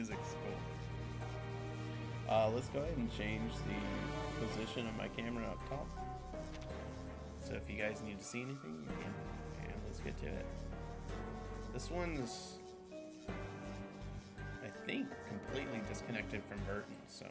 music's cool. Let's go ahead and change the position of my camera up top. So if you guys need to see anything, you can. And let's get to it. This one's, I think, completely disconnected from Burton, so.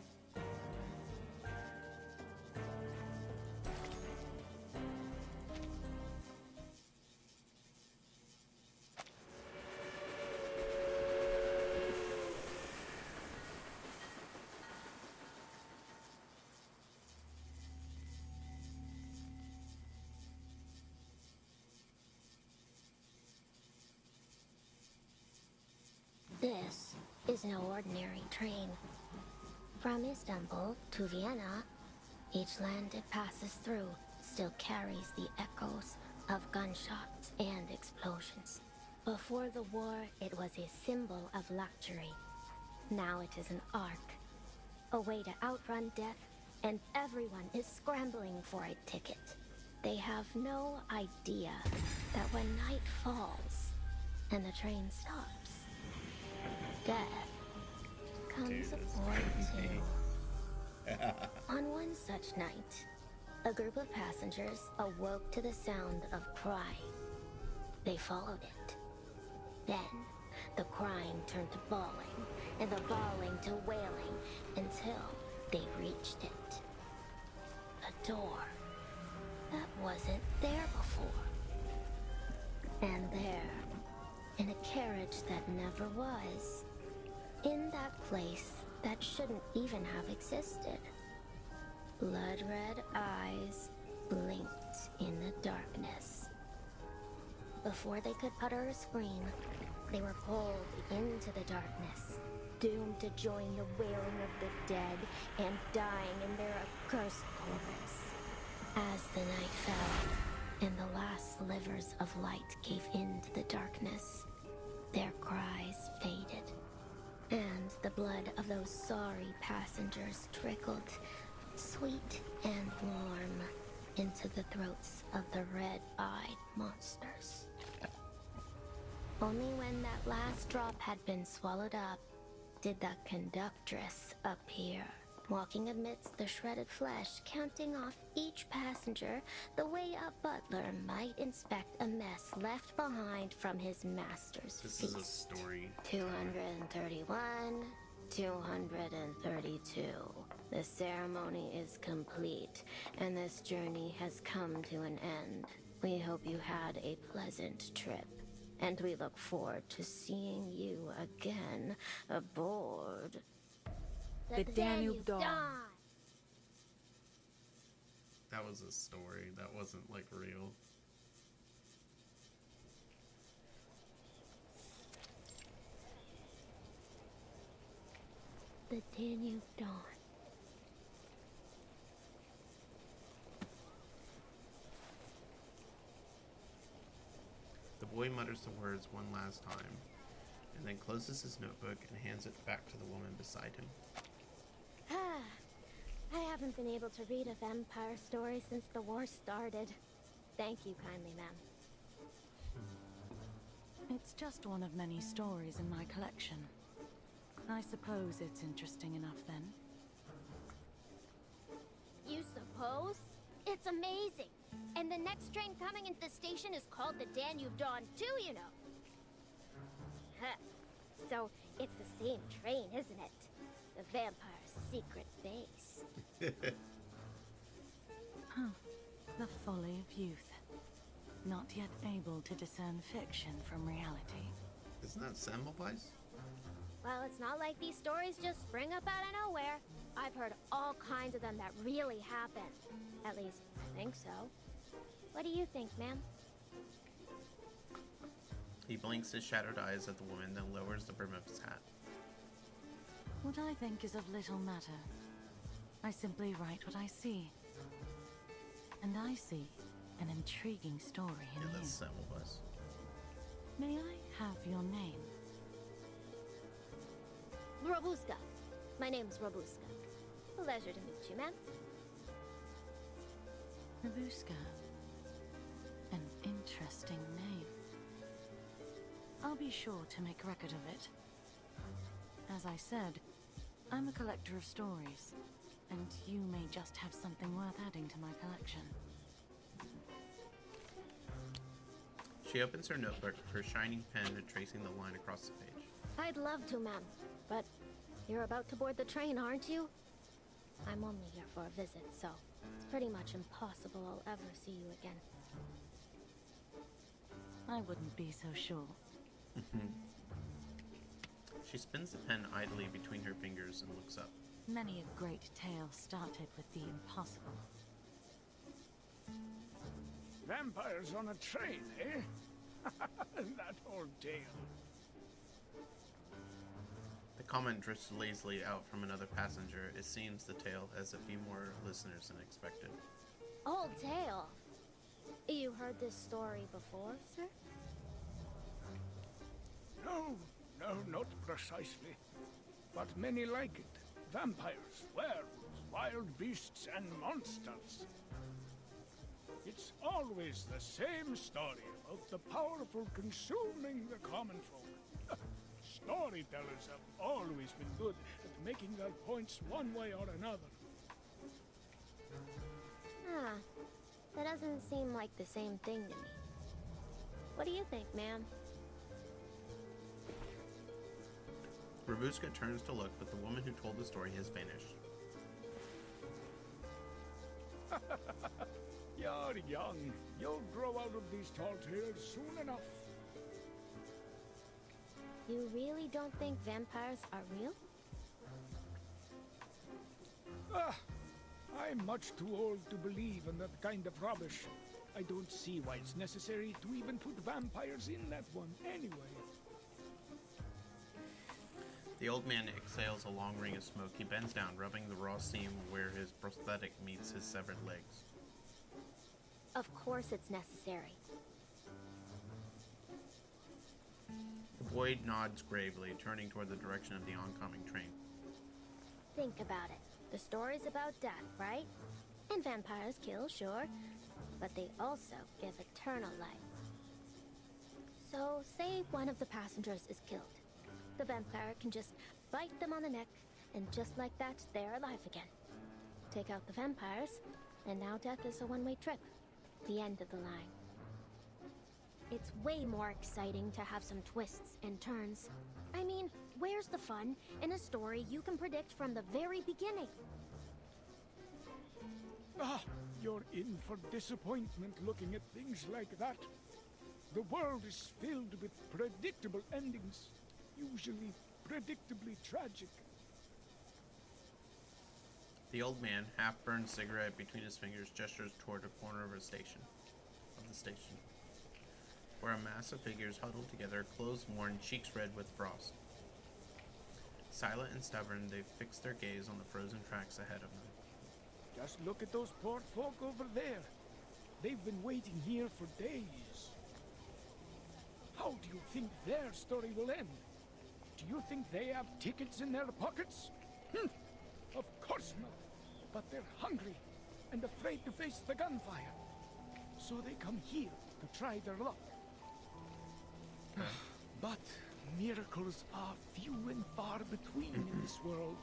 This is no ordinary train. From Istanbul to Vienna, each land it passes through still carries the echoes of gunshots and explosions. Before the war, it was a symbol of luxury. Now it is an ark, a way to outrun death, and everyone is scrambling for a ticket. They have no idea that when night falls and the train stops, death comes aboard too. On one such night, a group of passengers awoke to the sound of crying. They followed it. Then, the crying turned to bawling, and the bawling to wailing, until they reached it. A door that wasn't there before. And there, in a carriage that never was, in that place that shouldn't even have existed, blood-red eyes blinked in the darkness. Before they could utter a scream, they were pulled into the darkness, doomed to join the wailing of the dead and dying in their accursed chorus. As the night fell, and the last slivers of light gave into the darkness, their cries faded, and the blood of those sorry passengers trickled, sweet and warm, into the throats of the red-eyed monsters. Only when that last drop had been swallowed up did the conductress appear, walking amidst the shredded flesh, counting off each passenger the way a butler might inspect a mess left behind from his master's This feast. is a story. 231, 232. The ceremony is complete, and this journey has come to an end. We hope you had a pleasant trip, and we look forward to seeing you again aboard The Danube Dawn. That was a story. That wasn't, like, real. The Danube Dawn. The boy mutters the words one last time, and then closes his notebook and hands it back to the woman beside him. I haven't been able to read a vampire story since the war started. Thank you kindly, ma'am. It's just one of many stories in my collection. I suppose it's interesting enough then. You suppose? It's amazing. And the next train coming into the station is called the Danube Dawn too, you know. So it's the same train, isn't it? The vampire's secret base. The folly of youth. Not yet able to discern fiction from reality. Isn't that Semmelweis? Well, it's not like these stories just spring up out of nowhere. I've heard all kinds of them that really happened. At least, I think so. What do you think, ma'am? He blinks his shadowed eyes at the woman, then lowers the brim of his hat. What I think is of little matter. I simply write what I see. And I see an intriguing story in Yeah, you. that's Semmelweis. May I have your name? Robuska. My name's Robuska. Pleasure to meet you, ma'am. Robuska. An interesting name. I'll be sure to make record of it. As I said, I'm a collector of stories, and you may just have something worth adding to my collection. She opens her notebook, her shining pen tracing the line across the page. I'd love to, ma'am. But you're about to board the train, aren't you? I'm only here for a visit, so it's pretty much impossible I'll ever see you again. I wouldn't be so sure. She spins the pen idly between her fingers and looks up. Many a great tale started with the impossible. Vampires on a train, eh? That old tale. The comment drifts lazily out from another passenger. It seems the tale has a few more listeners than expected. Old tale. You heard this story before, sir? No, not precisely. But many like it. Vampires, werewolves, wild beasts, and monsters. It's always the same story about the powerful consuming the common folk. Storytellers have always been good at making their points one way or another. Ah, that doesn't seem like the same thing to me. What do you think, ma'am? Rabuska turns to look, but the woman who told the story has vanished. You're young. You'll grow out of these tall tales soon enough. You really don't think vampires are real? I'm much too old to believe in that kind of rubbish. I don't see why it's necessary to even put vampires in that one anyway. The old man exhales a long ring of smoke. He bends down, rubbing the raw seam where his prosthetic meets his severed legs. Of course it's necessary. The boy nods gravely, turning toward the direction of the oncoming train. Think about it. The story's about death, right? And vampires kill, sure, but they also give eternal life. So, say one of the passengers is killed. The vampire can just bite them on the neck, and just like that, they're alive again. Take out the vampires, and now death is a one-way trip. The end of the line. It's way more exciting to have some twists and turns. I mean, where's the fun in a story you can predict from the very beginning? You're in for disappointment looking at things like that. The world is filled with predictable endings, usually predictably tragic. The old man, half-burned cigarette between his fingers, gestures toward a corner of the station, where a mass of figures huddled together, clothes worn, cheeks red with frost. Silent and stubborn, they fix their gaze on the frozen tracks ahead of them. Just look at those poor folk over there. They've been waiting here for days. How do you think their story will end? Do you think they have tickets in their pockets? Of course not. But they're hungry and afraid to face the gunfire. So they come here to try their luck. But miracles are few and far between in this world.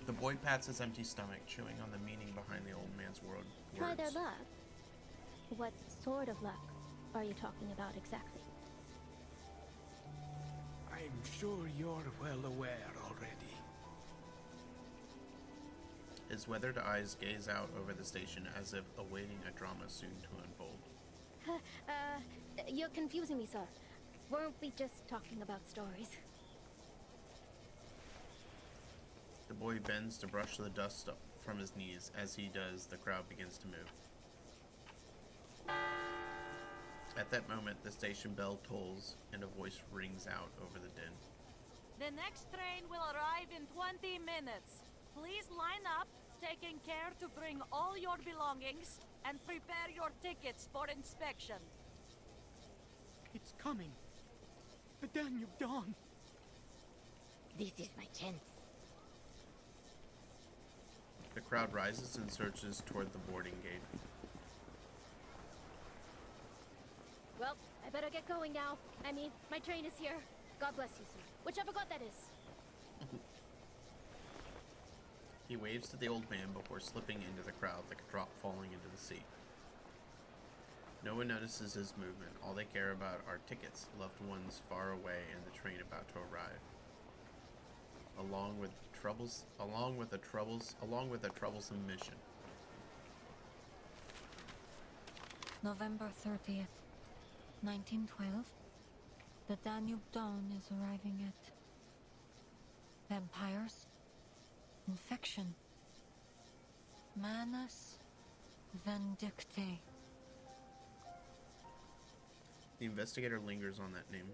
The boy pats his empty stomach, chewing on the meaning behind the old man's words. Try their luck? What sort of luck are you talking about exactly? I'm sure you're well aware already. His weathered eyes gaze out over the station as if awaiting a drama soon to unfold. You're confusing me, sir. Weren't we just talking about stories? The boy bends to brush the dust up from his knees. As he does, the crowd begins to move. At that moment, the station bell tolls and a voice rings out over the din. The next train will arrive in 20 minutes. Please line up, taking care to bring all your belongings, and prepare your tickets for inspection. It's coming. The Danube Dawn. This is my chance. The crowd rises and surges toward the boarding gate. better get going now. I mean, my train is here. God bless you, sir. Whichever god that is. He waves to the old man before slipping into the crowd like a drop falling into the sea. No one notices his movement. All they care about are tickets, loved ones far away, and the train about to arrive. Along with a troublesome mission. November 30th, 1912. The Danube Dawn is arriving at... Vampires. Infection. Manus Vindictae. The investigator lingers on that name.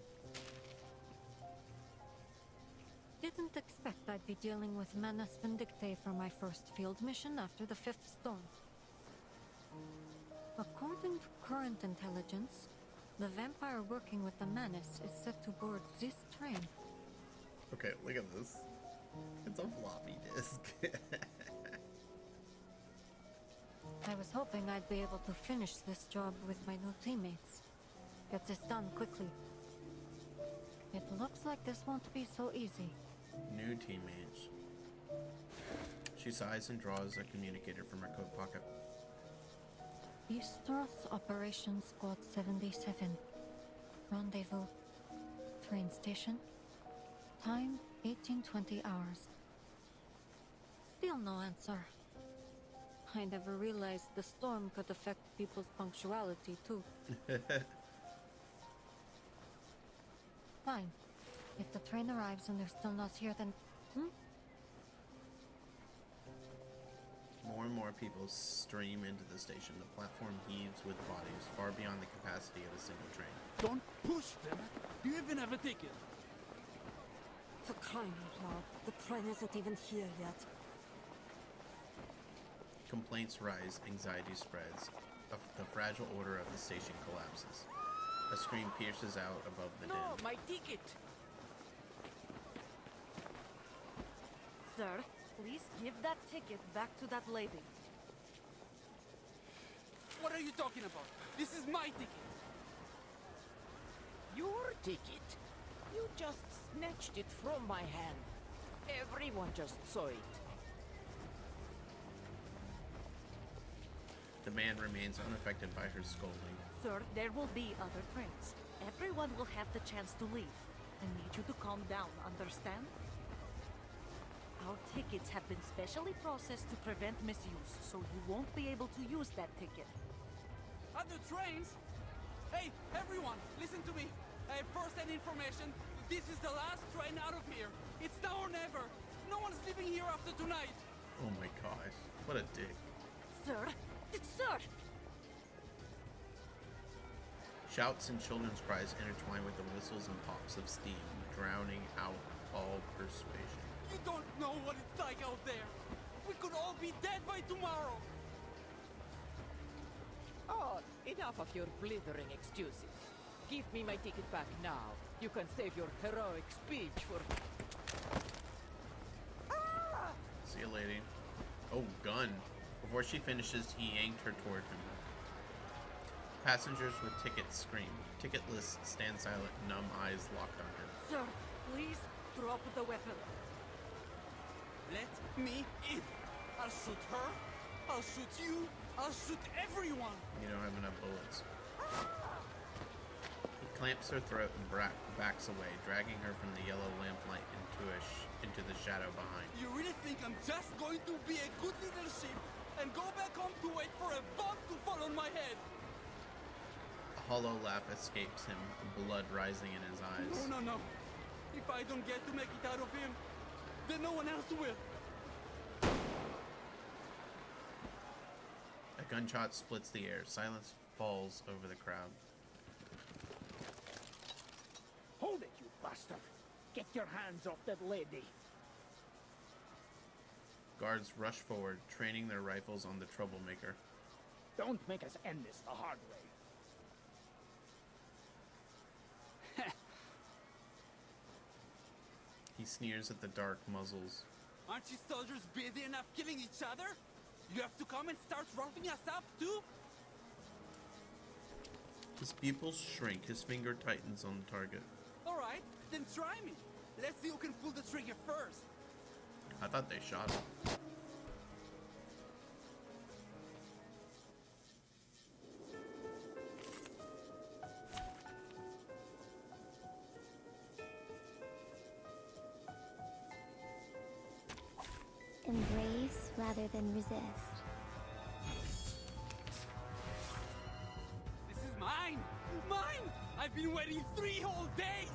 Didn't expect I'd be dealing with Manus Vindictae for my first field mission after the 5th storm. According to current intelligence, the vampire working with the Manus is set to board this train. Okay, look at this. It's a floppy disk. I was hoping I'd be able to finish this job with my new teammates. Get this done quickly. It looks like this won't be so easy. New teammates. She sighs and draws a communicator from her coat pocket. Eastros Operations Squad 77. Rendezvous. Train station. Time 1820 hours. Still no answer. I never realized the storm could affect people's punctuality too. Fine. If the train arrives and they're still not here, then... More and more people stream into the station. The platform heaves with bodies far beyond the capacity of a single train. Don't push them. Do you even have a ticket? For crying out loud, the train isn't even here yet. Complaints rise, anxiety spreads. The fragile order of the station collapses. A scream pierces out above the din. No, my ticket! Sir, please give that ticket back to that lady. What are you talking about? This is my ticket! Your ticket? You just snatched it from my hand. Everyone just saw it. The man remains unaffected by her scolding. Sir, there will be other trains. Everyone will have the chance to leave. I need you to calm down, understand? Our tickets have been specially processed to prevent misuse, so you won't be able to use that ticket. Other trains? Hey, everyone, listen to me. I have first-hand information. This is the last train out of here. It's now or never. No one's leaving here after tonight. Oh my gosh, what a dick. Sir? Sir! Shouts and children's cries intertwine with the whistles and pops of steam, drowning out all persuasion. You don't know what it's like out there. We could all be dead by tomorrow. Oh, enough of your blithering excuses. Give me my ticket back now. You can save your heroic speech for... See you, lady. Oh, gun. Before she finishes, he yanked her toward him. Passengers with tickets scream. Ticketless stand silent, numb eyes locked on her. Sir, please drop the weapon. Let me in. I'll shoot her. I'll shoot you. I'll shoot everyone. You don't have enough bullets. He clamps her throat and backs away, dragging her from the yellow lamplight into the shadow behind. You really think I'm just going to be a good little sheep and go back home to wait for a bomb to fall on my head? A hollow laugh escapes him, blood rising in his eyes. No, no, no. If I don't get to make it out of him, then no one else will. A gunshot splits the air. Silence falls over the crowd. Hold it, you bastard! Get your hands off that lady! Guards rush forward, training their rifles on the troublemaker. Don't make us end this the hard way. He sneers at the dark muzzles. Aren't you soldiers busy enough killing each other? You have to come and start roughing us up too? His pupils shrink. His finger tightens on the target. Alright, then try me. Let's see who can pull the trigger first. I thought they shot him. Embrace rather than resist. This is mine! Mine! I've been waiting 3 whole days!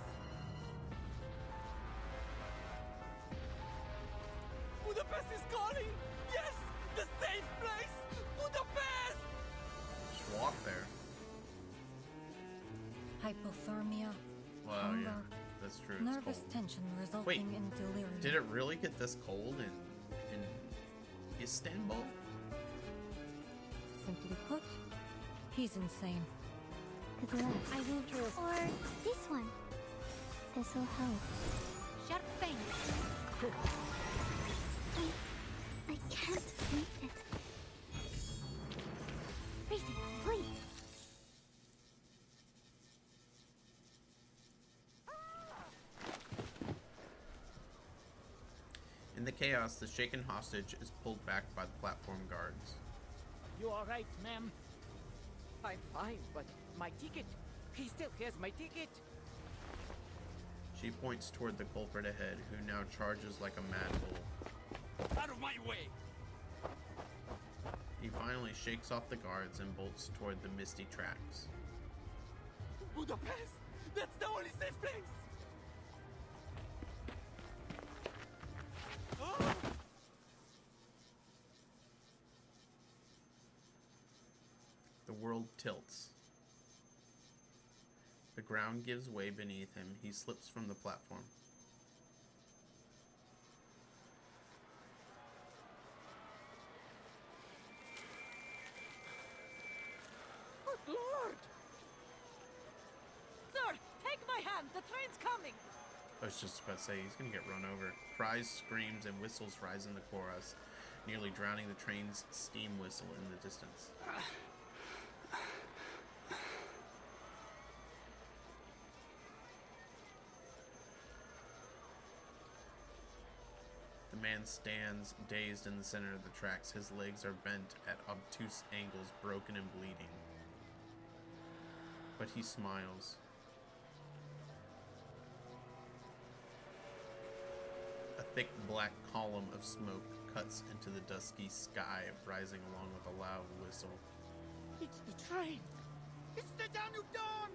Budapest is calling! Yes! The safe place! Budapest! Just walk there. Hypothermia, Wow, hunger, yeah. That's true. It's nervous cold. tension resulting in delirium. Did it really get this cold in Istanbul? Simply put, he's insane. Good luck. I will draw. Or this one. This'll help. Sharp thing. I can't read it. Read it, please. In the chaos, the shaken hostage is pulled back by the platform guards. You all right, ma'am? I'm fine, but my ticket. He still has my ticket. She points toward the culprit ahead, who now charges like a mad bull. Out of my way! He finally shakes off the guards and bolts toward the misty tracks. Budapest! That's the only safe place! Oh! The world tilts. The ground gives way beneath him. He slips from the platform. Good Lord! Sir, take my hand. The train's coming. I was just about to say, he's gonna get run over. Cries, screams, and whistles rise in the chorus, nearly drowning the train's steam whistle in the distance. The man stands, dazed in the center of the tracks. His legs are bent at obtuse angles, broken and bleeding. But he smiles. A thick black column of smoke cuts into the dusky sky, rising along with a loud whistle. It's the train! It's the Danube Dawn!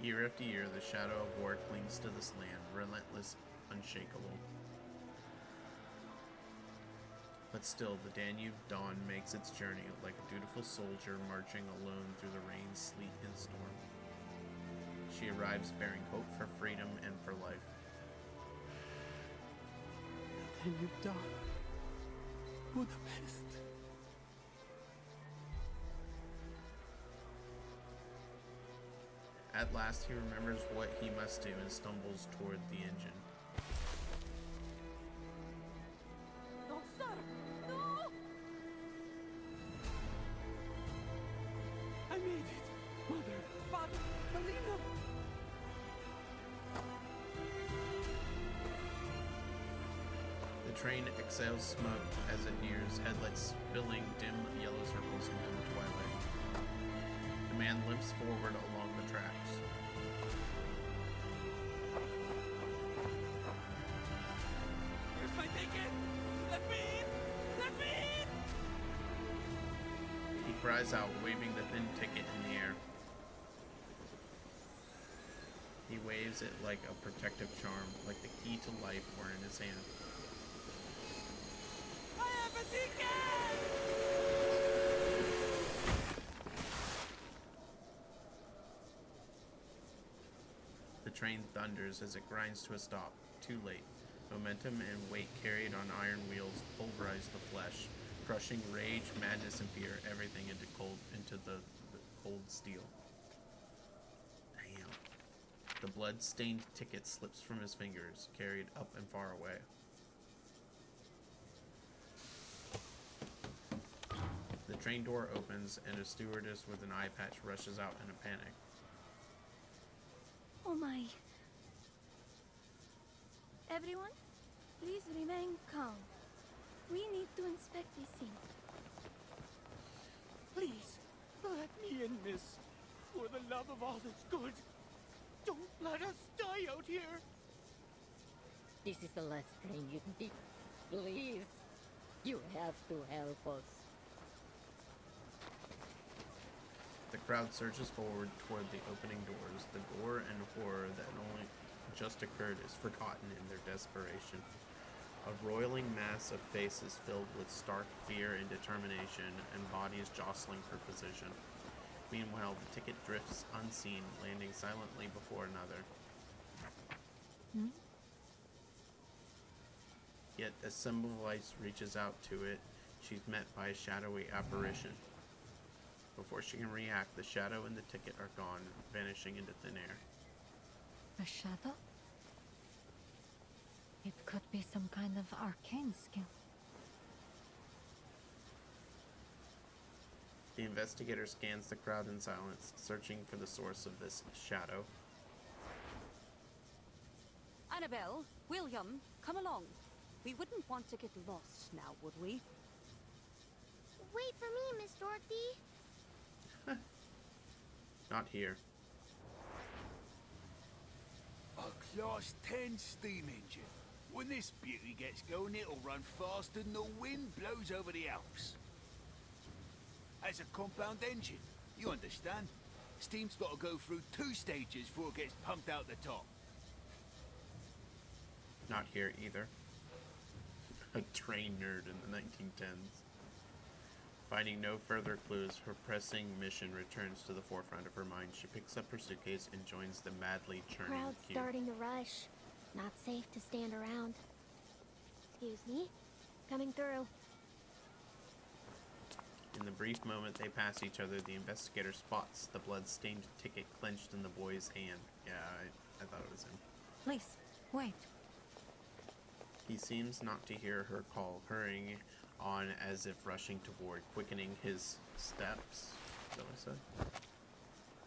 Year after year, the shadow of war clings to this land, relentless, unshakable. But still, the Danube Dawn makes its journey like a dutiful soldier marching alone through the rain, sleet, and storm. She arrives bearing hope for freedom and for life. Danube Dawn. Budapest. At last, he remembers what he must do and stumbles toward the engine. No, sir! No! I made it! Mother, Father, Melina! The train exhales smoke as it nears, headlights spilling dim yellow circles into the twilight. The man limps forward along the tracks. Here's my ticket! Let me in! Let me in! He cries out, waving the thin ticket in the air. He waves it like a protective charm, like the key to life were in his hand. I have a ticket! The train thunders as it grinds to a stop. Too late. Momentum and weight carried on iron wheels pulverize the flesh, crushing rage, madness, and fear, everything into the cold steel. Damn. The blood-stained ticket slips from his fingers, carried up and far away. The train door opens, and a stewardess with an eye patch rushes out in a panic. Oh my. Everyone, please remain calm. We need to inspect this scene. Please, let me in, miss. For the love of all that's good. Don't let us die out here. This is the last train you need. Please. You have to help us. The crowd surges forward toward the opening doors. The gore and horror that only just occurred is forgotten in their desperation. A roiling mass of faces filled with stark fear and determination, and bodies jostling for position. Meanwhile, the ticket drifts unseen, landing silently before another. Yet, as Semmelweis reaches out to it, she's met by a shadowy apparition. Before she can react, the shadow and the ticket are gone, vanishing into thin air. A shadow? It could be some kind of arcane skill. The investigator scans the crowd in silence, searching for the source of this shadow. Annabelle, William, come along. We wouldn't want to get lost now, would we? Wait for me, Miss Dorothy. Not here. A Class 10 steam engine. When this beauty gets going, it'll run faster than the wind blows over the Alps. As a compound engine, you understand? Steam's got to go through 2 stages before it gets pumped out the top. Not here either. A train nerd in the 1910s. Finding no further clues, her pressing mission returns to the forefront of her mind. She picks up her suitcase and joins the madly churning Crowd's queue. starting to rush. Not safe to stand around. Excuse me? Coming through. In the brief moment they pass each other, the investigator spots the blood-stained ticket clenched in the boy's hand. Yeah, I thought it was him. Please, wait. He seems not to hear her call, hurrying on as if rushing toward, quickening his steps. Is that what I said?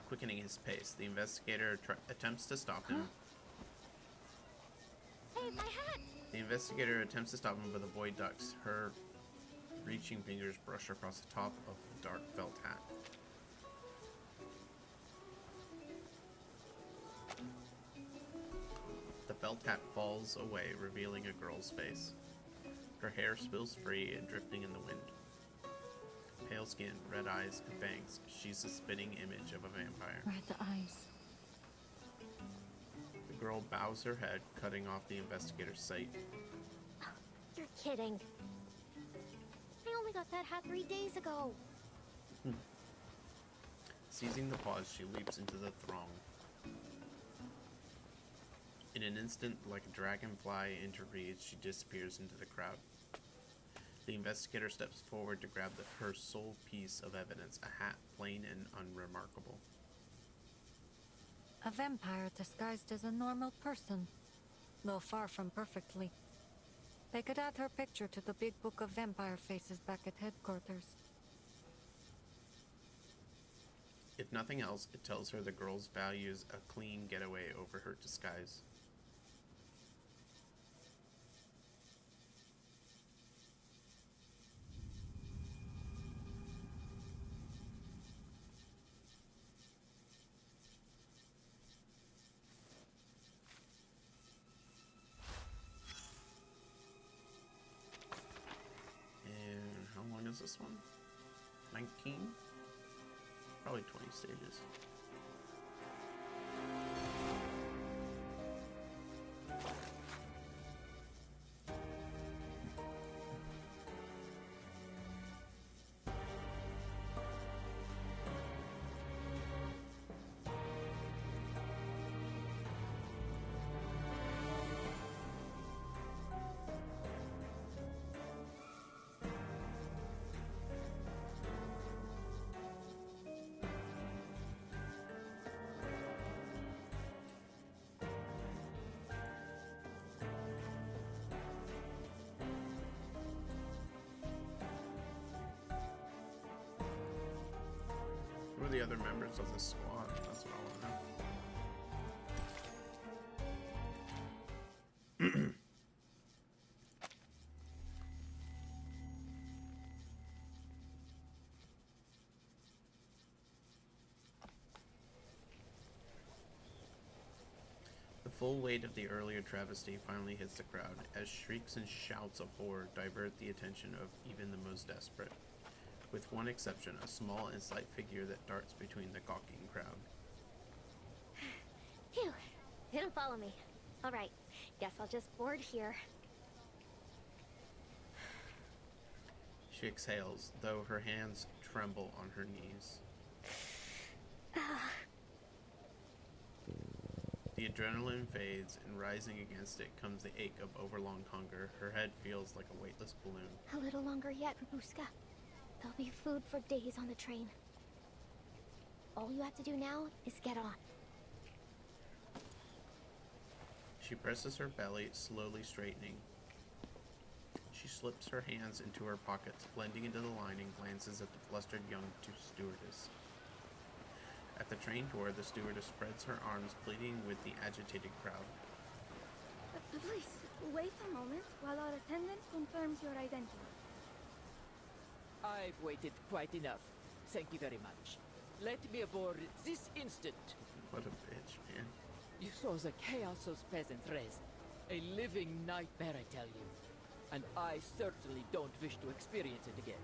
Quickening his pace. The investigator attempts to stop him. Hey, my hat! The investigator attempts to stop him, but the boy ducks. Her reaching fingers brush across the top of the dark felt hat. The felt hat falls away, revealing a girl's face. Her hair spills free and drifting in the wind. Pale skin, red eyes, and fangs. She's a spitting image of a vampire. Red eyes. The girl bows her head, cutting off the investigator's sight. You're kidding. I only got that hat 3 days ago. Seizing the pause, she leaps into the throng. In an instant, like a dragonfly into reeds, she disappears into the crowd. The investigator steps forward to grab her sole piece of evidence, a hat plain and unremarkable. A vampire disguised as a normal person, though far from perfectly. They could add her picture to the big book of vampire faces back at headquarters. If nothing else, it tells her the girl's values a clean getaway over her disguise. And how long is this one? 19? Probably 20 stages. the other members of the squad? That's what I want to know. The full weight of the earlier travesty finally hits the crowd, as shrieks and shouts of horror divert the attention of even the most desperate. With one exception, a small and slight figure that darts between the gawking crowd. Phew, didn't follow me. Alright, guess I'll just board here. She exhales, though her hands tremble on her knees. The adrenaline fades, and rising against it comes the ache of overlong hunger. Her head feels like a weightless balloon. A little longer yet, Babushka. There'll be food for days on the train. All you have to do now is get on. She presses her belly, slowly straightening. She slips her hands into her pockets, blending into the line, and glances at the flustered young stewardess. At the train door, the stewardess spreads her arms, pleading with the agitated crowd. Please, wait a moment while our attendant confirms your identity. I've waited quite enough. Thank you very much. Let me aboard this instant. What a bitch, man. You saw the chaos those peasants raised. A living nightmare, I tell you. And I certainly don't wish to experience it again.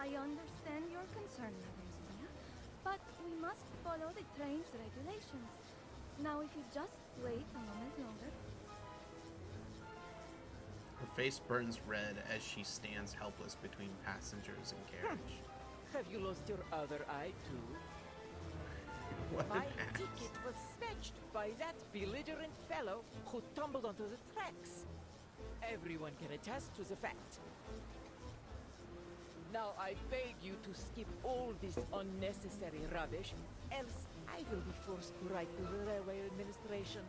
I understand your concern, Madame Zoya, but we must follow the train's regulations. Now, if you just wait a moment longer. Her face burns red as she stands helpless between passengers and carriage. Have you lost your other eye, too? What My an ass. ticket was snatched by that belligerent fellow who tumbled onto the tracks. Everyone can attest to the fact. Now I beg you to skip all this unnecessary rubbish, else I will be forced to write to the Railway Administration.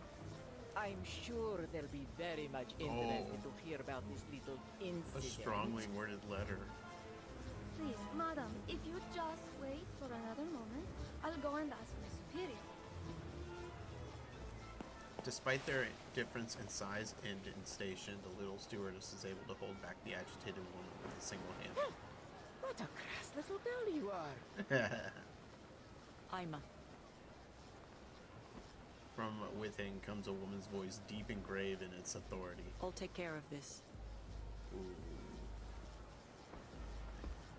I'm sure they'll be very much interested to hear about this little incident. A strongly worded letter. Please, Madam, if you just wait for another moment, I'll go and ask my superior. Despite their difference in size and in station, the little stewardess is able to hold back the agitated woman with a single hand. What a crass little girl you are! I'm From within comes a woman's voice, deep and grave in its authority. I'll take care of this. Ooh.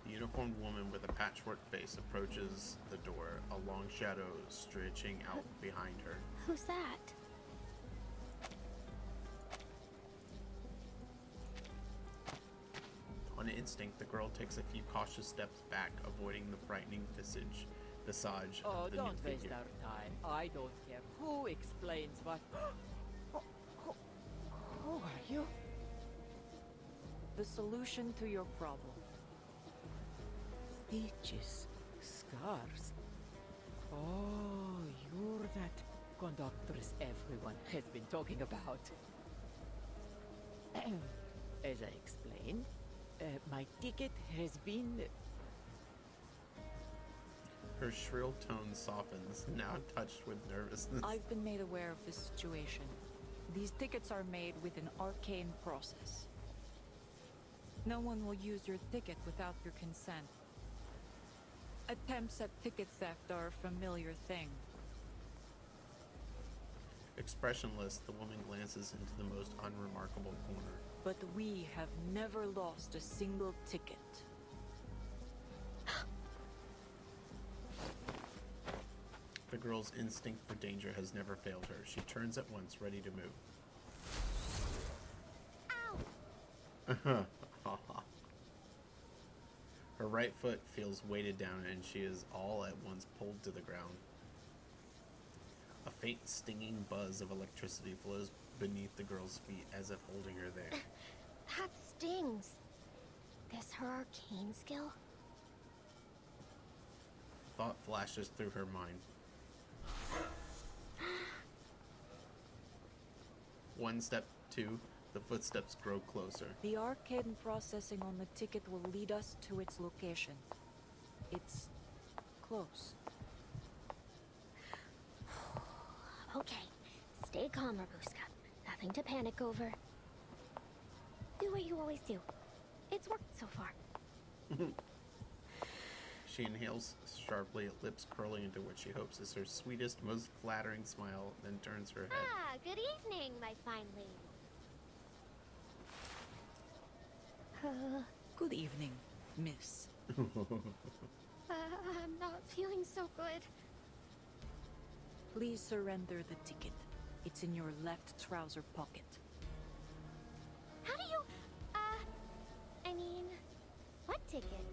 The uniformed woman with a patchwork face approaches the door, a long shadow stretching out behind her. Who's that? On instinct, the girl takes a few cautious steps back, avoiding the frightening visage Oh, of the don't new waste figure. our time. I don't care who explains what. Who are you? The solution to your problem. Stitches, scars. Oh, you're that conductress everyone has been talking about. As I explained, my ticket has been... Her shrill tone softens, now touched with nervousness. I've been made aware of this situation. These tickets are made with an arcane process. No one will use your ticket without your consent. Attempts at ticket theft are a familiar thing. Expressionless, the woman glances into the most unremarkable corner. But we have never lost a single ticket. The girl's instinct for danger has never failed her. She turns at once, ready to move. Her right foot feels weighted down, and she is all at once pulled to the ground. A faint stinging buzz of electricity flows beneath the girl's feet, as if holding her there. That stings. This her arcane skill? Thought flashes through her mind. One step, two, the footsteps grow closer. The arcane processing on the ticket will lead us to its location. It's close. Okay, stay calm, Rabuska. Nothing to panic over. Do what you always do. It's worked so far. She inhales sharply, lips curling into what she hopes is her sweetest, most flattering smile, then turns her head. Ah, good evening, my fine lady. Good evening, miss. I'm not feeling so good. Please surrender the ticket. It's in your left trouser pocket. How do you, I mean, what ticket?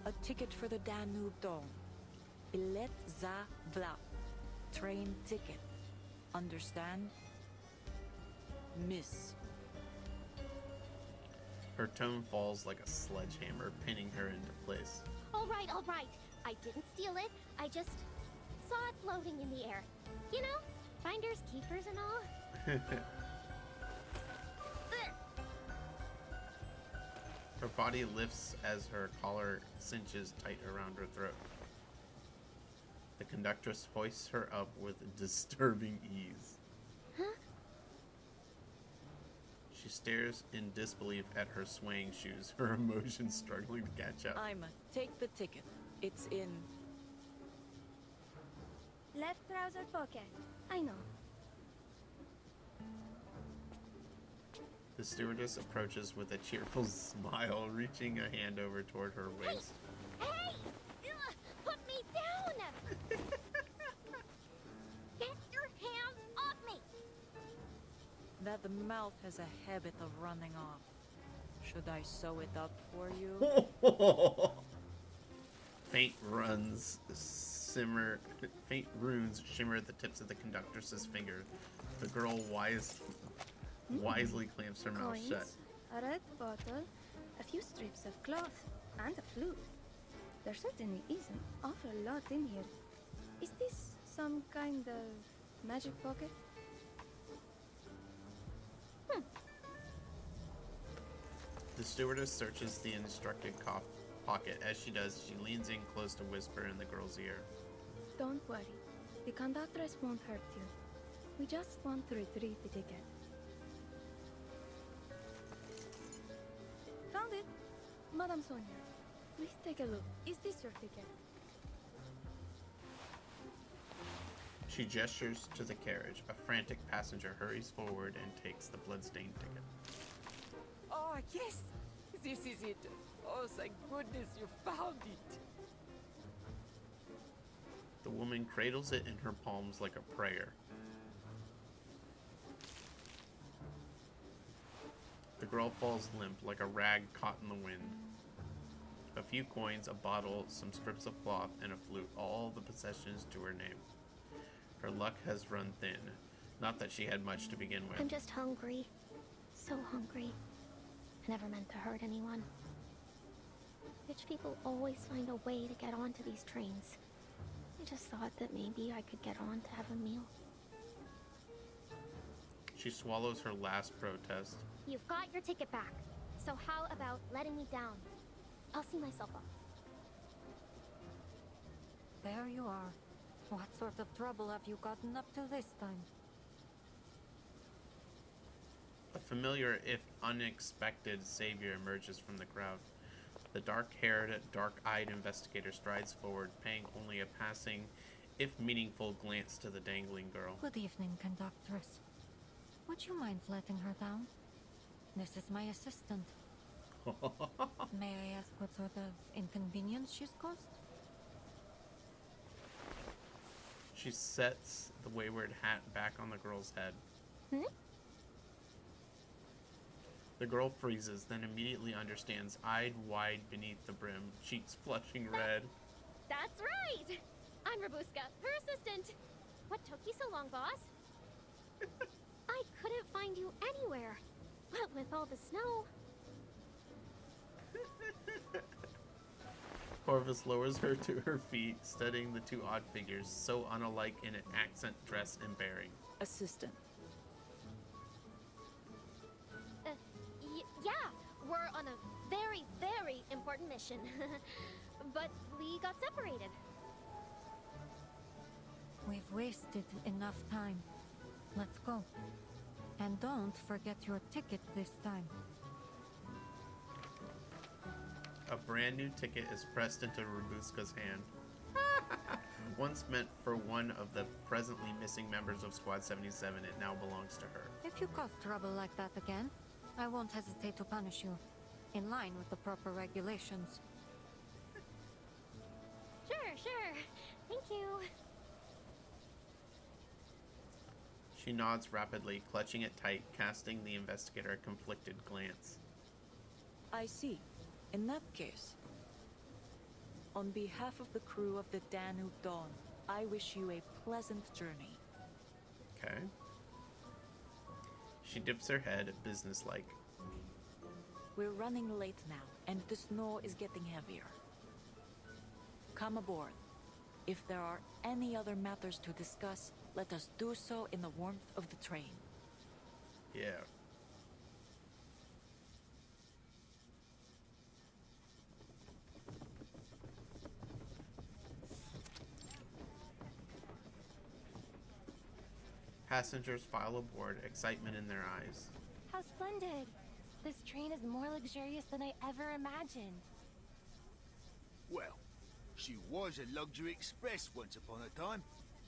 A ticket for the Danube Dome. Bilet za vlak. Train ticket. Understand? Miss. Her tone falls like a sledgehammer, pinning her into place. All right. I didn't steal it. I just saw it floating in the air. You know, finders, keepers, and all. Her body lifts as her collar cinches tight around her throat. The conductress hoists her up with disturbing ease. Huh? She stares in disbelief at her swaying shoes, her emotions struggling to catch up. Take the ticket. It's in... Left trouser pocket. I know. The stewardess approaches with a cheerful smile, reaching a hand over toward her waist. Hey! Put me down! Get your hands off me! That the mouth has a habit of running off. Should I sew it up for you? Faint runes shimmer at the tips of the conductress's fingers. The girl wisely clamps her mouth Coins, shut. a red bottle, a few strips of cloth, and a flute. There certainly is an awful lot in here. Is this some kind of magic pocket? The stewardess searches the instructed pocket. As she does, she leans in close to whisper in the girl's ear. Don't worry. The conductress won't hurt you. We just want to retrieve the ticket. Found it. Madame Sonia, please take a look. Is this your ticket? She gestures to the carriage. A frantic passenger hurries forward and takes the bloodstained ticket. Oh, yes! This is it. Oh, thank goodness you found it. The woman cradles it in her palms like a prayer. The girl falls limp like a rag caught in the wind. A few coins, a bottle, some strips of cloth, and a flute, all the possessions to her name. Her luck has run thin. Not that she had much to begin with. I'm just hungry. So hungry. I never meant to hurt anyone. Rich people always find a way to get onto these trains. I just thought that maybe I could get on to have a meal. She swallows her last protest. You've got your ticket back. So how about letting me down? I'll see myself off. There you are. What sort of trouble have you gotten up to this time? A familiar, if unexpected, savior emerges from the crowd. The dark-haired, dark-eyed investigator strides forward, paying only a passing, if meaningful, glance to the dangling girl. Good evening, conductress. Would you mind letting her down? This is my assistant. May I ask what sort of inconvenience she's caused? She sets the wayward hat back on the girl's head. The girl freezes, then immediately understands, eyed wide beneath the brim, cheeks flushing red. That's right! I'm Rabuska, her assistant. What took you so long, boss? I couldn't find you anywhere. What with all the snow? Corvus lowers her to her feet, studying the two odd figures, so unalike in accent, dress, and bearing. Assistant. Yeah, we're on a very, very important mission. But we got separated. We've wasted enough time. Let's go. And don't forget your ticket this time. A brand new ticket is pressed into Robuska's hand. Once meant for one of the presently missing members of Squad 77, it now belongs to her. If you cause trouble like that again, I won't hesitate to punish you, in line with the proper regulations. Sure. Thank you. She nods rapidly, clutching it tight, casting the investigator a conflicted glance. I see. In that case, on behalf of the crew of the Danube Dawn, I wish you a pleasant journey. Okay. She dips her head, businesslike. We're running late now, and the snow is getting heavier. Come aboard. If there are any other matters to discuss, let us do so in the warmth of the train. Yeah. Passengers file aboard, excitement in their eyes. How splendid. This train is more luxurious than I ever imagined. Well, she was a luxury express once upon a time.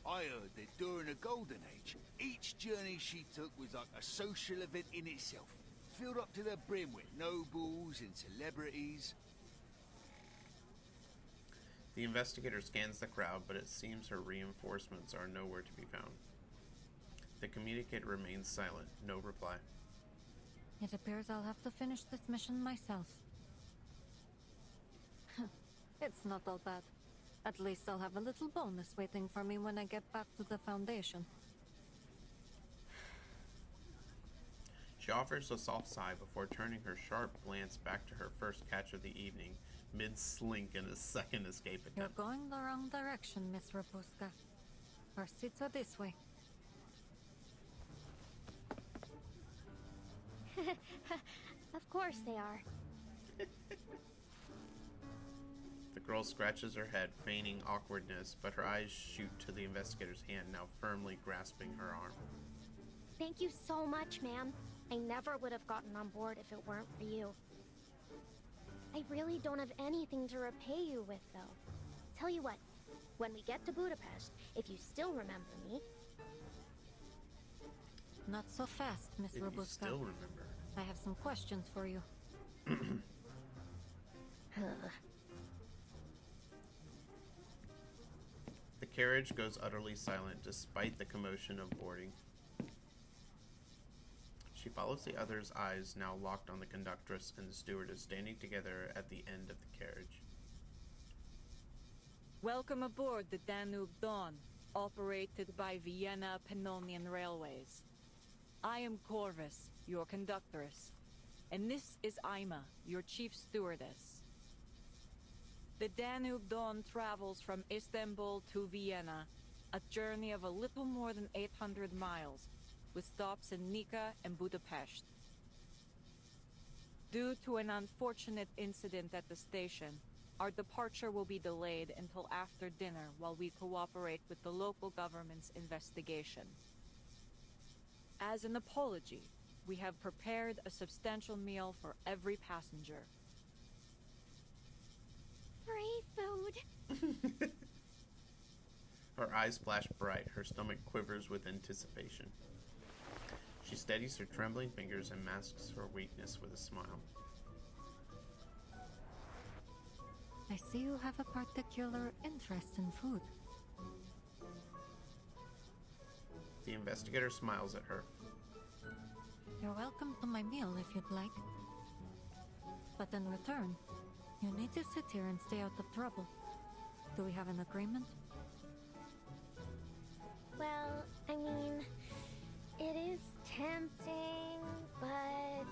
I heard that during the Golden Age, each journey she took was like a social event in itself, filled up to the brim with nobles and celebrities. The investigator scans the crowd, but it seems her reinforcements are nowhere to be found. The communicator remains silent, no reply. It appears I'll have to finish this mission myself. It's not all bad. At least I'll have a little bonus waiting for me when I get back to the Foundation. She offers a soft sigh before turning her sharp glance back to her first catch of the evening, mid-slink in a second escape attempt. You're going the wrong direction, Miss Robuska. Our seats are this way. Of course they are. The girl scratches her head, feigning awkwardness, but her eyes shoot to the investigator's hand, now firmly grasping her arm. Thank you so much, ma'am. I never would have gotten on board if it weren't for you. I really don't have anything to repay you with, though. Tell you what, when we get to Budapest, if you still remember me... Not so fast, Miss If you Robuska. still remember. I have some questions for you. The carriage goes utterly silent despite the commotion of boarding. She follows the others' eyes, now locked on the conductress and the stewardess standing together at the end of the carriage. Welcome aboard the Danube Dawn, operated by Vienna Pannonian Railways. I am Corvus, your conductress, and this is Ima, your chief stewardess. The Danube Dawn travels from Istanbul to Vienna, a journey of a little more than 800 miles, with stops in Nika and Budapest. Due to an unfortunate incident at the station, our departure will be delayed until after dinner while we cooperate with the local government's investigation. As an apology, we have prepared a substantial meal for every passenger. Free food. Her eyes flash bright, her stomach quivers with anticipation. She steadies her trembling fingers and masks her weakness with a smile. I see you have a particular interest in food. The investigator smiles at her. You're welcome to my meal if you'd like. But in return, you need to sit here and stay out of trouble. Do we have an agreement? Well, I mean, it is tempting, but...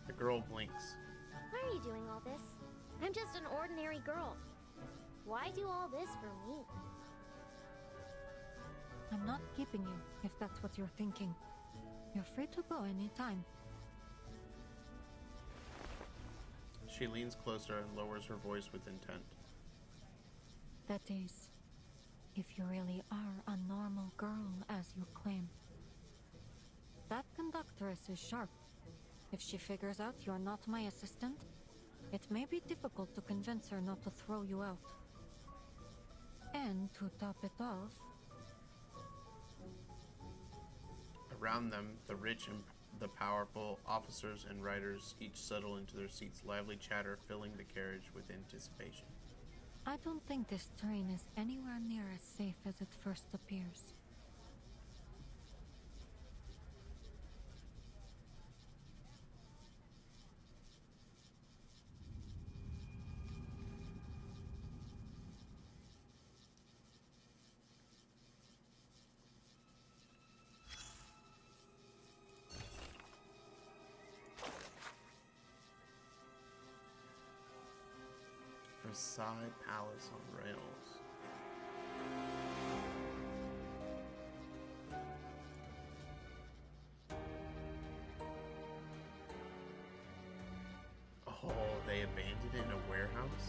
The girl blinks. Why are you doing all this? I'm just an ordinary girl. Why do all this for me? I'm not keeping you, if that's what you're thinking. You're free to go anytime. She leans closer and lowers her voice with intent. That is, if you really are a normal girl as you claim. That conductress is sharp. If she figures out you're not my assistant, it may be difficult to convince her not to throw you out. And to top it off... Around them, the rich and the powerful officers and riders each settle into their seats, lively chatter filling the carriage with anticipation. I don't think this train is anywhere near as safe as it first appears. Versailles Palace on rails. Oh, they abandoned it in a warehouse?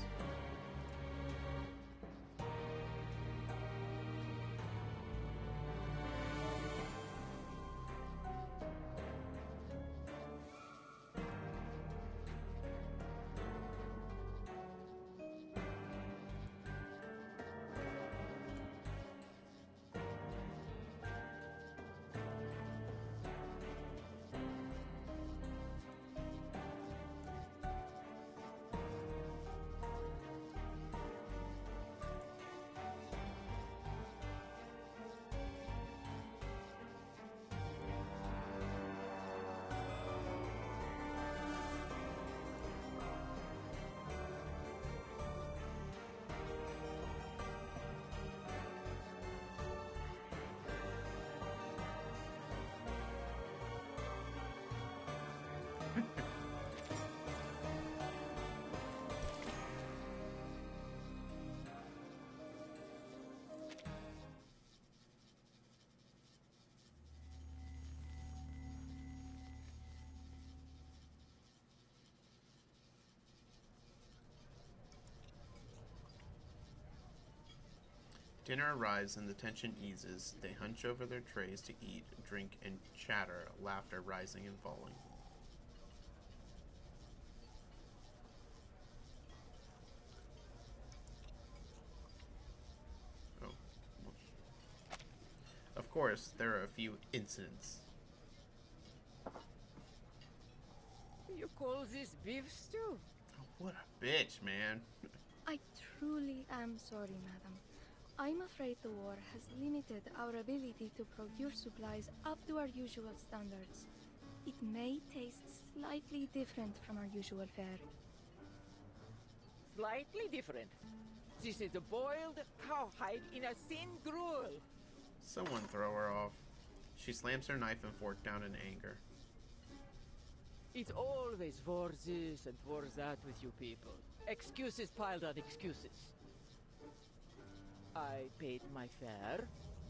Dinner arrives and the tension eases. They hunch over their trays to eat, drink, and chatter, laughter rising and falling. Oh. Of course, there are a few incidents. You call this beef stew? Oh, what a bitch, man. I truly am sorry, madam. I'm afraid the war has limited our ability to procure supplies up to our usual standards. It may taste slightly different from our usual fare. Slightly different. This is a boiled cowhide in a thin gruel. Someone throw her off. She slams her knife and fork down in anger. It's always for this and for that with you people. Excuses piled on excuses. I paid my fare,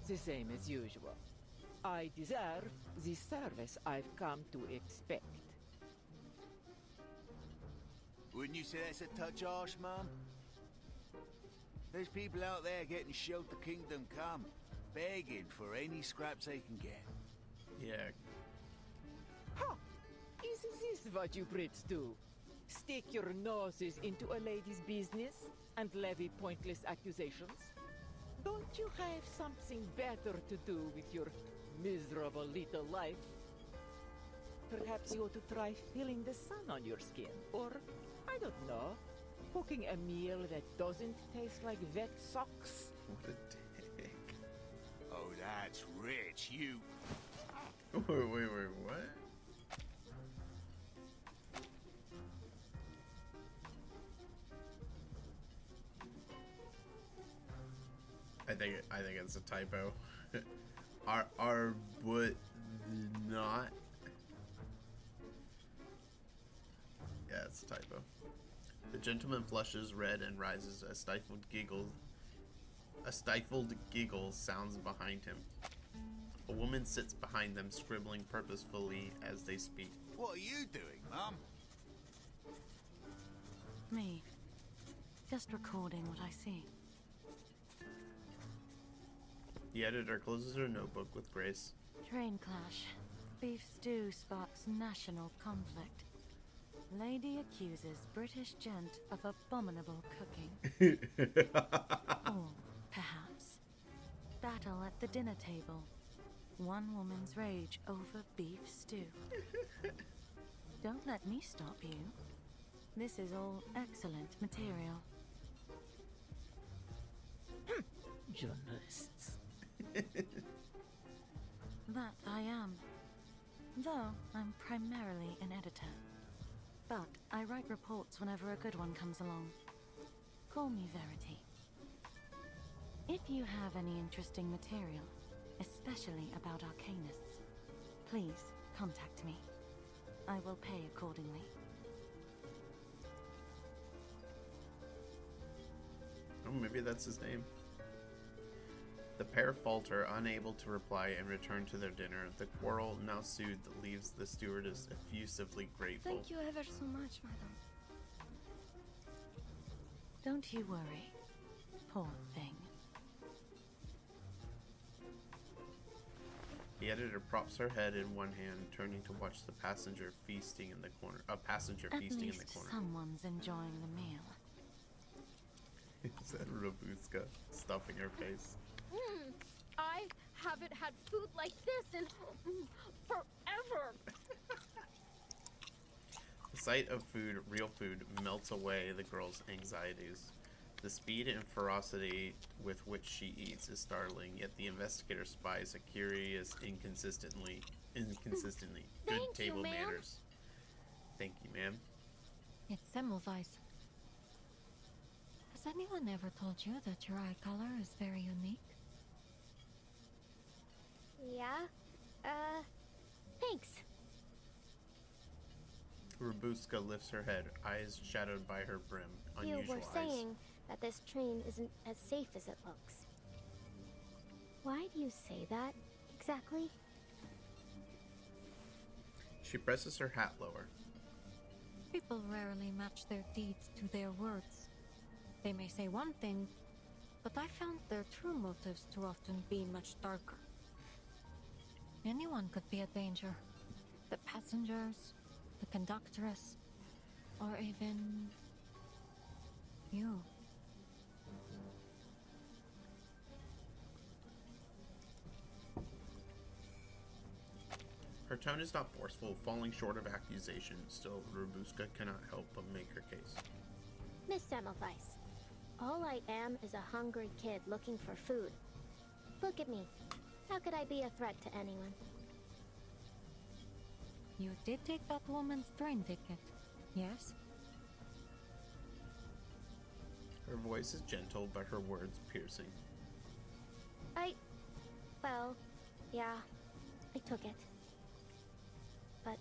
the same as usual. I deserve the service I've come to expect. Wouldn't you say that's a touch harsh, Mum? There's people out there getting showed the kingdom come, begging for any scraps they can get. Yeah. Ha! Is this what you Brits do? Stick your noses into a lady's business and levy pointless accusations? Don't you have something better to do with your miserable little life? Perhaps you ought to try feeling the sun on your skin, or, I don't know, cooking a meal that doesn't taste like wet socks. What a dick. Oh, that's rich, you... Wait, what? I think it's a typo. Are but not. Yeah, it's a typo. The gentleman flushes red and rises. A stifled giggle sounds behind him. A woman sits behind them, scribbling purposefully as they speak. What are you doing, Mum? Just recording what I see. The editor closes her notebook with grace. Train clash. Beef stew sparks national conflict. Lady accuses British gent of abominable cooking. Or, perhaps, battle at the dinner table. One woman's rage over beef stew. Don't let me stop you. This is all excellent material. Journalists. That I am. Though I'm primarily an editor. But I write reports whenever a good one comes along. Call me Verity. If you have any interesting material, especially about Arcanists, please contact me. I will pay accordingly. Oh, maybe that's his name. The pair falter, unable to reply and return to their dinner. The quarrel, now soothed, leaves the stewardess effusively grateful. Thank you ever so much, madam. Don't you worry, poor thing. The editor props her head in one hand, turning to watch the passenger feasting in the corner. A passenger At feasting in the least corner. someone's enjoying the meal. Is that Robuska stuffing her face? I haven't had food like this in forever. The sight of food, real food, melts away the girl's anxieties. The speed and ferocity with which she eats is startling, yet the investigator spies a curious, inconsistently good Thank you, table ma'am. manners. Thank you, ma'am. It's Semmelweis. Has anyone ever told you that your eye color is very unique? Yeah? Thanks. Robuska lifts her head, eyes shadowed by her brim. You Unusual were eyes. saying that this train isn't as safe as it looks. Why do you say that, exactly? She presses her hat lower. People rarely match their deeds to their words. They may say one thing, but I found their true motives to often be much darker. Anyone could be a danger. The passengers, the conductress, or even you. Her tone is not forceful, falling short of accusation. Still, Robuska cannot help but make her case. Miss Semmelweis, all I am is a hungry kid looking for food. Look at me. How could I be a threat to anyone? You did take that woman's train ticket, yes? Her voice is gentle, but her words piercing. Well, yeah, I took it. But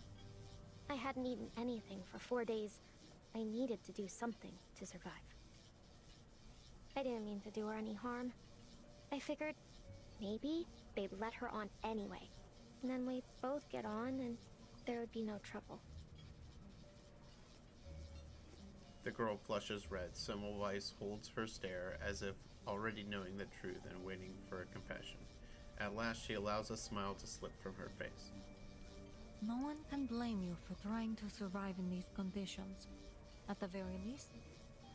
I hadn't eaten anything for 4 days. I needed to do something to survive. I didn't mean to do her any harm. I figured maybe they'd let her on anyway. And then we'd both get on and there would be no trouble. The girl flushes red. Semmelweis holds her stare as if already knowing the truth and waiting for a confession. At last, she allows a smile to slip from her face. No one can blame you for trying to survive in these conditions. At the very least,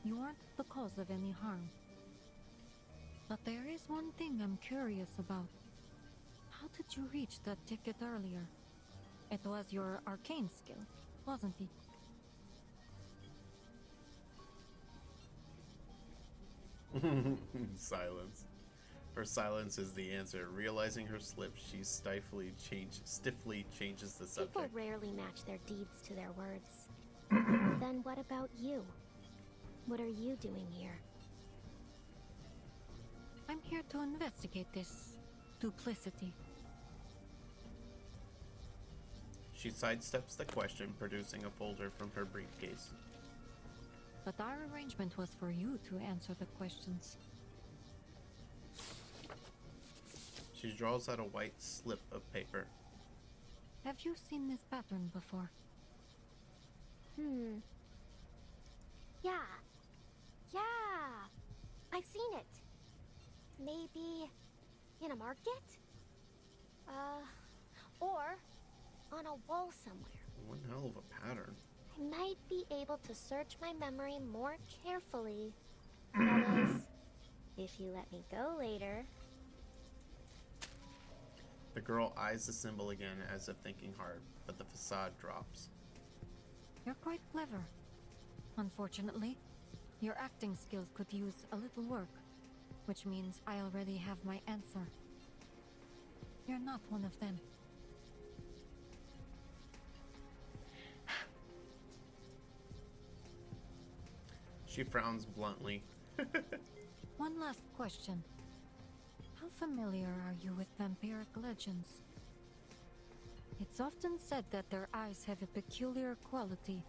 you aren't the cause of any harm. But there is one thing I'm curious about. How did you reach that ticket earlier? It was your arcane skill, wasn't it? Silence. Her silence is the answer. Realizing her slip, she stiffly changes the subject. People rarely match their deeds to their words. Then what about you? What are you doing here? I'm here to investigate this duplicity. She sidesteps the question, producing a folder from her briefcase. But our arrangement was for you to answer the questions. She draws out a white slip of paper. Have you seen this pattern before? Yeah. Yeah! Maybe in a market? Or on a wall somewhere. One hell of a pattern. I might be able to search my memory more carefully. That is, if you let me go later. The girl eyes the symbol again as if thinking hard, but the facade drops. You're quite clever. Unfortunately, your acting skills could use a little work, which means I already have my answer. You're not one of them. She frowns bluntly. One last question. How familiar are you with vampiric legends? It's often said that their eyes have a peculiar quality,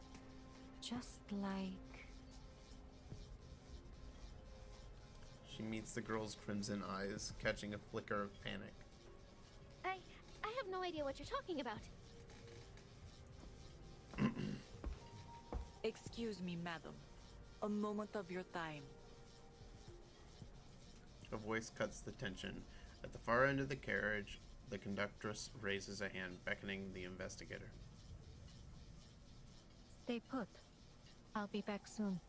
just like... She meets the girl's crimson eyes, catching a flicker of panic. I have no idea what you're talking about. Excuse me, madam. A moment of your time. A voice cuts the tension. At the far end of the carriage, the conductress raises a hand, beckoning the investigator. Stay put. I'll be back soon.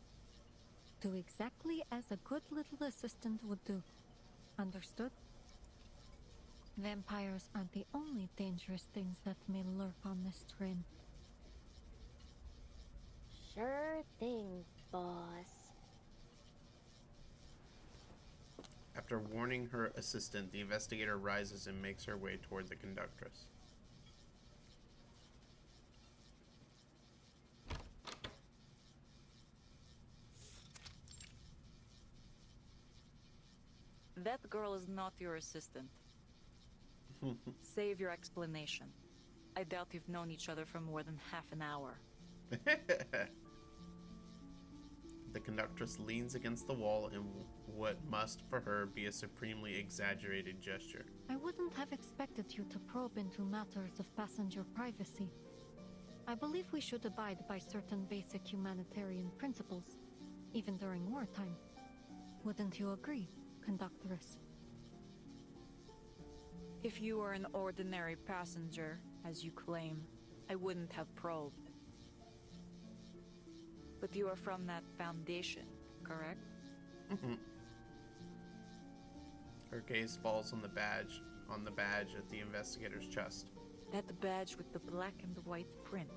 Do exactly as a good little assistant would do. Understood? Vampires aren't the only dangerous things that may lurk on this train. Sure thing, boss. After warning her assistant, the investigator rises and makes her way toward the conductress. That girl is not your assistant. Save your explanation. I doubt you've known each other for more than half an hour. The conductress leans against the wall in what must, for her, be a supremely exaggerated gesture. I wouldn't have expected you to probe into matters of passenger privacy. I believe we should abide by certain basic humanitarian principles, even during wartime. Wouldn't you agree, conductress? If you were an ordinary passenger, as you claim, I wouldn't have probed. But you are from that foundation, correct? Her gaze falls on the badge at the investigator's chest. That badge with the black and white print.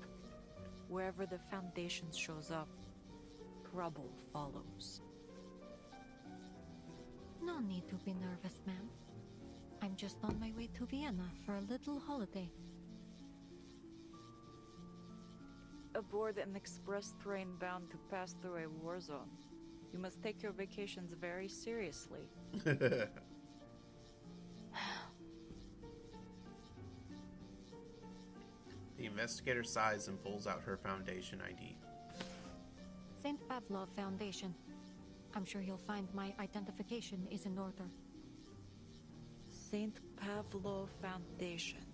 Wherever the foundation shows up, trouble follows. No need to be nervous, ma'am. I'm just on my way to Vienna for a little holiday. Aboard an express train bound to pass through a war zone. You must take your vacations very seriously. The investigator sighs and pulls out her Foundation ID. St. Pavlov Foundation. I'm sure you'll find my identification is in order. St. Pavlov Foundation.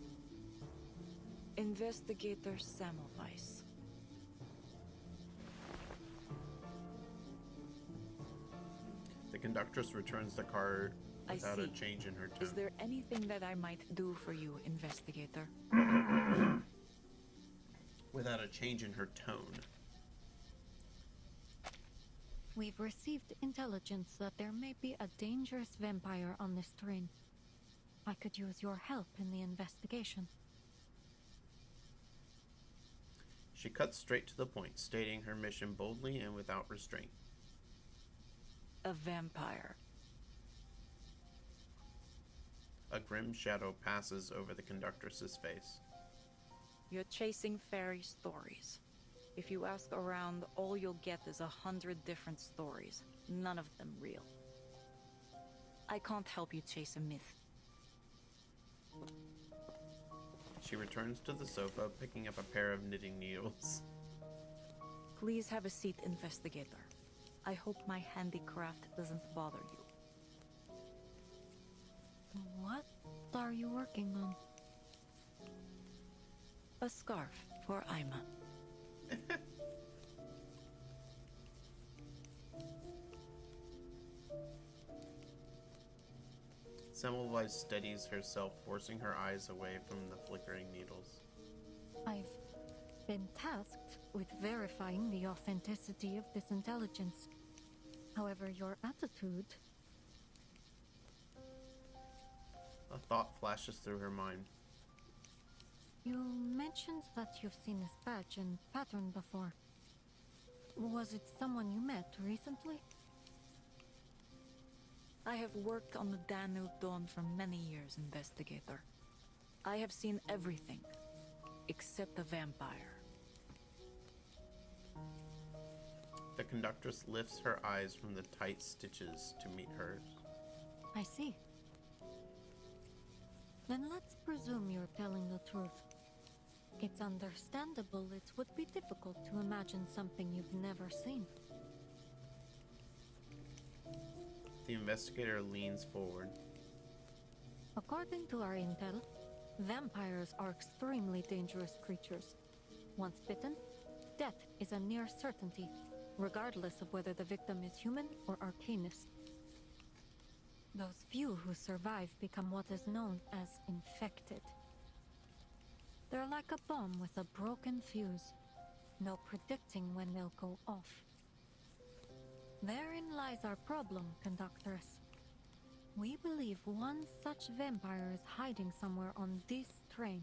Investigator Semmelweis. The conductress returns the card without a I see. change in her tone. Is there anything that I might do for you, investigator? Without a change in her tone. We've received intelligence that there may be a dangerous vampire on this train. I could use your help in the investigation. She cuts straight to the point, stating her mission boldly and without restraint. A vampire. A grim shadow passes over the conductress's face. You're chasing fairy stories. If you ask around, all you'll get is 100 different stories, none of them real. I can't help you chase a myth. She returns to the sofa, picking up a pair of knitting needles. Please have a seat, investigator. I hope my handicraft doesn't bother you. What are you working on? A scarf for Ima. Semmelweis steadies herself, forcing her eyes away from the flickering needles. I've been tasked with verifying the authenticity of this intelligence. However, your attitude... A thought flashes through her mind. You mentioned that you've seen this badge and pattern before. Was it someone you met recently? I have worked on the Danube Dawn for many years, investigator. I have seen everything, except the vampire. The conductress lifts her eyes from the tight stitches to meet hers. I see. Then let's presume you're telling the truth. It's understandable it would be difficult to imagine something you've never seen. The investigator leans forward. According to our intel, vampires are extremely dangerous creatures. Once bitten, death is a near certainty, regardless of whether the victim is human or arcanist. Those few who survive become what is known as infected. They're like a bomb with a broken fuse. No predicting when they'll go off. Therein lies our problem, Conductress. We believe one such vampire is hiding somewhere on this train.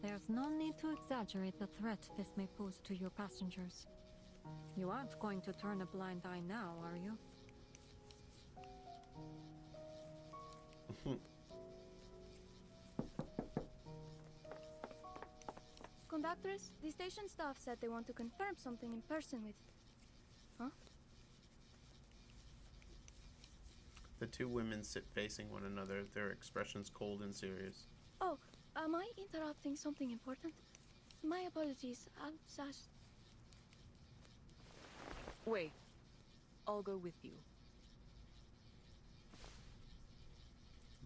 There's no need to exaggerate the threat this may pose to your passengers. You aren't going to turn a blind eye now, are you? Conductress, the station staff said they want to confirm something in person with... Huh? The two women sit facing one another, their expressions cold and serious. Oh, am I interrupting something important? My apologies, I'll just... Wait. I'll go with you.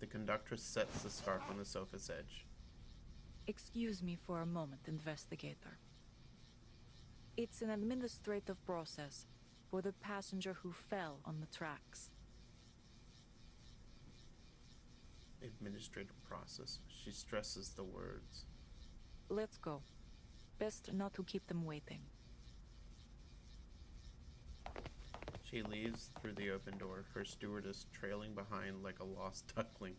The conductress sets the scarf on the sofa's edge. Excuse me for a moment, investigator. It's an administrative process for the passenger who fell on the tracks. Administrative process. She stresses the words. Let's go. Best not to keep them waiting. She leaves through the open door, her stewardess trailing behind like a lost duckling.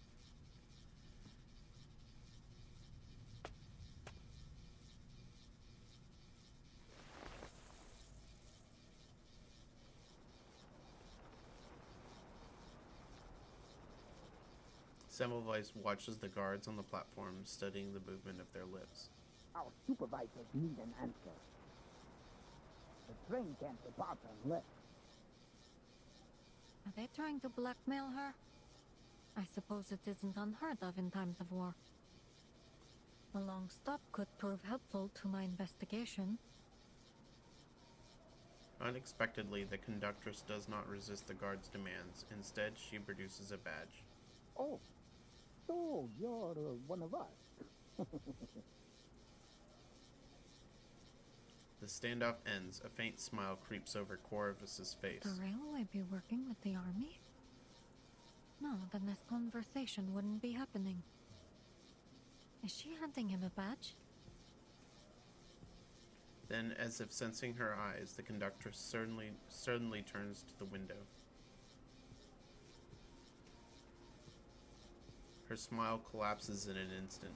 Semmelweis watches the guards on the platform, studying the movement of their lips. Our supervisors need an answer. The train can't depart unless... Are they trying to blackmail her? I suppose it isn't unheard of in times of war. A long stop could prove helpful to my investigation. Unexpectedly, the conductress does not resist the guard's demands. Instead, she produces a badge. Oh, so you're one of us. The standoff ends. A faint smile creeps over Corvus's face. The railway be working with the army? No, then this conversation wouldn't be happening. Is she handing him a badge? Then, as if sensing her eyes, the conductress suddenly turns to the window. Her smile collapses in an instant.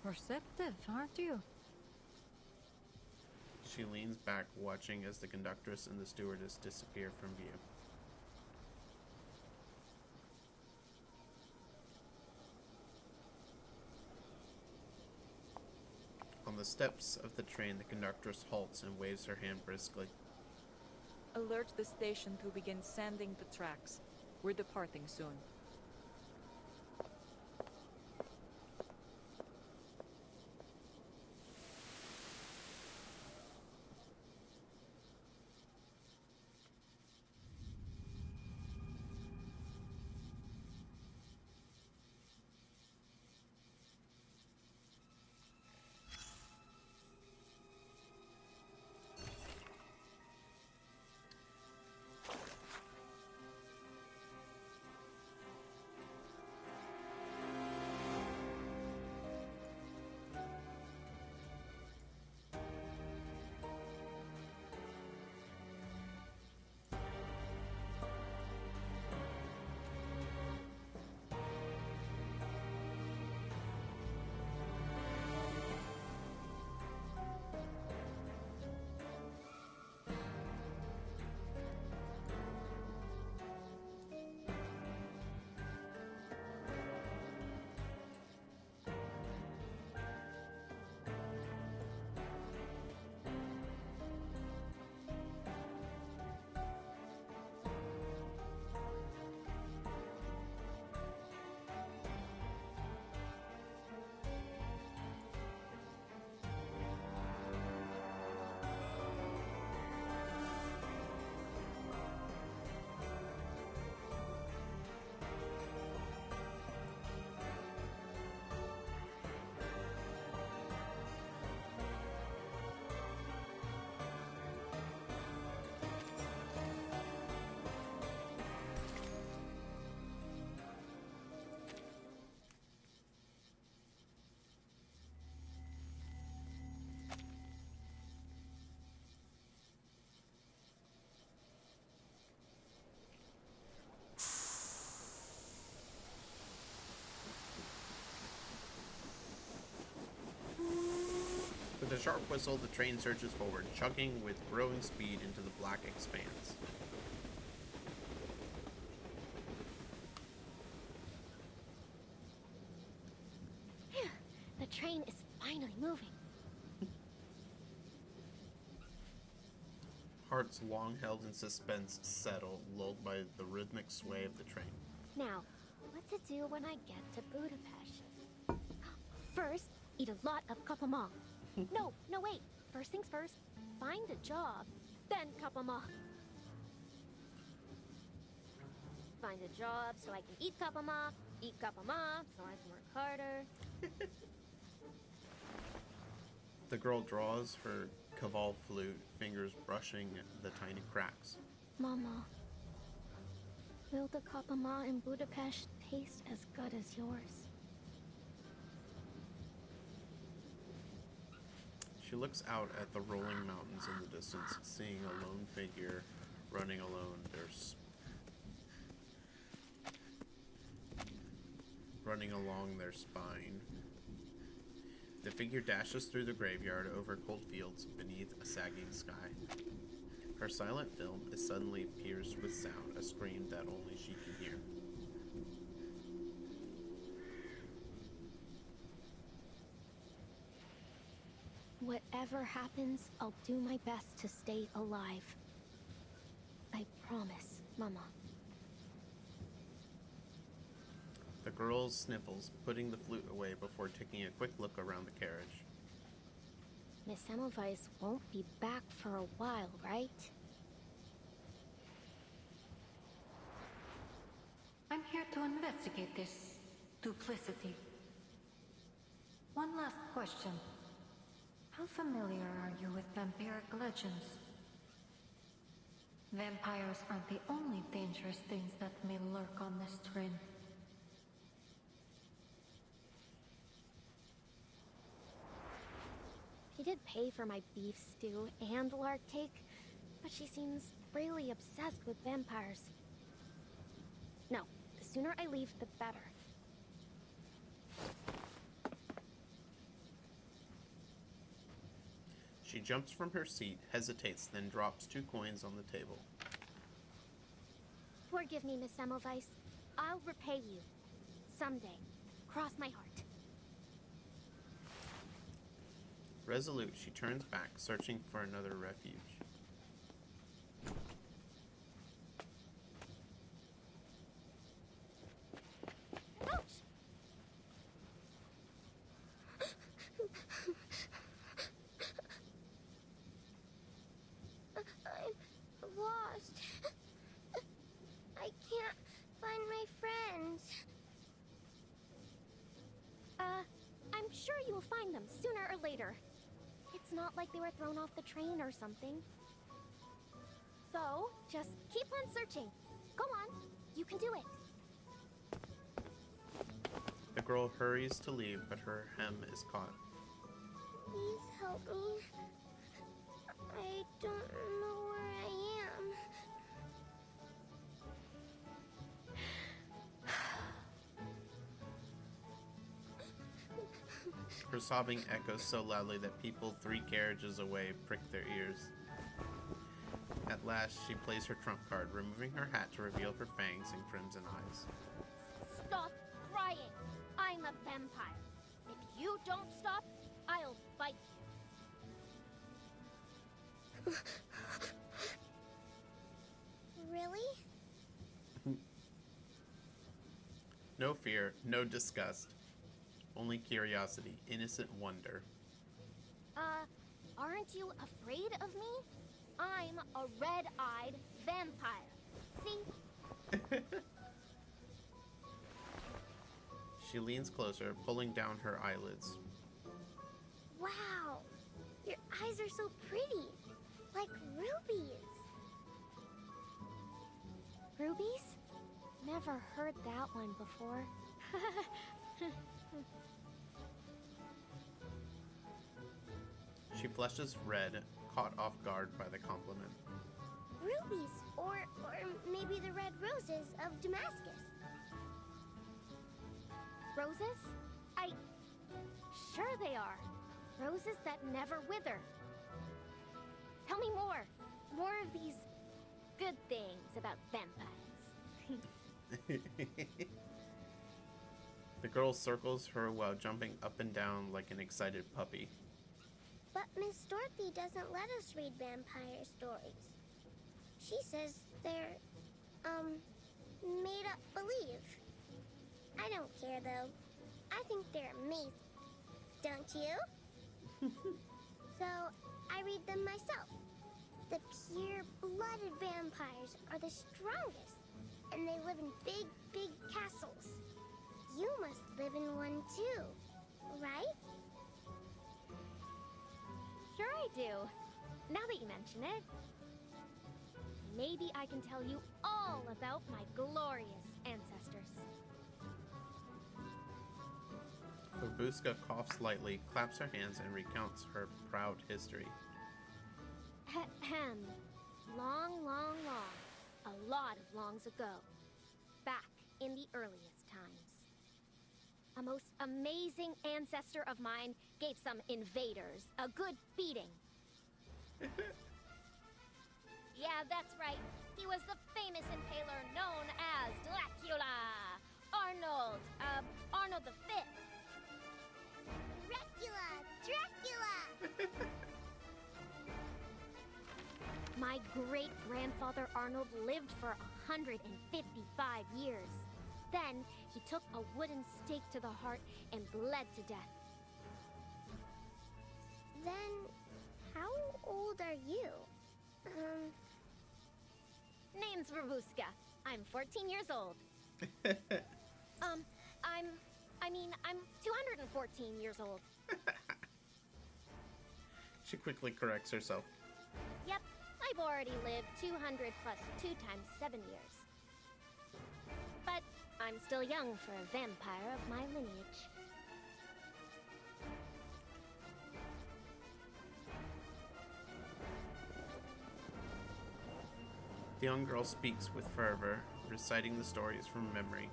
Perceptive, aren't you? She leans back, watching as the conductress and the stewardess disappear from view. On the steps of the train, the conductress halts and waves her hand briskly. Alert the station to begin sanding the tracks. We're departing soon. sharp whistle, the train surges forward, chugging with growing speed into the black expanse. Phew, the train is finally moving. Hearts long held in suspense settle, lulled by the rhythmic sway of the train. Now, what to do when I get to Budapest? First, eat a lot of kapama. No, wait. First things first, find a job, then kapama. Find a job so I can eat kapama so I can work harder. The girl draws her caval flute, fingers brushing the tiny cracks. Mama, will the kapama in Budapest taste as good as yours? She looks out at the rolling mountains in the distance, seeing a lone figure running alone. Running along their spine. The figure dashes through the graveyard over cold fields beneath a sagging sky. Her silent film is suddenly pierced with sound, a scream that only she can hear. Whatever happens, I'll do my best to stay alive. I promise, Mama. The girl sniffles, putting the flute away before taking a quick look around the carriage. Miss Semmelweis won't be back for a while, right? I'm here to investigate this duplicity. One last question. How familiar are you with vampiric legends? Vampires aren't the only dangerous things that may lurk on this train. She did pay for my beef stew and lark cake, but she seems really obsessed with vampires. No, the sooner I leave, the better. She jumps from her seat, hesitates, then drops 2 coins on the table. Forgive me, Miss Semmelweis. I'll repay you. Someday. Cross my heart. Resolute, she turns back, searching for another refuge. Ouch! I'm lost. I can't find my friends. I'm sure you will find them sooner or later. It's not like they were thrown off the train or something. So, just keep on searching. Go on, you can do it. The girl hurries to leave, but her hem is caught. Please help me. I don't know where I am. Her sobbing echoes so loudly that people 3 carriages away prick their ears. At last, she plays her trump card, removing her hat to reveal her fangs and crimson eyes. Stop crying. I'm a vampire. If you don't stop, I'll bite you. Really? No fear, no disgust. Only curiosity, innocent wonder. Aren't you afraid of me? I'm a red-eyed vampire. See? She leans closer, pulling down her eyelids. Wow! Your eyes are so pretty. Like rubies. Rubies? Never heard that one before. She flushes red, caught off guard by the compliment. Rubies, or maybe the red roses of Damascus. Roses? Sure they are. Roses that never wither. Tell me more. More of these good things about vampires. The girl circles her while jumping up and down like an excited puppy. But Miss Dorothy doesn't let us read vampire stories. She says they're, made up believe. I don't care, though. I think they're amazing. Don't you? So, I read them myself. The pure-blooded vampires are the strongest, and they live in big, big castles. You must live in one, too, right? Sure I do. Now that you mention it. Maybe I can tell you all about my glorious ancestors. Babushka coughs lightly, claps her hands, and recounts her proud history. Ahem. Long, long, long. A lot of longs ago. Back in the earliest times. A most amazing ancestor of mine gave some invaders a good beating. Yeah, that's right. He was the famous impaler known as Dracula. Arnold the Fifth. Dracula! My great-grandfather Arnold lived for 155 years. Then, he took a wooden stake to the heart and bled to death. Then, how old are you? Name's Babushka. I'm 14 years old. I'm 214 years old. She quickly corrects herself. Yep, I've already lived 200 plus 2 times 7 years. But I'm still young for a vampire of my lineage. The young girl speaks with fervor, reciting the stories from memory.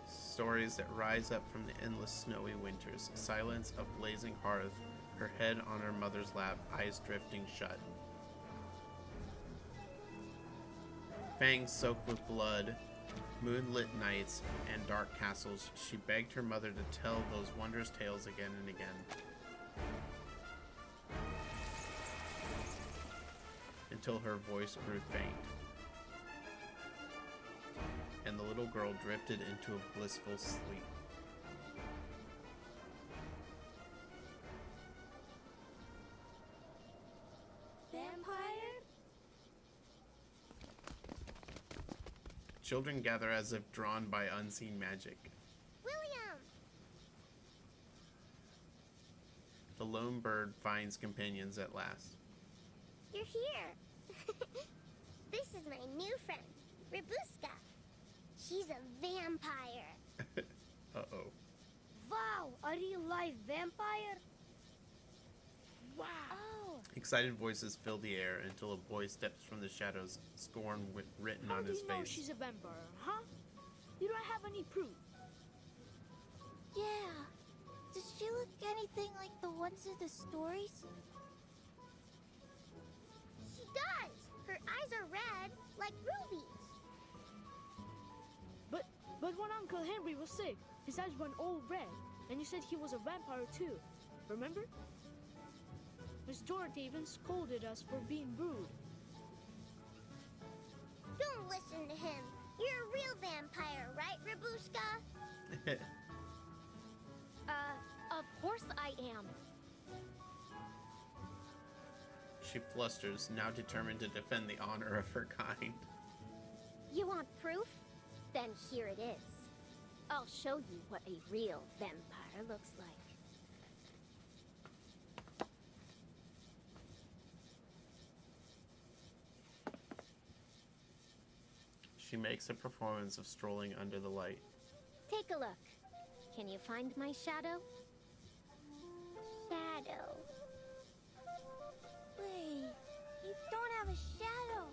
Stories that rise up from the endless snowy winters, silence of blazing hearth, her head on her mother's lap, eyes drifting shut. Fangs soaked with blood, moonlit nights, and dark castles, she begged her mother to tell those wondrous tales again and again. Until her voice grew faint, and the little girl drifted into a blissful sleep. Vampire? Children gather as if drawn by unseen magic. William! The lone bird finds companions at last. You're here. This is my new friend, Rabuska. She's a vampire. Uh-oh. Wow, a real life vampire? Wow. Oh. Excited voices fill the air until a boy steps from the shadows, scorn written on his face. How do you know she's a vampire, huh? You don't have any proof. Yeah. Does she look anything like the ones in the stories? She does! Her eyes are red, like rubies. But when Uncle Henry was sick, his eyes went all red, and you said he was a vampire too. Remember? Miss Dorothy even scolded us for being rude. Don't listen to him. You're a real vampire, right, Rabushka? Of course I am. She flusters, now determined to defend the honor of her kind. You want proof? Then here it is. I'll show you what a real vampire looks like. She makes a performance of strolling under the light. Take a look. Can you find my shadow? Shadow. Wait, you don't have a shadow.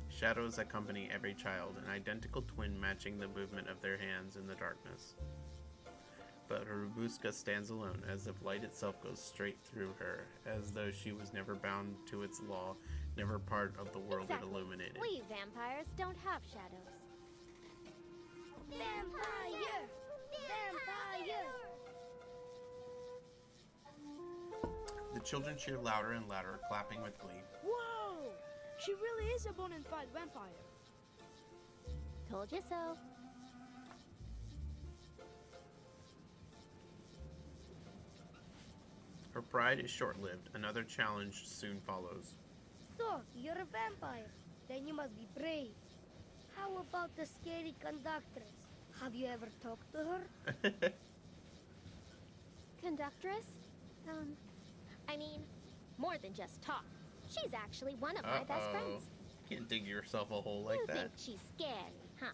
Shadows accompany every child, an identical twin matching the movement of their hands in the darkness. but Rubuska stands alone, as if light itself goes straight through her, as though she was never bound to its law, never part of the world it illuminated. We vampires don't have shadows. Vampire! Vampire! The children cheer louder and louder, clapping with glee. Whoa! She really is a bona fide vampire. Told you so. Her pride is short-lived. Another challenge soon follows. So, you're a vampire. Then you must be brave. How about the scary conductress? Have you ever talked to her? Conductress? I mean, more than just talk. She's actually one of my best friends. Can't dig yourself a hole like You that. think she's scary, huh?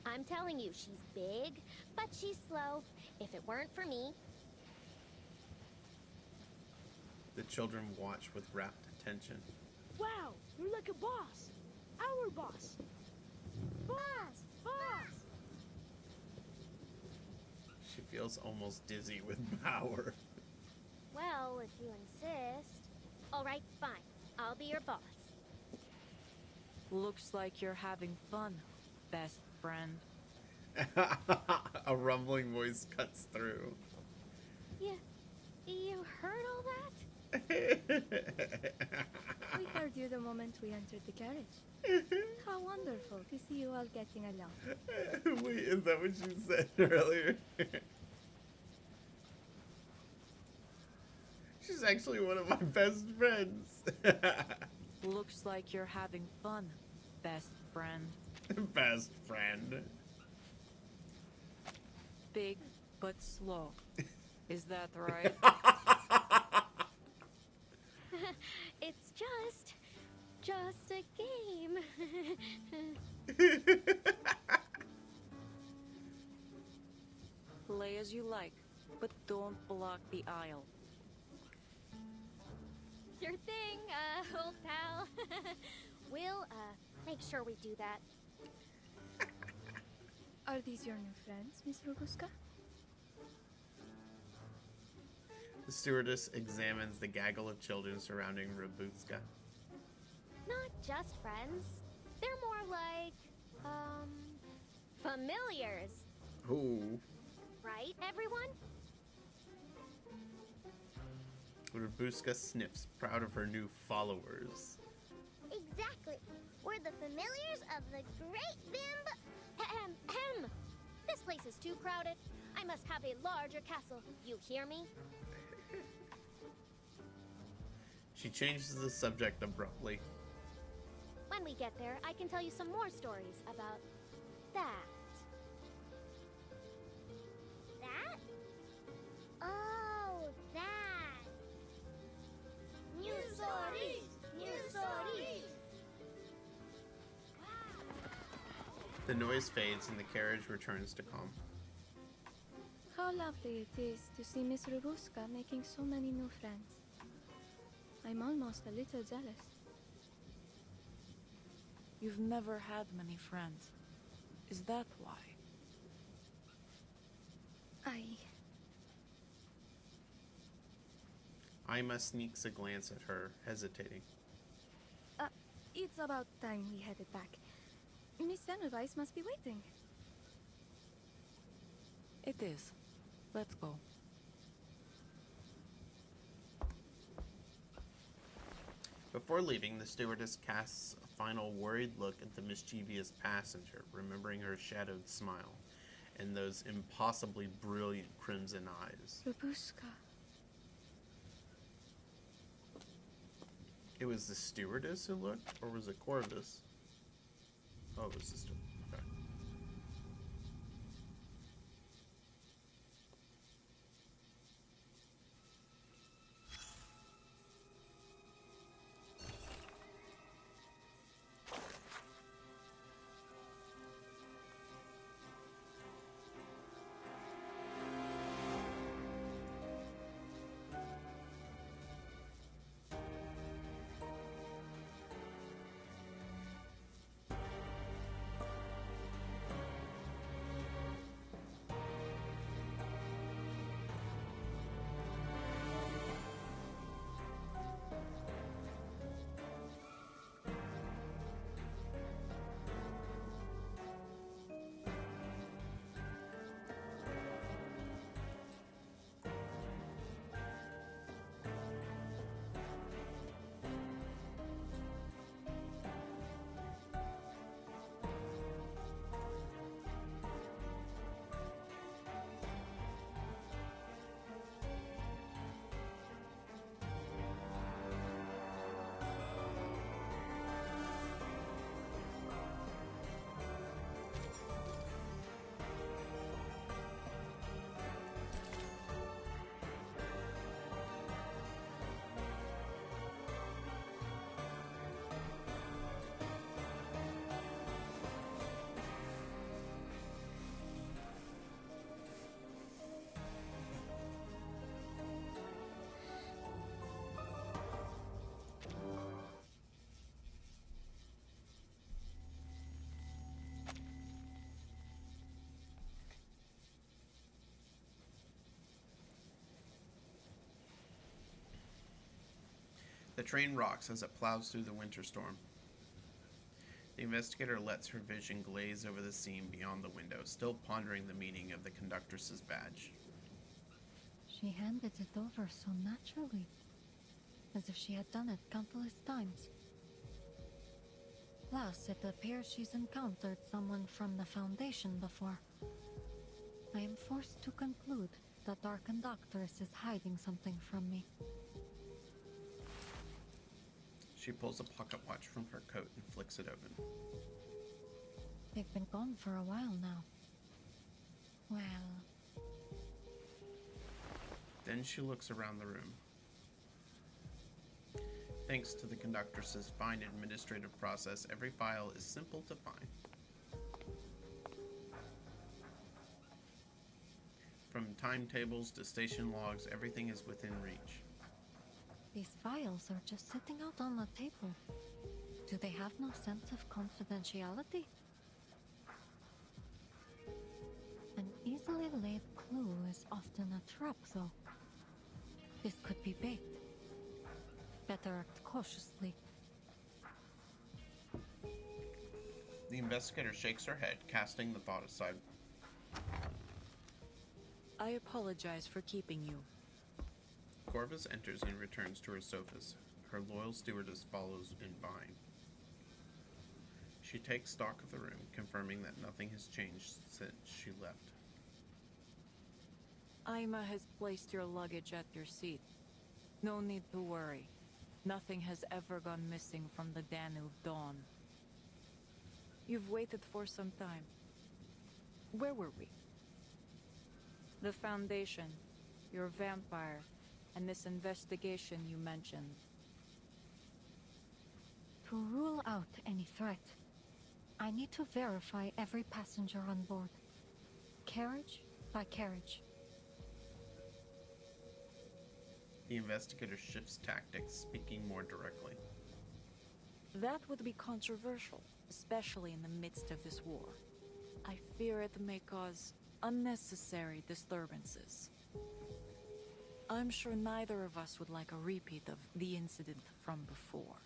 I'm telling you, she's big, but she's slow. If it weren't for me... The children watch with rapt attention. Wow, you're like a boss. Our boss. Boss! Boss! She feels almost dizzy with power. Well, if you insist. All right, fine. I'll be your boss. Looks like you're having fun, best friend. A rumbling voice cuts through. You heard all that? We heard you the moment we entered the carriage. How wonderful to see you all getting along. Wait, is that what you said earlier? She's actually one of my best friends. Looks like you're having fun, best friend. Best friend. Big but slow. Is that right? It's just a game. Play as you like, but don't block the aisle. Sure thing, old pal. We'll, make sure we do that. Are these your new friends, Miss Rubuska? The stewardess examines the gaggle of children surrounding Rubuska. Not just friends. They're more like, familiars. Ooh. Right, everyone? Rubuska sniffs, proud of her new followers. Exactly. We're the familiars of the Great Bimb... Ahem. This place is too crowded. I must have a larger castle. You hear me? She changes the subject abruptly. When we get there, I can tell you some more stories about that. That? Oh, that. New stories! New stories! The noise fades and the carriage returns to calm. How lovely it is to see Miss Rubuska making so many new friends. I'm almost a little jealous. You've never had many friends. Is that why? Ima sneaks a glance at her, hesitating. It's about time we headed back. Miss Semmelweis must be waiting. It is. Let's go. Before leaving, the stewardess casts a final worried look at the mischievous passenger, remembering her shadowed smile and those impossibly brilliant crimson eyes. Rubuska. It was the stewardess who looked, or was it Corvus? Oh, it was the stewardess. Okay. The train rocks as it plows through the winter storm. The investigator lets her vision glaze over the scene beyond the window, still pondering the meaning of the conductress's badge. She handed it over so naturally, as if she had done it countless times. Plus, it appears she's encountered someone from the Foundation before. I am forced to conclude that our conductress is hiding something from me. She pulls a pocket watch from her coat and flicks it open. They've been gone for a while now. Well... Then she looks around the room. Thanks to the conductress's fine administrative process, every file is simple to find. From timetables to station logs, everything is within reach. These files are just sitting out on the table. Do they have no sense of confidentiality? An easily laid clue is often a trap, though. This could be bait. Better act cautiously. The investigator shakes her head, casting the thought aside. I apologize for keeping you. Corvus enters and returns to her sofas. Her loyal stewardess follows in behind. She takes stock of the room, confirming that nothing has changed since she left. Aima has placed your luggage at your seat. No need to worry. Nothing has ever gone missing from the Danube Dawn. You've waited for some time. Where were we? The Foundation, your vampire, and this investigation you mentioned. To rule out any threat, I need to verify every passenger on board, carriage by carriage. The investigator shifts tactics, speaking more directly. That would be controversial, especially in the midst of this war. I fear it may cause unnecessary disturbances. I'm sure neither of us would like a repeat of the incident from before.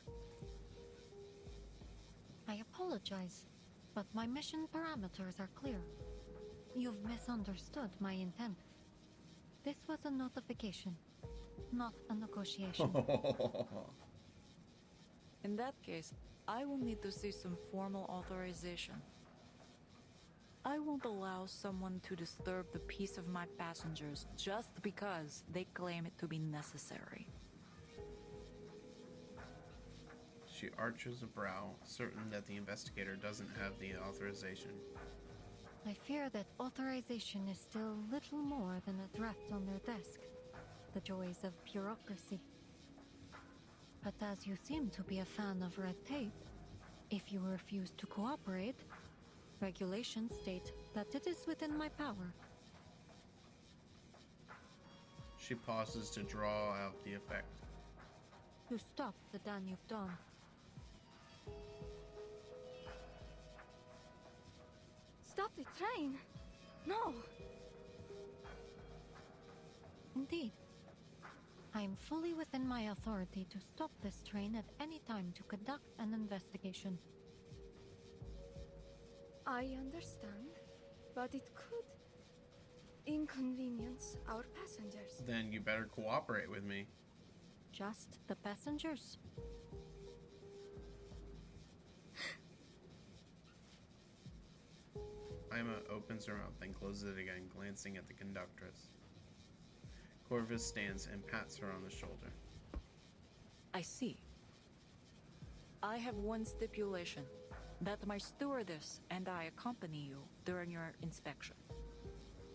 I apologize, but my mission parameters are clear. You've misunderstood my intent. This was a notification, not a negotiation. In that case, I will need to see some formal authorization. I won't allow someone to disturb the peace of my passengers just because they claim it to be necessary. She arches a brow, certain that the investigator doesn't have the authorization. I fear that authorization is still little more than a draft on their desk. The joys of bureaucracy. But as you seem to be a fan of red tape, if you refuse to cooperate, regulations state that it is within my power. She pauses to draw out the effect. To stop the Danube Dawn. Stop the train! No! Indeed. I am fully within my authority to stop this train at any time to conduct an investigation. I understand, but it could inconvenience our passengers. Then you better cooperate with me. Just the passengers? Aima opens her mouth, then closes it again, glancing at the conductress. Corvus stands and pats her on the shoulder. I see. I have one stipulation, that my stewardess and I accompany you during your inspection.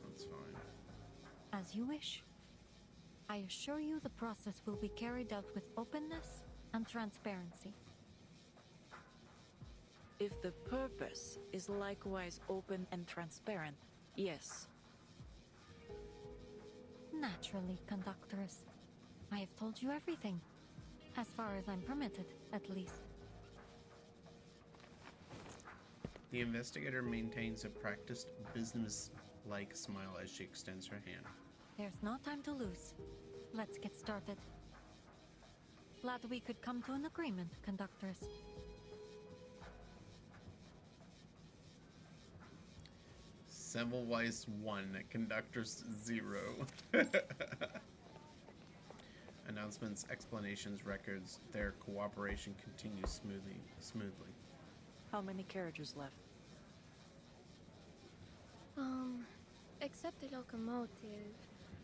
That's fine. As you wish. I assure you the process will be carried out with openness and transparency. If the purpose is likewise open and transparent, yes. Naturally, conductress. I have told you everything. As far as I'm permitted, at least. The investigator maintains a practiced, business-like smile as she extends her hand. There's no time to lose. Let's get started. glad we could come to an agreement, conductress. Semmelweis 1, Conductors 0. Announcements, explanations, records. Their cooperation continues smoothly. How many carriages left? Except the locomotive,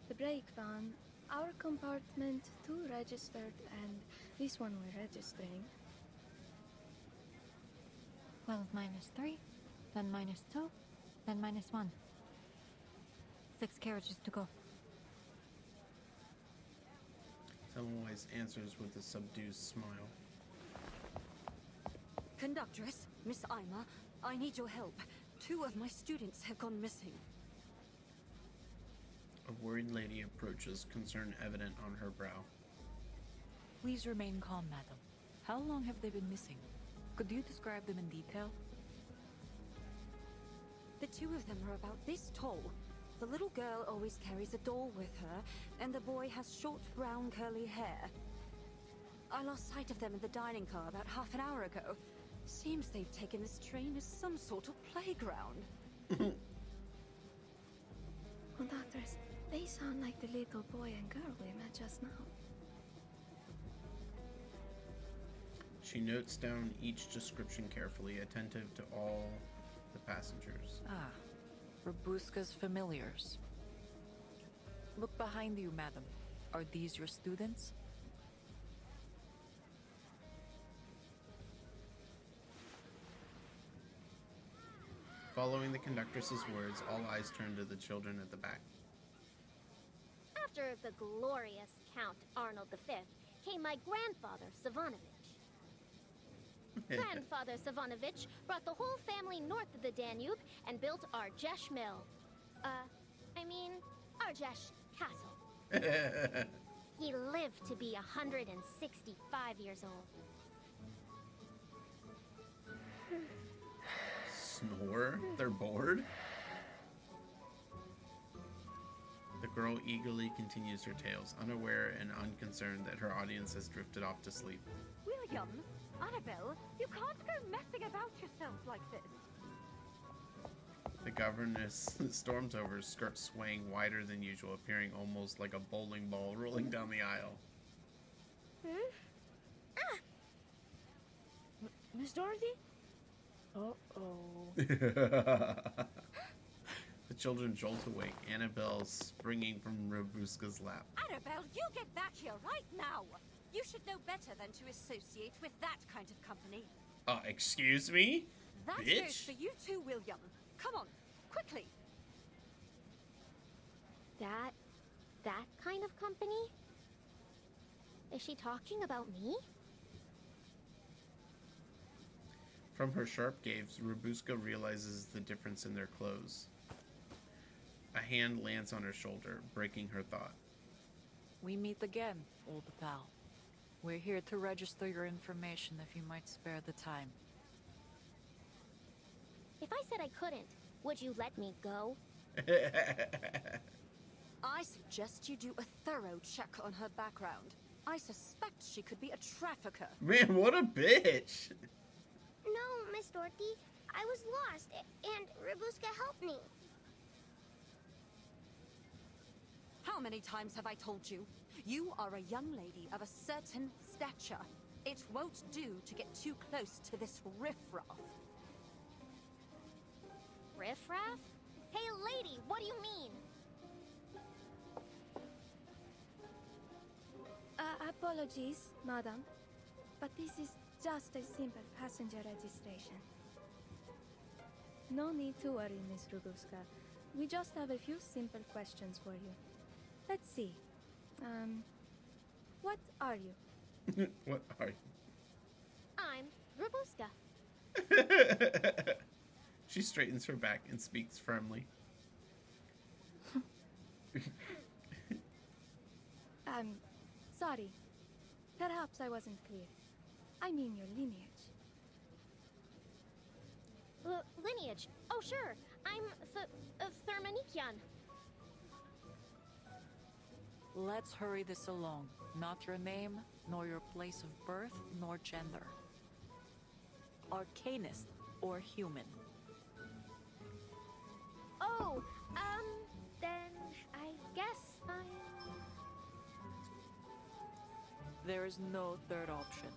the brake van, our compartment 2 registered, and this one we're registering. 12 minus 3, then minus 2, then minus 1. 6 carriages to go. Semmelweis answers with a subdued smile. Conductress, Miss Ima, I need your help. 2 of my students have gone missing. A worried lady approaches, concern evident on her brow. Please remain calm, madam. How long have they been missing? Could you describe them in detail? The 2 of them are about this tall. The little girl always carries a doll with her, and the boy has short brown curly hair. I lost sight of them in the dining car about half an hour ago. Seems they've taken this train as some sort of playground. Conductress, they sound like the little boy and girl we met just now. She notes down each description carefully, attentive to all the passengers. Ah, Robuska's familiars. Look behind you, madam. Are these your students? Following the conductress's words, all eyes turn to the children at the back. After the glorious Count Arnold V came my grandfather, Savanovich. Grandfather Savanovich brought the whole family north of the Danube and built Argesh Mill. Argesh Castle. He lived to be 165 years old. Snore? They're bored? The girl eagerly continues her tales, unaware and unconcerned that her audience has drifted off to sleep. William, Annabelle, you can't go messing about yourselves like this. The governess storms over, skirt swaying wider than usual, appearing almost like a bowling ball rolling down the aisle. Miss Dorothy? Uh-oh. The children jolt awake, Annabelle springing from Robuska's lap. Annabelle, you get back here right now! You should know better than to associate with that kind of company. Excuse me? That Bitch? goes for you too, William. Come on, quickly. That kind of company? Is she talking about me? From her sharp gaze, Robuska realizes the difference in their clothes. A hand lands on her shoulder, breaking her thought. We meet again, old pal. We're here to register your information if you might spare the time. If I said I couldn't, would you let me go? I suggest you do a thorough check on her background. I suspect she could be a trafficker. Man, what a bitch! No, Miss Dorothy. I was lost, and Robuska helped me. How many times have I told you? You are a young lady of a certain stature. It won't do to get too close to this riffraff. Riffraff? Hey, lady, what do you mean? Apologies, madam, but this is just a simple passenger registration. No need to worry, Miss Robuska. We just have a few simple questions for you. Let's see. What are you? What are you? I'm Robuska. She straightens her back and speaks firmly. Sorry. Perhaps I wasn't clear. I mean your lineage. Lineage. Oh, sure. I'm Thermanikian. Let's hurry this along. Not your name, nor your place of birth, nor gender. Arcanist or human? Oh, then I guess I'm... There is no third option.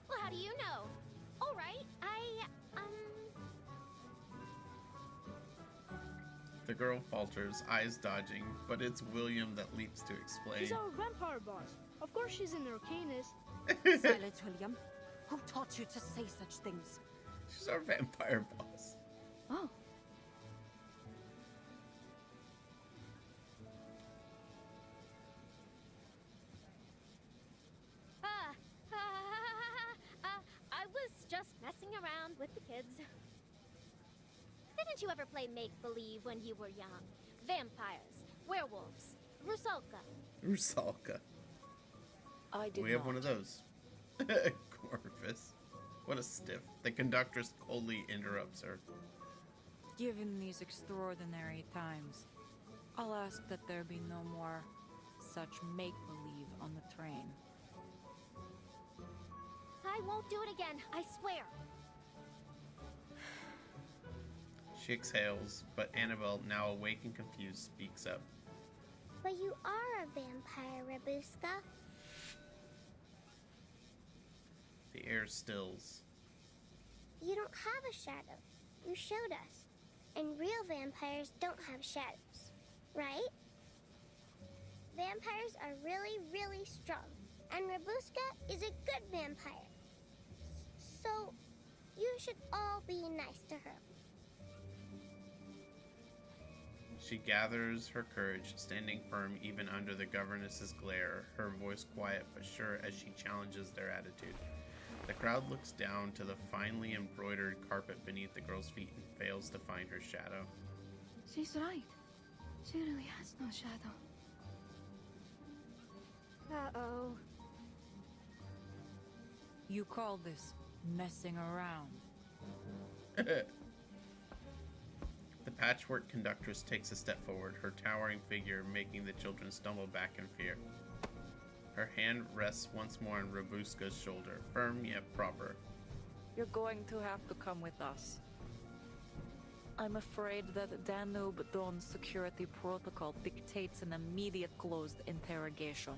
Well, how do you know? All right, The girl falters, eyes dodging, but it's William that leaps to explain. He's our vampire boss. Of course she's an arcanist. Silence, William. Who taught you to say such things? She's our vampire boss. Oh. I was just messing around with the kids. Didn't you ever play make-believe when you were young? Vampires, werewolves, Rusalka. Rusalka. I did We have not. one of those. Corvus. What a stiff. The conductress coldly interrupts her. Given these extraordinary times, I'll ask that there be no more such make-believe on the train. I won't do it again, I swear. She exhales, but Annabelle, now awake and confused, speaks up. But you are a vampire, Rabuska. The air stills. You don't have a shadow. You showed us. And real vampires don't have shadows, right? Vampires are really, really strong. And Rabuska is a good vampire. So, you should all be nice to her. She gathers her courage, standing firm even under the governess's glare, her voice quiet but sure as she challenges their attitude. The crowd looks down to the finely embroidered carpet beneath the girl's feet and fails to find her shadow. She's right. She really has no shadow. Uh-oh. You call this messing around? The patchwork conductress takes a step forward, her towering figure making the children stumble back in fear. Her hand rests once more on Rabuska's shoulder, firm yet proper. You're going to have to come with us. I'm afraid that Danube Dawn's security protocol dictates an immediate closed interrogation.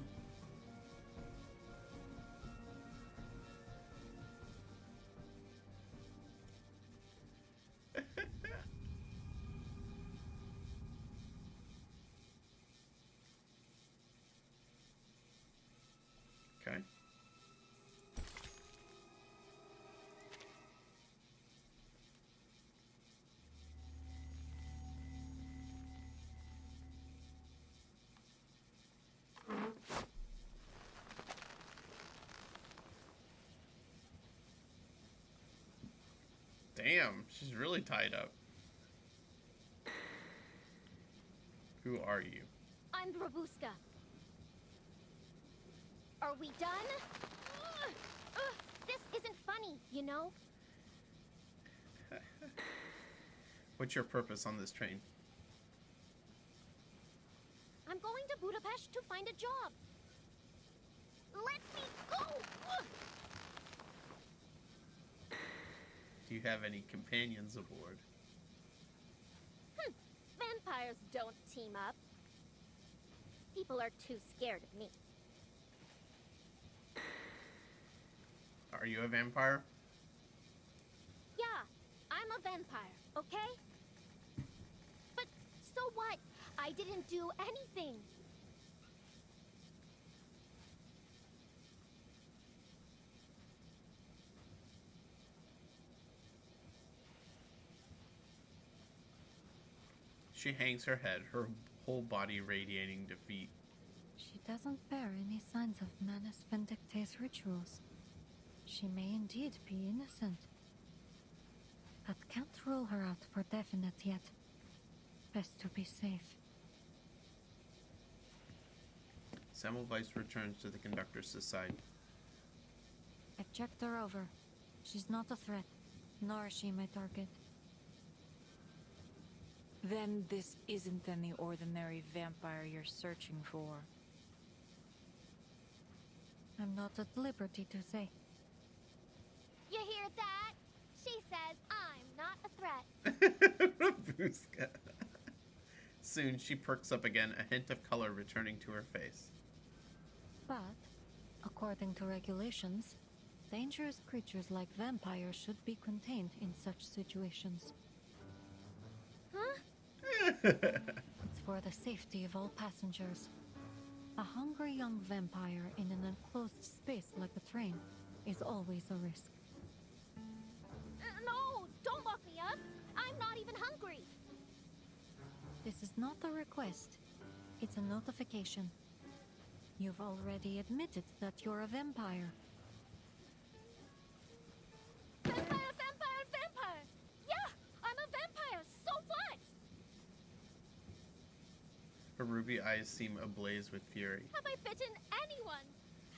Okay. Damn, she's really tied up. Who are you? I'm Rabuska. Are we done? This isn't funny, you know? What's your purpose on this train? I'm going to Budapest to find a job. Let me go! Do you have any companions aboard? Vampires don't team up. People are too scared of me. Are you a vampire? Yeah, I'm a vampire, okay? But so what? I didn't do anything. She hangs her head, her whole body radiating defeat. She doesn't bear any signs of Manus Vindictae's rituals. She may indeed be innocent. But can't rule her out for definite yet. Best to be safe. Semmelweis returns to the conductor's side. I've checked her over. She's not a threat, nor is she my target. Then this isn't any ordinary vampire you're searching for. I'm not at liberty to say. You hear that? She says I'm not a threat. Rabuska. Soon she perks up again, a hint of color returning to her face. But, according to regulations, dangerous creatures like vampires should be contained in such situations. Huh? It's for the safety of all passengers. A hungry young vampire in an enclosed space like a train is always a risk. No, don't lock me up. I'm not even hungry. This is not a request. It's a notification. You've already admitted that you're a vampire. Vampire! Yeah, I'm a vampire. So what? Her ruby eyes seem ablaze with fury. Have I bitten anyone?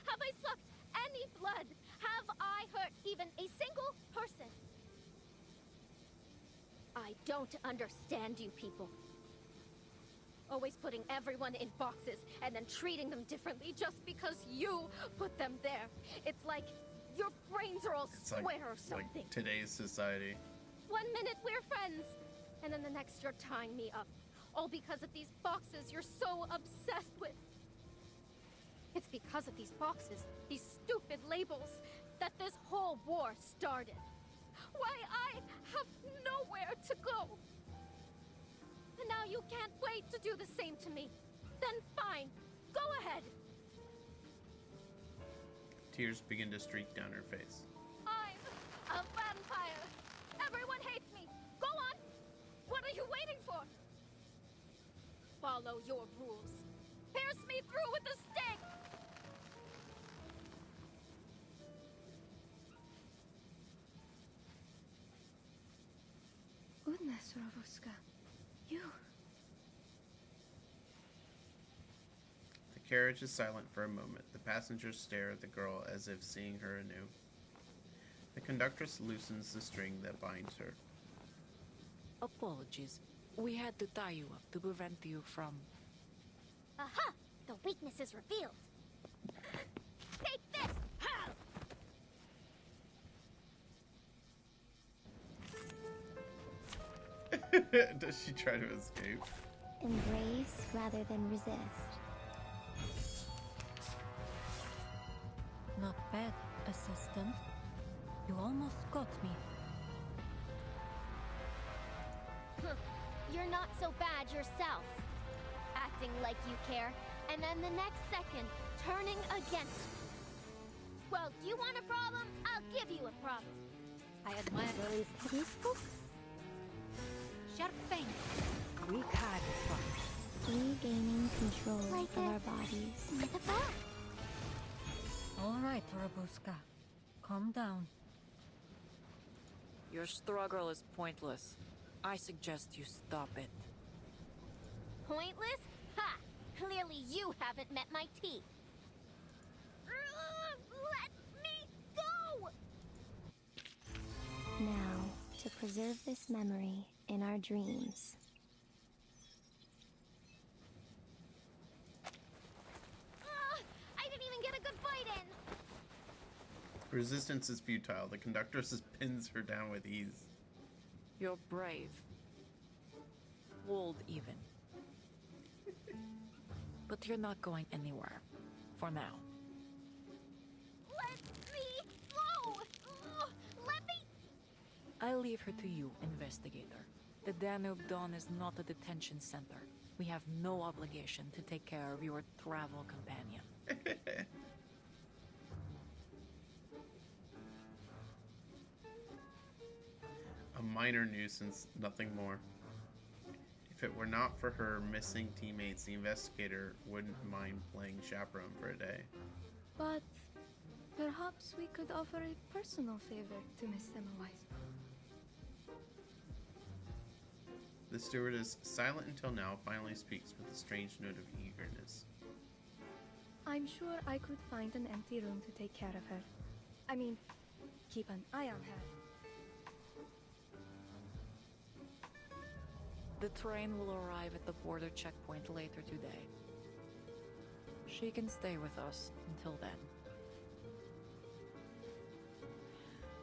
Have I sucked any blood? Have I hurt even a single person? I don't understand you people. Always putting everyone in boxes and then treating them differently just because you put them there. It's like your brains are all It's square or something. like today's society. 1 minute we're friends, and then the next you're tying me up. All because of these boxes you're so obsessed with. It's because of these boxes, these stupid labels, that this whole war started. Why I have nowhere to go. And now you can't wait to do the same to me. Then fine, go ahead. Tears begin to streak down her face. I'm a vampire. Everyone hates me. Go on. What are you waiting for? Follow your rules. Pierce me through with the stake. Goodness, Rabuska. You. The carriage is silent for a moment. The passengers stare at the girl as if seeing her anew. The conductress loosens the string that binds her. Apologies. We had to tie you up to prevent you from... Aha! The weakness is revealed. Take this! Ha! Does she try to escape? Embrace rather than resist. Not bad, assistant. You almost got me. You're not so bad yourself. Acting like you care, and then the next second, turning against. Well, you want a problem? I'll give you a problem. I admire Release peaceful. sharp thing. We had fun. Regaining control Like of a- our bodies. With a bat. All right, Rabuska. Calm down. Your struggle is pointless. I suggest you stop it. Pointless? Ha! Clearly you haven't met my teeth. Let me go! Now, to preserve this memory in our dreams. I didn't even get a good bite in. Resistance is futile. The conductress pins her down with ease. You're brave. Bold, even. But you're not going anywhere. For now. Let me go! Let me... I'll leave her to you, investigator. The Danube Dawn is not a detention center. We have no obligation to take care of your travel companion. A minor nuisance, nothing more. If it were not for her missing teammates, the investigator wouldn't mind playing chaperone for a day. But perhaps we could offer a personal favor to Miss Semmelweis. The stewardess, silent until now, finally speaks with a strange note of eagerness. I'm sure I could find an empty room to take care of her. I mean, keep an eye on her. The train will arrive at the border checkpoint later today. She can stay with us until then.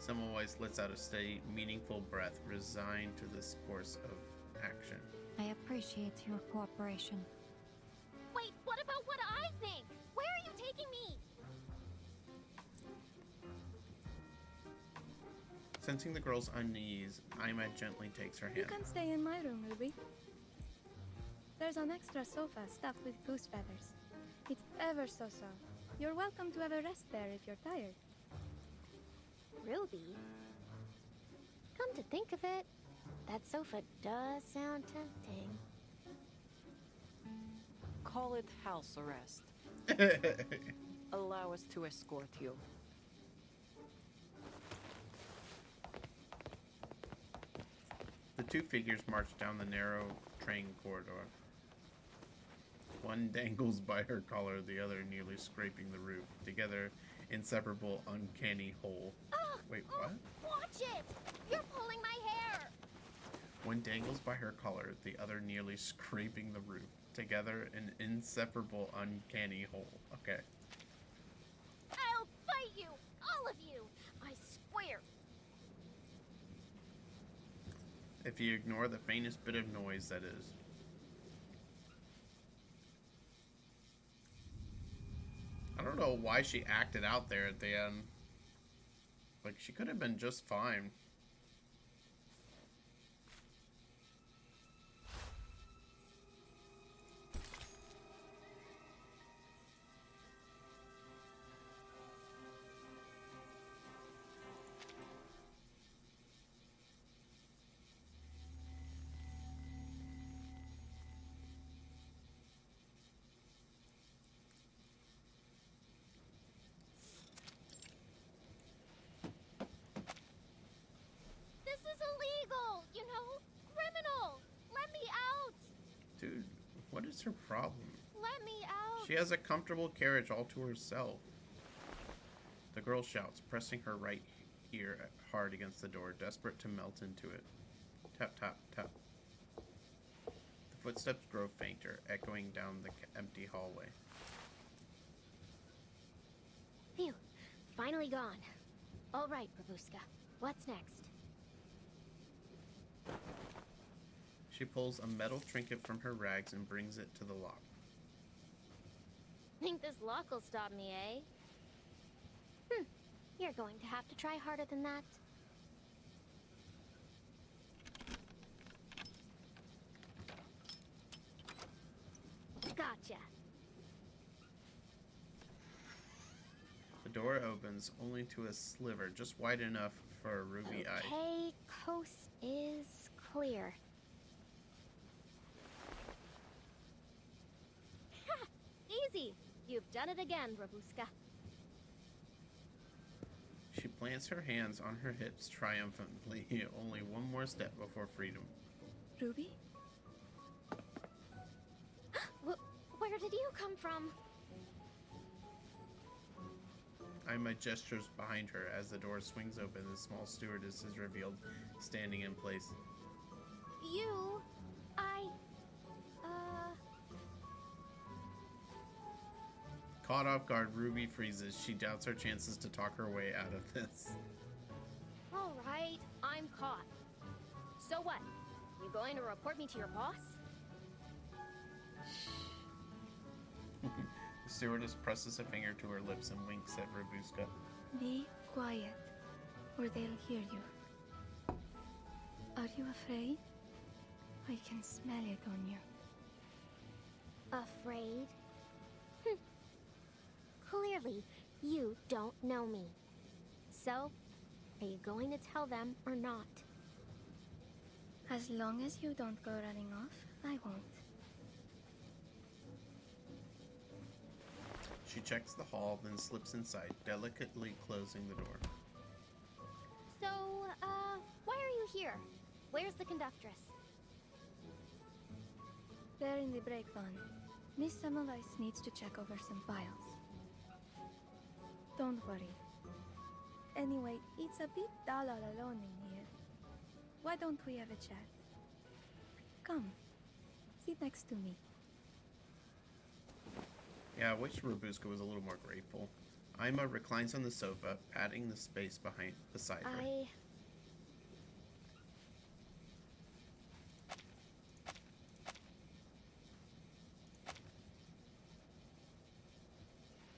Semmelweis lets out a steady, meaningful breath, resigned to this course of action. I appreciate your cooperation. Wait, what about what I think? Where are you taking me? Sensing the girl's unease, Ima gently takes her hand. You can stay in my room, Ruby. There's an extra sofa stuffed with goose feathers. It's ever so soft. You're welcome to have a rest there if you're tired. Ruby? Come to think of it, that sofa does sound tempting. Call it house arrest. Allow us to escort you. The two figures march down the narrow train corridor. One dangles by her collar, the other nearly scraping the roof. Together, inseparable, uncanny whole. Wait, what? Watch it! You're pulling my hair! One dangles by her collar, the other nearly scraping the roof. Together, an inseparable, uncanny whole. Okay. I'll bite you! All of you! I swear! If you ignore the faintest bit of noise, that is. I don't know why she acted out there at the end. Like, she could have been just fine. This is illegal, you know? Criminal! Let me out! Dude, what is her problem? Let me out! She has a comfortable carriage all to herself. The girl shouts, pressing her right ear hard against the door, desperate to melt into it. Tap, tap, tap. The footsteps grow fainter, echoing down the empty hallway. Phew. Finally gone. All right, Babushka. What's next? She pulls a metal trinket from her rags and brings it to the lock. Think this lock will stop me, eh? You're going to have to try harder than that. Gotcha. The door opens only to a sliver, just wide enough for a ruby eye. Okay, coast is clear. Ha! Easy! You've done it again, Babushka. She plants her hands on her hips triumphantly, only one more step before freedom. Ruby? Where did you come from? Ima gestures behind her as the door swings open and the small stewardess is revealed, standing in place. You... Caught off guard, Ruby freezes. She doubts her chances to talk her way out of this. Alright, I'm caught. So what? You going to report me to your boss? The stewardess presses a finger to her lips and winks at Babushka. Be quiet, or they'll hear you. Are you afraid? I can smell it on you. Afraid? Clearly, you don't know me. So, are you going to tell them or not? As long as you don't go running off, I won't. She checks the hall, then slips inside, delicately closing the door. So, why are you here? Where's the conductress? They're in the break van. Miss Semmelweis needs to check over some files. Don't worry. Anyway, it's a bit dull all alone in here. Why don't we have a chat? Come. Sit next to me. Yeah, I wish Robuska was a little more grateful. Ima reclines on the sofa, patting the space beside her.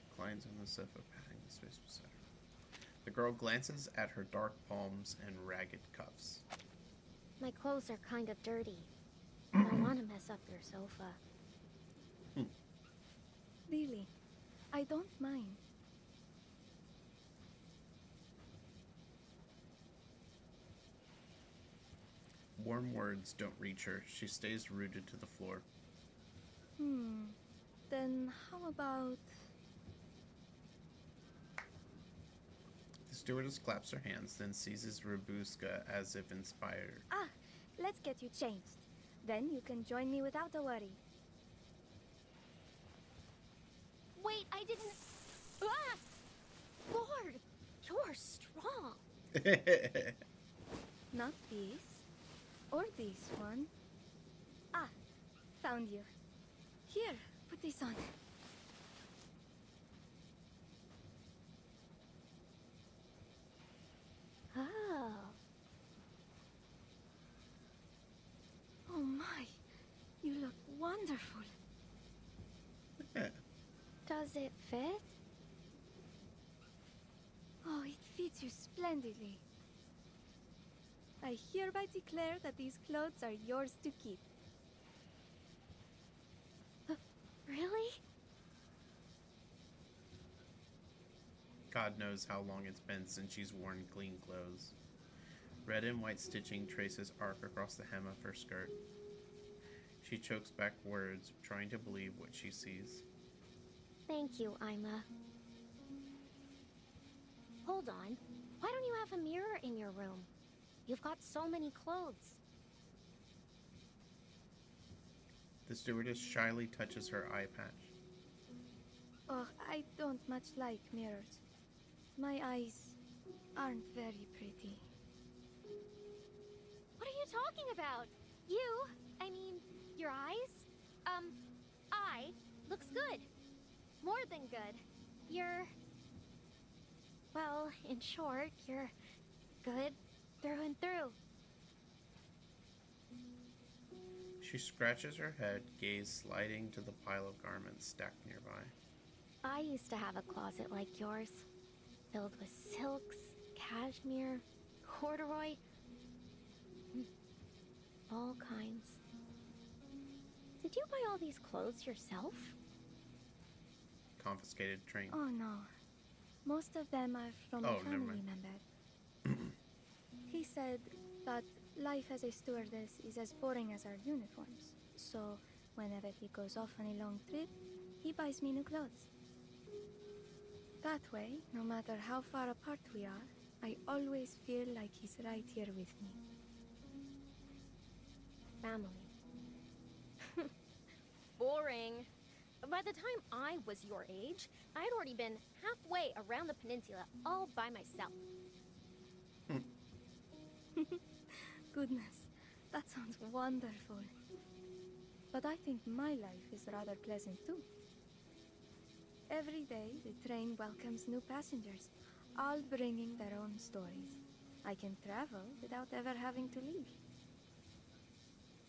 Reclines on the sofa, patting the space beside her. The girl glances at her dark palms and ragged cuffs. My clothes are kind of dirty. I don't want to mess up your sofa. Really, I don't mind. Warm words don't reach her. She stays rooted to the floor. Then how about... The stewardess claps her hands, then seizes Robuska as if inspired. Ah, let's get you changed. Then you can join me without a worry. Wait, I didn't... Ah! Lord, you're strong. Not this. Or this one. Ah, found you. Here, put this on. Oh. Oh my, you look wonderful. Does it fit? Oh, it fits you splendidly. I hereby declare that these clothes are yours to keep. Really? God knows how long it's been since she's worn clean clothes. Red and white stitching traces arc across the hem of her skirt. She chokes back words, trying to believe what she sees. Thank you, Ima. Hold on. Why don't you have a mirror in your room? You've got so many clothes. The stewardess shyly touches her eye patch. Oh, I don't much like mirrors. My eyes aren't very pretty. What are you talking about? I mean, your eyes? Eye looks good. More than good. Well, in short, you're good through and through. She scratches her head, gaze sliding to the pile of garments stacked nearby. I used to have a closet like yours, filled with silks, cashmere, corduroy, all kinds. Did you buy all these clothes yourself? Confiscated train. Oh no. Most of them are from a family member. He said that life as a stewardess is as boring as our uniforms. So, whenever he goes off on a long trip, he buys me new clothes. That way, no matter how far apart we are, I always feel like he's right here with me. Family. Boring. By the time I was your age, I'd already been halfway around the peninsula all by myself. Goodness, that sounds wonderful. But I think my life is rather pleasant too. Every day, the train welcomes new passengers, all bringing their own stories. I can travel without ever having to leave.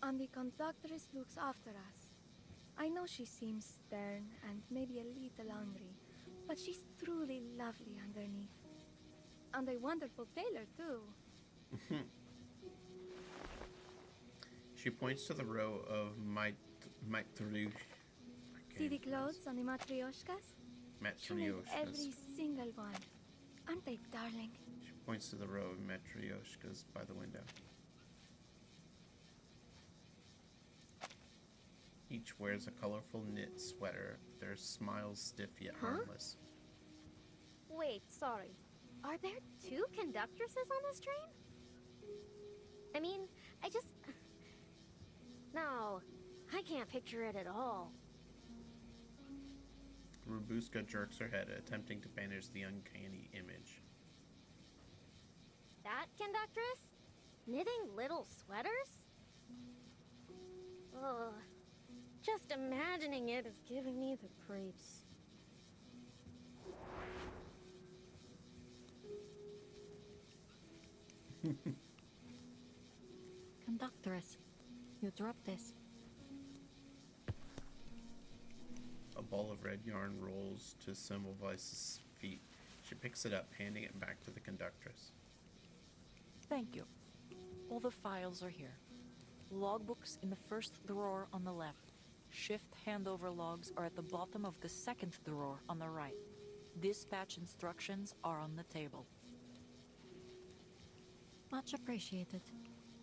And the conductress looks after us. I know she seems stern and maybe a little angry, but she's truly lovely underneath. And a wonderful tailor, too. She points to the row of matryoshkas. See the clothes on the matryoshkas? She made every single one. Aren't they darling? She points to the row of matryoshkas by the window. Each wears a colorful knit sweater, their smiles stiff yet harmless. Wait, sorry. Are there two conductresses on this train? I mean, No, I can't picture it at all. Robuska jerks her head, attempting to banish the uncanny image. That conductress? Knitting little sweaters? Ugh. Just imagining it is giving me the creeps. Conductress, you dropped this. A ball of red yarn rolls to Semmelweis's feet. She picks it up, handing it back to the conductress. Thank you. All the files are here. Logbooks in the first drawer on the left. Shift handover logs are at the bottom of the second drawer on the right. Dispatch instructions are on the table. Much appreciated.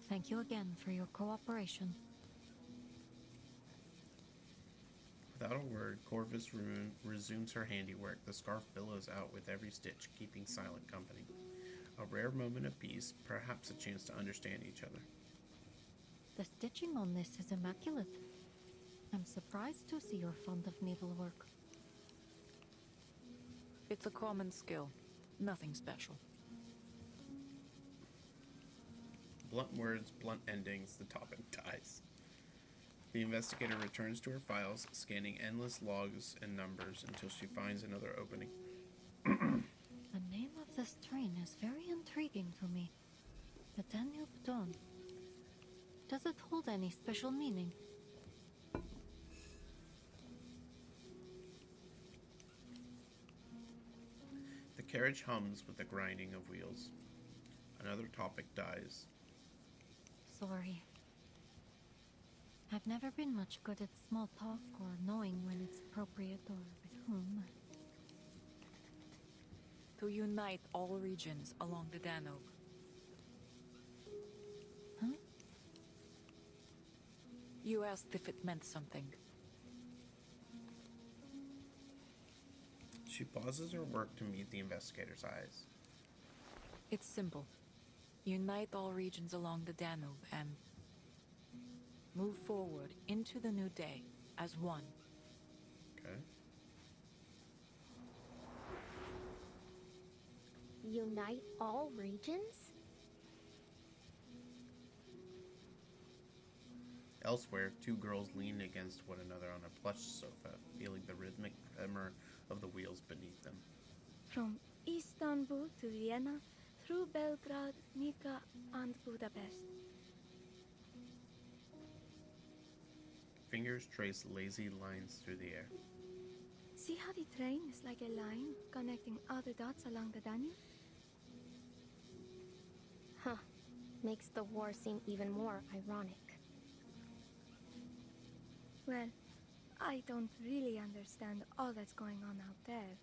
Thank you again for your cooperation. Without a word, Corvus resumes her handiwork. The scarf billows out with every stitch, keeping silent company. A rare moment of peace, perhaps a chance to understand each other. The stitching on this is immaculate. I'm surprised to see you're fond of needlework. It's a common skill. Nothing special. Blunt words, blunt endings, the topic dies. The investigator returns to her files, scanning endless logs and numbers until she finds another opening. The name of this train is very intriguing to me. The Danube Dawn. Does it hold any special meaning? The carriage hums with the grinding of wheels. Another topic dies. Sorry. I've never been much good at small talk or knowing when it's appropriate or with whom. To unite all regions along the Danube. Huh? You asked if it meant something. She pauses her work to meet the investigator's eyes. It's simple. Unite all regions along the Danube and move forward into the new day as one. Okay. Unite all regions? Elsewhere, two girls lean against one another on a plush sofa, feeling the rhythmic tremor of the wheels beneath them. From Istanbul to Vienna, through Belgrade, Nika, and Budapest. Fingers trace lazy lines through the air. See how the train is like a line connecting other dots along the Danube? Huh. Makes the war seem even more ironic. Well, I don't really understand all that's going on out there.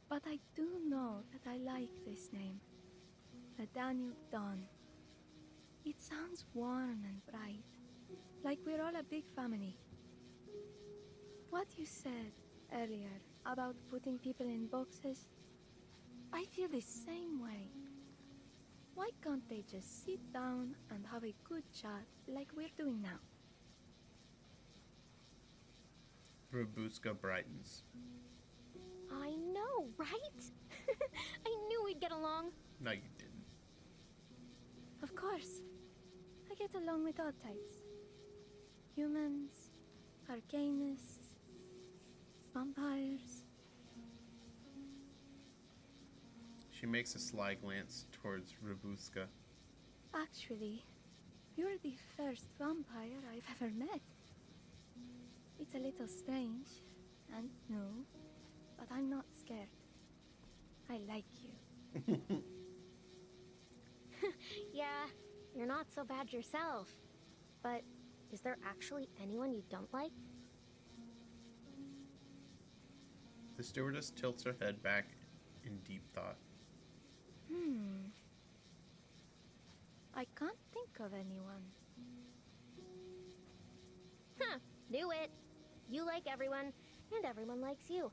But I do know that I like this name. The Danube Dawn. It sounds warm and bright. Like we're all a big family. What you said earlier about putting people in boxes, I feel the same way. Why can't they just sit down and have a good chat like we're doing now? Robuska brightens. I know, right? I knew we'd get along. No, you didn't. Of course. I get along with all types. Humans, arcanists, vampires. She makes a sly glance towards Robuska. Actually, you're the first vampire I've ever met. It's a little strange and new, but I'm not scared. I like you. Yeah, you're not so bad yourself. But is there actually anyone you don't like? The stewardess tilts her head back in deep thought. I can't think of anyone. Huh, knew it. You like everyone, and everyone likes you.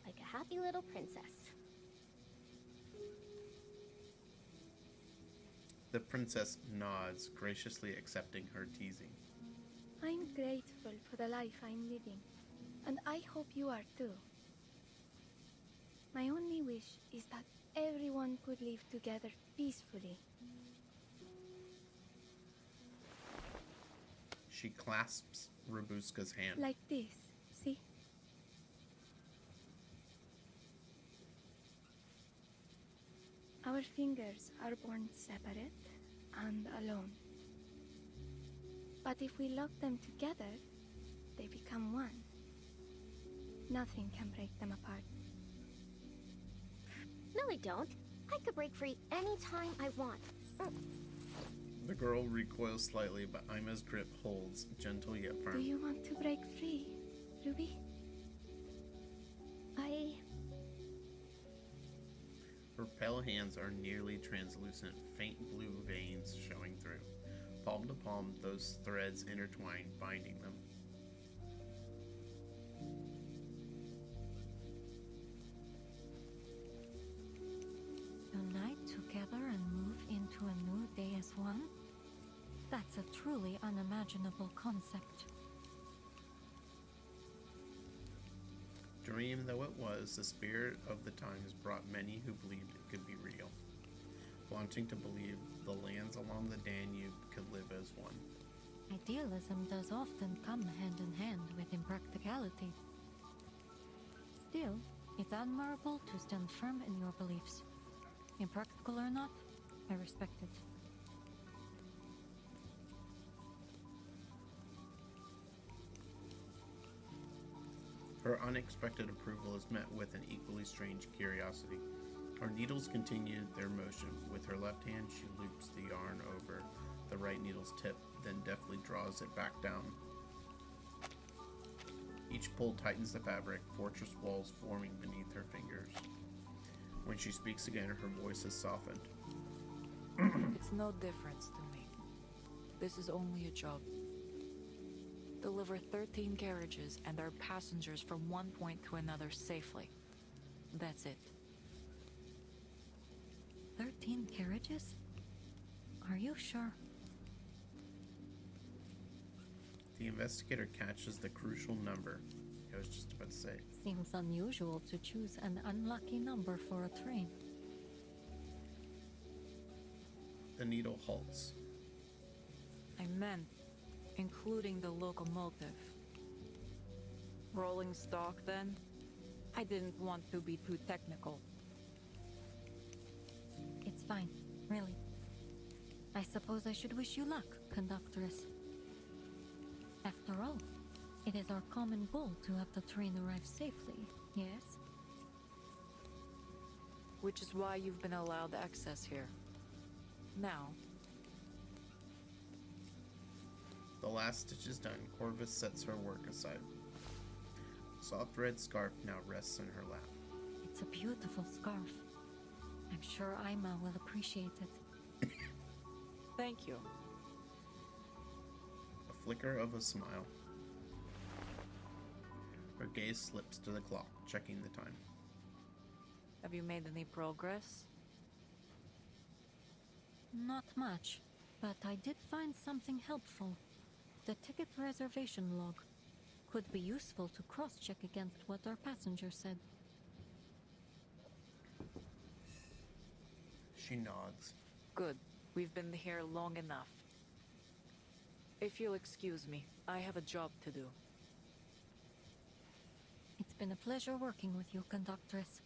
Like a happy little princess. The princess nods, graciously accepting her teasing. I'm grateful for the life I'm living, and I hope you are too. My only wish is that everyone could live together peacefully. She She clasps Robuska's hand. Like this, see? Our fingers are born separate and alone. But if we lock them together, they become one. Nothing can break them apart. No, I don't. I could break free anytime I want. The girl recoils slightly, but Ima's grip holds, gentle yet firm. Do you want to break free, Ruby? Her pale hands are nearly translucent, faint blue veins showing through. Palm to palm, those threads intertwine, binding them. Unite together and move into a new day as one? That's a truly unimaginable concept. Dream though it was, the spirit of the times brought many who believed it could be real, wanting to believe the lands along the Danube could live as one. Idealism does often come hand in hand with impracticality. Still, it's admirable to stand firm in your beliefs. Impractical or not, I respect it. Her unexpected approval is met with an equally strange curiosity. Her needles continue their motion. With her left hand, she loops the yarn over the right needle's tip, then deftly draws it back down. Each pull tightens the fabric, fortress walls forming beneath her fingers. When she speaks again, her voice is softened. It's no difference to me. This is only a job. Deliver 13 carriages and our passengers from one point to another safely. That's it. 13 carriages? Are you sure? The investigator catches the crucial number. I was just about to say. Seems unusual to choose an unlucky number for a train. The needle halts. I meant including the locomotive. Rolling stock, then? I didn't want to be too technical. It's fine, really. I suppose I should wish you luck, conductress. After all, it is our common goal to have the train arrive safely, yes? Which is why you've been allowed access here. Now, the last stitch is done. Corvus sets her work aside. A soft red scarf now rests in her lap. It's a beautiful scarf. I'm sure Ima will appreciate it. Thank you. A flicker of a smile. Her gaze slips to the clock, checking the time. Have you made any progress? Not much, but I did find something helpful. The ticket reservation log could be useful to cross-check against what our passenger said. She nods. Good. We've been here long enough. If you'll excuse me, I have a job to do. It's been a pleasure working with you, conductress.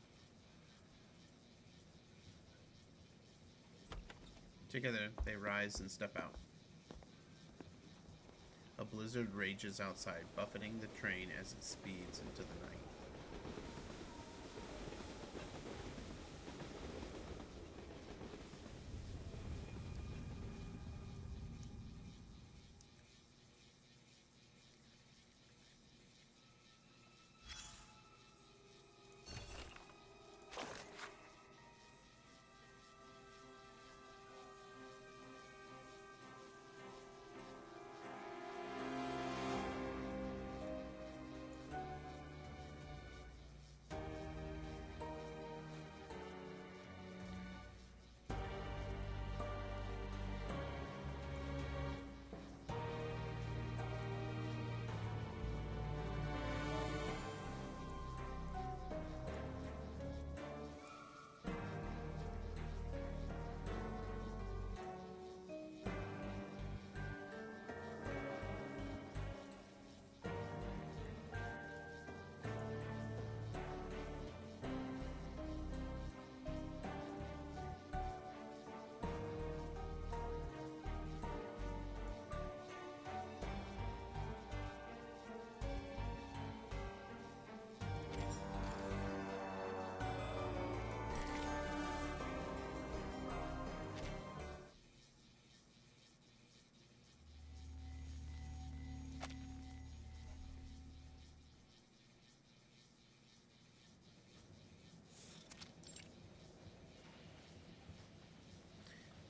Together, they rise and step out. A blizzard rages outside, buffeting the train as it speeds into the night.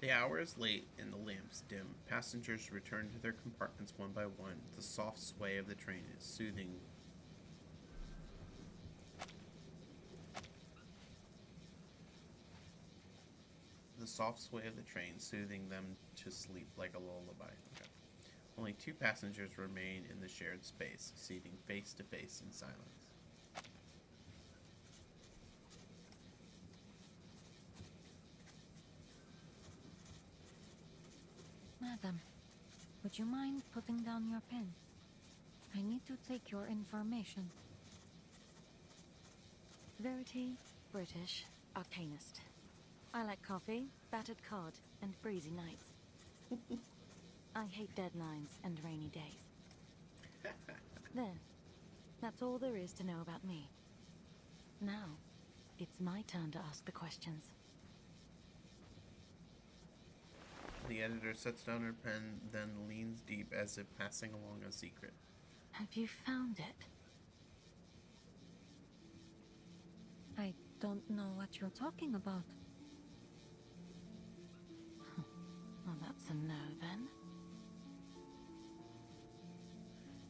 The hour is late and the lamps dim. Passengers return to their compartments one by one. The soft sway of the train is soothing. The soft sway of the train soothing them to sleep like a lullaby. Okay. Only 2 passengers remain in the shared space, seating face to face in silence. Madam, would you mind putting down your pen? I need to take your information. Verity, British, Arcanist. I like coffee, battered cod, and breezy nights. I hate deadlines and rainy days. There. That's all there is to know about me. Now, it's my turn to ask the questions. The editor sets down her pen, then leans deep as if passing along a secret. Have you found it? I don't know what you're talking about. Well, that's a no, then.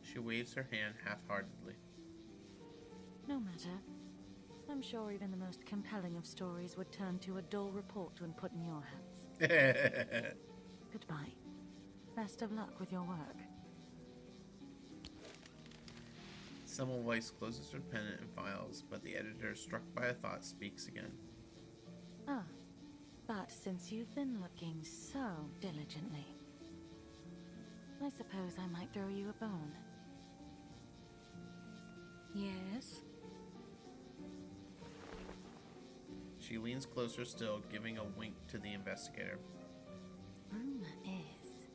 She waves her hand half-heartedly. No matter. I'm sure even the most compelling of stories would turn to a dull report when put in your hands. Goodbye. Best of luck with your work. Semmelweis closes her pen and files, but the editor, struck by a thought, speaks again. Ah, but since you've been looking so diligently, I suppose I might throw you a bone. Yes? She leans closer still, giving a wink to the investigator. Rumor is,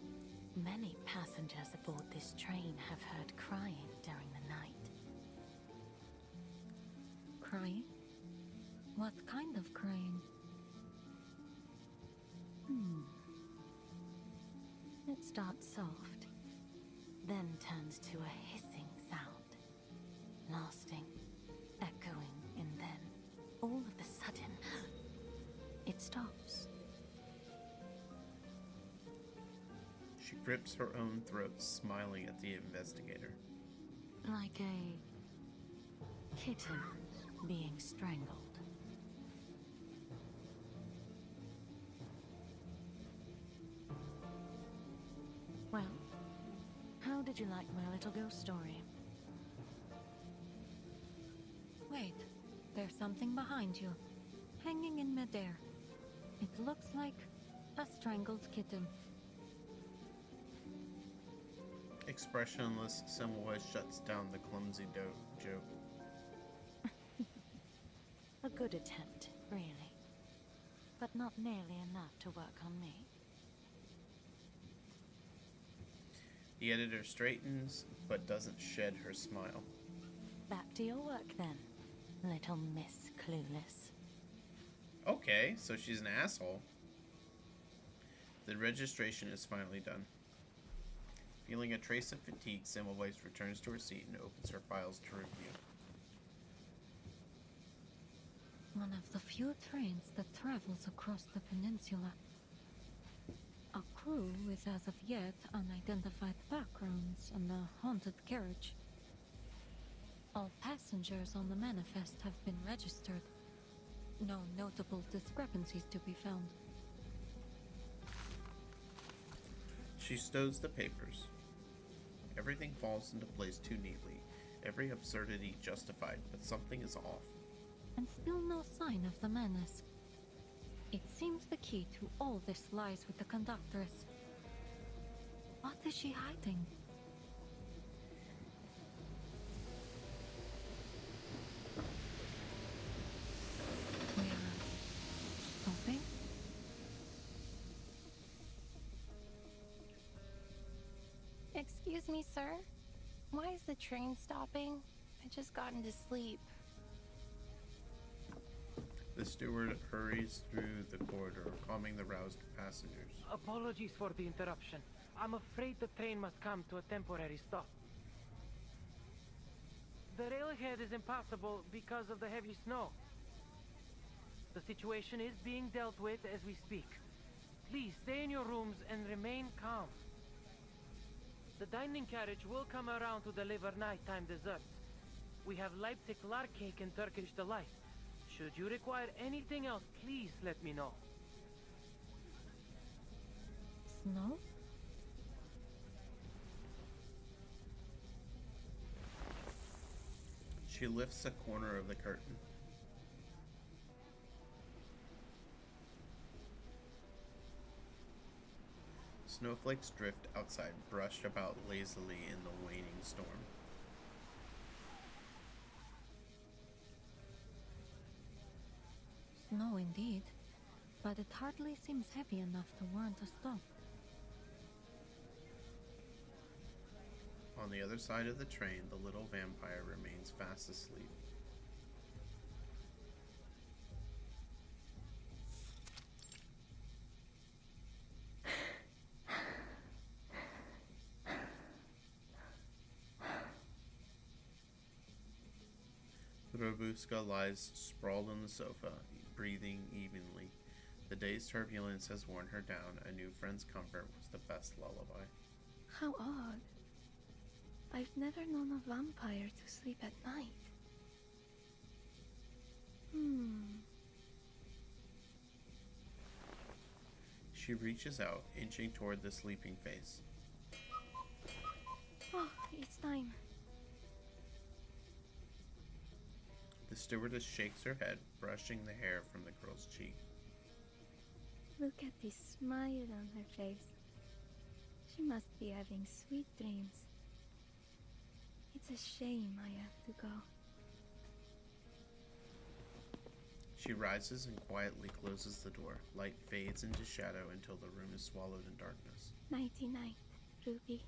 many passengers aboard this train have heard crying during the night. Crying? What kind of crying? It starts soft, then turns to a hissing sound, lasting, echoing, and then, all of a sudden, it stops. She grips her own throat, smiling at the investigator. Like a kitten being strangled. Well, how did you like my little ghost story? Wait, there's something behind you, hanging in midair. It looks like a strangled kitten. Expressionless, Semmelweis shuts down the clumsy joke. A good attempt, really. But not nearly enough to work on me. The editor straightens, but doesn't shed her smile. Back to your work then, little Miss Clueless. Okay, so she's an asshole. The registration is finally done. Feeling a trace of fatigue, Semmelweis returns to her seat and opens her files to review. One of the few trains that travels across the peninsula. A crew with as of yet unidentified backgrounds and a haunted carriage. All passengers on the manifest have been registered. No notable discrepancies to be found. She stows the papers. Everything falls into place too neatly, every absurdity justified, but something is off. And still no sign of the menace. It seems the key to all this lies with the conductress. What is she hiding? We are stopping? Excuse me, sir. Why is the train stopping? I just got into sleep. The steward hurries through the corridor, calming the roused passengers. Apologies for the interruption. I'm afraid the train must come to a temporary stop. The railhead is impassable because of the heavy snow. The situation is being dealt with as we speak. Please stay in your rooms and remain calm. The dining carriage will come around to deliver nighttime desserts. We have Leipzig lard cake and Turkish delight. Should you require anything else, please let me know. Snow? She lifts a corner of the curtain. Snowflakes drift outside, brushed about lazily in the waning storm. Snow indeed, but it hardly seems heavy enough to warrant a stop. On the other side of the train, the little vampire remains fast asleep. Robuska lies sprawled on the sofa, breathing evenly. The day's turbulence has worn her down. A new friend's comfort was the best lullaby. How odd. I've never known a vampire to sleep at night. She reaches out, inching toward the sleeping face. Oh, it's time. The stewardess shakes her head, brushing the hair from the girl's cheek. Look at this smile on her face. She must be having sweet dreams. It's a shame I have to go. She rises and quietly closes the door. Light fades into shadow until the room is swallowed in darkness. Nighty-night, Ruby.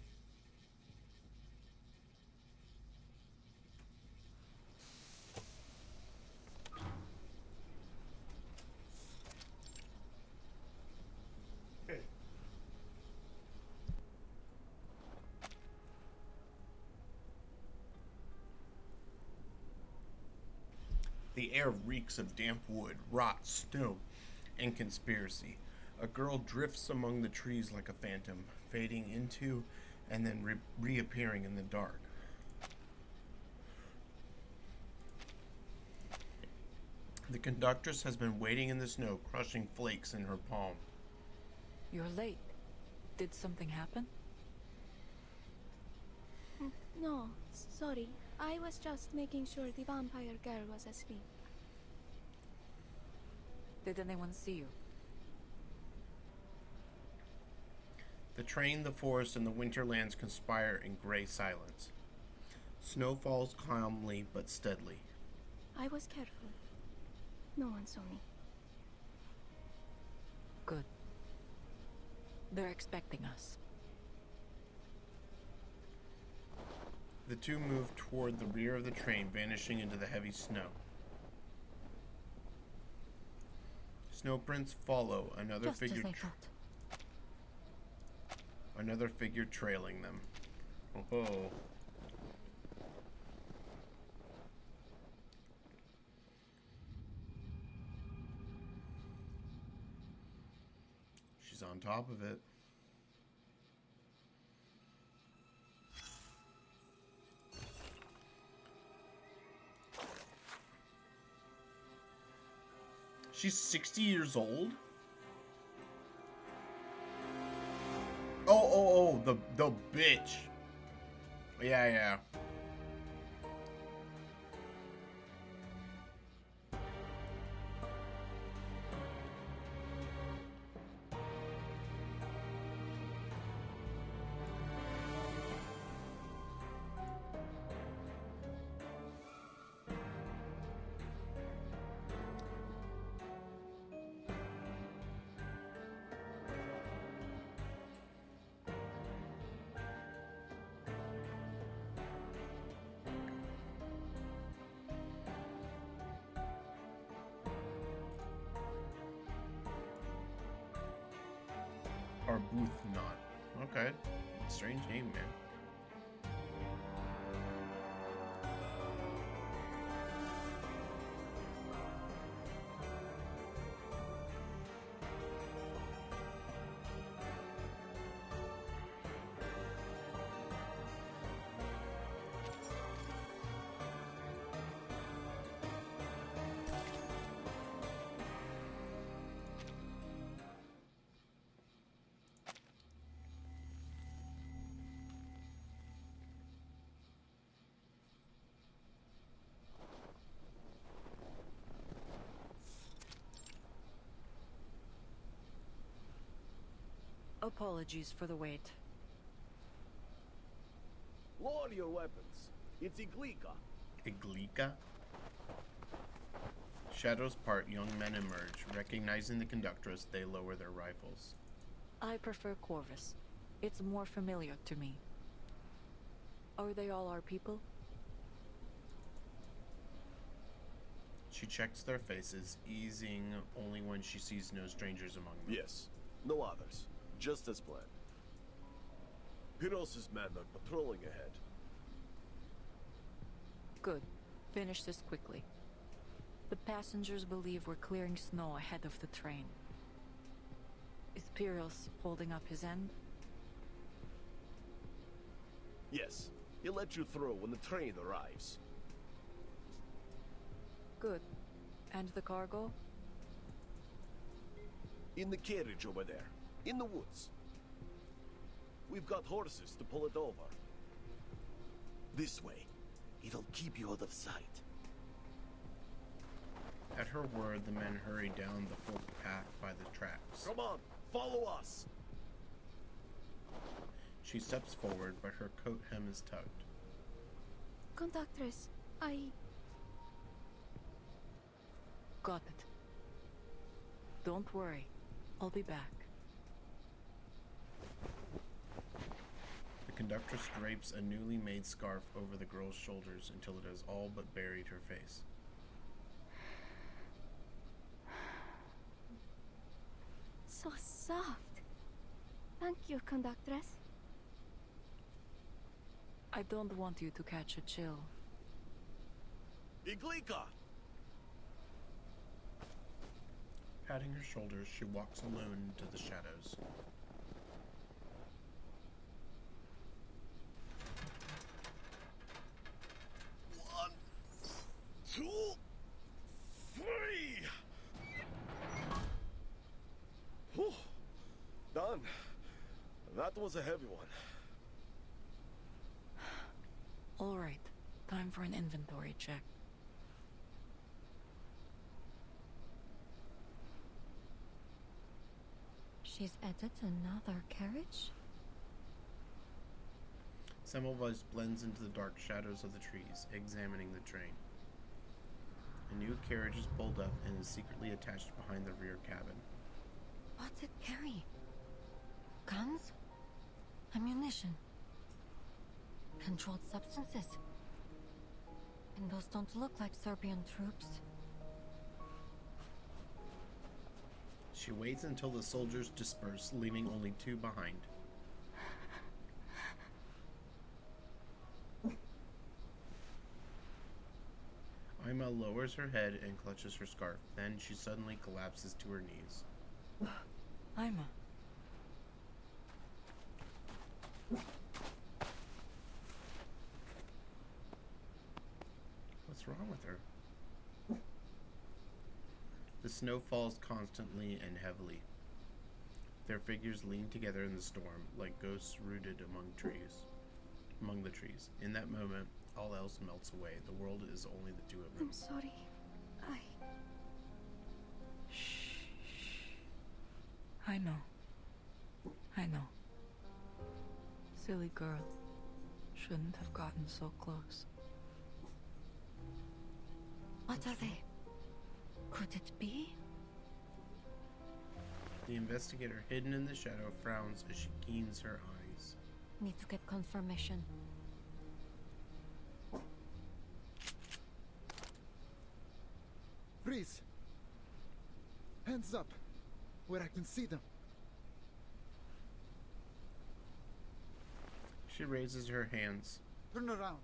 The air reeks of damp wood, rot, snow, and conspiracy. A girl drifts among the trees like a phantom, fading into and then reappearing in the dark. The conductress has been waiting in the snow, crushing flakes in her palm. You're late. Did something happen? No, sorry. I was just making sure the vampire girl was asleep. Did anyone see you? The train, the forest, and the winterlands conspire in gray silence. Snow falls calmly but steadily. I was careful. No one saw me. Good. They're expecting us. The two move toward the rear of the train, vanishing into the heavy snow. Snowprints follow, another Just figure as I thought. another figure trailing them. Oh. She's on top of it. She's 60 years old? Oh, the bitch. Yeah. Arbuthnot. Okay. Strange name, man. Apologies for the wait. Lower your weapons. It's Iglika. Iglika? Shadows part, young men emerge. Recognizing the conductress, they lower their rifles. I prefer Corvus. It's more familiar to me. Are they all our people? She checks their faces, easing only when she sees no strangers among them. Yes, no others. Just as planned. Pyros' men are patrolling ahead. Good. Finish this quickly. The passengers believe we're clearing snow ahead of the train. Is Pyros holding up his end? Yes, he'll let you through when the train arrives. Good. And the cargo? In the carriage over there. In the woods. We've got horses to pull it over. This way. It'll keep you out of sight. At her word, the men hurry down the forked path by the tracks. Come on, follow us! She steps forward, but her coat hem is tugged. Conductress, Got it. Don't worry. I'll be back. The conductress drapes a newly made scarf over the girl's shoulders until it has all but buried her face. So soft. Thank you, conductress. I don't want you to catch a chill. Iglika! Patting her shoulders, she walks alone into the shadows. One, two, three! Whew. Done. That was a heavy one. All right. Time for an inventory check. She's added another carriage? Semmelweis blends into the dark shadows of the trees, examining the train. A new carriage is pulled up and is secretly attached behind the rear cabin. What's it carry? Guns? Ammunition? Controlled substances? And those don't look like Serbian troops. She waits until the soldiers disperse, leaving only two behind. Ima lowers her head and clutches her scarf. Then she suddenly collapses to her knees. Ima. What's wrong with her? The snow falls constantly and heavily. Their figures lean together in the storm, like ghosts rooted among the trees. In that moment, all else melts away. The world is only the two of them. I'm sorry. Shh. I know. Silly girl. Shouldn't have gotten so close. What are they? Could it be? The investigator, hidden in the shadow, frowns as she keens her eyes. Need to get confirmation. Freeze! Hands up, where I can see them. She raises her hands. Turn around.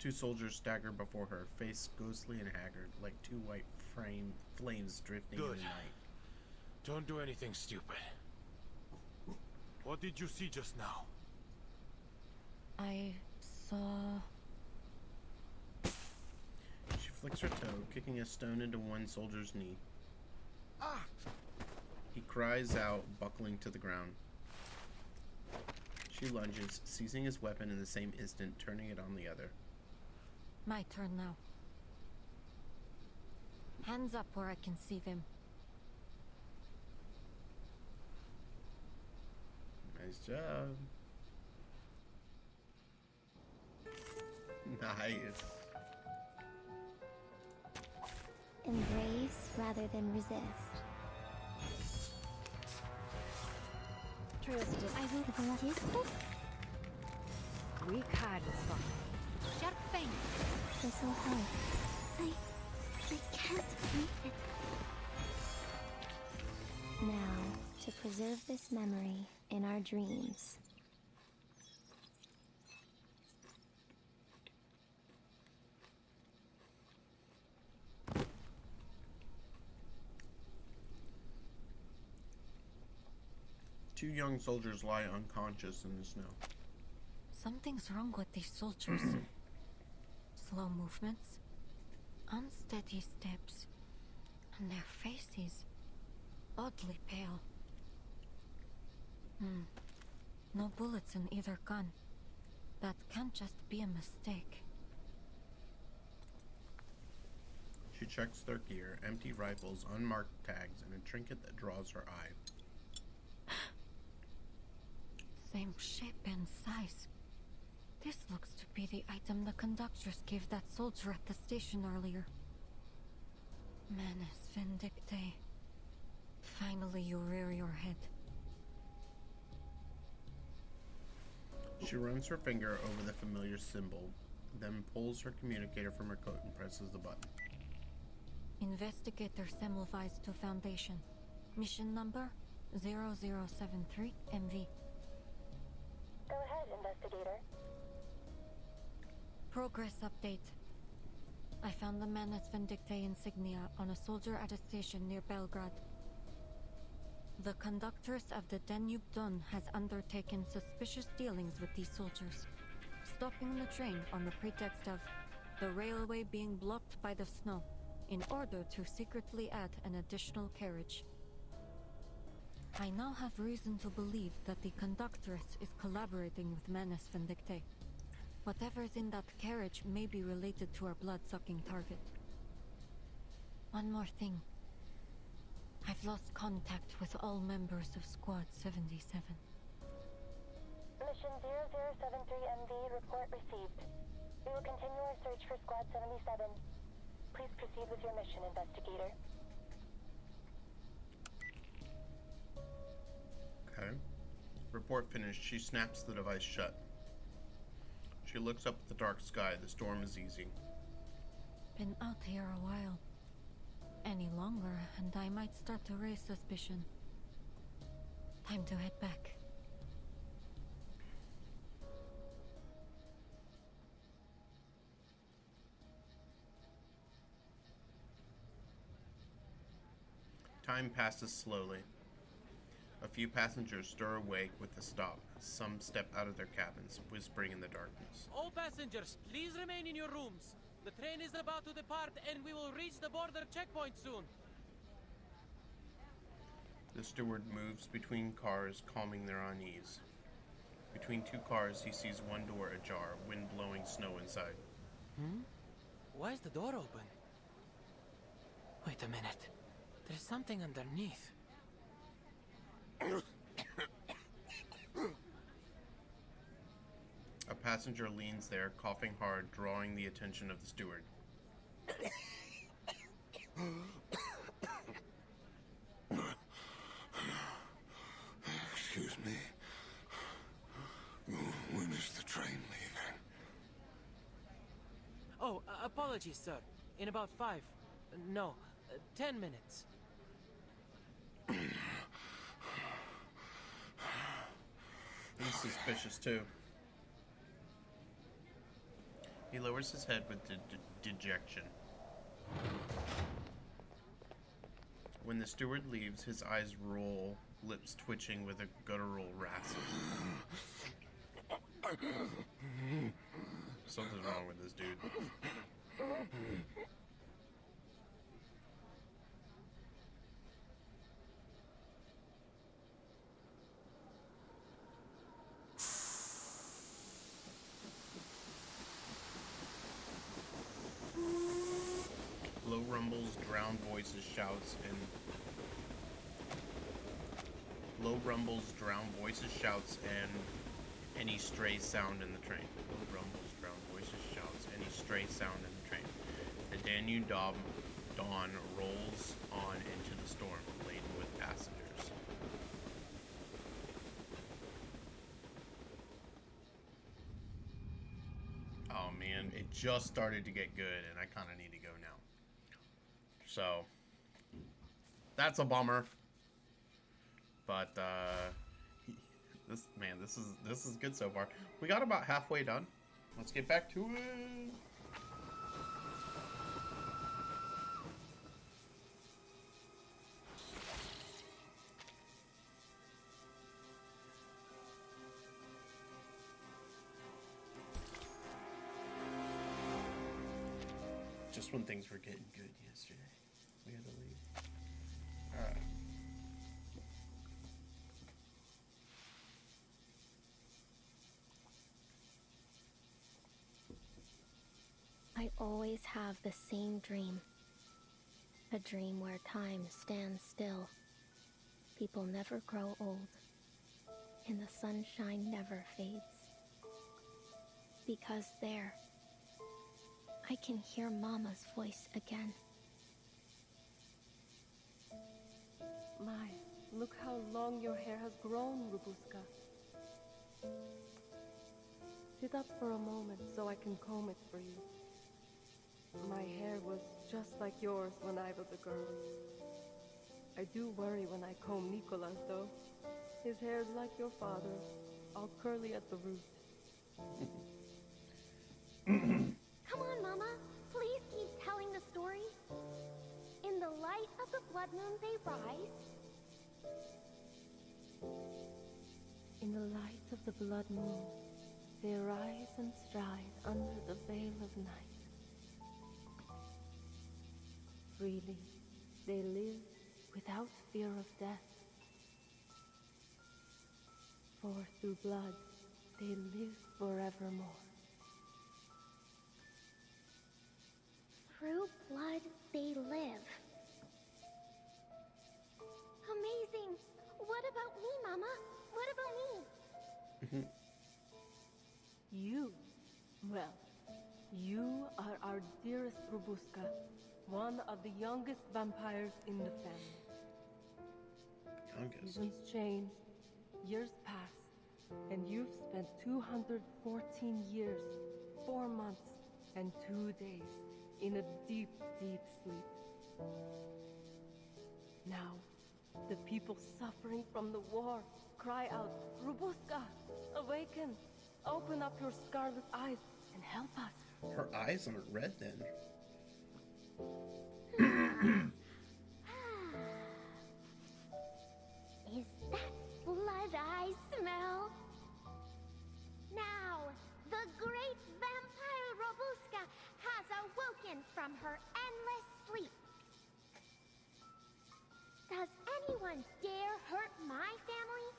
Two soldiers stagger before her, face ghostly and haggard, like two white flames drifting in the night. Don't do anything stupid. What did you see just now? I saw... She flicks her toe, kicking a stone into one soldier's knee. Ah! He cries out, buckling to the ground. She lunges, seizing his weapon in the same instant, turning it on the other. My turn now. Hands up where I can see them. job. Nice. Embrace rather than resist. Trusted. I will collect it. Weak hide is fun. Sharp face. This will help. I can't breathe it. Now, to preserve this memory in our dreams. Two young soldiers lie unconscious in the snow. Something's wrong with these soldiers. Slow movements, unsteady steps, and their faces oddly pale. No bullets in either gun. That can't just be a mistake. She checks their gear, empty rifles, unmarked tags, and a trinket that draws her eye. Same shape and size. This looks to be the item the conductress gave that soldier at the station earlier. Manus Vindictae. Finally you rear your head. She runs her finger over the familiar symbol, then pulls her communicator from her coat and presses the button. Investigator Semmelweis to Foundation. Mission number 0073 MV. Go ahead, investigator. Progress update. I found the Manus Vindictae insignia on a soldier at a station near Belgrade. The conductress of the Danube Don has undertaken suspicious dealings with these soldiers, stopping the train on the pretext of the railway being blocked by the snow in order to secretly add an additional carriage. I now have reason to believe that the conductress is collaborating with Manus Vindictae. Whatever's in that carriage may be related to our blood-sucking target. One more thing. I've lost contact with all members of Squad 77. Mission 0073MV report received. We will continue our search for Squad 77. Please proceed with your mission, investigator. Okay. Report finished. She snaps the device shut. She looks up at the dark sky. The storm is easing. Been out here a while. Any longer, and I might start to raise suspicion. Time to head back. Time passes slowly. A few passengers stir awake with the stop. Some step out of their cabins, whispering in the darkness. All passengers, please remain in your rooms. The train is about to depart and we will reach the border checkpoint soon. The steward moves between cars, calming their unease. Between two cars, he sees one door ajar, wind blowing snow inside. Why is the door open? Wait a minute. There's something underneath. A passenger leans there, coughing hard, drawing the attention of the steward. Excuse me. When is the train leaving? Oh, apologies, sir. In about 10 minutes. He's suspicious too. He lowers his head with dejection. When the steward leaves, his eyes roll, lips twitching with a guttural rasp. Something's wrong with this dude. Low rumbles, drowned voices, shouts, and Low rumbles, drown voices, shouts, and any stray sound in the train. Low rumbles, drown voices, shouts, any stray sound in the train. The Danube Dawn rolls on into the storm, laden with passengers. Oh man, it just started to get good, and I kind of need to go now. So, that's a bummer. But this is good so far. We got about halfway done. Let's get back to it. Just when things were getting good yesterday, we had to leave. All right. I always have the same dream. A dream where time stands still. People never grow old. And the sunshine never fades. Because there, I can hear Mama's voice again. My, look how long your hair has grown, Robuska. Sit up for a moment so I can comb it for you. My hair was just like yours when I was a girl. I do worry when I comb Nicolas, though. His hair's like your father's, all curly at the root. Come on, Mama. Please keep telling the story. In the light of the blood moon they rise. In the light of the blood moon, they rise and stride under the veil of night. Freely, they live without fear of death. For through blood, they live forevermore. Through blood they live. Amazing. What about me, Mama? What about me? You? Well, you are our dearest Robuska, one of the youngest vampires in the family. Youngest? Seasons change, years pass, and you've spent 214 years, 4 months, and 2 days in a deep, deep sleep. Now, the people suffering from the war cry out, Robuska, awaken! Open up your scarlet eyes and help us. Her eyes aren't red then. Is that blood I smell? Now, the great vampire Robuska has awoken from her endless sleep. Does anyone dare hurt my family?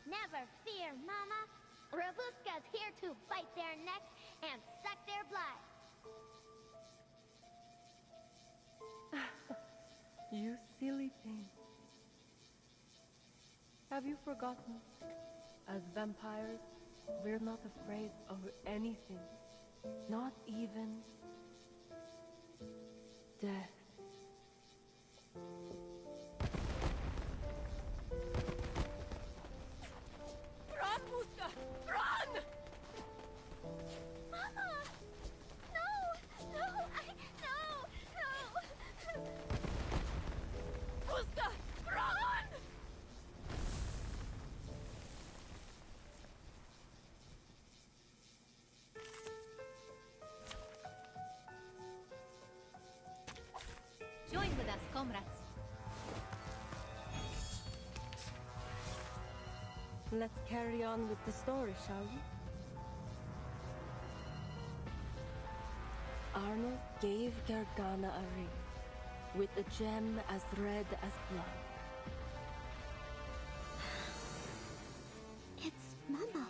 Never fear, Mama. Robuska's here to bite their necks and suck their blood. You silly thing. Have you forgotten? As vampires, we're not afraid of anything. Not even death. Run, Muska! Run! Mama! No! No! No! Muska! Run! Join with us, comrades. Let's carry on with the story, shall we? Arnold gave Gargana a ring, with a gem as red as blood. It's Mama.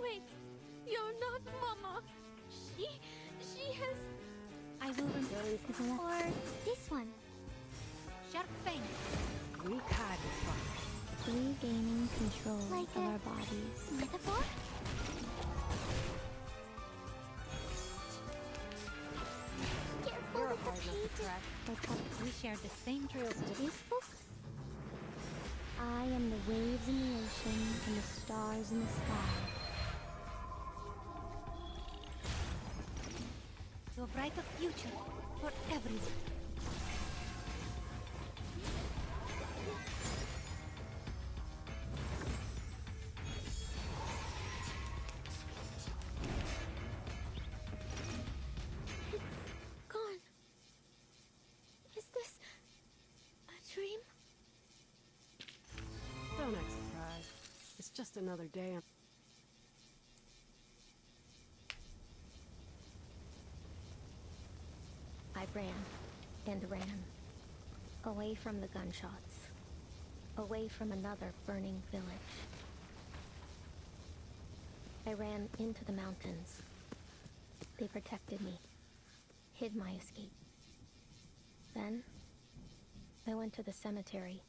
Wait, you're not Mama. She has... I will remember or this one. Sharp Fang. Weak Hades, Father. We gaining control Like of a our bodies. metaphor? You're a hard nut to crack. We shared the same trails to These books? I am the waves in the ocean and the stars in the sky. To a brighter future for everyone. Gone. Is this a dream? Don't act surprised. It's just another day. I ran and ran, away from the gunshots, away from another burning village. I ran into the mountains. They protected me, hid my escape. Then, I went to the cemetery.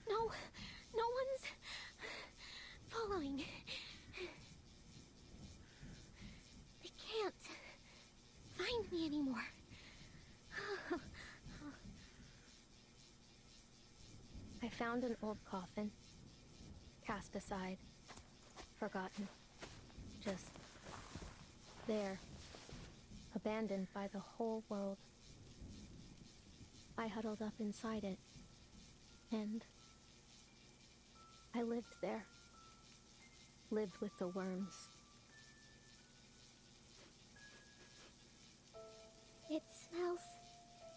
No, no one's following. They can't find me anymore. I found an old coffin, cast aside, forgotten, just there, abandoned by the whole world. I huddled up inside it, and I lived there. Lived with the worms. It smells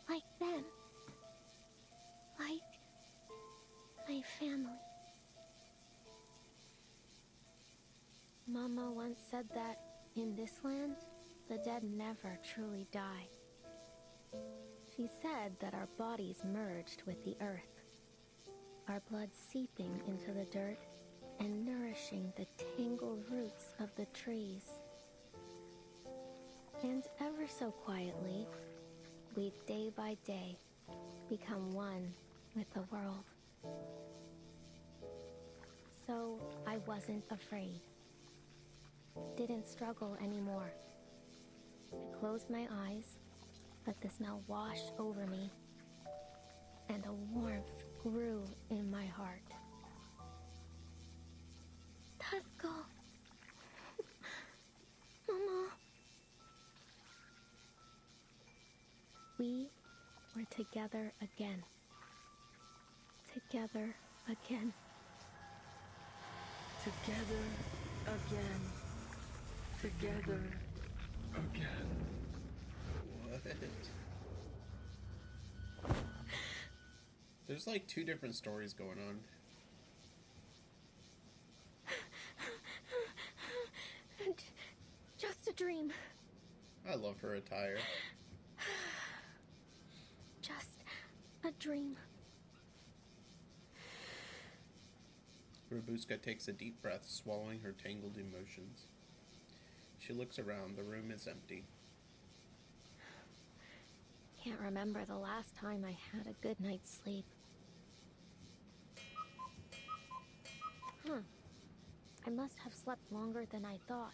like them. Like my family. Mama once said that in this land, the dead never truly die. She said that our bodies merged with the earth, our blood seeping into the dirt and nourishing the tangled roots of the trees. And ever so quietly, we day by day become one with the world. So I wasn't afraid. Didn't struggle anymore. I closed my eyes, let the smell wash over me, and a warmth grew in my heart. Tusko. Mama. We were together again. Together again. Together again. Together again. What? There's like two different stories going on. Just a dream. I love her attire. Just a dream. Rabuska takes a deep breath, swallowing her tangled emotions. She looks around. The room is empty. Can't remember the last time I had a good night's sleep. I must have slept longer than I thought.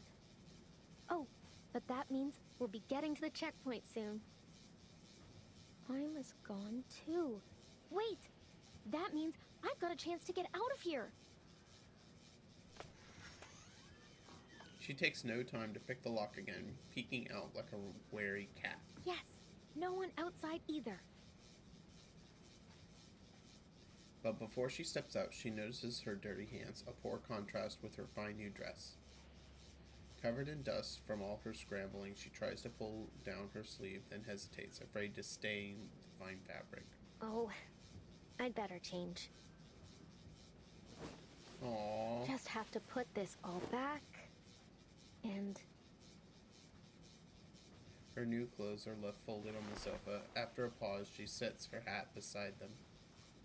Oh, but that means we'll be getting to the checkpoint soon. Time is gone too. Wait! That means I've got a chance to get out of here! She takes no time to pick the lock again, peeking out like a wary cat. Yes, no one outside either. But before she steps out, she notices her dirty hands, a poor contrast with her fine new dress. Covered in dust from all her scrambling, she tries to pull down her sleeve, then hesitates, afraid to stain the fine fabric. Oh, I'd better change. Aww. Just have to put this all back, and... Her new clothes are left folded on the sofa. After a pause, she sets her hat beside them.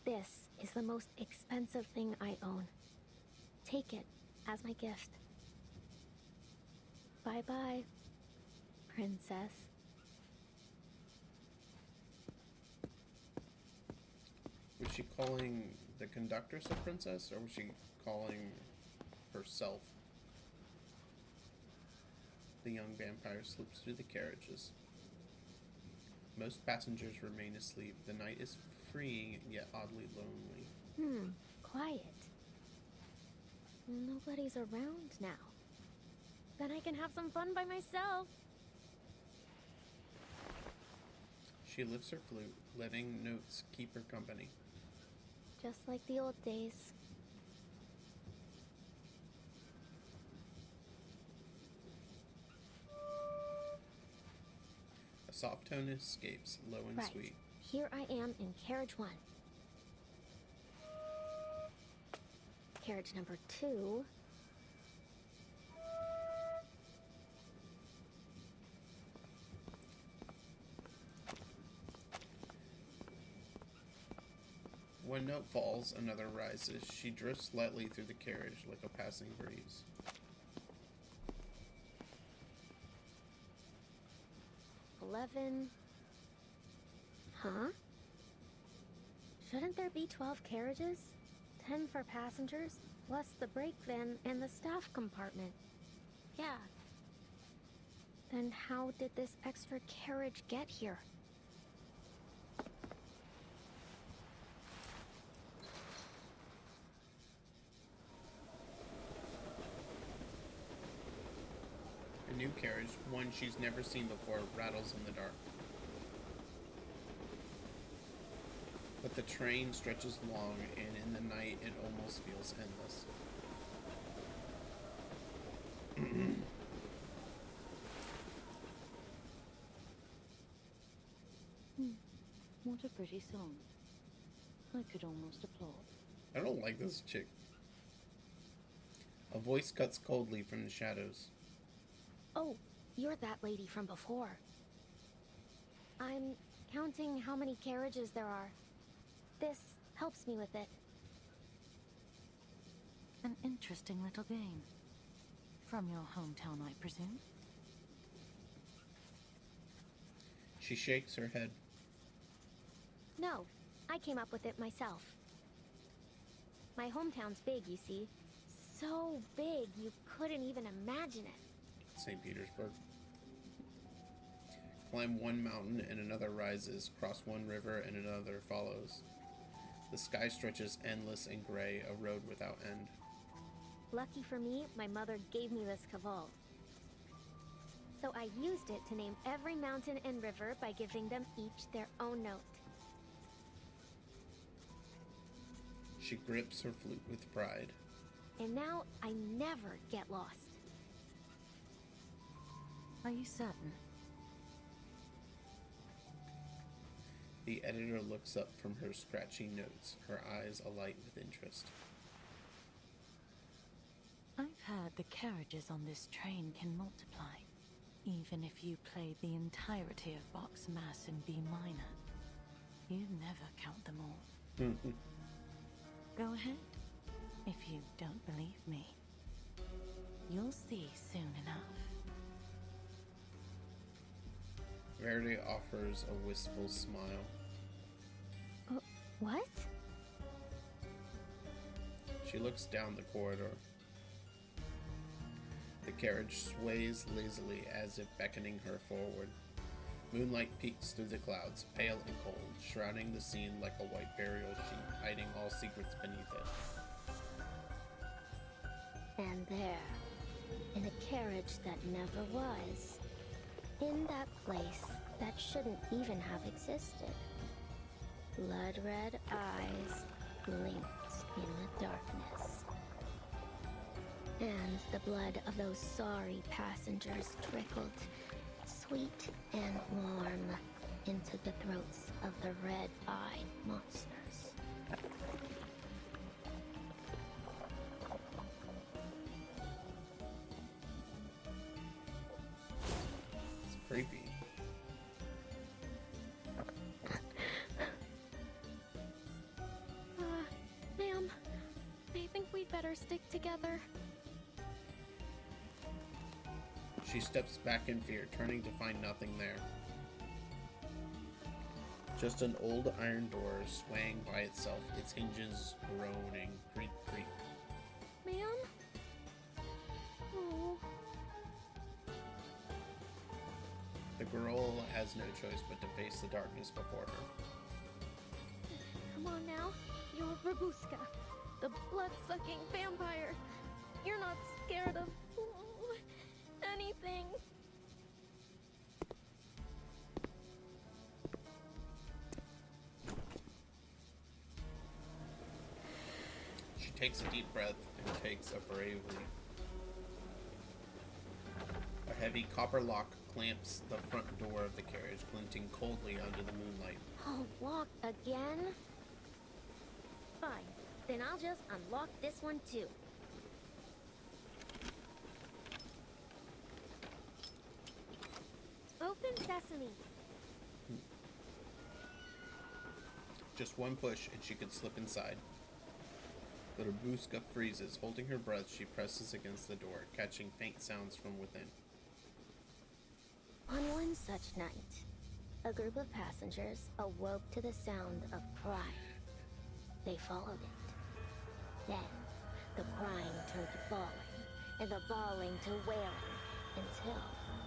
This is the most expensive thing I own. Take it as my gift. Bye-bye, princess. When she calling the conductress a princess, or was she calling herself? The young vampire slips through the carriages. Most passengers remain asleep. The night is freeing, yet oddly lonely. Quiet. Nobody's around now. Then I can have some fun by myself. She lifts her flute, letting notes keep her company. Just like the old days. A soft tone escapes, low and Right. sweet. Here I am in carriage 1. Carriage number 2. One note falls, another rises. She drifts lightly through the carriage like a passing breeze. $11. Huh? Shouldn't there be 12 carriages? 10 for passengers, plus the brake van and the staff compartment. Yeah. Then how did this extra carriage get here? A new carriage, one she's never seen before, rattles in the dark. But the train stretches long, and in the night it almost feels endless. What a pretty song. I could almost applaud. I don't like this chick. A voice cuts coldly from the shadows. Oh, you're that lady from before. I'm counting how many carriages there are. This helps me with it. An interesting little game. From your hometown, I presume? She shakes her head. No, I came up with it myself. My hometown's big, you see. So big you couldn't even imagine it. St. Petersburg. Climb one mountain and another rises, cross one river and another follows. The sky stretches endless and gray, a road without end. Lucky for me, my mother gave me this caval. So I used it to name every mountain and river by giving them each their own note. She grips her flute with pride. And now I never get lost. Are you certain? The editor looks up from her scratchy notes, her eyes alight with interest. I've heard the carriages on this train can multiply, even if you played the entirety of Bach's Mass in B minor. You'd never count them all. Go ahead. If you don't believe me, you'll see soon enough. Verity offers a wistful smile. What? She looks down the corridor. The carriage sways lazily as if beckoning her forward. Moonlight peeks through the clouds, pale and cold, shrouding the scene like a white burial sheet, hiding all secrets beneath it. And there, in a carriage that never was, in that place that shouldn't even have existed, blood-red eyes blinked in the darkness. And the blood of those sorry passengers trickled, sweet and warm, into the throats of the red-eyed monsters. It's creepy. Ma'am, I think we'd better stick together. She steps back in fear, turning to find nothing there. Just an old iron door swaying by itself, its hinges groaning. Creak, creak. Ma'am? Oh. The girl has no choice but to face the darkness before her. Come on now. You're Babushka, the blood-sucking vampire. You're not scared of anything. She takes a deep breath and takes a brave leap. A heavy copper lock clamps the front door of the carriage, glinting coldly under the moonlight. Oh, lock again? Fine. Then I'll just unlock this one too. Open sesame. Just one push and she could slip inside. But Babushka freezes. Holding her breath, she presses against the door, catching faint sounds from within. On one such night, a group of passengers awoke to the sound of crying. They followed it. Then, the crying turned to bawling, and the bawling to wailing, until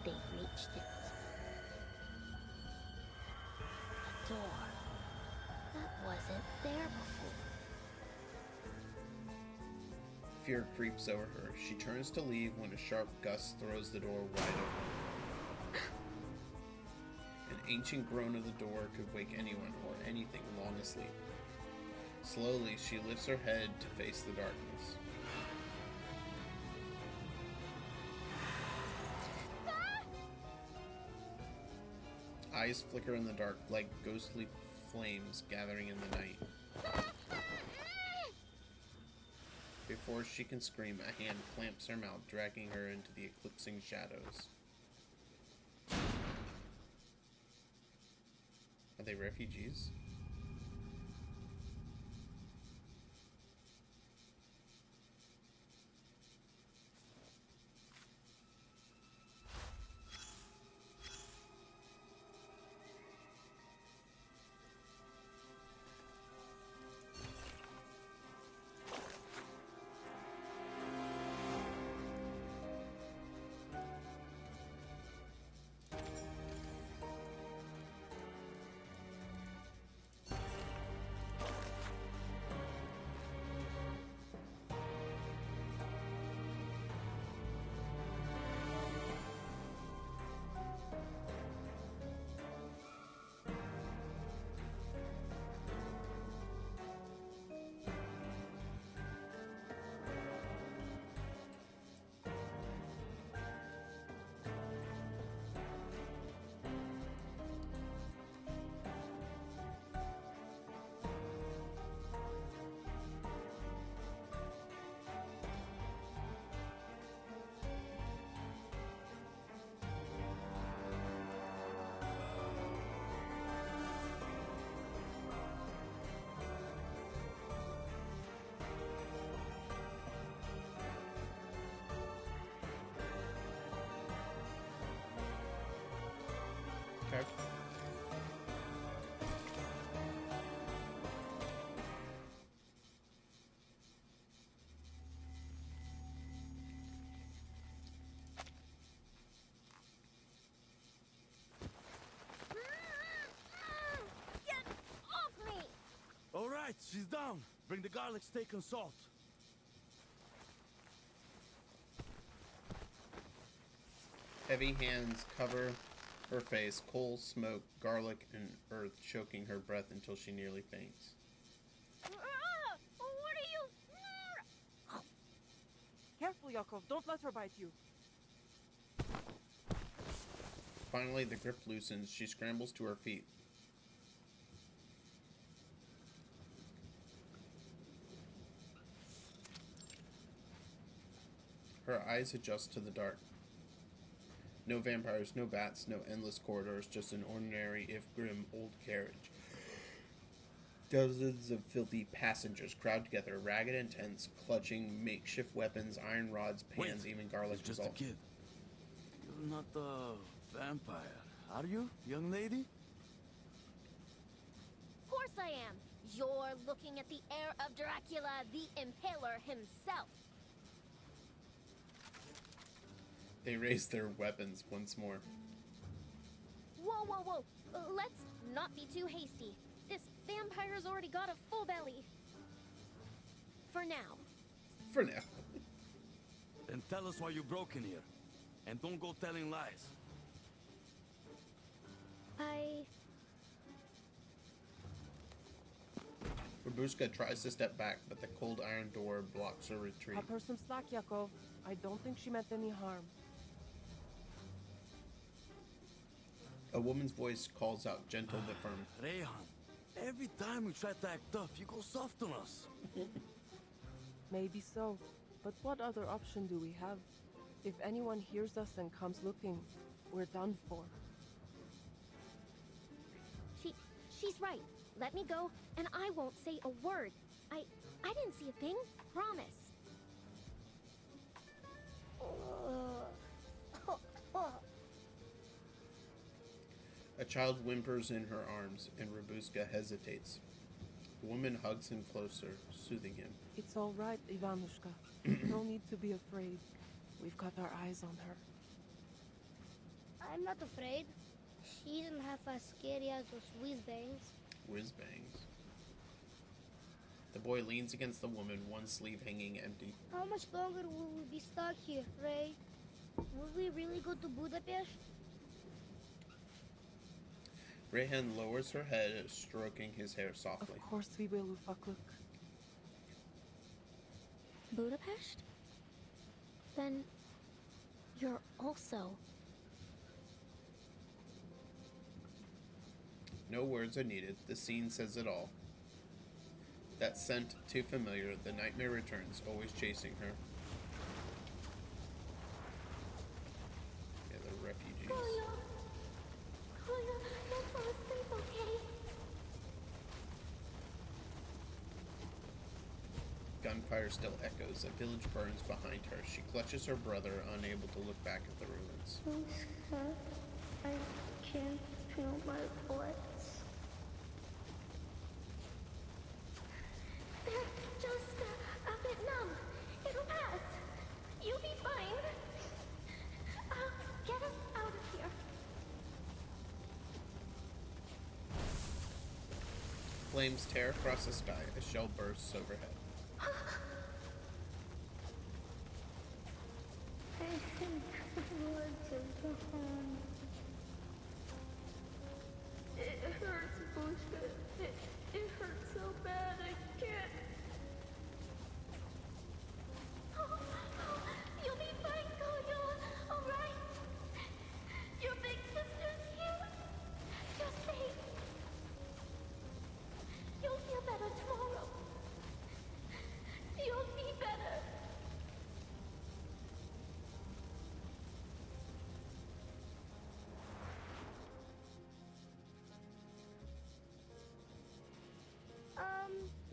they reached it. A door that wasn't there before. Fear creeps over her. She turns to leave when a sharp gust throws the door wide open. An ancient groan of the door could wake anyone or anything long asleep. Slowly, she lifts her head to face the darkness. Eyes flicker in the dark like ghostly flames gathering in the night. Before she can scream, a hand clamps her mouth, dragging her into the eclipsing shadows. Are they refugees? Okay. Get off me! All right, she's down. Bring the garlic steak and salt. Heavy hands cover her face, coal, smoke, garlic, and earth choking her breath until she nearly faints. What are you? Careful, Yakov. Don't let her bite you. Finally, the grip loosens. She scrambles to her feet. Her eyes adjust to the dark. No vampires, no bats, no endless corridors, just an ordinary, if grim, old carriage. Dozens of filthy passengers crowd together, ragged and tense, clutching makeshift weapons, iron rods, pans, even garlic He's just salt. a kid. You're not a vampire, are you, young lady? course I am. You're looking at the heir of Dracula, the Impaler himself. They raised their weapons once more. Whoa, whoa, whoa. Let's not be too hasty. This vampire's already got a full belly. For now. For now. Then tell us why you broke in here. And don't go telling lies. Babushka tries to step back, but the cold iron door blocks her retreat. Cut her some slack, Yakov. I don't think she meant any harm. A woman's voice calls out, gentle but firm. Rayhan, every time we try to act tough, you go soft on us. Maybe so. But what other option do we have? If anyone hears us and comes looking, we're done for. She's right. Let me go, and I won't say a word. I didn't see a thing. Promise. A child whimpers in her arms, and Rabuska hesitates. The woman hugs him closer, soothing him. It's all right, Ivanushka. No need to be afraid. We've got our eyes on her. I'm not afraid. She isn't half as scary as those whiz-bangs. Whiz-bangs. The boy leans against the woman, one sleeve hanging empty. How much longer will we be stuck here, Ray? Will we really go to Budapest? Rayhan lowers her head, stroking his hair softly. Of course we will, Ufakluk. Budapest? Then you're also... No words are needed. The scene says it all. That scent, too familiar, the nightmare returns, always chasing her. Yeah, the refugees. Gunfire still echoes. A village burns behind her. She clutches her brother, unable to look back at the ruins. I can't feel my butt. They're just a bit numb. It'll pass. You'll be fine. I'll get us out of here. Flames tear across the sky. A shell bursts overhead. I think I want to go home. It hurts, Bushka. It hurts so bad I can't. You'll be fine, Koyo. All right. Your big sister's here. You're safe. You'll feel better tomorrow. You'll be better.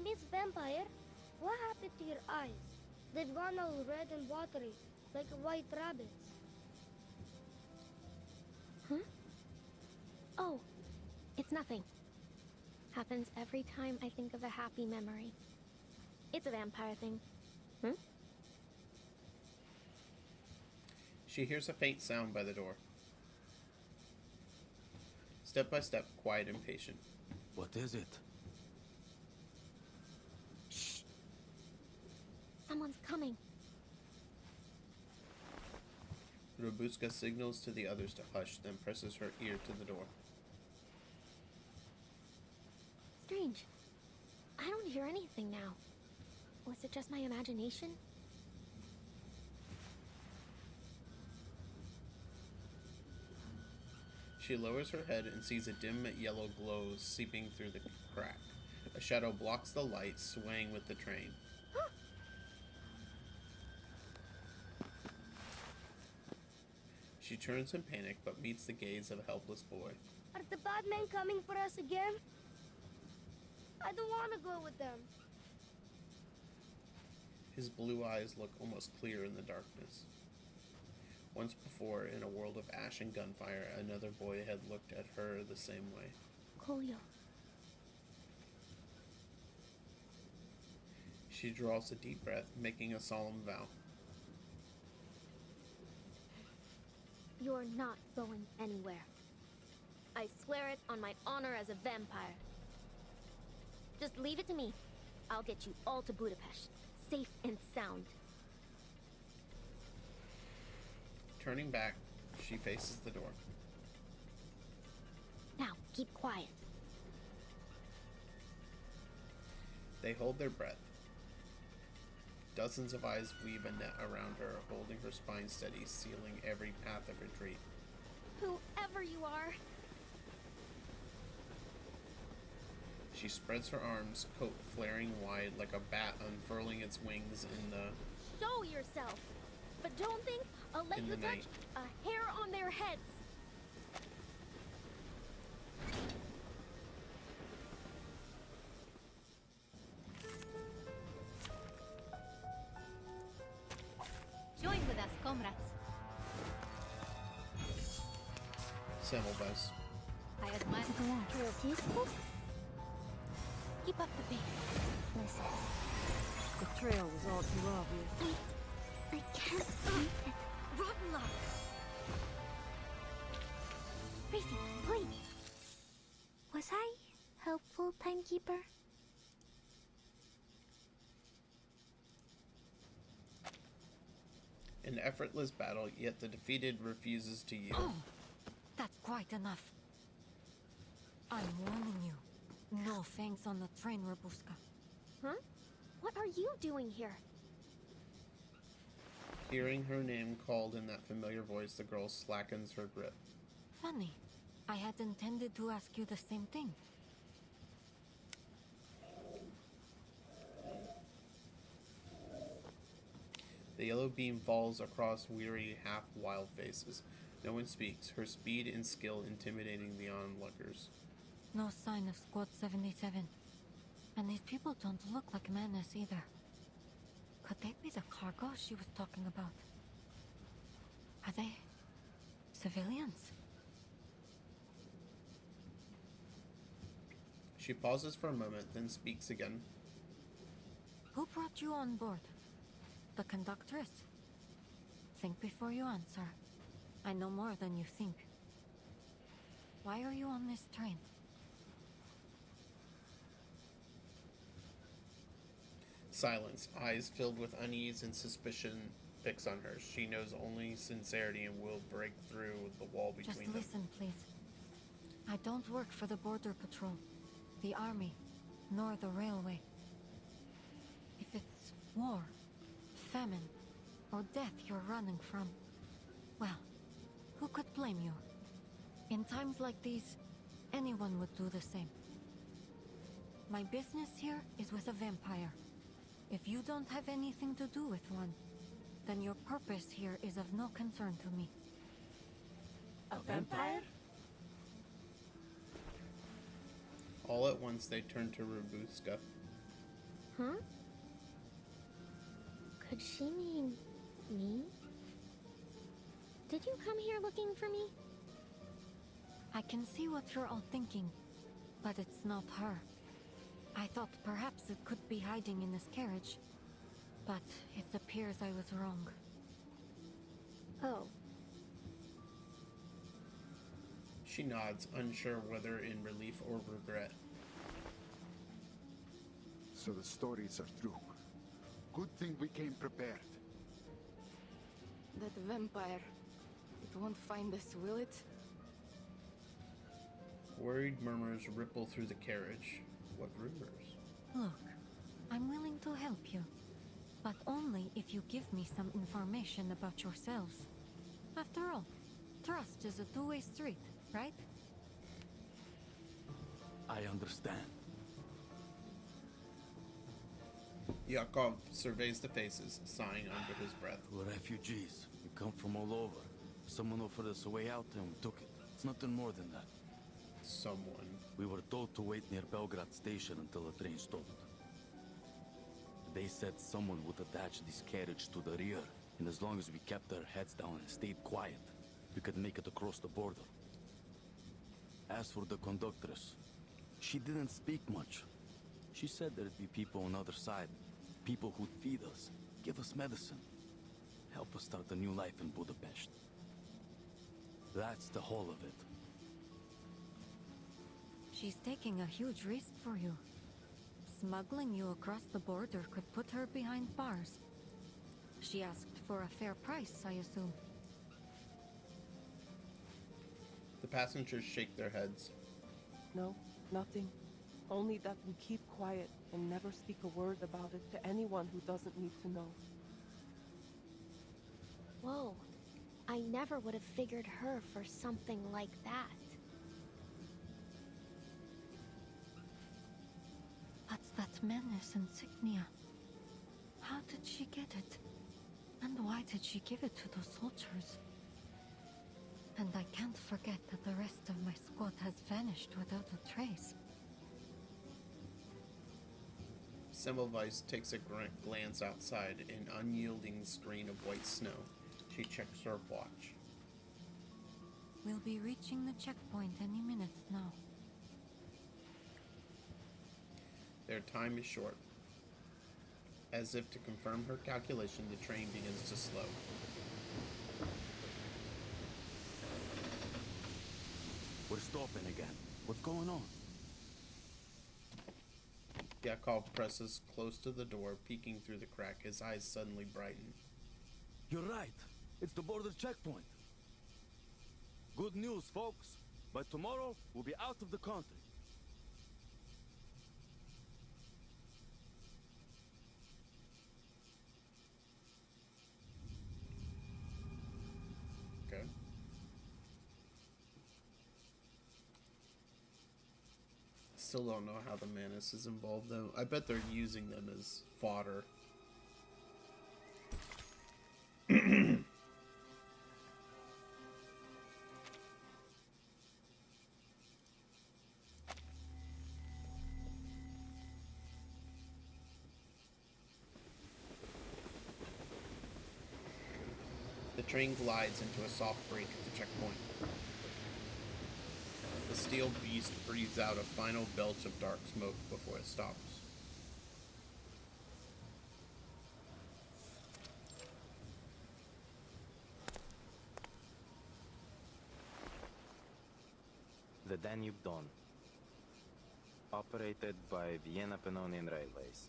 Miss Vampire, what happened to your eyes? They've gone all red and watery, like white rabbits. Huh? Oh, it's nothing. Happens every time I think of a happy memory. It's a vampire thing. She hears a faint sound by the door. Step by step, quiet and patient. What is it? Shh. Someone's coming. Rabuska signals to the others to hush, then presses her ear to the door. Strange. I don't hear anything now. Was it just my imagination? She lowers her head and sees a dim yellow glow seeping through the crack. A shadow blocks the light, swaying with the train. She turns in panic, but meets the gaze of a helpless boy. Are the bad men coming for us again? I don't want to go with them. His blue eyes look almost clear in the darkness. Once before, in a world of ash and gunfire, another boy had looked at her the same way. Kolyo. She draws a deep breath, making a solemn vow. You're not going anywhere. I swear it on my honor as a vampire. Just leave it to me. I'll get you all to Budapest, safe and sound. Turning back, she faces the door. Now, keep quiet. They hold their breath. Dozens of eyes weave a net around her, holding her spine steady, sealing every path of retreat. Whoever you are. She spreads her arms, coat flaring wide like a bat unfurling its wings in the Show yourself. But don't think I'll let In you the touch night. a hair on their heads. Join with us, comrades. Semmelweis. I admire It's useful? Keep up the pace. Listen, The trail was all too obvious. I can't eat it. Rotten luck. Rafie, please. Was I helpful, timekeeper? An effortless battle, yet the defeated refuses to yield. Oh, that's quite enough. I'm warning you. No fangs on the train, Robuska. Huh? What are you doing here? Hearing her name called in that familiar voice, the girl slackens her grip. Funny. I had intended to ask you the same thing. The yellow beam falls across weary, half-wild faces. No one speaks, her speed and skill intimidating the onlookers. No sign of Squad 77. And these people don't look like menace either. Could they be the cargo she was talking about? Are they civilians? She pauses for a moment, then speaks again. Who brought you on board? The conductress? Think before you answer. I know more than you think. Why are you on this train? Silence, eyes filled with unease and suspicion fix on her. She knows only sincerity and will break through the wall Just between them. listen, please. I don't work for the Border Patrol, the Army, nor the railway. If it's war, famine, or death you're running from, well, who could blame you? In times like these, anyone would do the same. My business here is with a vampire. If you don't have anything to do with one, then your purpose here is of no concern to me. A vampire? All at once they turn to Robuska. Huh? Could she mean me? Did you come here looking for me? I can see what you're all thinking, but it's not her. I thought perhaps it could be hiding in this carriage, but it appears I was wrong. Oh. She nods, unsure whether in relief or regret. So the stories are true. Good thing we came prepared. That vampire. It won't find us, will it? Worried murmurs ripple through the carriage. What rumors? Look, I'm willing to help you, but only if you give me some information about yourselves. After all, trust is a two-way street, right? I understand. Yakov surveys the faces, sighing under his breath. We're refugees. We come from all over. Someone offered us a way out and we took it. It's nothing more than that. Someone. We were told to wait near Belgrade station until the train stopped. They said someone would attach this carriage to the rear, and as long as we kept our heads down and stayed quiet, we could make it across the border. As for the conductress, she didn't speak much. She said there'd be people on the other side, People who'd feed us, give us medicine, help us start a new life in Budapest. That's the whole of it. She's taking a huge risk for you. Smuggling you across the border could put her behind bars. She asked for a fair price, I assume. The passengers shake their heads. No, nothing. Only that we keep quiet and never speak a word about it to anyone who doesn't need to know. Whoa. I never would have figured her for something like that. What's that menace insignia? How did she get it? And why did she give it to those soldiers? And I can't forget that the rest of my squad has vanished without a trace. Semmelweis takes a glance outside, an unyielding screen of white snow. She checks her watch. We'll be reaching the checkpoint any minute now. Their time is short. As if to confirm her calculation, the train begins to slow. We're stopping again. What's going on? Yakov presses close to the door, peeking through the crack. His eyes suddenly brighten. You're right. It's the border checkpoint. Good news, folks. By tomorrow, we'll be out of the country. Okay. Still don't know how the Manus is involved, though. I bet they're using them as fodder. The train glides into a soft break at the checkpoint. The steel beast breathes out a final belch of dark smoke before it stops. The Danube Don. Operated by Vienna Pannonian Railways.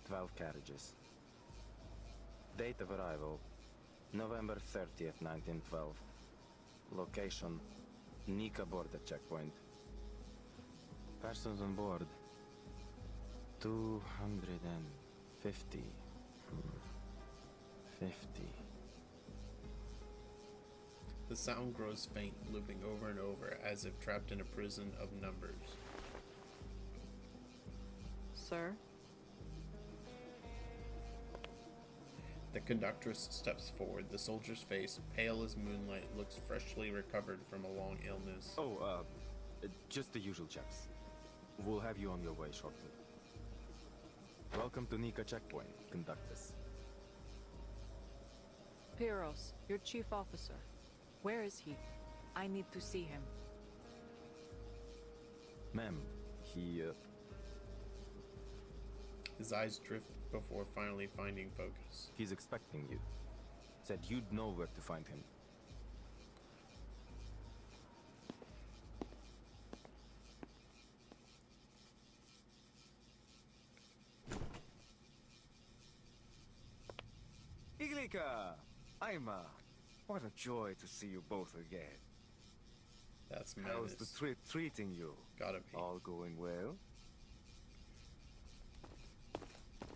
12 carriages. Date of arrival, November 30th, 1912. Location, Nika border checkpoint. Persons on board, 250. 50. The sound grows faint, looping over and over, as if trapped in a prison of numbers. Sir? The conductress steps forward. The soldier's face, pale as moonlight, looks freshly recovered from a long illness. Oh, just the usual checks. We'll have you on your way shortly. Welcome to Nika checkpoint, conductress. Piros, your chief officer. Where is he? I need to see him. Ma'am, he, His eyes drift before finally finding focus. He's expecting you. Said you'd know where to find him. Iglika! Aima! What a joy to see you both again. That's How's the trip treating you? Gotta be. All going well?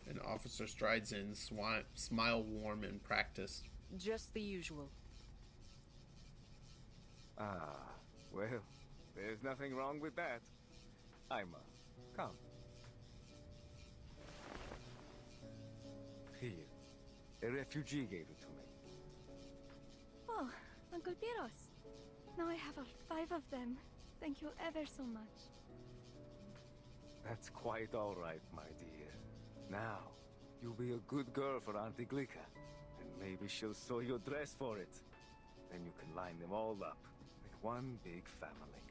An officer strides in, smile warm and practiced. Just the usual. Ah, well, there's nothing wrong with that. Aima, come. Here, a refugee gave it to me. Oh, Uncle Piros. Now I have 5 of them. Thank you ever so much. That's quite all right, my dear. Now, you'll be a good girl for Auntie Glika, and maybe she'll sew your dress for it. Then you can line them all up like one big family.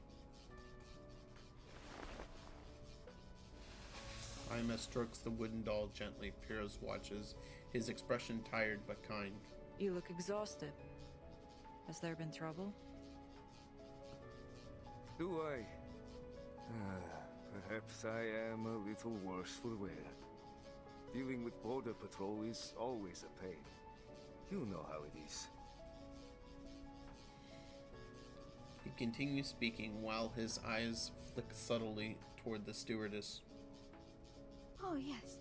Ima strokes the wooden doll gently. Pyros watches, his expression tired but kind. You look exhausted. Has there been trouble? Do I? Perhaps I am a little worse for wear. Dealing with border patrol is always a pain. You know how it is. He continues speaking while his eyes flick subtly toward the stewardess. Oh, yes.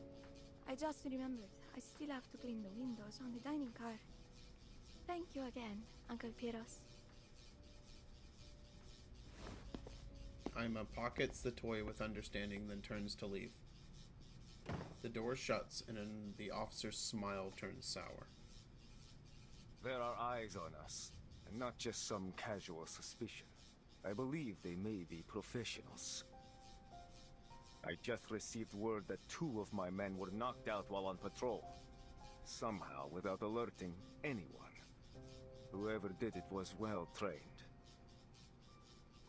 I just remembered. I still have to clean the windows on the dining car. Thank you again, Uncle Pyros. Ima pockets the toy with understanding, then turns to leave. The door shuts, and the officer's smile turns sour. There are eyes on us, and not just some casual suspicion. I believe they may be professionals. I just received word that 2 of my men were knocked out while on patrol. Somehow, without alerting anyone. Whoever did it was well trained.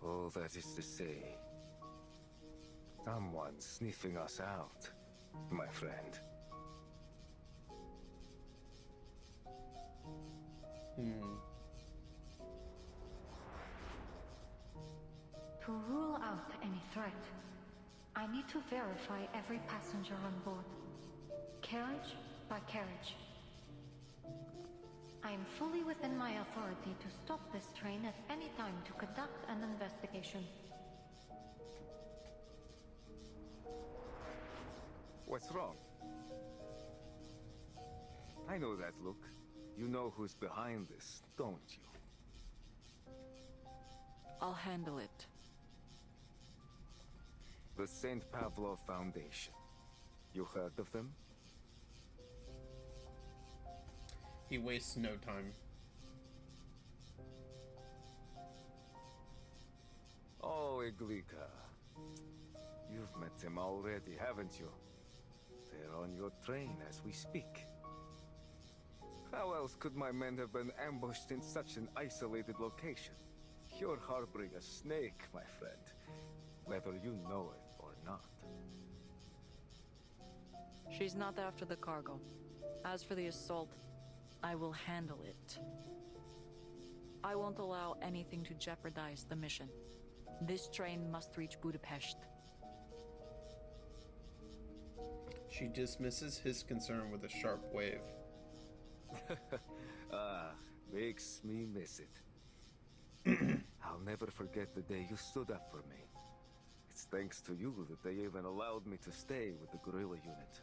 Oh, that is to say, someone's sniffing us out, my friend. To rule out any threat, I need to verify every passenger on board, carriage by carriage. I am fully within my authority to stop this train at any time to conduct an investigation. What's wrong? I know that look. You know who's behind this, don't you? I'll handle it. The St. Pavlov Foundation. You heard of them? He wastes no time. Oh, Iglika. You've met them already, haven't you? They're on your train as we speak. How else could my men have been ambushed in such an isolated location? You're harboring a snake, my friend. Whether you know it or not. She's not after the cargo. As for the assault, I will handle it. I won't allow anything to jeopardize the mission. This train must reach Budapest. She dismisses his concern with a sharp wave. Makes me miss it. I'll never forget the day you stood up for me. It's thanks to you that they even allowed me to stay with the guerrilla unit.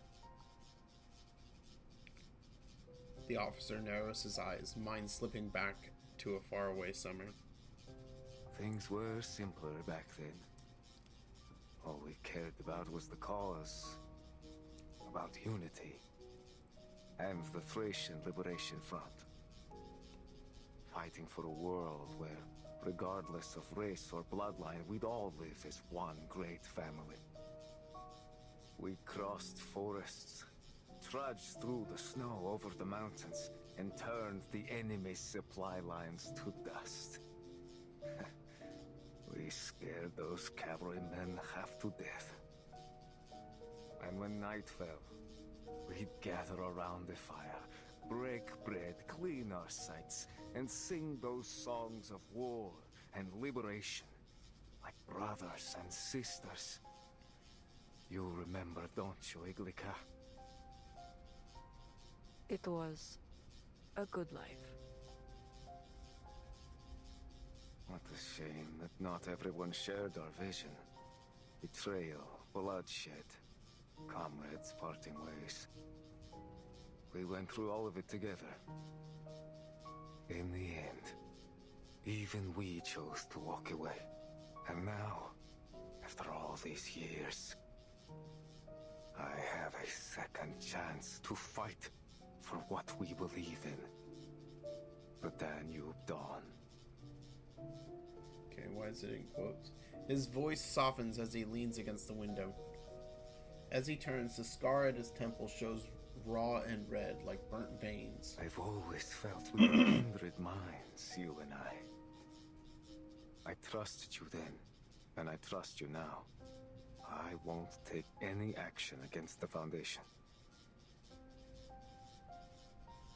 The officer narrows his eyes, mind slipping back to a faraway summer. Things were simpler back then. All we cared about was the cause, about unity, and the Thracian Liberation Front. Fighting for a world where, regardless of race or bloodline, we'd all live as one great family. We crossed forests, trudged through the snow over the mountains, and turned the enemy's supply lines to dust. We scared those cavalrymen half to death. And when night fell, we'd gather around the fire, break bread, clean our sights, and sing those songs of war and liberation, like brothers and sisters. You remember, don't you, Iglika? It was a good life. What a shame that not everyone shared our vision. Betrayal, bloodshed, comrades parting ways. We went through all of it together. In the end, even we chose to walk away. And now, after all these years, I have a second chance to fight for what we believe in. The Danube Dawn. Okay, why is it in quotes? His voice softens as he leans against the window. As he turns, the scar at his temple shows raw and red, like burnt veins. I've always felt we were kindred minds, you and I. I trusted you then, and I trust you now. I won't take any action against the Foundation.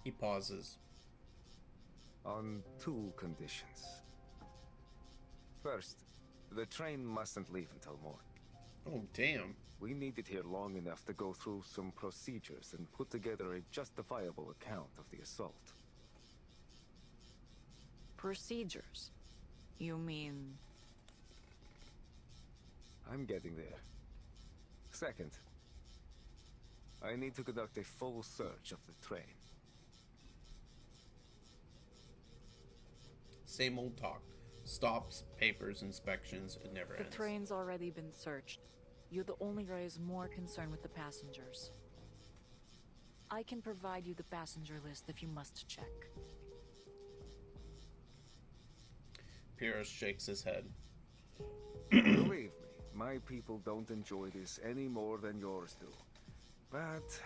He pauses. On 2 conditions. First, the train mustn't leave until morning. Oh, damn. We need it here long enough to go through some procedures and put together a justifiable account of the assault. Procedures? You mean... I'm getting there. Second, I need to conduct a full search of the train. Same old talk. Stops, papers, inspections, it never The ends. train's already been searched. You'd only raise more concern with the passengers. I can provide you the passenger list if you must check. Pyrrhus shakes his head. Believe me, my people don't enjoy this any more than yours do. But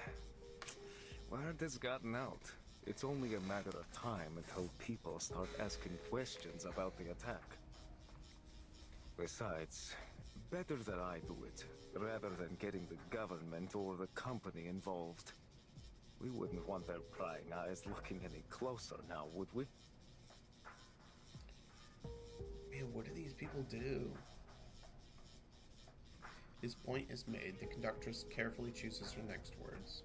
word has gotten out. It's only a matter of time until people start asking questions about the attack. Besides, better that I do it, rather than getting the government or the company involved. We wouldn't want their prying eyes looking any closer now, would we? Man, what do these people do? His point is made. The conductress carefully chooses her next words.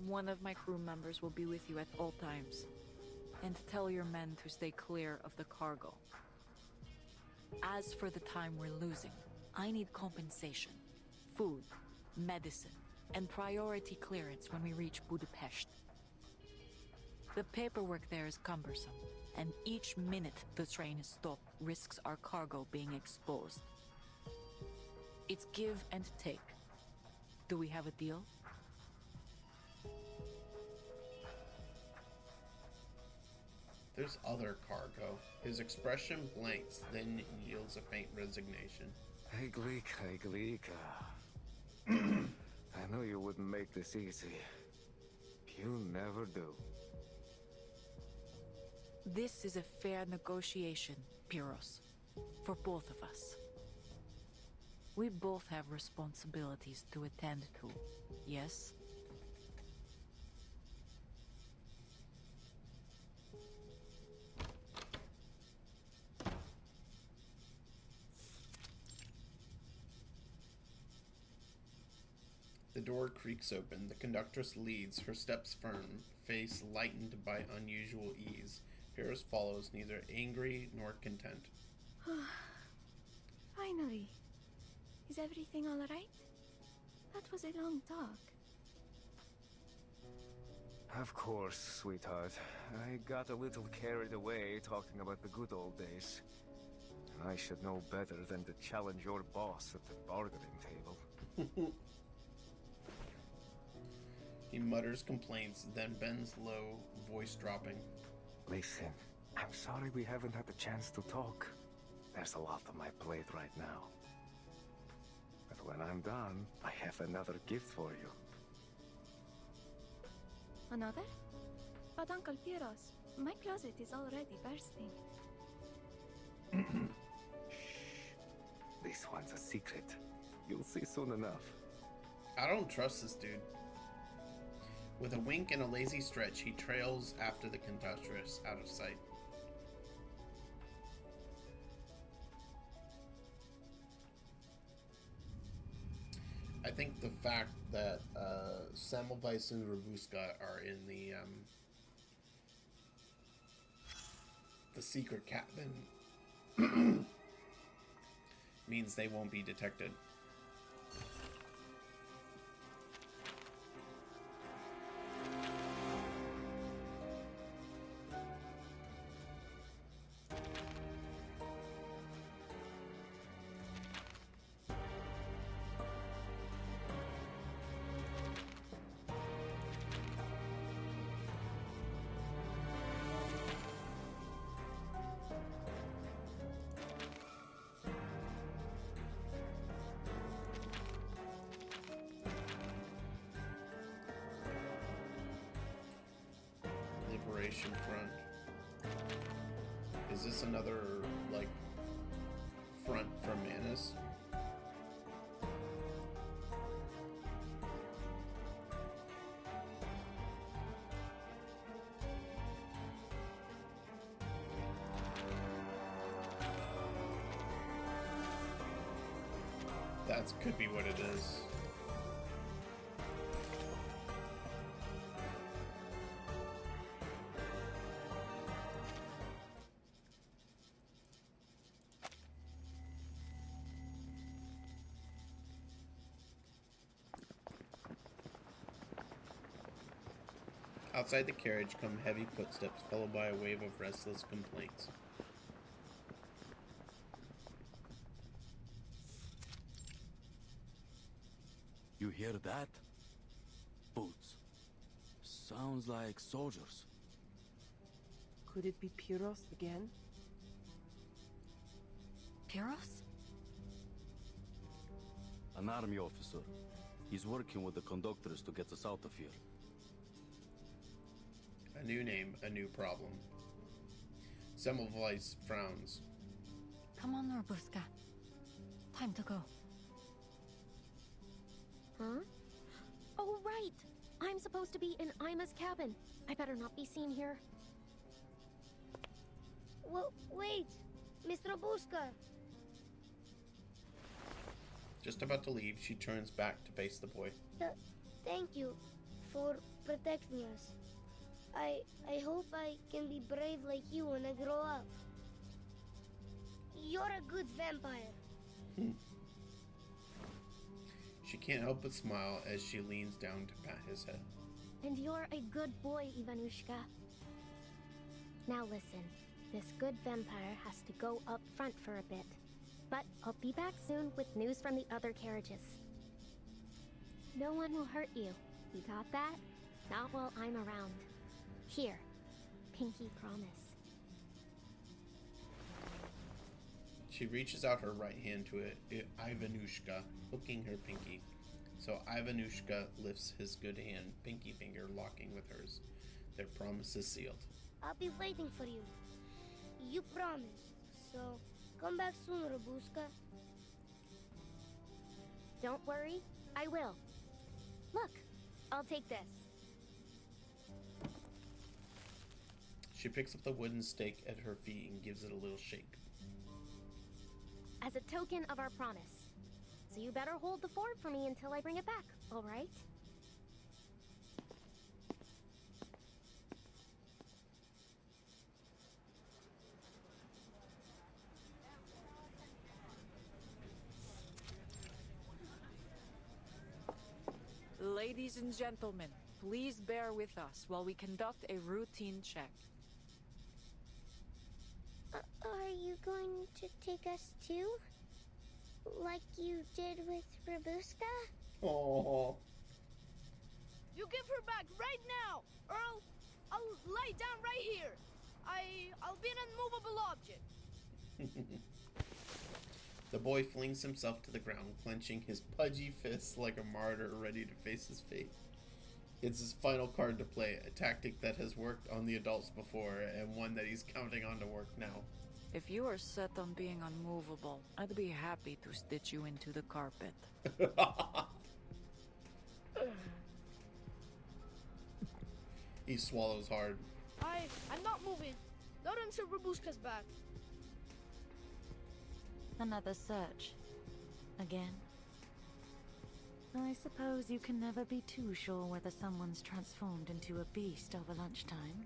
One of my crew members will be with you at all times. And tell your men to stay clear of the cargo. As for the time we're losing, I need compensation. Food, medicine, and priority clearance when we reach Budapest. The paperwork there is cumbersome, and each minute the train is stopped risks our cargo being exposed. It's give and take. Do we have a deal? There's other cargo. His expression blanks, then yields a faint resignation. Hey, Glika. I know you wouldn't make this easy. You never do. This is a fair negotiation, Pyrrhus. For both of us. We both have responsibilities to attend to, yes? The door creaks open. The conductress leads, her steps firm, face lightened by unusual ease. Pyrrhus follows, neither angry nor content. Finally. Is everything all right? That was a long talk. Of course, sweetheart. I got a little carried away talking about the good old days. And I should know better than to challenge your boss at the bargaining table. He mutters complaints, then bends low, voice dropping. Listen, I'm sorry we haven't had the chance to talk. There's a lot on my plate right now. But when I'm done, I have another gift for you. Another? But Uncle Pyrrhus, my closet is already bursting. Shh. This one's a secret. You'll see soon enough. I don't trust this dude. With a wink and a lazy stretch, he trails after the conductress out of sight. I think the fact that Semmelweis and Robuska are in the secret cabin means they won't be detected. Liberation Front. Is this another, like, front for Manus? That could be what it is. Outside the carriage come heavy footsteps, followed by a wave of restless complaints. You hear that? Boots. Sounds like soldiers. Could it be Pyros again? Pyros? An army officer. He's working with the conductors to get us out of here. A new name, a new problem. Semmelweis frowns. Come on, Robuska. Time to go. Huh? Oh, right! I'm supposed to be in Ima's cabin. I better not be seen here. Well, wait! Mr. Robuska! Just about to leave, she turns back to face the boy. Thank you for protecting us. I hope I can be brave like you when I grow up. You're a good vampire. She can't help but smile as she leans down to pat his head. And you're a good boy, Ivanushka. Now listen, this good vampire has to go up front for a bit. But I'll be back soon with news from the other carriages. No one will hurt you. You got that? Not while I'm around. Here, pinky promise. She reaches out her right hand to Ivanushka, hooking her pinky. So Ivanushka lifts his good hand, pinky finger locking with hers. Their promise is sealed. I'll be waiting for you. You promised, so come back soon, Robuska. Don't worry, I will. Look, I'll take this. She picks up the wooden stake at her feet and gives it a little shake. As a token of our promise. So you better hold the fort for me until I bring it back, all right? Ladies and gentlemen, please bear with us while we conduct a routine check. Are you going to take us too? Like you did with Robuska? Oh. You give her back right now, Earl. I'll lie down right here. I'll be an immovable object. The boy flings himself to the ground, clenching his pudgy fists like a martyr ready to face his fate. It's his final card to play, a tactic that has worked on the adults before, and one that he's counting on to work now. If you are set on being unmovable, I'd be happy to stitch you into the carpet. He swallows hard. I'm not moving. Not until Robuska's back. Another search. Again? I suppose you can never be too sure whether someone's transformed into a beast over lunchtime.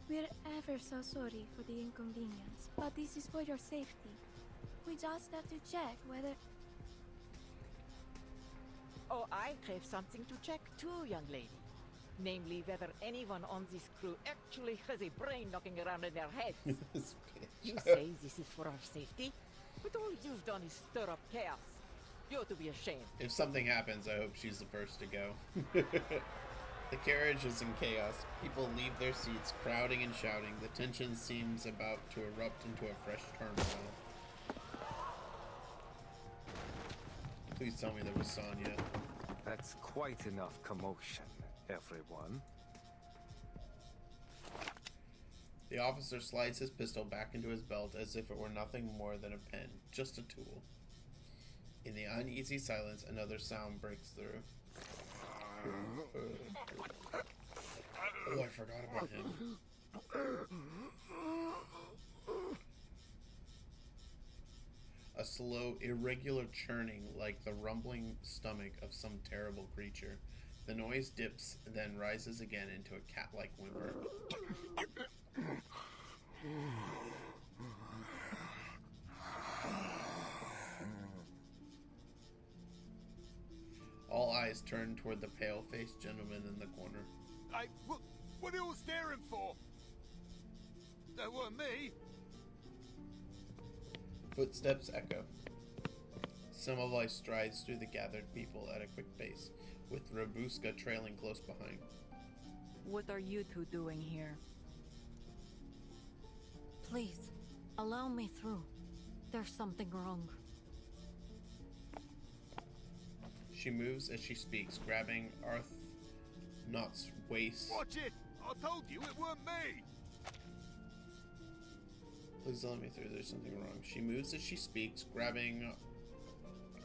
We're ever so sorry for the inconvenience, but this is for your safety. We just have to check whether... Oh, I have something to check too, young lady. Namely, whether anyone on this crew actually has a brain knocking around in their heads. You say this is for our safety, but all you've done is stir up chaos. You ought to be ashamed. If something happens, I hope she's the first to go. The carriage is in chaos. People leave their seats, crowding and shouting. The tension seems about to erupt into a fresh turmoil. Please tell me there was Sonya. That's quite enough commotion, everyone. The officer slides his pistol back into his belt as if it were nothing more than a pen, just a tool. In the uneasy silence, another sound breaks through. Oh, I forgot about him. a slow, irregular churning like the rumbling stomach of some terrible creature. The noise dips, then rises again into a cat-like whimper. All eyes turn toward the pale-faced gentleman in the corner. What are you staring for? That weren't me. Footsteps echo. Semmelweis strides through the gathered people at a quick pace, with Robuska trailing close behind. What are you two doing here? Please, allow me through. There's something wrong. She moves as she speaks, grabbing Arthnot's waist. Watch it! I told you it weren't me! Please let me through, there's something wrong. She moves as she speaks, grabbing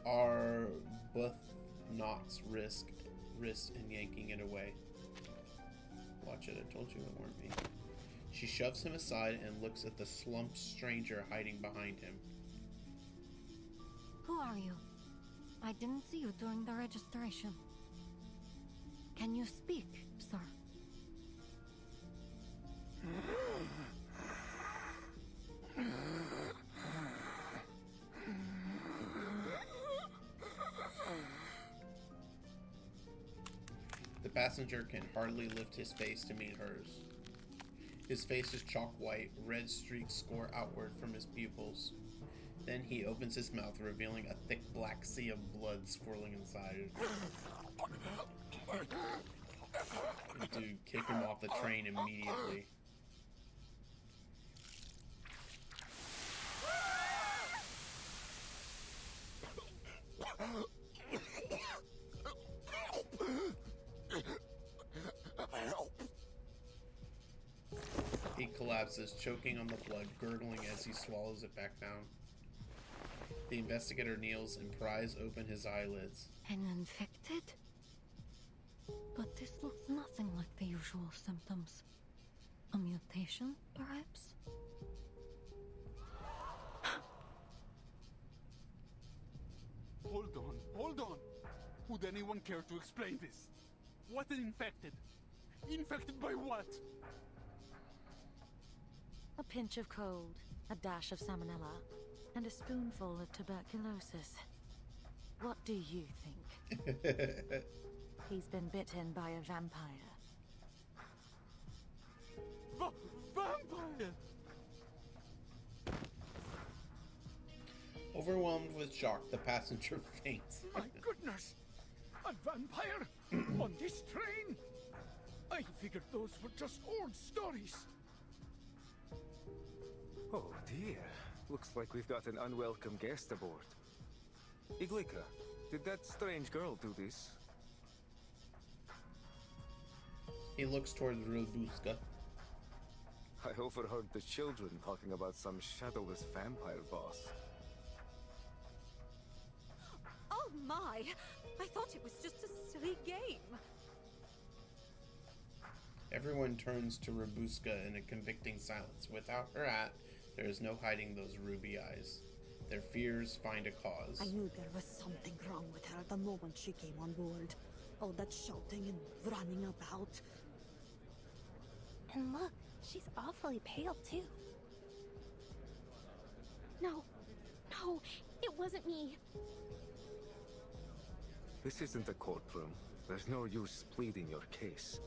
Arbuthnot's wrist and yanking it away. Watch it, I told you it weren't me. She shoves him aside and looks at the slumped stranger hiding behind him. Who are you? I didn't see you during the registration. Can you speak, sir? The passenger can hardly lift his face to meet hers. His face is chalk white, red streaks score outward from his pupils. Then he opens his mouth, revealing a thick black sea of blood swirling inside. Dude, kick him off the train immediately. He collapses, choking on the blood, gurgling as he swallows it back down. The investigator kneels and pries open his eyelids. An infected? But this looks nothing like the usual symptoms. A mutation, perhaps? Hold on. Would anyone care to explain this? What is infected? Infected by what? A pinch of cold, a dash of salmonella, and a spoonful of tuberculosis. What do you think? He's been bitten by a vampire. Vampire! Overwhelmed with shock, the passenger faints. My goodness! A vampire? On this train? I figured those were just old stories. Oh dear. Looks like we've got an unwelcome guest aboard. Iglika, did that strange girl do this? He looks toward Robuska. I overheard the children talking about some shadowless vampire boss. Oh my! I thought it was just a silly game. Everyone turns to Robuska in a convicting silence. Without her hat, there is no hiding those ruby eyes. Their fears find a cause. I knew there was something wrong with her the moment she came on board. All that shouting and running about. And look, she's awfully pale too. No, it wasn't me. This isn't a courtroom. There's no use pleading your case.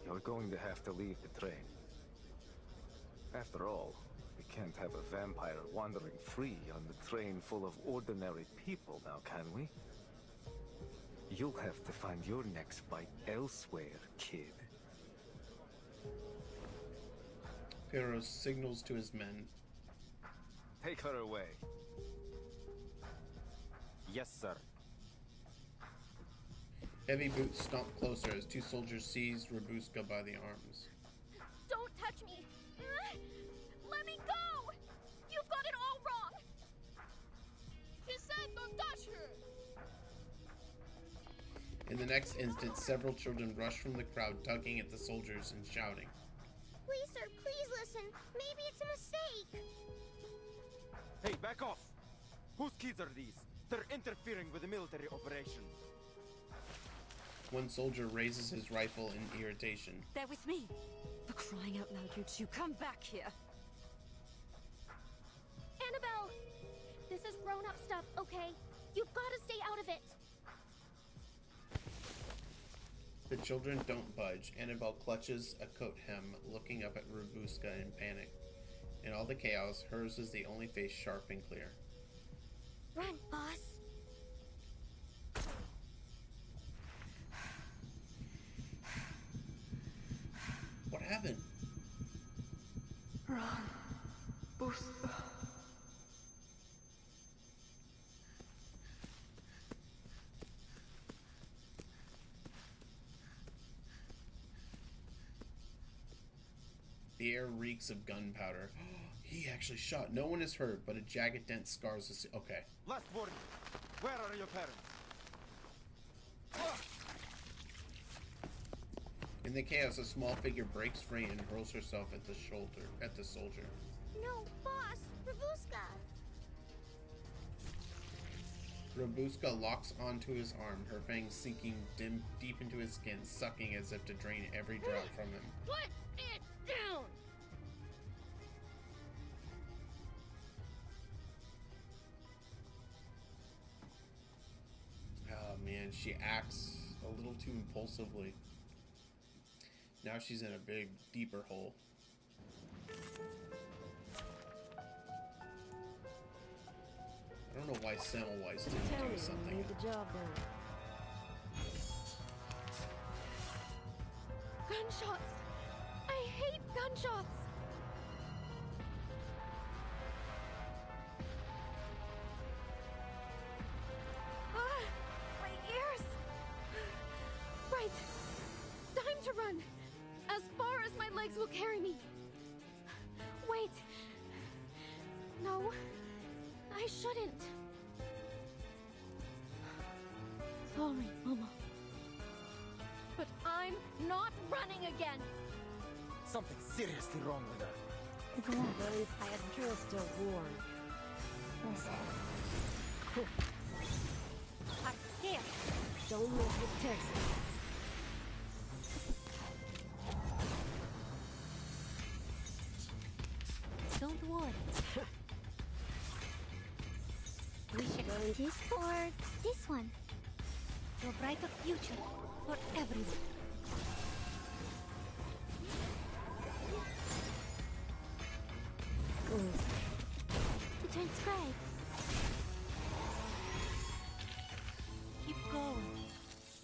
You're going to have to leave the train. After all, we can't have a vampire wandering free on the train full of ordinary people now, can we? You'll have to find your next bite elsewhere, kid. Pyros signals to his men. Take her away. Yes, sir. Heavy boots stomp closer as two soldiers seize Robuska by the arms. Don't touch me! Let me go! You've got it all wrong! He said don't touch her! In the next instant, several children rush from the crowd, tugging at the soldiers and shouting. Please, sir, please listen. Maybe it's a mistake. Hey, back off! Whose kids are these? They're interfering with the military operation. One soldier raises his rifle in irritation. They're with me. For crying out loud, you two, come back here. Annabelle! This is grown-up stuff, okay? You've got to stay out of it. The children don't budge. Annabelle clutches a coat hem, looking up at Robuska in panic. In all the chaos, hers is the only face sharp and clear. Run, boss. What happened? Run, Buska. The air reeks of gunpowder. He actually shot. No one is hurt, but a jagged dent scars the... Okay. Last warning. Where are your parents? In the chaos, a small figure breaks free and hurls herself at the soldier. No, boss! Robuska! Robuska locks onto his arm, her fangs sinking deep into his skin, sucking as if to drain every drop from him. Put it down! Oh man, she acts a little too impulsively. Now she's in a big, deeper hole. I don't know why Semmelweis didn't do something. The job done. Gunshots! I hate gunshots! Ah! My ears! Right! Time to run! As far as my legs will carry me! Wait! No, I shouldn't. Sorry, Mama. But I'm not running again! Something's seriously wrong with her. Those I have just a war. Listen. I'm scared. Don't move with test. Don't worry. We should go this or this one. To a brighter future for everyone. To transcribe. Keep going.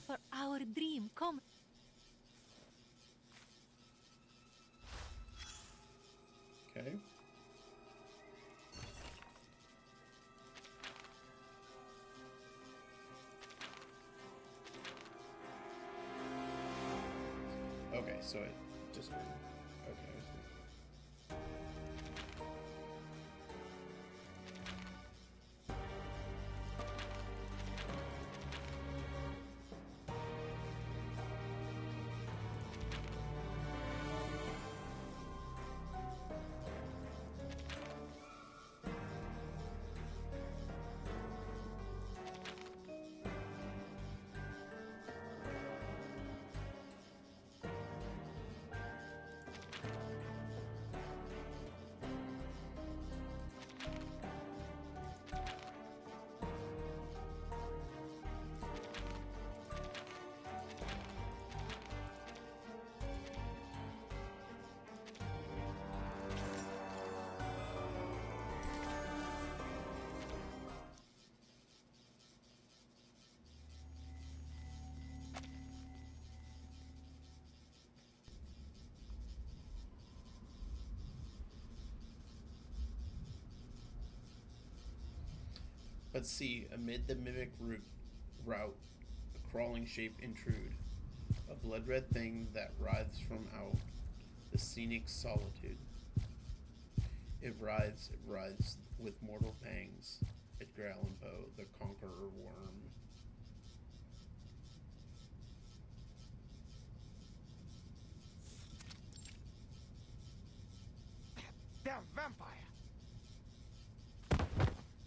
For our dream, come. Okay. Okay, so it just... Okay. But see, amid the mimic route, a crawling shape intrude, a blood-red thing that writhes from out the scenic solitude. It writhes with mortal pangs, Edgar Allan Poe, the conqueror worm. Damn vampire!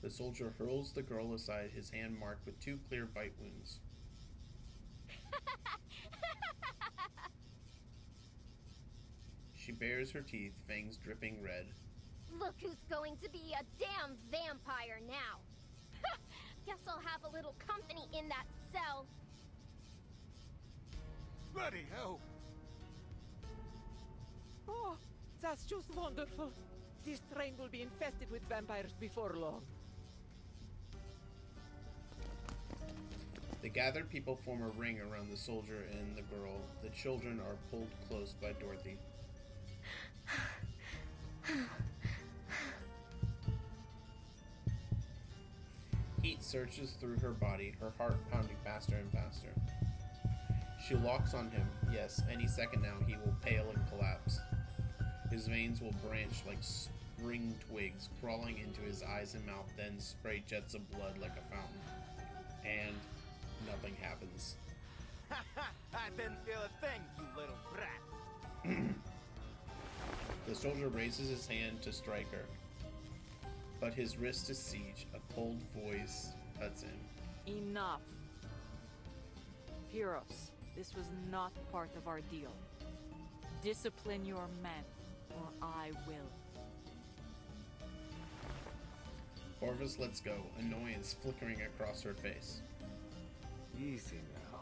The The soldier hurls the girl aside, his hand marked with 2 clear bite wounds. She bares her teeth, fangs dripping red. Look who's going to be a damn vampire now. Guess I'll have a little company in that cell. Bloody hell! Oh, that's just wonderful. This train will be infested with vampires before long. The gathered people form a ring around the soldier and the girl. The children are pulled close by Dorothy. Heat surges through her body, her heart pounding faster and faster. She locks on him. Yes, any second now he will pale and collapse. His veins will branch like spring twigs, crawling into his eyes and mouth, then spray jets of blood like a fountain. And nothing happens. I didn't feel a thing, you little brat. The soldier raises his hand to strike her, but his wrist is siege. A cold voice cuts in. Enough. Pyros, this was not part of our deal. Discipline your men, or I will. Corvus lets go, annoyance flickering across her face. Easy now.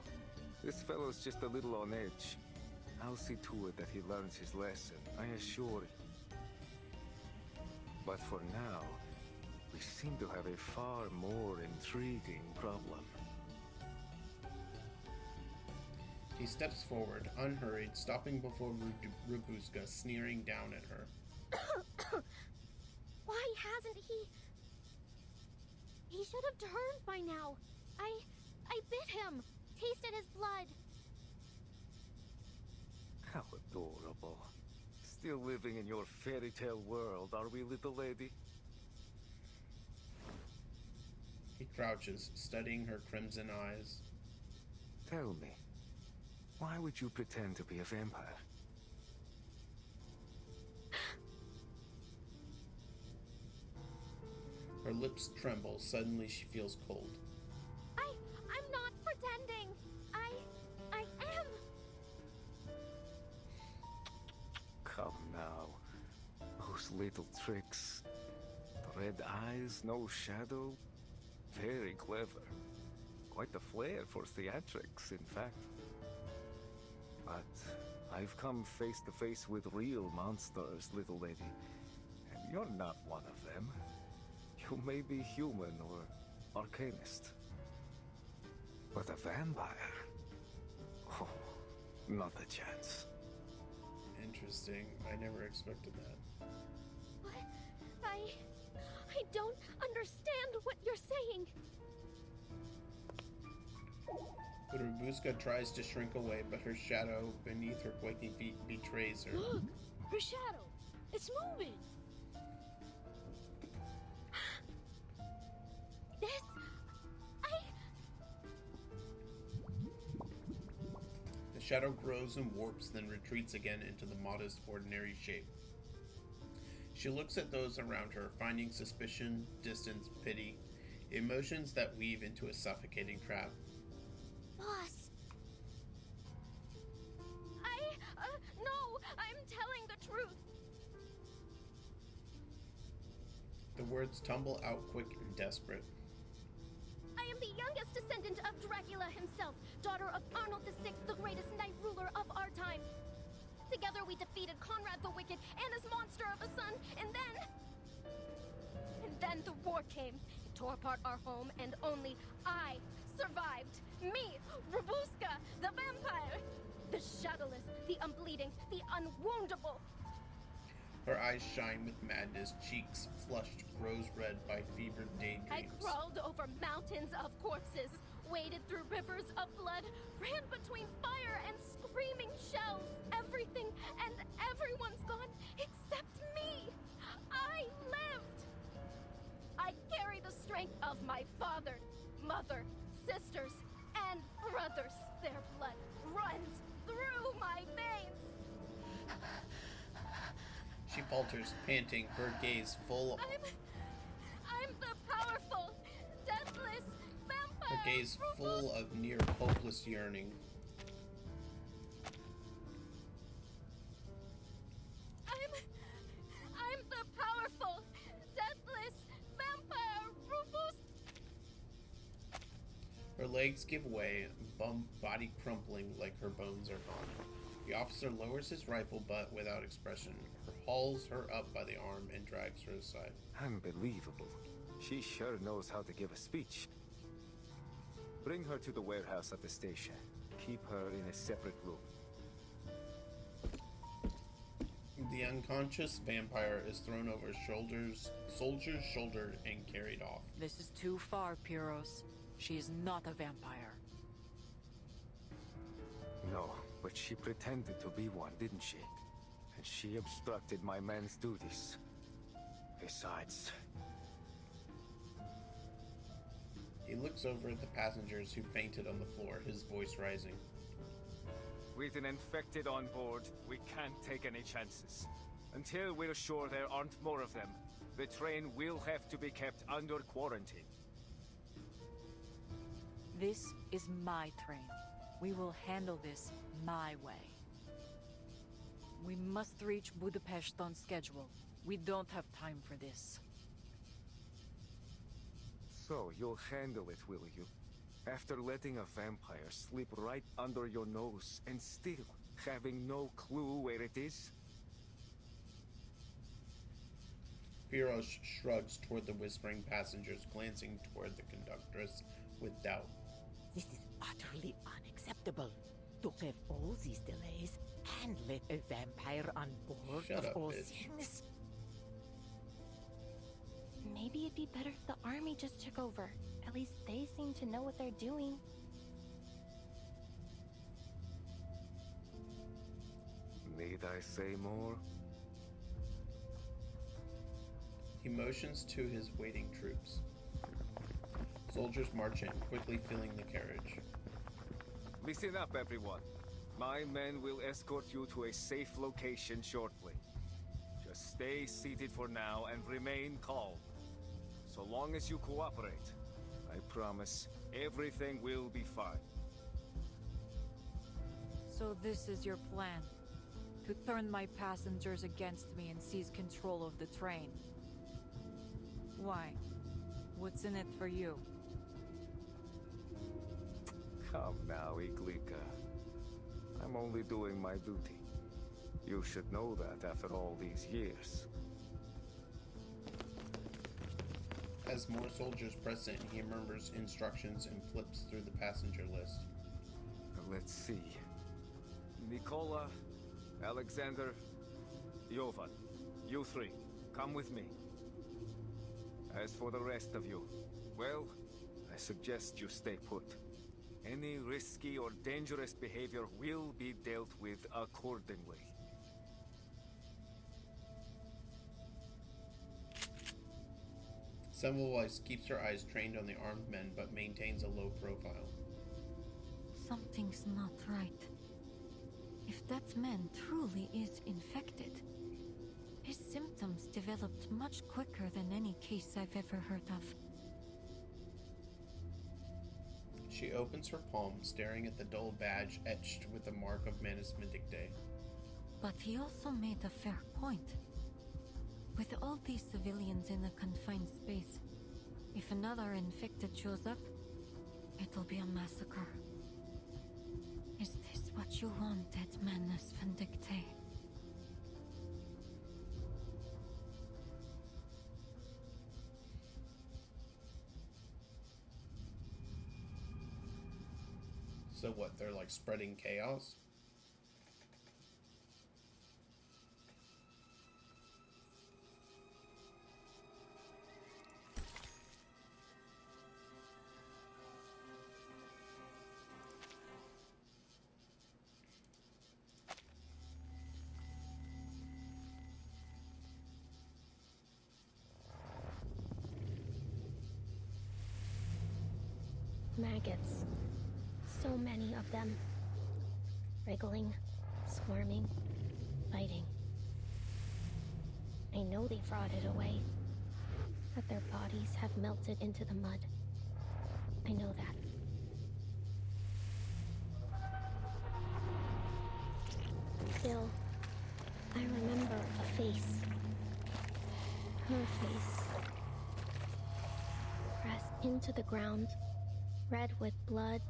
This fellow's just a little on edge. I'll see to it that he learns his lesson, I assure you. But for now, we seem to have a far more intriguing problem. He steps forward, unhurried, stopping before Robuska, sneering down at her. Why hasn't he? He should have turned by now. I bit him, tasted his blood. How adorable. Still living in your fairy tale world, are we, little lady? He crouches, studying her crimson eyes. Tell me, why would you pretend to be a vampire? Her lips tremble. Suddenly she feels cold. I'm not pretending. I am. Come now. Those little tricks. The red eyes, no shadow. Very clever. Quite the flair for theatrics, in fact. But I've come face to face with real monsters, little lady. And you're not one of them. You may be human or arcanist. But a vampire? Oh, not a chance. Interesting. I never expected that. What? I don't understand what you're saying. Robuska tries to shrink away, but her shadow beneath her quaking feet betrays her. Look! Her shadow! It's moving! The shadow grows and warps, then retreats again into the modest, ordinary shape. She looks at those around her, finding suspicion, distance, pity, emotions that weave into a suffocating trap. Boss. No, I'm telling the truth. The words tumble out quick and desperate. I am the youngest descendant of Dracula himself, daughter of Arnold VI, the greatest knight ruler of our time. Together we defeated Conrad the Wicked and his monster of a son, and then the war came. It tore apart our home, and only I survived. Me, Robuska, the vampire. The shadowless, the unbleeding, the unwoundable. Her eyes shine with madness, cheeks flushed rose red by fevered daydreams. I crawled over mountains of corpses, waded through rivers of blood, ran between fire and screaming shells. Everything and everyone's gone except me. I lived. I carry the strength of my father, mother, sisters, and brothers. Their blood runs through my veins. She falters, panting, her gaze full. I'm the powerful gaze full of near hopeless yearning. I'm the powerful, deathless vampire Rufus. Her legs give way, body crumpling like her bones are gone. The officer lowers his rifle butt without expression, hauls her up by the arm, and drags her aside. Unbelievable. She sure knows how to give a speech. Bring her to the warehouse at the station. Keep her in a separate room. The unconscious vampire is thrown over soldier's shoulder and carried off. This is too far, Pyros. She is not a vampire. No, but she pretended to be one, didn't she? And she obstructed my man's duties. Besides... He looks over at the passengers who fainted on the floor, his voice rising. With an infected on board, we can't take any chances. Until we're sure there aren't more of them, the train will have to be kept under quarantine. This is my train. We will handle this my way. We must reach Budapest on schedule. We don't have time for this. So, you'll handle it, will you? After letting a vampire slip right under your nose and still having no clue where it is? Pyros shrugs toward the whispering passengers, glancing toward the conductress with doubt. This is utterly unacceptable. To have all these delays and let a vampire on board Shut of up, all bitch. things. Maybe it'd be better if the army just took over. At least they seem to know what they're doing. Need I say more? He motions to his waiting troops. Soldiers march in, quickly filling the carriage. Listen up, everyone. My men will escort you to a safe location shortly. Just stay seated for now and remain calm. So long as you cooperate, I promise everything will be fine. So this is your plan? To turn my passengers against me and seize control of the train? Why? What's in it for you? Come now, Iglika. I'm only doing my duty. You should know that after all these years. As more soldiers press in, he remembers instructions and flips through the passenger list. Let's see. Nikola, Alexander, Jovan, you three, come with me. As for the rest of you, well, I suggest you stay put. Any risky or dangerous behavior will be dealt with accordingly. Semmelweis keeps her eyes trained on the armed men, but maintains a low profile. Something's not right. If that man truly is infected, his symptoms developed much quicker than any case I've ever heard of. She opens her palm, staring at the dull badge etched with the mark of Manus Vindictae. But he also made a fair point. With all these civilians in a confined space, if another infected shows up, it'll be a massacre. Is this what you wanted, Manus Vindictae? So what, they're like spreading chaos? Maggots. So many of them. Wriggling, squirming, fighting. I know they've rotted away, but their bodies have melted into the mud. I know that. into the ground, red with blood,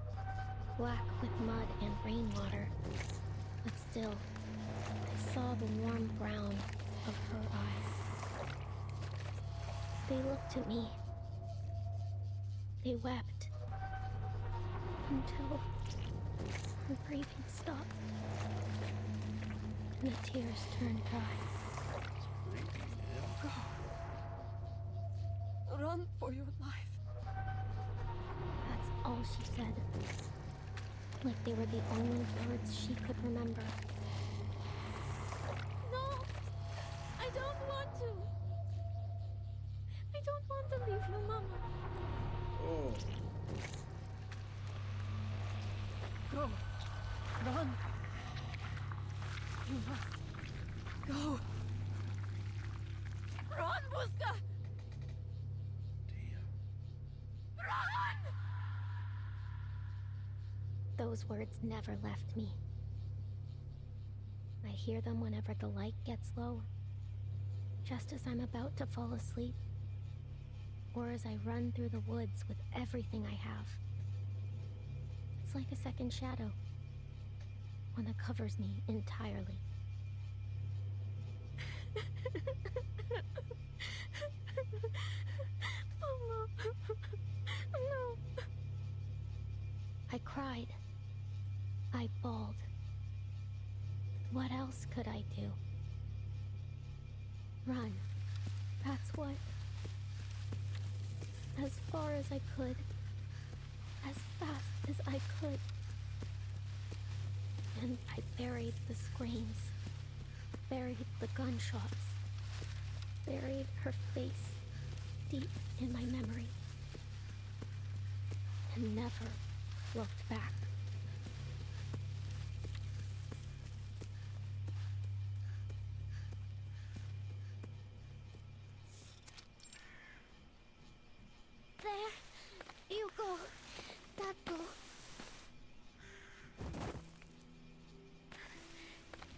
black with mud and rainwater. But still, I saw the warm brown of her eyes. They looked at me. They wept. Until her breathing stopped. And the tears turned dry. Run for your life. That's all she said. Like they were the only words she could remember. No! I don't want to! I don't want to leave you, Mama. Oh. Go. Run. You must go. Run, Buska! Run! Those words never left me. I hear them whenever the light gets low, just as I'm about to fall asleep, or as I run through the woods with everything I have. It's like a second shadow, one that covers me entirely. Mama. No. I cried. I bawled. What else could I do? Run. That's what. As far as I could. As fast as I could. And I buried the screams. Buried the gunshots. Buried her face deep in my memory. And never looked back. There. You go. That go.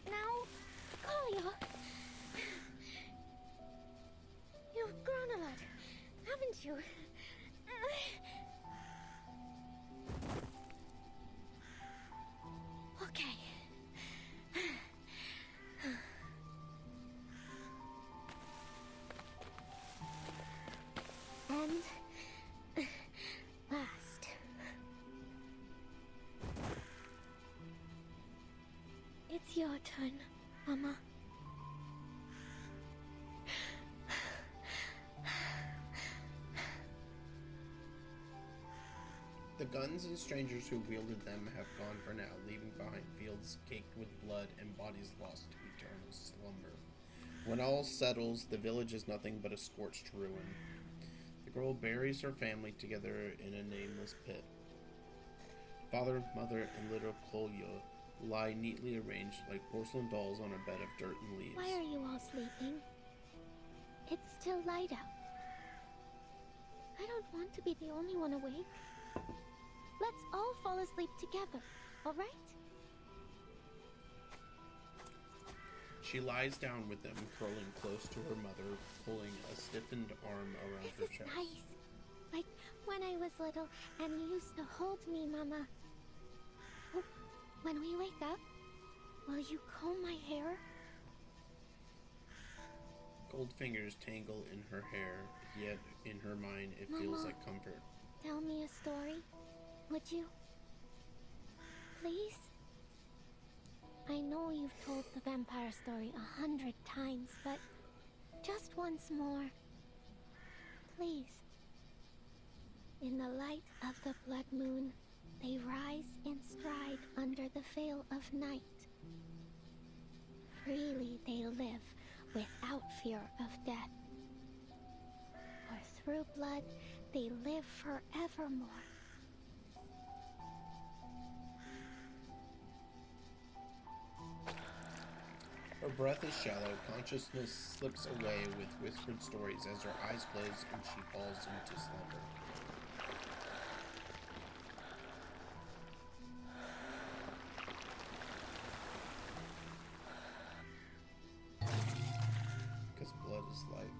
Now, Kalia. You've grown a lot, haven't you? Okay. And last. It's your turn, Mama. The guns and strangers who wielded them have gone for now, leaving behind fields caked with blood and bodies lost to eternal slumber. When all settles, the village is nothing but a scorched ruin. The girl buries her family together in a nameless pit. Father, mother, and little Kolya lie neatly arranged like porcelain dolls on a bed of dirt and leaves. Why are you all sleeping? It's still light out. I don't want to be the only one awake. Let's all fall asleep together, all right? She lies down with them, curling close to her mother, pulling a stiffened arm around her chest. Nice. Like when I was little and you used to hold me, Mama. Oh, when we wake up, will you comb my hair? Cold fingers tangle in her hair, yet in her mind it feels Mama, like comfort. tell me a story, would you? Please? I know you've told the vampire story 100 times, but just once more. Please. In the light of the blood moon, they rise in stride under the veil of night. Freely they live without fear of death. For through blood, they live forevermore. Her breath is shallow, consciousness slips away with whispered stories as her eyes close and she falls into slumber. Because blood is life.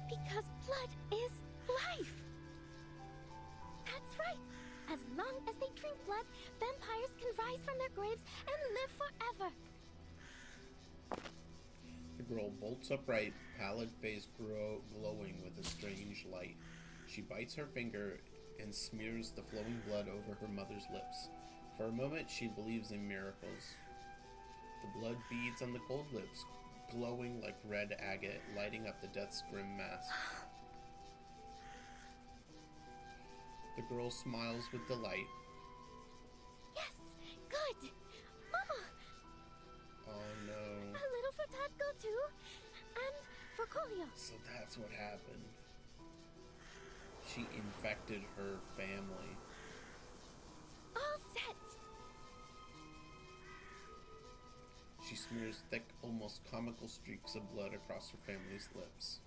Because Blood is life. That's right. As long as they drink blood, vampires can rise from their graves and live forever. The girl bolts upright, pallid face glowing with a strange light. She bites her finger and smears the flowing blood over her mother's lips. For a moment, she believes in miracles. The blood beads on the cold lips, glowing like red agate, lighting up the death's grim mask. The girl smiles with delight. Yes, good. Mama! Oh no. A little for Tatko too, and for Kolio. So that's what happened. She infected her family. All set. She smears thick, almost comical streaks of blood across her family's lips.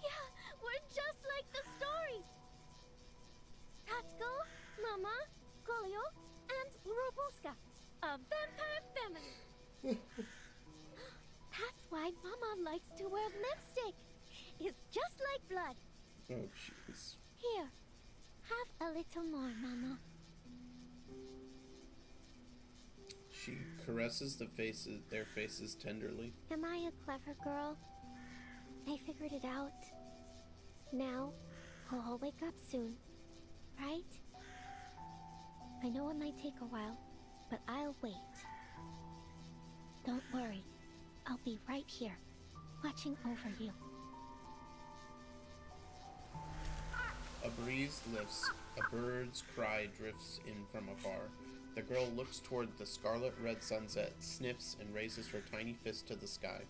Yeah, we're just like the story. Tatko, Mama, Kolio, and Robuska. A vampire family. That's why Mama likes to wear lipstick. It's just like blood. Oh, jeez. Here, have a little more, Mama. She caresses their faces tenderly. Am I a clever girl? I figured it out. Now, we'll all wake up soon, right? I know it might take a while, but I'll wait. Don't worry. I'll be right here, watching over you. A breeze lifts, a bird's cry drifts in from afar. The girl looks toward the scarlet-red sunset, sniffs, and raises her tiny fist to the sky.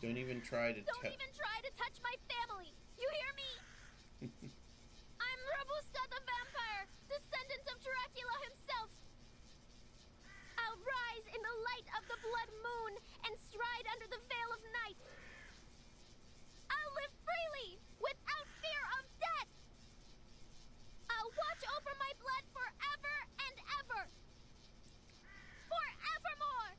Don't even try to touch my family! You hear me? I'm Robuska the vampire, descendant of Dracula himself. I'll rise in the light of the blood moon and stride under the veil of night. I'll live freely, without fear of death. I'll watch over my blood forever and ever. Forevermore.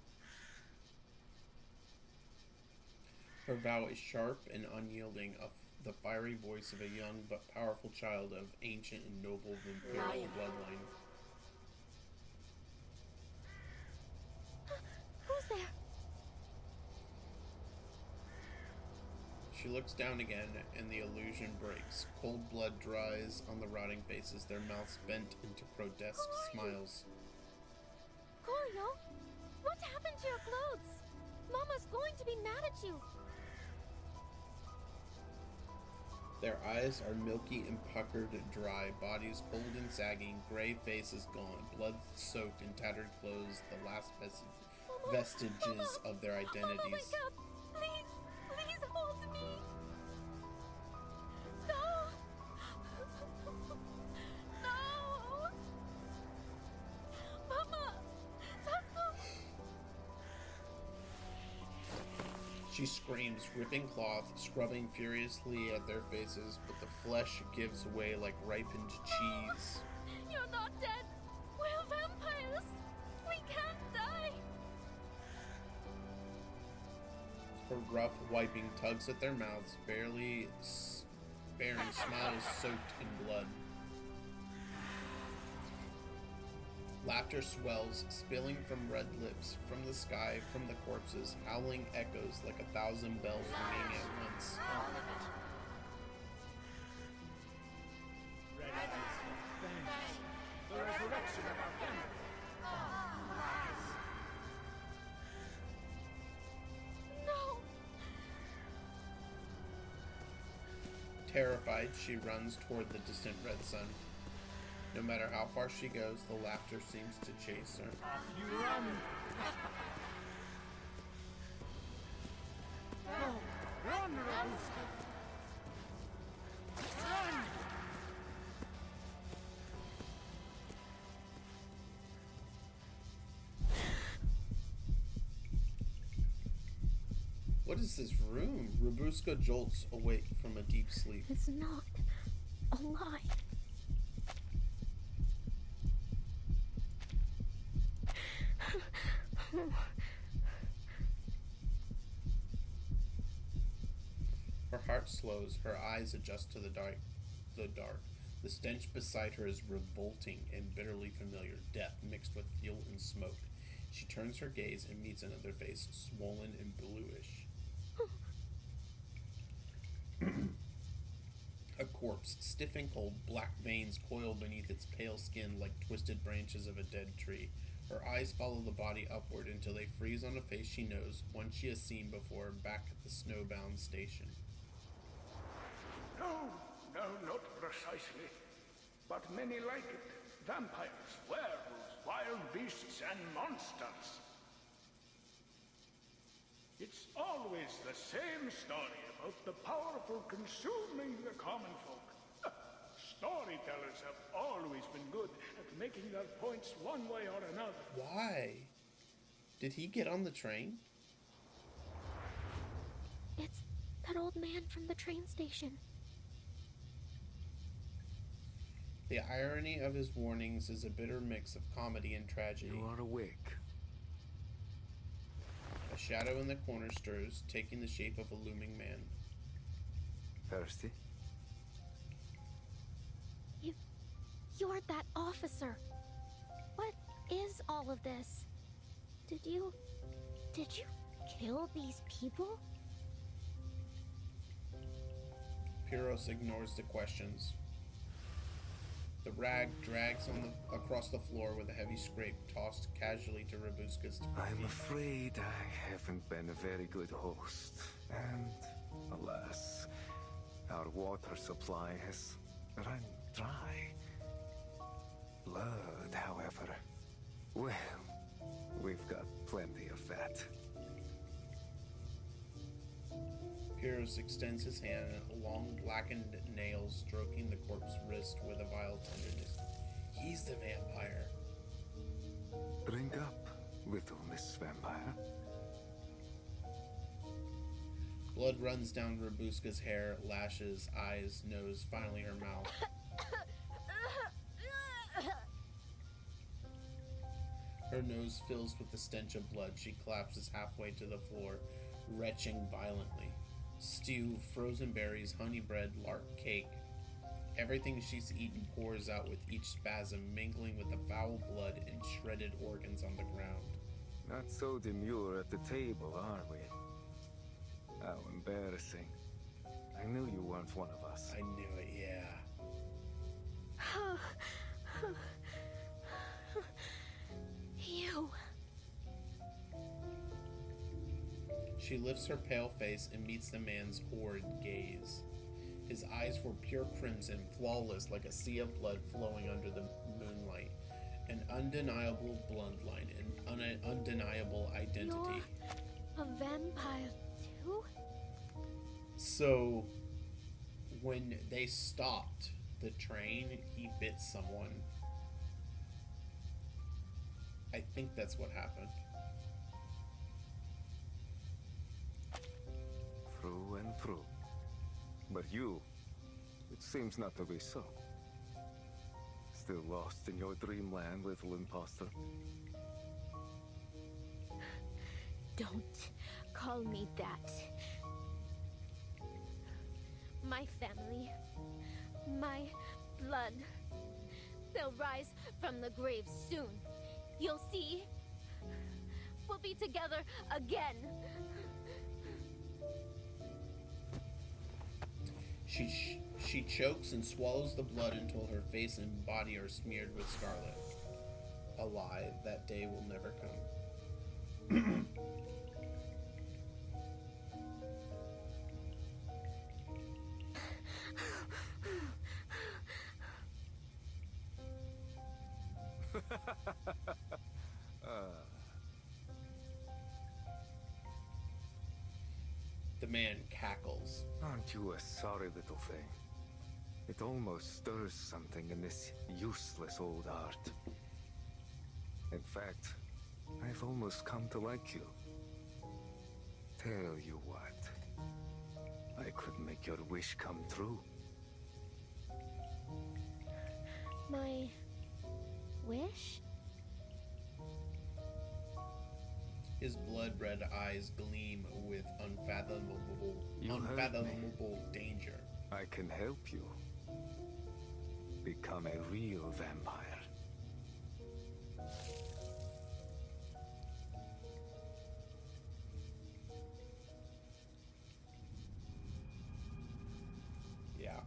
Her vow is sharp and unyielding, the fiery voice of a young but powerful child of ancient and noble imperial bloodline. Who's there? She looks down again, and the illusion breaks. Cold blood dries on the rotting faces, their mouths bent into grotesque smiles. Kolio, what happened to your clothes? Mama's going to be mad at you. Their eyes are milky and puckered dry, bodies cold and sagging, gray faces gone, blood-soaked and tattered clothes, the last vestiges of their identities. Mama, wake up! Please, please hold me! No! No! Mama! Tatko! She screams, ripping cloth, scrubbing furiously at their faces, but the flesh gives way like ripened cheese. You're not dead! We're vampires! We can't die! Her rough wiping tugs at their mouths, barely sparing smiles soaked in blood. Laughter swells, spilling from red lips, from the sky, from the corpses, howling echoes like 1,000 bells ringing at once. The resurrection of our family. No! Terrified, she runs toward the distant red sun. No matter how far she goes, the laughter seems to chase her. You run! No! Run, Robuska! Run! What is this room? Robuska jolts awake from a deep sleep. It's not a lie. Her heart slows. Her eyes adjust to the dark. The stench beside her is revolting and bitterly familiar, death mixed with fuel and smoke. She turns her gaze and meets another face, swollen and bluish. A corpse, stiff and cold, black veins coil beneath its pale skin like twisted branches of a dead tree. Her eyes follow the body upward until they freeze on a face she knows, one she has seen before back at the snowbound station. No, not precisely. But many like it. Vampires, werewolves, wild beasts, and monsters. It's always the same story about the powerful consuming the common folk. Storytellers have always been good at making their points one way or another. Why? Did he get on the train? It's that old man from the train station. The irony of his warnings is a bitter mix of comedy and tragedy. You are awake. A shadow in the corner stirs, taking the shape of a looming man. Thirsty? You're that officer. What is all of this? Did you kill these people? Pyros ignores the questions. The rag drags across the floor with a heavy scrape, tossed casually to Rabuska's feet. I'm afraid I haven't been a very good host. And, alas, our water supply has run dry. Blood, however, well, we've got plenty of that. Pyros extends his hand, long blackened nails stroking the corpse's wrist with a vile tenderness. He's the vampire. Drink up, little Miss Vampire. Blood runs down Rabuska's hair, lashes, eyes, nose, finally her mouth. Her nose fills with the stench of blood. She collapses halfway to the floor, retching violently. Stew, frozen berries, honey bread, lark cake. Everything she's eaten pours out with each spasm, mingling with the foul blood and shredded organs on the ground. Not so demure at the table, are we? How embarrassing. I knew you weren't one of us. I knew it, yeah. You. She lifts her pale face and meets the man's horrid gaze. His eyes were pure crimson, flawless like a sea of blood flowing under the moonlight. An undeniable bloodline, an undeniable identity. You're a vampire too? So, when they stopped the train, he bit someone. I think that's what happened. Through and through. But you, it seems not to be so. Still lost in your dreamland, little imposter. Don't call me that. My family, my blood, they'll rise from the grave soon. You'll see. We'll be together again. She chokes and swallows the blood until her face and body are smeared with scarlet. A lie, that day will never come. The man cackles. Aren't you a sorry little thing? It almost stirs something in this useless old art. In fact, I've almost come to like you. Tell you what, I could make your wish come true. My wish? His blood-red eyes gleam with unfathomable danger. I can help you. Become a real vampire. Yeah.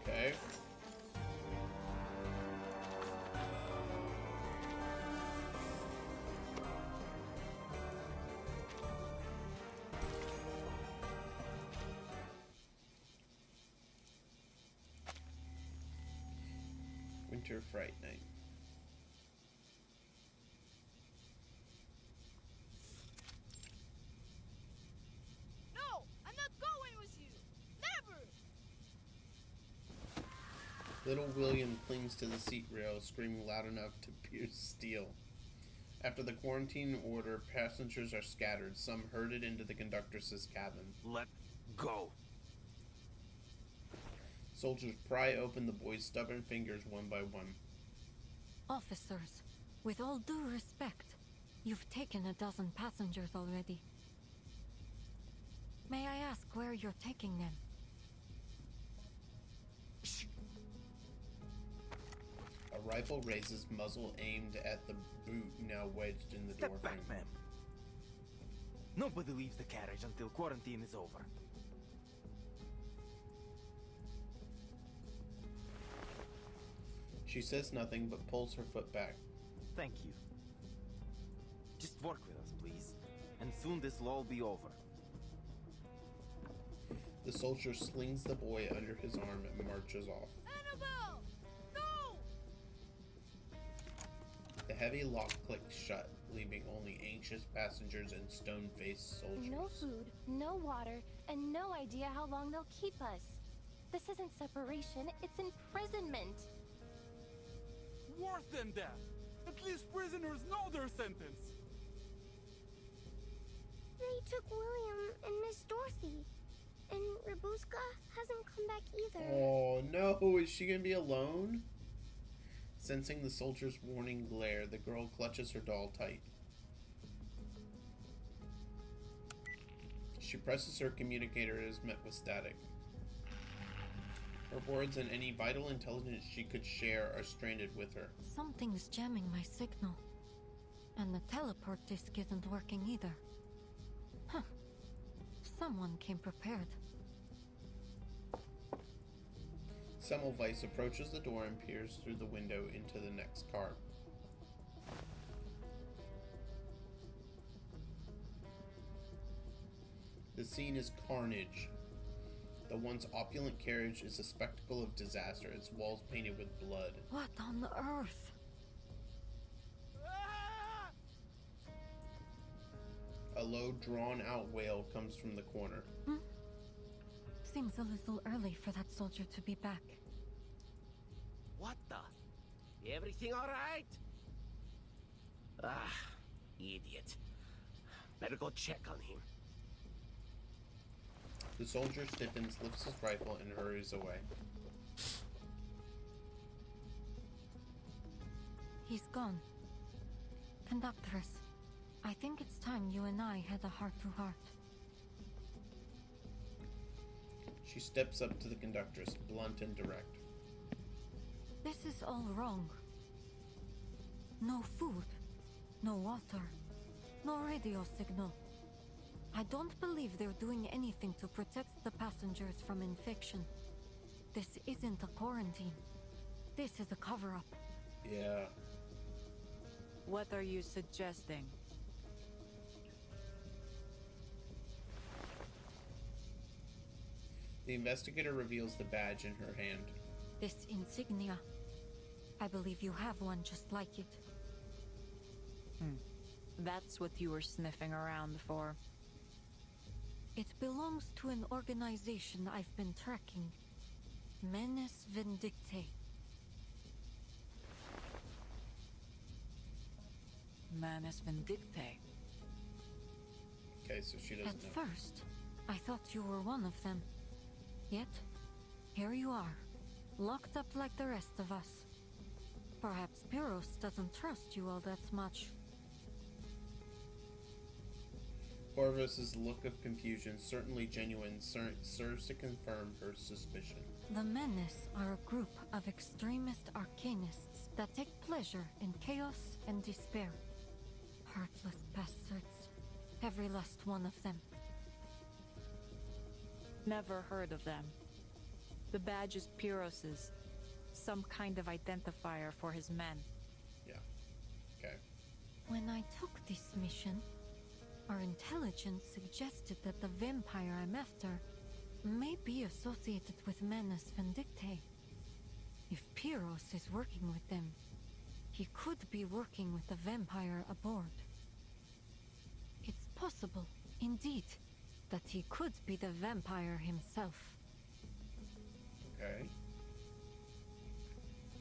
Okay. Winter Fright Night. No, I'm not going with you. Never. Little William clings to the seat rail, screaming loud enough to pierce steel. After the quarantine order, passengers are scattered, some herded into the conductress's cabin. Let go. Soldiers pry open the boy's stubborn fingers one by one. Officers, with all due respect, you've taken 12 passengers already. May I ask where you're taking them? A rifle raises, muzzle aimed at the boot now wedged in the doorframe. Step back, ma'am. Nobody leaves the carriage until quarantine is over. She says nothing but pulls her foot back. Thank you. Just work with us, please. And soon this will all be over. The soldier slings the boy under his arm and marches off. Annabelle! No! The heavy lock clicks shut, leaving only anxious passengers and stone-faced soldiers. No food, no water, and no idea how long they'll keep us. This isn't separation, it's imprisonment. Worse than that. At least prisoners know their sentence. They took William and Miss Dorothy. And Rabuska hasn't come back either. Oh no, is she gonna be alone? Sensing the soldier's warning glare, the girl clutches her doll tight. She presses her communicator and is met with static. Her words and any vital intelligence she could share are stranded with her. Something's jamming my signal. And the teleport disc isn't working either. Huh. Someone came prepared. Semmelweis approaches the door and peers through the window into the next car. The scene is carnage. The once opulent carriage is a spectacle of disaster, its walls painted with blood. What on earth? A low, drawn-out wail comes from the corner. Seems a little early for that soldier to be back. What the? Everything alright? Ah, idiot. Better go check on him. The soldier stiffens, lifts his rifle, and hurries away. He's gone. Conductress, I think it's time you and I had a heart-to-heart. She steps up to the conductress, blunt and direct. This is all wrong. No food, no water, no radio signal. I don't believe they're doing anything to protect the passengers from infection. This isn't a quarantine. This is a cover-up. Yeah. What are you suggesting? The investigator reveals the badge in her hand. This insignia. I believe you have one just like it. That's what you were sniffing around for. It belongs to an organization I've been tracking. Menes Vindictae. Manus Vindictae. Okay, so she doesn't know. At first, I thought you were one of them. Yet, here you are, locked up like the rest of us. Perhaps Pyros doesn't trust you all that much. Corvus's look of confusion, certainly genuine, serves to confirm her suspicion. The Menes are a group of extremist arcanists that take pleasure in chaos and despair. Heartless bastards. Every last one of them. Never heard of them. The badge is Pyros's. Some kind of identifier for his men. Yeah. Okay. When I took this mission, our intelligence suggested that the vampire I'm after may be associated with Menes Vindictae. If Pyros is working with them, he could be working with the vampire aboard. It's possible, indeed, that he could be the vampire himself. Okay.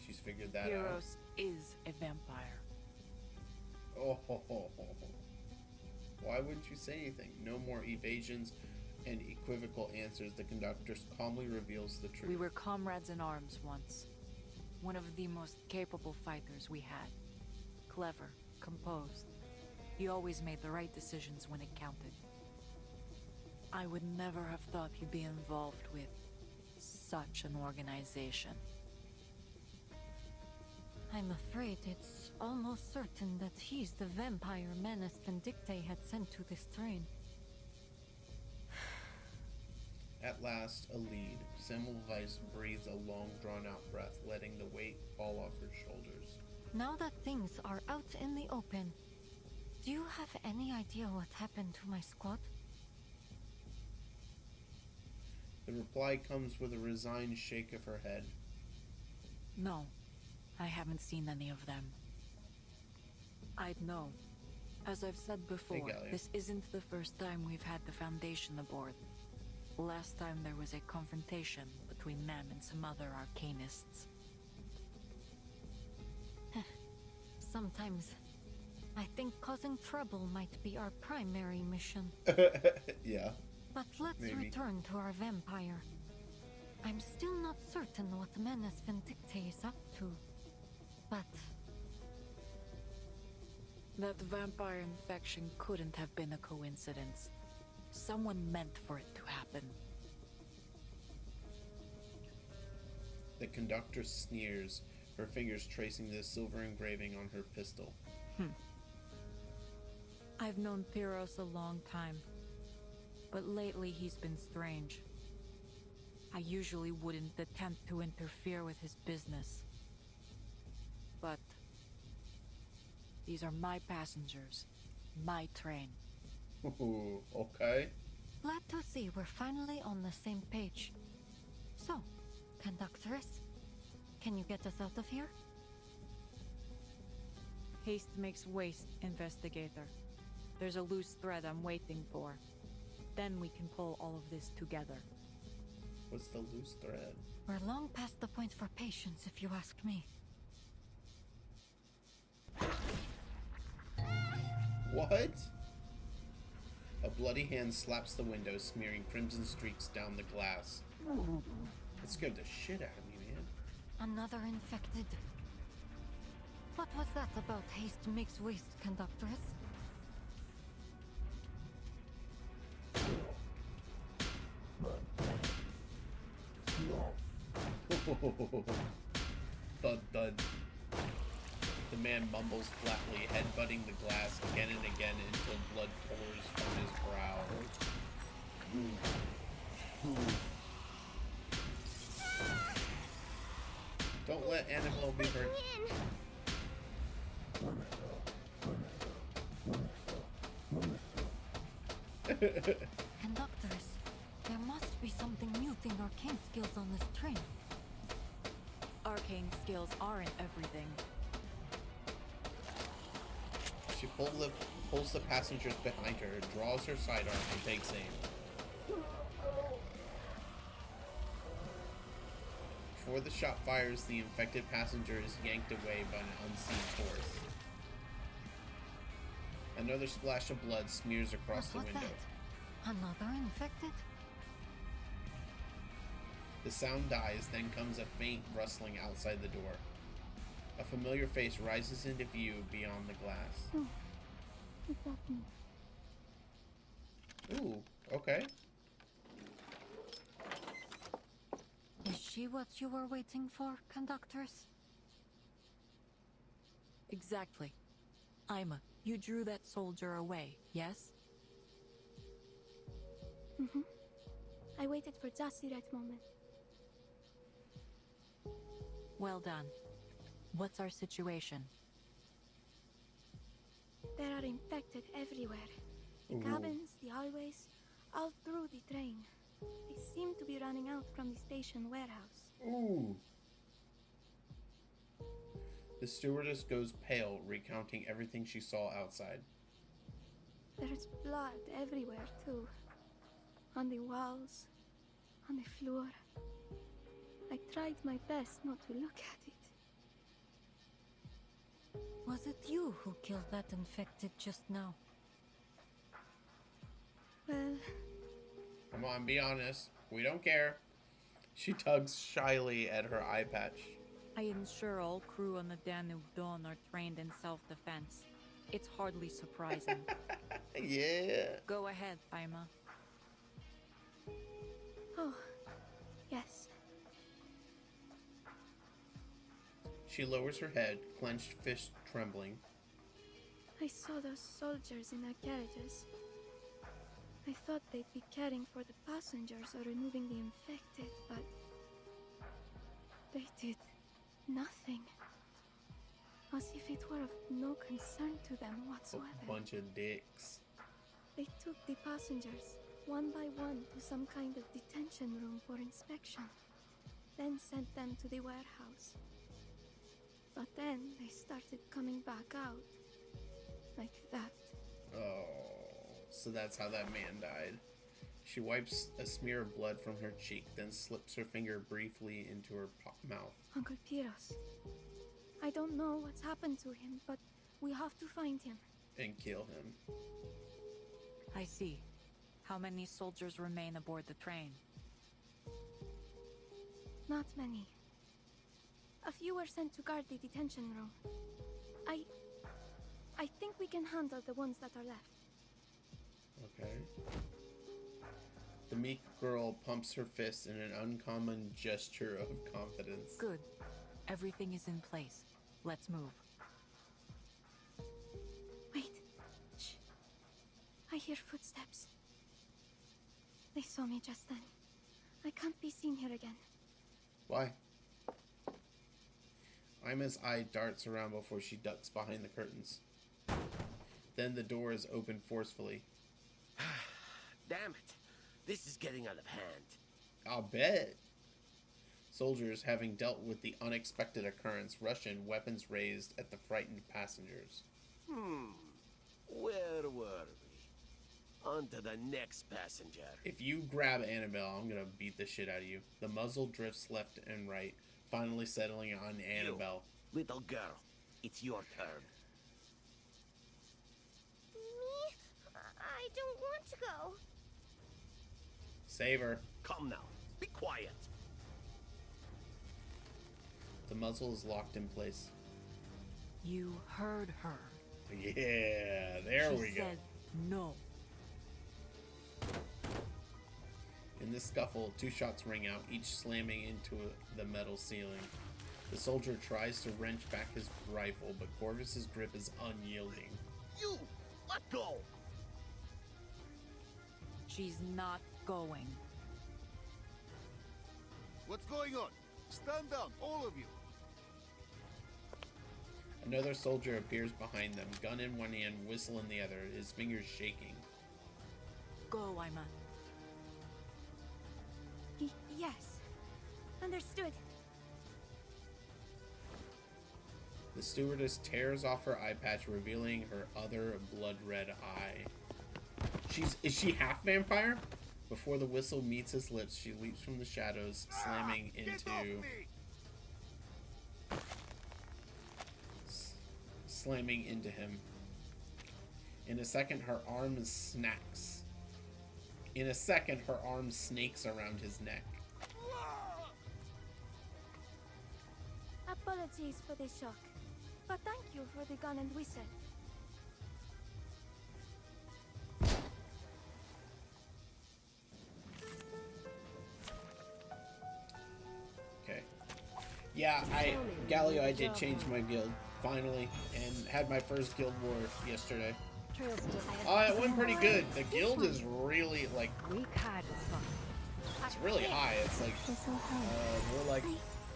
She's figured that out. Pyros is a vampire. Oh, ho, ho, ho, ho. Why wouldn't you say anything? No more evasions and equivocal answers. The conductor calmly reveals the truth. We were comrades in arms once. One of the most capable fighters we had. Clever, composed. He always made the right decisions when it counted. I would never have thought he'd be involved with such an organization. I'm afraid it's almost certain that he's the vampire Menes Vindictae had sent to this train. At last, a lead. Semmelweis breathes a long, drawn-out breath, letting the weight fall off her shoulders. Now that things are out in the open, do you have any idea what happened to my squad? The reply comes with a resigned shake of her head. No, I haven't seen any of them. I'd know. As I've said before, this isn't the first time we've had the Foundation aboard. Last time there was a confrontation between them and some other arcanists. Sometimes, I think causing trouble might be our primary mission. Yeah. But let's return to our vampire. I'm still not certain what Menes Vindictae is up to, but... That vampire infection couldn't have been a coincidence. Someone meant for it to happen. The conductor sneers, her fingers tracing the silver engraving on her pistol. I've known Pyros a long time, but lately he's been strange. I usually wouldn't attempt to interfere with his business. But these are my passengers, my train. Ooh, okay. Glad to see we're finally on the same page. So, conductress, can you get us out of here? Haste makes waste, investigator. There's a loose thread I'm waiting for. Then we can pull all of this together. What's the loose thread? We're long past the point for patience, if you ask me. What? A bloody hand slaps the window, smearing crimson streaks down the glass. It scared the shit out of me, man. Another infected. What was that about haste makes waste, conductress? Thud, thud. The man mumbles flatly, headbutting the glass again and again until blood pours from his brow. Don't let Annabelle be hurt. Conductors, there must be something muting arcane skills on this train. Arcane skills aren't everything. She pulls the passengers behind her, draws her sidearm, and takes aim. Before the shot fires, the infected passenger is yanked away by an unseen force. Another splash of blood smears across the window. Another infected? The sound dies, then comes a faint rustling outside the door. A familiar face rises into view beyond the glass. Oh, is that me? Ooh, okay. Is she what you were waiting for, conductors? Exactly. Ima, you drew that soldier away, yes? Mm-hmm. I waited for just the right moment. Well done. What's our situation? There are infected everywhere. The Ooh. cabins, the hallways, all through the train. They seem to be running out from the station warehouse. Ooh. The stewardess goes pale, recounting everything she saw outside. There's blood everywhere, too. On the walls, on the floor. I tried my best not to look at it. Was it you who killed that infected just now? Well... Come on, be honest. We don't care. She tugs shyly at her eye patch. I ensure all crew on the Danube Dawn are trained in self-defense. It's hardly surprising. Yeah. Go ahead, Ima. Oh, yes. She lowers her head, clenched fist trembling. I saw those soldiers in their carriages. I thought they'd be caring for the passengers or removing the infected, but... they did nothing. As if it were of no concern to them whatsoever. Bunch of dicks. They took the passengers, one by one, to some kind of detention room for inspection. Then sent them to the warehouse. But then they started coming back out. Like that. Oh, so that's how that man died. She wipes a smear of blood from her cheek, then slips her finger briefly into her mouth. Uncle Piros. I don't know what's happened to him, but we have to find him. And kill him. I see. How many soldiers remain aboard the train? Not many. A few were sent to guard the detention room. I think we can handle the ones that are left. Okay. The meek girl pumps her fist in an uncommon gesture of confidence. Good. Everything is in place. Let's move. Wait. Shh. I hear footsteps. They saw me just then. I can't be seen here again. Why? Ima's eye darts around before she ducks behind the curtains. Then the door is opened forcefully. Damn it. This is getting out of hand. I'll bet. Soldiers, having dealt with the unexpected occurrence, rush in, weapons raised at the frightened passengers. Where were we? On to the next passenger. If you grab Annabelle, I'm gonna beat the shit out of you. The muzzle drifts left and right, finally settling on Annabelle. You, little girl, it's your turn. Me? I don't want to go. Save her. Come now. Be quiet. The muzzle is locked in place. You heard her. Yeah, there we go. She said no. In the scuffle, two shots ring out, each slamming into the metal ceiling. The soldier tries to wrench back his rifle, but Corvus's grip is unyielding. You! Let go! She's not going. What's going on? Stand down, all of you! Another soldier appears behind them, gun in one hand, whistle in the other, his fingers shaking. Go, Ima. Yes. Understood. The stewardess tears off her eye patch, revealing her other blood-red eye. Is she half vampire? Before the whistle meets his lips, she leaps from the shadows, slamming into him. In a second, her arm snakes around his neck. Apologies for the shock, but thank you for the gun and whistle. Okay. Yeah, Galio, I did change my guild, finally, and had my first guild war yesterday. It went pretty good. The guild is really, like, it's really high. It's like, we're like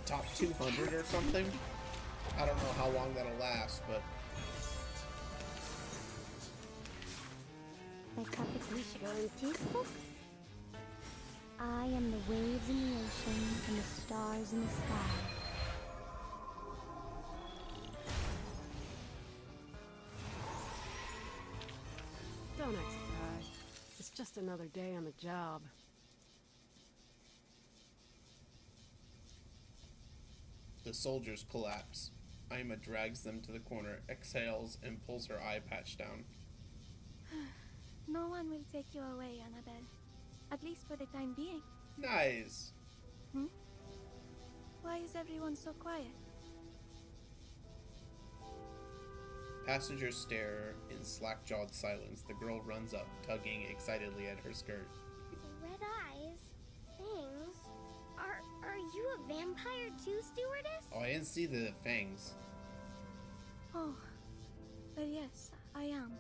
top 200 or something. I don't know how long that'll last, but... I am the waves in the ocean and the stars in the sky. Don't act surprised. It's just another day on the job. The soldiers collapse. Ima drags them to the corner, exhales, and pulls her eye patch down. No one will take you away, Annabelle. At least for the time being. Nice. Why is everyone so quiet? Passengers stare in slack-jawed silence. The girl runs up, tugging excitedly at her skirt. Red eyes? Fangs? Are you a vampire too, stewardess? Oh, I didn't see the fangs. Oh, but yes, I am.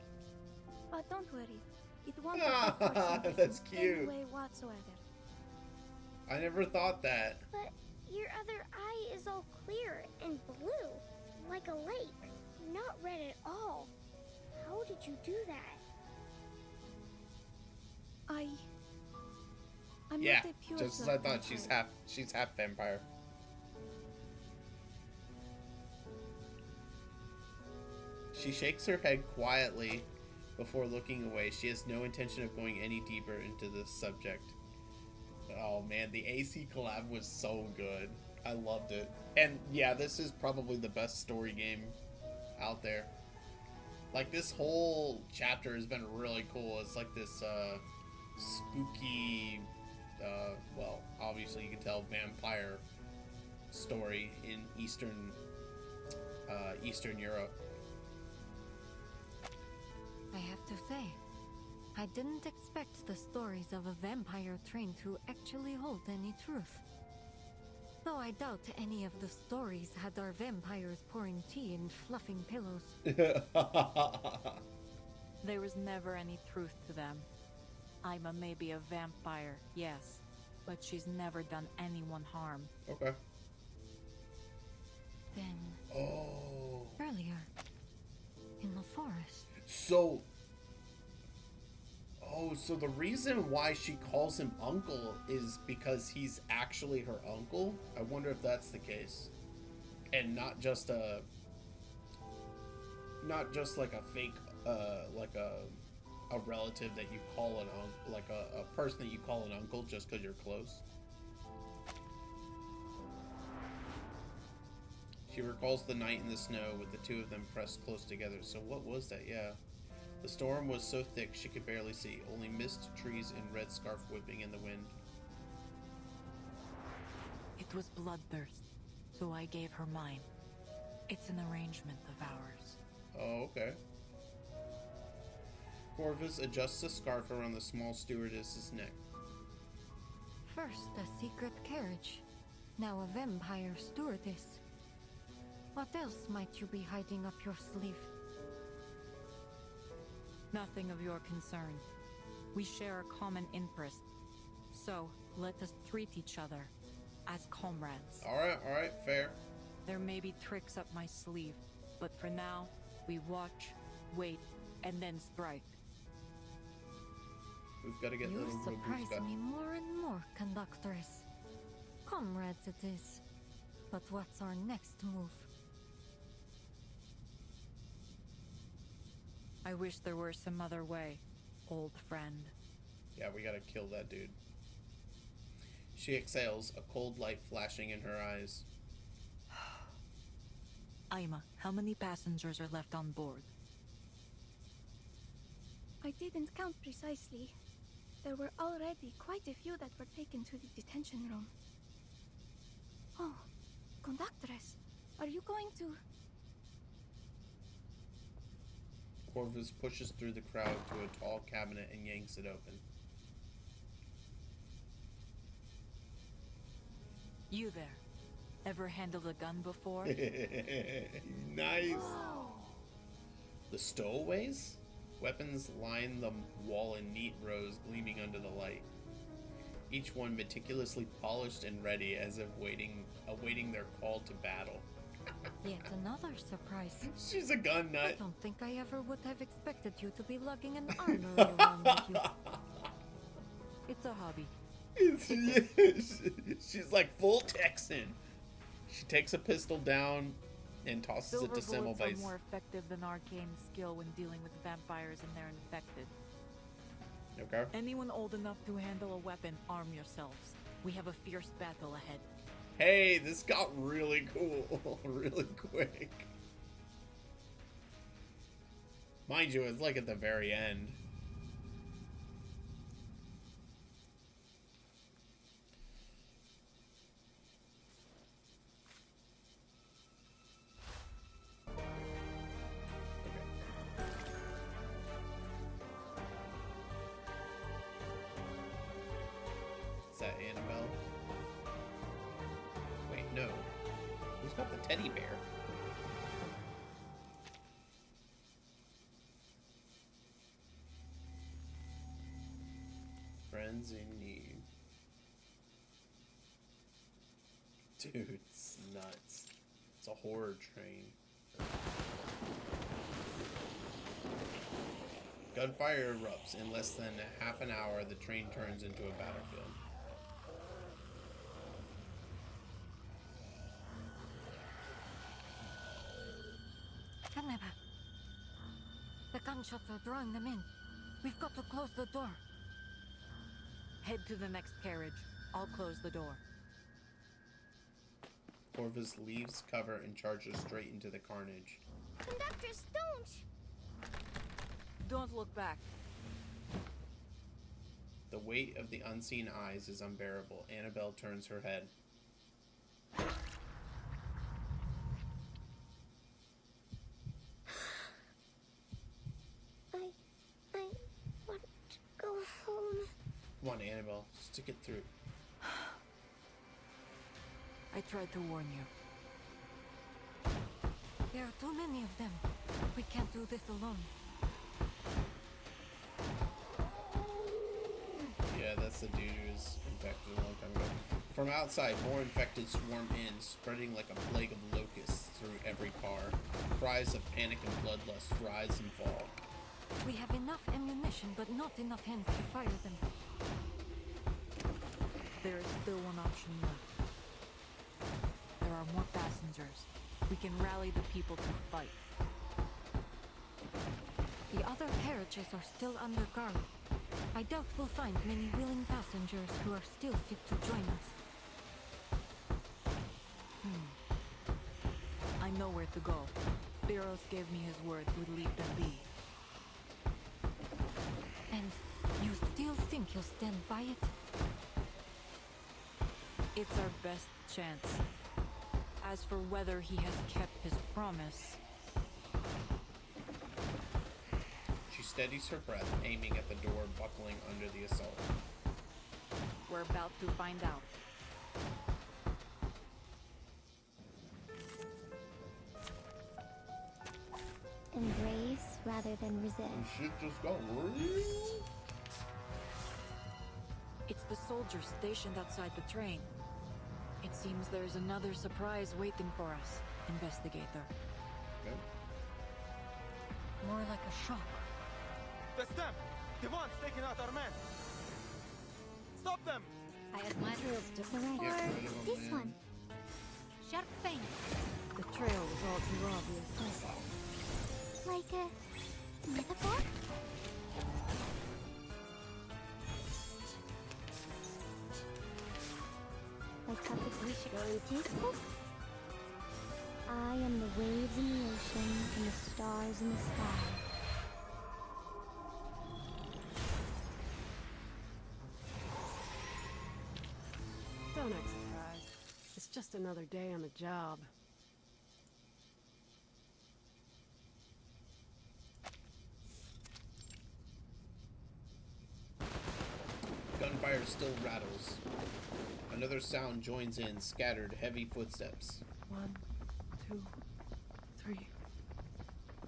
But don't worry, it won't affect That's in cute. any way whatsoever. I never thought that. But your other eye is all clear and blue, like a lake, not red at all. How did you do that? I'm Yeah, not a pure just as blood I thought. vampire. She's half vampire. She shakes her head quietly before looking away. She has no intention of going any deeper into this subject. Oh man, the AC collab was so good. I loved it. And yeah, this is probably the best story game out there. Like, this whole chapter has been really cool. It's like this spooky, well, obviously you can tell vampire story in Eastern Europe. I have to say, I didn't expect the stories of a vampire train to actually hold any truth. Though I doubt any of the stories had our vampires pouring tea and fluffing pillows. There was never any truth to them. Ima may be a vampire, yes, but she's never done anyone harm. Okay. Then, earlier, in the forest. So the reason why she calls him uncle is because he's actually her uncle? I wonder if that's the case. And not just like a fake, like a relative that you call an uncle, like a person that you call an uncle just because you're close. She recalls the night in the snow with the two of them pressed close together. So what was that? Yeah. The storm was so thick she could barely see, only mist, trees, and red scarf whipping in the wind. It was bloodthirst, so I gave her mine. It's an arrangement of ours. Oh, okay. Corvus adjusts a scarf around the small stewardess's neck. First a secret carriage, now a vampire stewardess. What else might you be hiding up your sleeve? Nothing of your concern. We share a common interest. So, let us treat each other as comrades. Alright, fair. There may be tricks up my sleeve, but for now, we watch, wait, and then strike. We've got to get You little surprise Robusta. me more and more, Conductress. Comrades it is. But what's our next move? I wish there were some other way, old friend. Yeah, we gotta kill that dude. She exhales, a cold light flashing in her eyes. Aima, how many passengers are left on board? I didn't count precisely. There were already quite a few that were taken to the detention room. Oh, Conductress, are you going to... Corvus pushes through the crowd to a tall cabinet and yanks it open. You there. Ever handled a gun before? Nice! The stowaways? Weapons line the wall in neat rows gleaming under the light. Each one meticulously polished and ready as if awaiting their call to battle. Yet another surprise. She's a gun nut. I don't think I ever would have expected you to be lugging an armory around with you. It's a hobby. She's like full Texan. She takes a pistol down and tosses Silver it to bullets are Semmelweis. more effective than arcane skill when dealing with vampires and they're infected. Okay. Anyone old enough to handle a weapon, arm yourselves. We have a fierce battle ahead. Hey, this got really cool really quick. Mind you, it's like at the very end. Is that Annabelle? Wait, no. Who's got the teddy bear? Friends in need. Dude, it's nuts. It's a horror train. Gunfire erupts. In less than half an hour, the train turns into a battlefield. Kaneba. The gunshots are drawing them in. We've got to close the door. Head to the next carriage. I'll close the door. Corvus leaves cover and charges straight into the carnage. Conductors, don't! Don't look back. The weight of the unseen eyes is unbearable. Annabelle turns her head. I want to go home. Come on, Annabelle. Stick it through. I tried to warn you. There are too many of them. We can't do this alone. Yeah, that's the dude who was infected a long time ago. From outside, more infected swarm in, spreading like a plague of locusts through every car. Cries of panic and bloodlust rise and fall. We have enough ammunition, but not enough hands to fire them. There is still one option left. There are more passengers. We can rally the people to fight. The other carriages are still under guard. I doubt we'll find many willing passengers who are still fit to join us. I know where to go. Biros gave me his word we'd leave them be. And you still think you'll stand by it? It's our best chance. As for whether he has kept his promise... She steadies her breath, aiming at the door buckling under the assault. We're about to find out. rather than resist. Shit just got real. It's the soldiers stationed outside the train. It seems there's another surprise waiting for us, Investigator. Okay. More like a shock. That's them! Devon's taking out our man! Stop them! I have my drills to The right. Yeah, Or right on this man. one. Sharp thing. The trail was all too obvious. Was it? Like a metaphor? Like how the wish very tasteful? I am the waves in the ocean and the stars in the sky. Don't act surprised. It's just another day on the job. Gunfire still rattles. Another sound joins in, scattered, heavy footsteps. 1, 2, 3.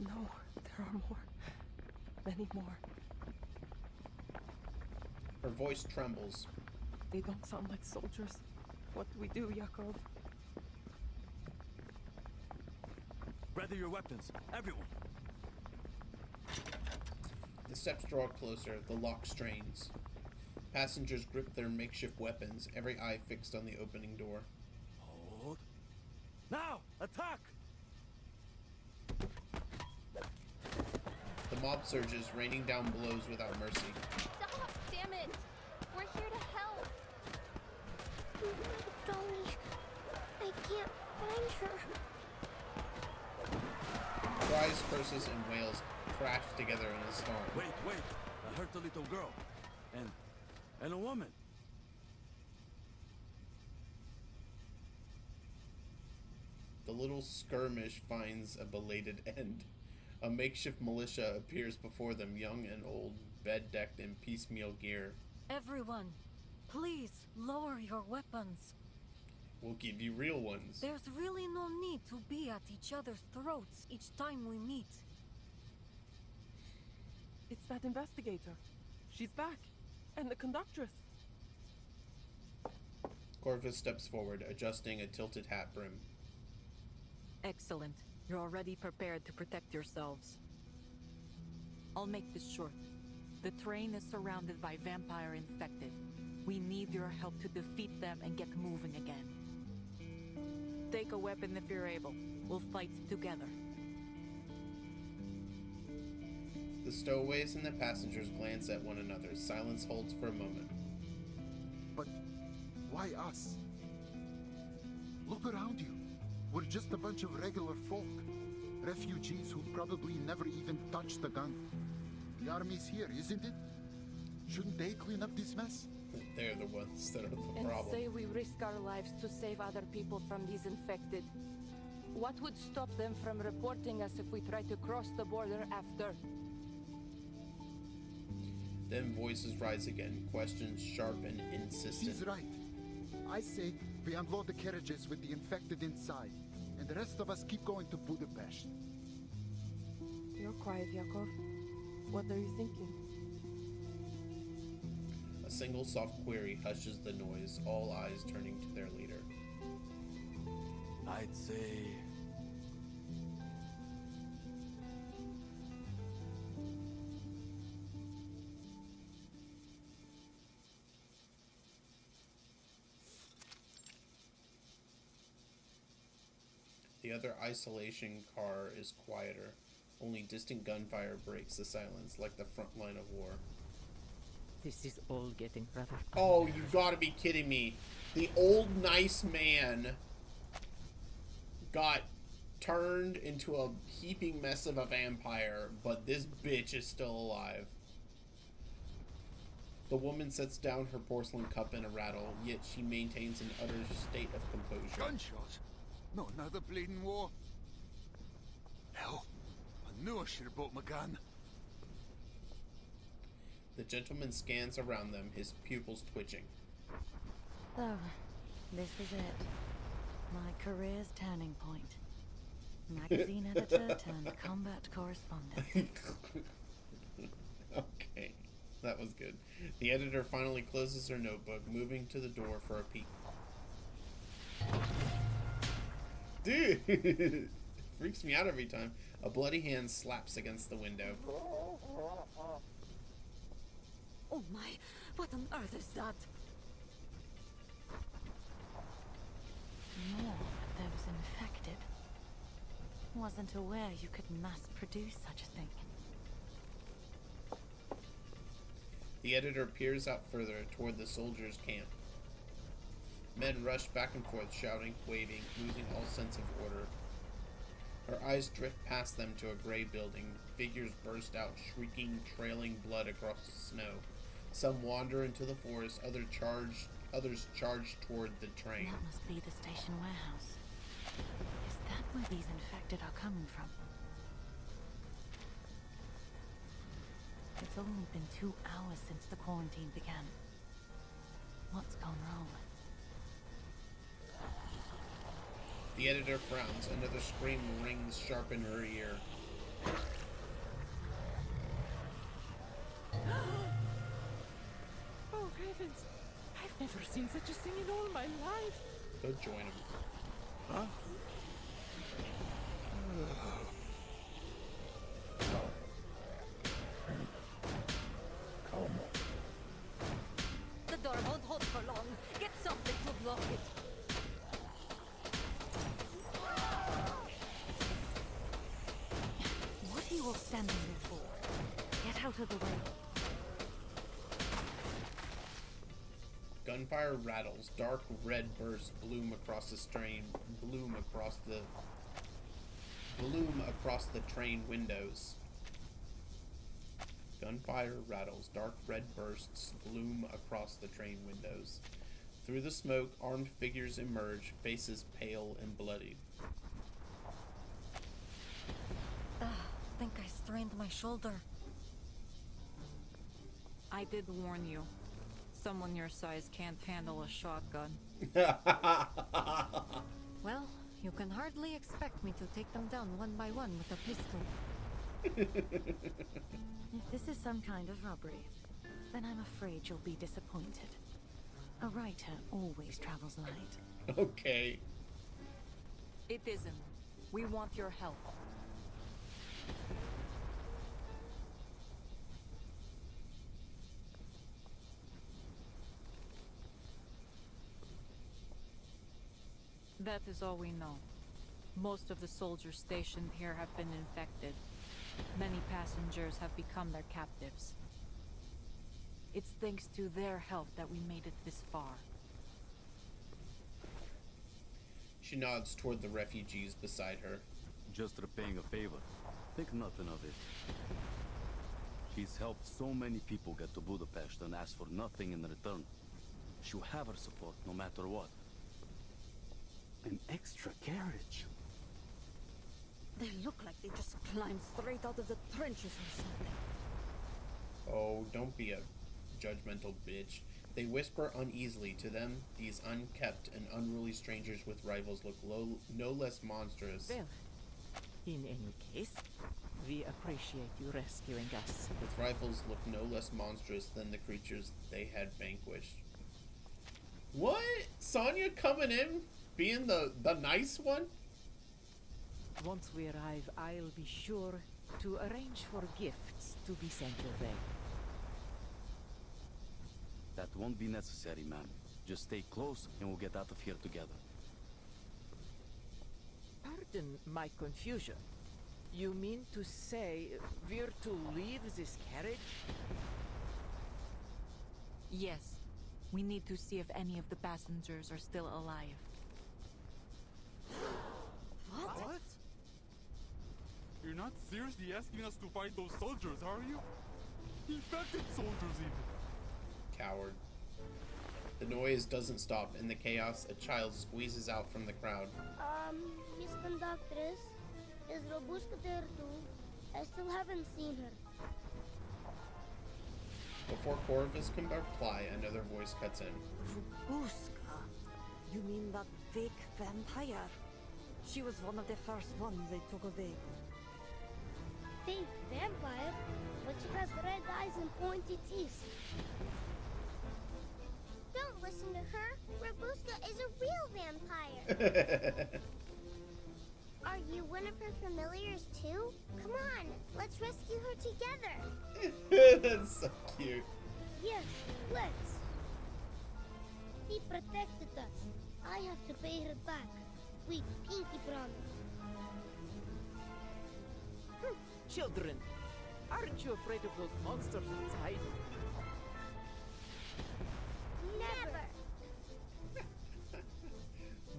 No, there are more. Many more. Her voice trembles. They don't sound like soldiers. What do we do, Yakov? Ready your weapons, everyone! The steps draw closer, the lock strains. Passengers grip their makeshift weapons, every eye fixed on the opening door. Hold. Now! Attack! The mob surges, raining down blows without mercy. Stop! Damn it! We're here to help! Dolly, I can't find her. Cries, curses, and wails crash together in a storm. Wait! I hurt a little girl. And a woman. The little skirmish finds a belated end. A makeshift militia appears before them, young and old, bed-decked in piecemeal gear. Everyone, please lower your weapons. We'll give you real ones. There's really no need to be at each other's throats each time we meet. It's that investigator. She's back. And the conductress. Corvus steps forward, adjusting a tilted hat brim. Excellent. You're already prepared to protect yourselves. I'll make this short. The train is surrounded by vampire infected. We need your help to defeat them and get moving again. Take a weapon if you're able. We'll fight together. The stowaways and the passengers glance at one another. Silence holds for a moment. But why us? Look around you. We're just a bunch of regular folk. Refugees who probably never even touched a gun. The army's here, isn't it? Shouldn't they clean up this mess? They're the ones that are the And problem. say we risk our lives to save other people from these infected. What would stop them from reporting us if we try to cross the border after? Then voices rise again, questions sharp and insistent. He's right. I say we unload the carriages with the infected inside, and the rest of us keep going to Budapest. You're quiet, Yakov. What are you thinking? A single soft query hushes the noise, all eyes turning to their leader. I'd say... The other isolation car is quieter. Only distant gunfire breaks the silence like the front line of war. This is all getting rather... Oh, you gotta be kidding me. The old nice man got turned into a heaping mess of a vampire, but this bitch is still alive. The woman sets down her porcelain cup in a rattle, yet she maintains an utter state of composure. Gunshots? No, another bleeding war. Hell, I knew I should have bought my gun. The gentleman scans around them, his pupils twitching. So, this is it. My career's turning point. Magazine editor turned combat correspondent. Okay, that was good. The editor finally closes her notebook, moving to the door for a peek. Dude, it freaks me out every time. A bloody hand slaps against the window. Oh my, what on earth is that? More of those infected. Wasn't aware you could mass produce such a thing. The editor peers out further toward the soldiers' camp. Men rush back and forth, shouting, waving, losing all sense of order. Her eyes drift past them to a gray building. Figures burst out, shrieking, trailing blood across the snow. Some wander into the forest, others charge toward the train. That must be the station warehouse. Is that where these infected are coming from? It's only been 2 hours since the quarantine began. What's gone wrong? The editor frowns. Another scream rings sharp in her ear. Oh, heavens! I've never seen such a thing in all my life! Go join him. Huh? The door won't hold for long. Get something to block it. What are you all standing there for? Get out of the way. Gunfire rattles. Dark red bursts bloom across the train windows. Gunfire rattles. Dark red bursts bloom across the train windows. Through the smoke, armed figures emerge, faces pale and bloody. Think I strained my shoulder. I did warn you. Someone your size can't handle a shotgun. Well, you can hardly expect me to take them down one by one with a pistol. If this is some kind of robbery, then I'm afraid you'll be disappointed. A writer always travels light. Okay. It isn't. We want your help. That is all we know. Most of the soldiers stationed here have been infected. Many passengers have become their captives. It's thanks to their help that we made it this far. She nods toward the refugees beside her. Just repaying a favor. Think nothing of it. She's helped so many people get to Budapest and ask for nothing in return. She'll have our support no matter what. An extra carriage. They look like they just climbed straight out of the trenches or something. Oh, don't be a judgmental bitch. They whisper uneasily. To them, these unkept and unruly strangers with rifles look no less monstrous. Well, in any case, we appreciate you rescuing us. With rifles look no less monstrous than the creatures they had vanquished. What? Sonya coming in? Being the nice one? Once we arrive, I'll be sure to arrange for gifts to be sent your way. That won't be necessary, ma'am. Just stay close and we'll get out of here together. Pardon my confusion. You mean to say we're to leave this carriage? Yes. We need to see if any of the passengers are still alive. What? You're not seriously asking us to fight those soldiers, are you? Infected soldiers, even. Coward. The noise doesn't stop. In the chaos, a child squeezes out from the crowd. Miss Conductress, is Robuska there too? I still haven't seen her. Before Corvus can reply, another voice cuts in. Robuska? You mean that fake vampire? She was one of the first ones they took away. Fake vampire? But she has red eyes and pointy teeth. Don't listen to her. Rabuska is a real vampire. Are you one of her familiars too? Come on, let's rescue her together. That's so cute. Yes, let's. He protected us. I have to pay her back. We pinky promise. Children, aren't you afraid of those monsters inside? Never.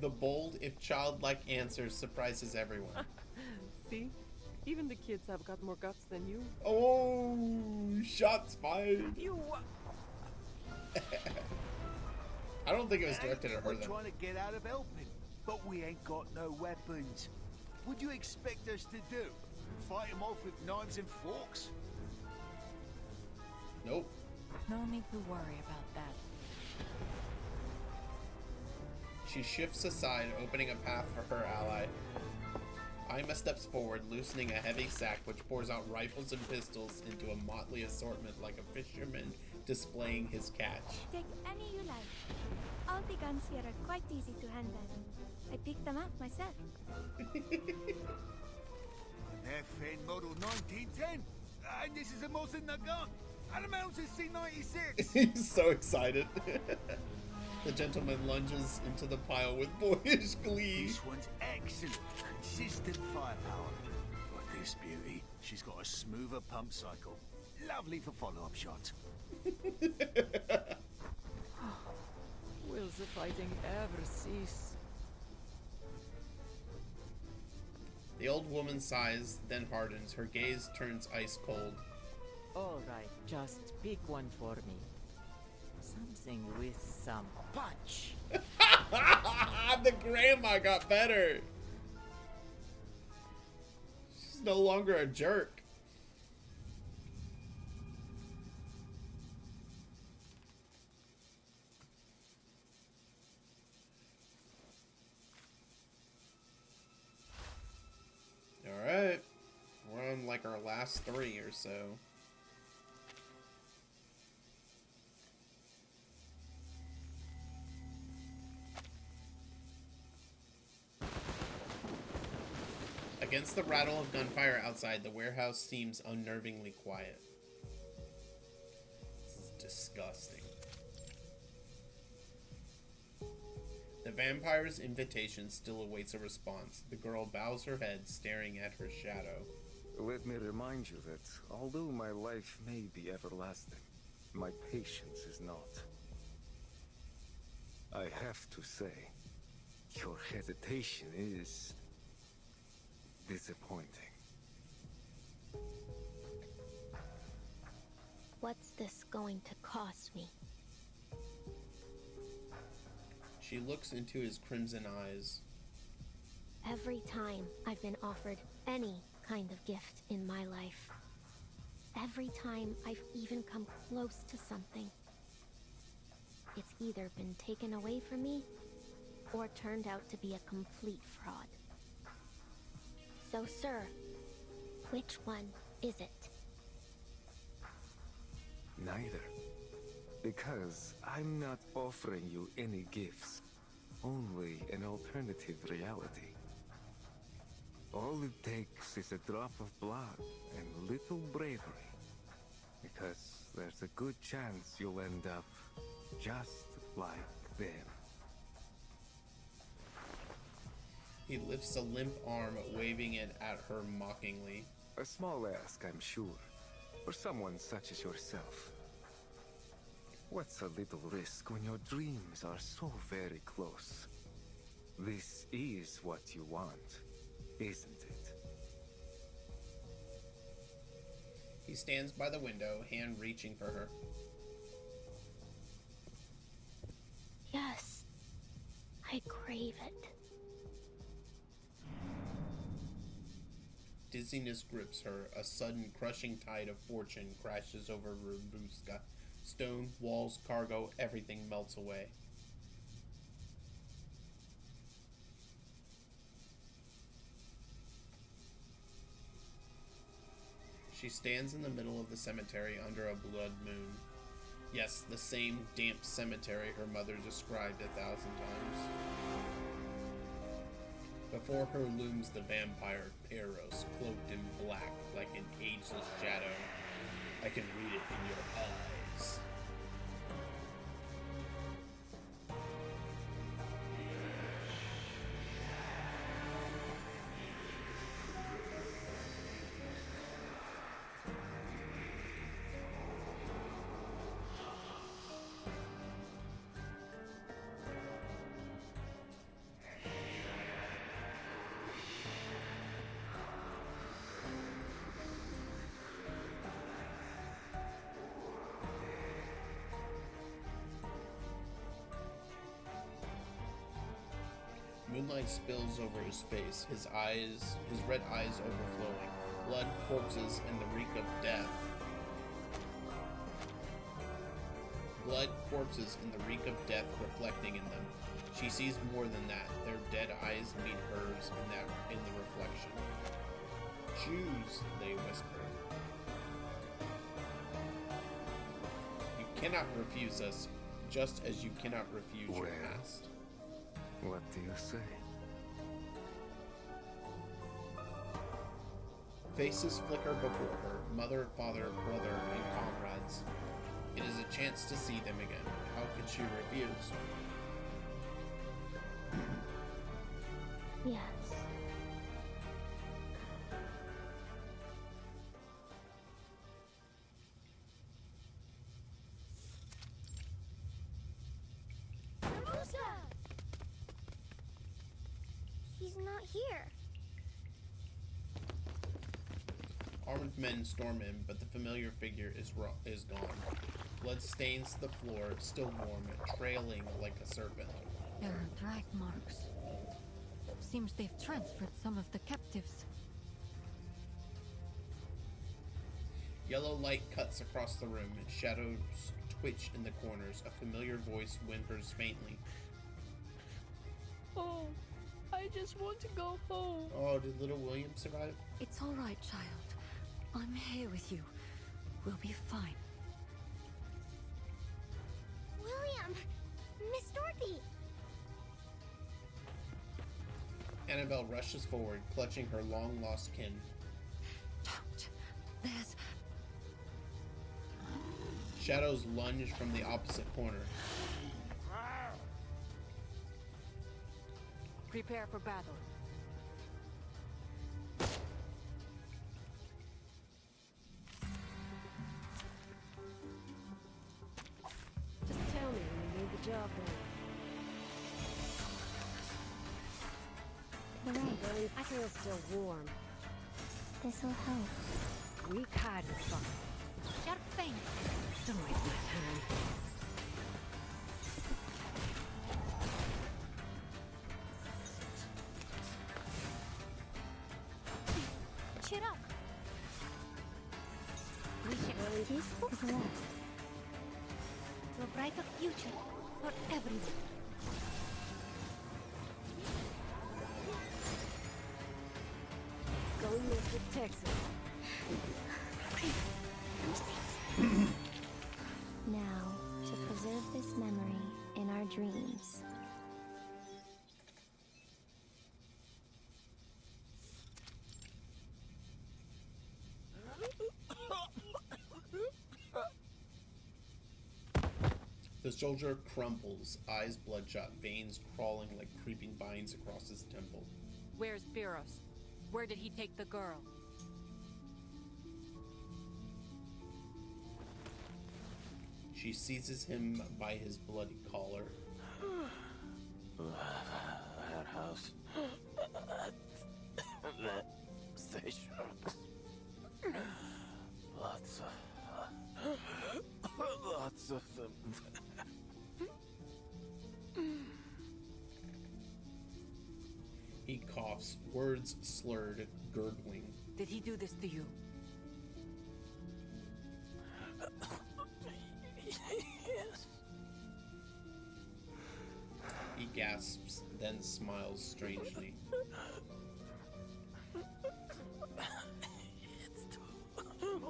The bold, if childlike answer surprises everyone. See? Even the kids have got more guts than you. Oh, shots fired. You. I don't think it was directed at her We're though. trying to get out of helping, but we ain't got no weapons. What do you expect us to do? Fight them off with knives and forks? Nope. No need to worry about that. She shifts aside, opening a path for her ally. Ima steps forward, loosening a heavy sack which pours out rifles and pistols into a motley assortment like a fisherman displaying his catch. Take any you like. All the guns here are quite easy to handle. I picked them up myself. An FN model 1910? And this is a Mosin Nagant. And a Mountain C96. He's so excited. The gentleman lunges into the pile with boyish glee. This one's excellent. Consistent firepower. But this beauty, she's got a smoother pump cycle. Lovely for follow-up shots. Will the fighting ever cease? The old woman sighs, then hardens. Her gaze turns ice cold. All right, just pick one for me. Something with some punch. The grandma got better. She's no longer a jerk. Alright. We're on like our last 3 or so. Against the rattle of gunfire outside, the warehouse seems unnervingly quiet. This is disgusting. The vampire's invitation still awaits a response. The girl bows her head, staring at her shadow. Let me remind you that although my life may be everlasting, my patience is not. I have to say, your hesitation is disappointing. What's this going to cost me? She looks into his crimson eyes. Every time I've been offered any kind of gift in my life, every time I've even come close to something, it's either been taken away from me or turned out to be a complete fraud. So, sir, which one is it? Neither. Because I'm not offering you any gifts, only an alternative reality. All it takes is a drop of blood and little bravery. Because there's a good chance you'll end up just like them. He lifts a limp arm, waving it at her mockingly. A small ask, I'm sure, for someone such as yourself. What's a little risk when your dreams are so very close? This is what you want, isn't it? He stands by the window, hand reaching for her. Yes, I crave it. Dizziness grips her. A sudden crushing tide of fortune crashes over Rabuska. Stone, walls, cargo, everything melts away. She stands in the middle of the cemetery under a blood moon. Yes, the same damp cemetery her mother described 1,000 times. Before her looms the vampire Peros, cloaked in black like an ageless shadow. I can read it in your eyes. Moonlight spills over his face, his red eyes overflowing, blood, corpses, and the reek of death. Blood, corpses, and the reek of death reflecting in them. She sees more than that. Their dead eyes meet hers in the reflection. Choose, they whisper. You cannot refuse us, just as you cannot refuse your past. What do you say? Faces flicker before her, mother, father, brother, and comrades. It is a chance to see them again. How could she refuse? Yes. He's not here. Armed men storm in, but the familiar figure is gone. Blood stains the floor, still warm, trailing like a serpent. There are drag marks. Seems they've transferred some of the captives. Yellow light cuts across the room, shadows twitch in the corners. A familiar voice whimpers faintly. Oh, I just want to go home. Oh, did little William survive? It's all right, child. I'm here with you. We'll be fine. William! Miss Dorothy! Annabelle rushes forward, clutching her long-lost kin. Don't. There's... Shadows lunge from the opposite corner. Prepare for battle. Just tell me when you need the job done. Hooray. I feel still warm. This'll help. Weak hiding spot. Sharp thing. Don't waste my time. Cheer up. We should peaceful is left. To a brighter future for everyone. Going west with Texas. Now, to preserve this memory in our dreams. The soldier crumples, eyes bloodshot, veins crawling like creeping vines across his temple. Where's Biros? Where did he take the girl? She seizes him by his bloody collar. That house. That station. Lots of them. He coughs, words slurred, gurgling. Did he do this to you? Yes. He gasps, then smiles strangely. It's too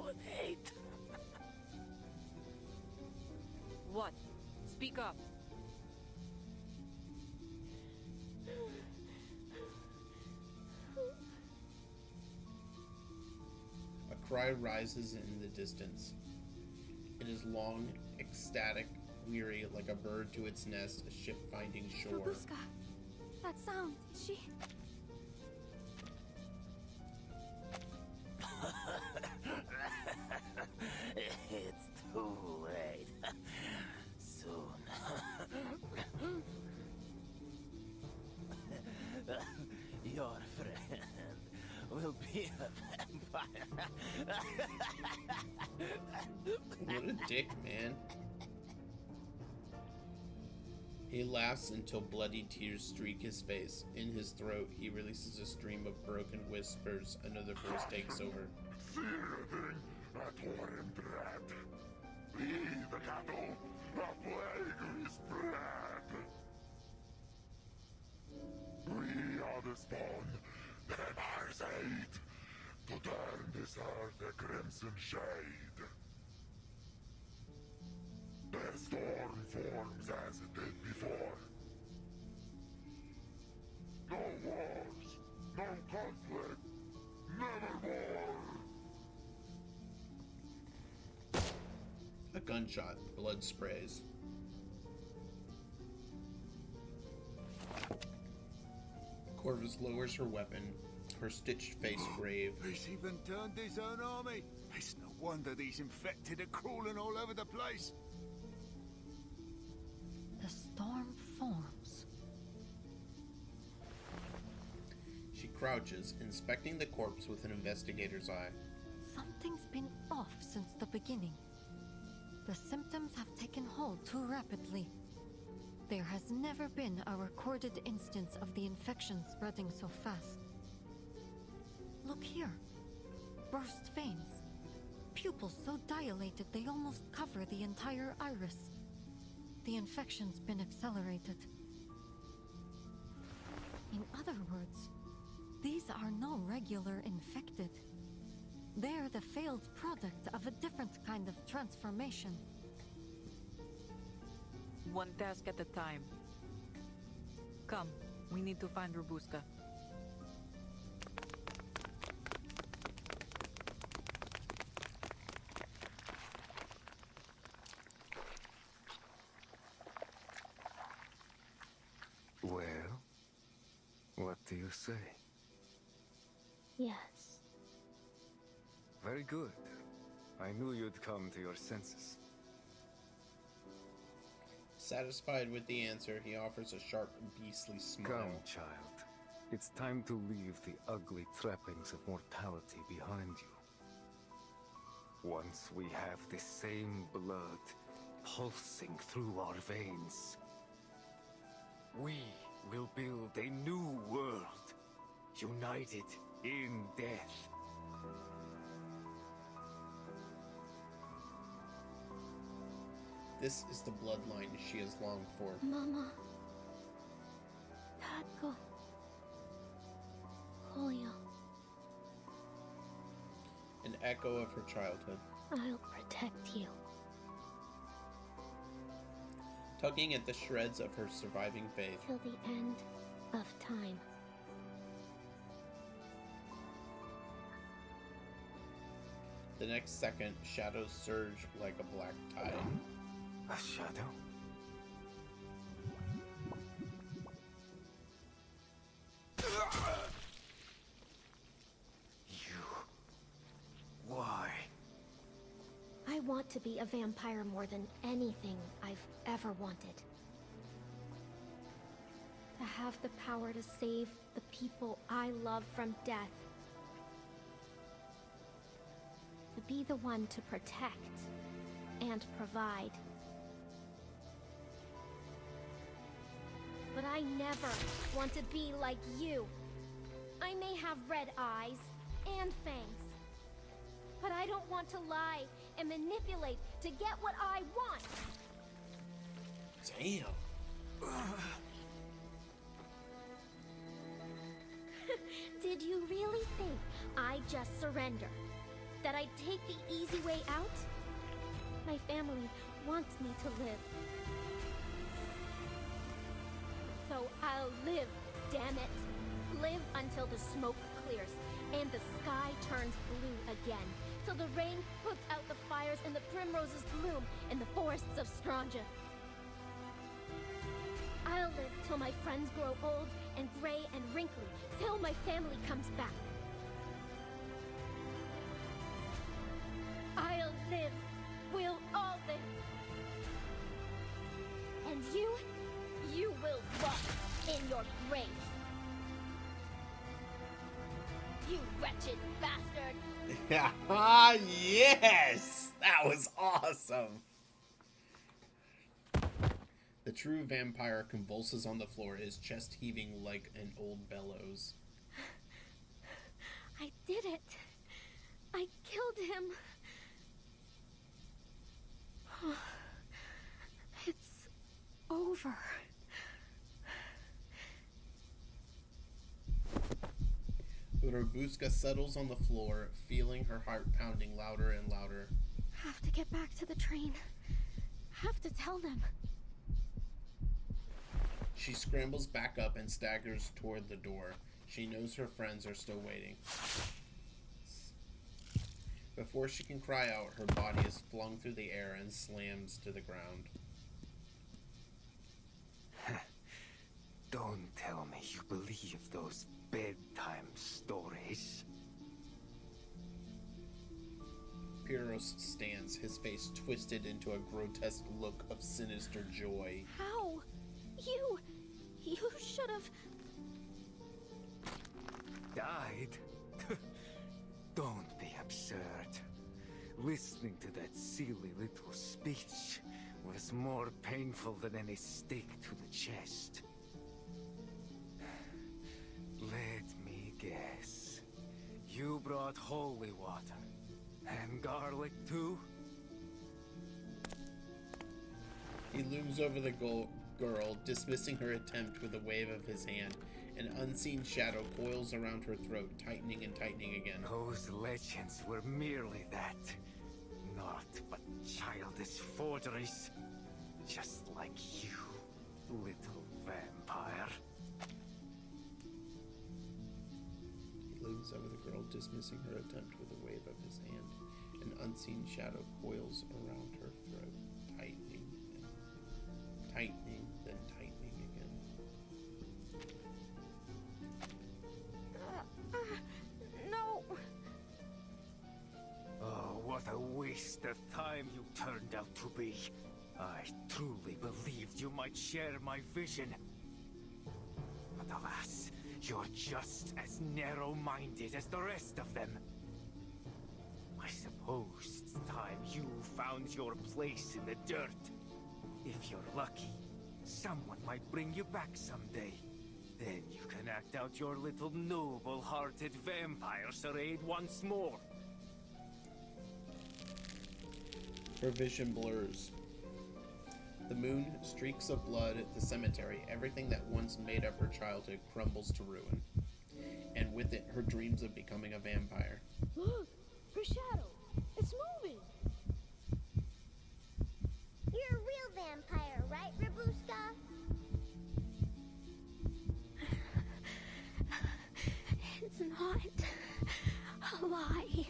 with hate. What? Speak up. A cry rises in the distance. It is long, ecstatic, weary, like a bird to its nest, a ship finding shore. Robuska, that sound, she... It's too late. Soon. Your friend will be a vampire. What a dick, man. He laughs until bloody tears streak his face. In his throat, he releases a stream of broken whispers. Another voice takes over. Seething at foreign dread. We, the cattle, a plague we spread. We are the spawn, the Empire's aid, to turn this earth a crimson shade. The storm forms as it did before. No wars, no conflict, nevermore. A gunshot, blood sprays. Corvus lowers her weapon, her stitched face grave. He's even turned his own army. It's no wonder these infected are crawling all over the place. The storm forms. She crouches, inspecting the corpse with an investigator's eye. Something's been off since the beginning. The symptoms have taken hold too rapidly. There has never been a recorded instance of the infection spreading so fast. Look here. Burst veins. Pupils so dilated they almost cover the entire iris. The infection's been accelerated. In other words, these are no regular infected. They're the failed product of a different kind of transformation. One task at a time. Come, we need to find Robuska. Well, what do you say? Yes. Very good. I knew you'd come to your senses. Satisfied with the answer, he offers a sharp, beastly smile. Come, child. It's time to leave the ugly trappings of mortality behind you. Once we have the same blood pulsing through our veins, we will build a new world, united in death. This is the bloodline she has longed for. Mama. Tatko. Julio. An echo of her childhood. I'll protect you. Tugging at the shreds of her surviving faith. Till the end of time. The next second, shadows surge like a black tide. A shadow? Why? I want to be a vampire more than anything I've ever wanted. To have the power to save the people I love from death. To be the one to protect and provide. But I never want to be like you. I may have red eyes and fangs, but I don't want to lie and manipulate to get what I want. Damn. Did you really think I'd just surrender? That I'd take the easy way out? My family wants me to live. So I'll live, damn it. Live until the smoke clears and the sky turns blue again. Till the rain puts out the fires and the primroses bloom in the forests of Stranja. I'll live till my friends grow old and gray and wrinkly, till my family comes back. I'll live. We'll all live. And you will rot in your grave. You wretched bastard! Yes! That was awesome! The true vampire convulses on the floor, his chest heaving like an old bellows. I did it. I killed him. It's over. Robuska settles on the floor, feeling her heart pounding louder and louder. Have to get back to the train. Have to tell them. She scrambles back up and staggers toward the door. She knows her friends are still waiting. Before she can cry out, her body is flung through the air and slams to the ground. Don't tell me you believe those bedtime stories. Pyros stands, his face twisted into a grotesque look of sinister joy. How? You should have... Died? Don't be absurd. Listening to that silly little speech was more painful than any stick to the chest. Let me guess. You brought holy water. And garlic too? He looms over the girl, dismissing her attempt with a wave of his hand. An unseen shadow coils around her throat, tightening and tightening again. Those legends were merely that. Not but childish forgeries. Just like you, little vampire. He looms over the girl, dismissing her attempt with a wave of his hand. An unseen shadow coils around her throat, tightening, then tightening again. No! Oh, what a waste of time you turned out to be. I truly believed you might share my vision. But alas, you're just as narrow-minded as the rest of them. I suppose it's time you found your place in the dirt. If you're lucky, someone might bring you back someday. Then you can act out your little noble-hearted vampire charade once more. Her vision blurs. The moon, streaks of blood, the cemetery, everything that once made up her childhood crumbles to ruin. And with it, her dreams of becoming a vampire. Look! Her shadow! It's moving! You're a real vampire, right, Robuska? It's not a lie.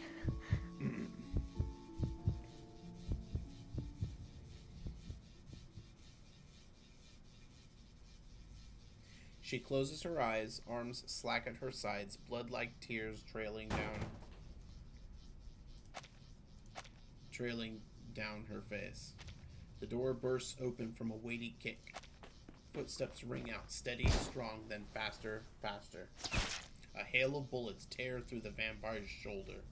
She closes her eyes, arms slack at her sides, blood-like tears trailing down her face. The door bursts open from a weighty kick. Footsteps ring out, steady, strong, then faster, faster. A hail of bullets tear through the vampire's shoulder.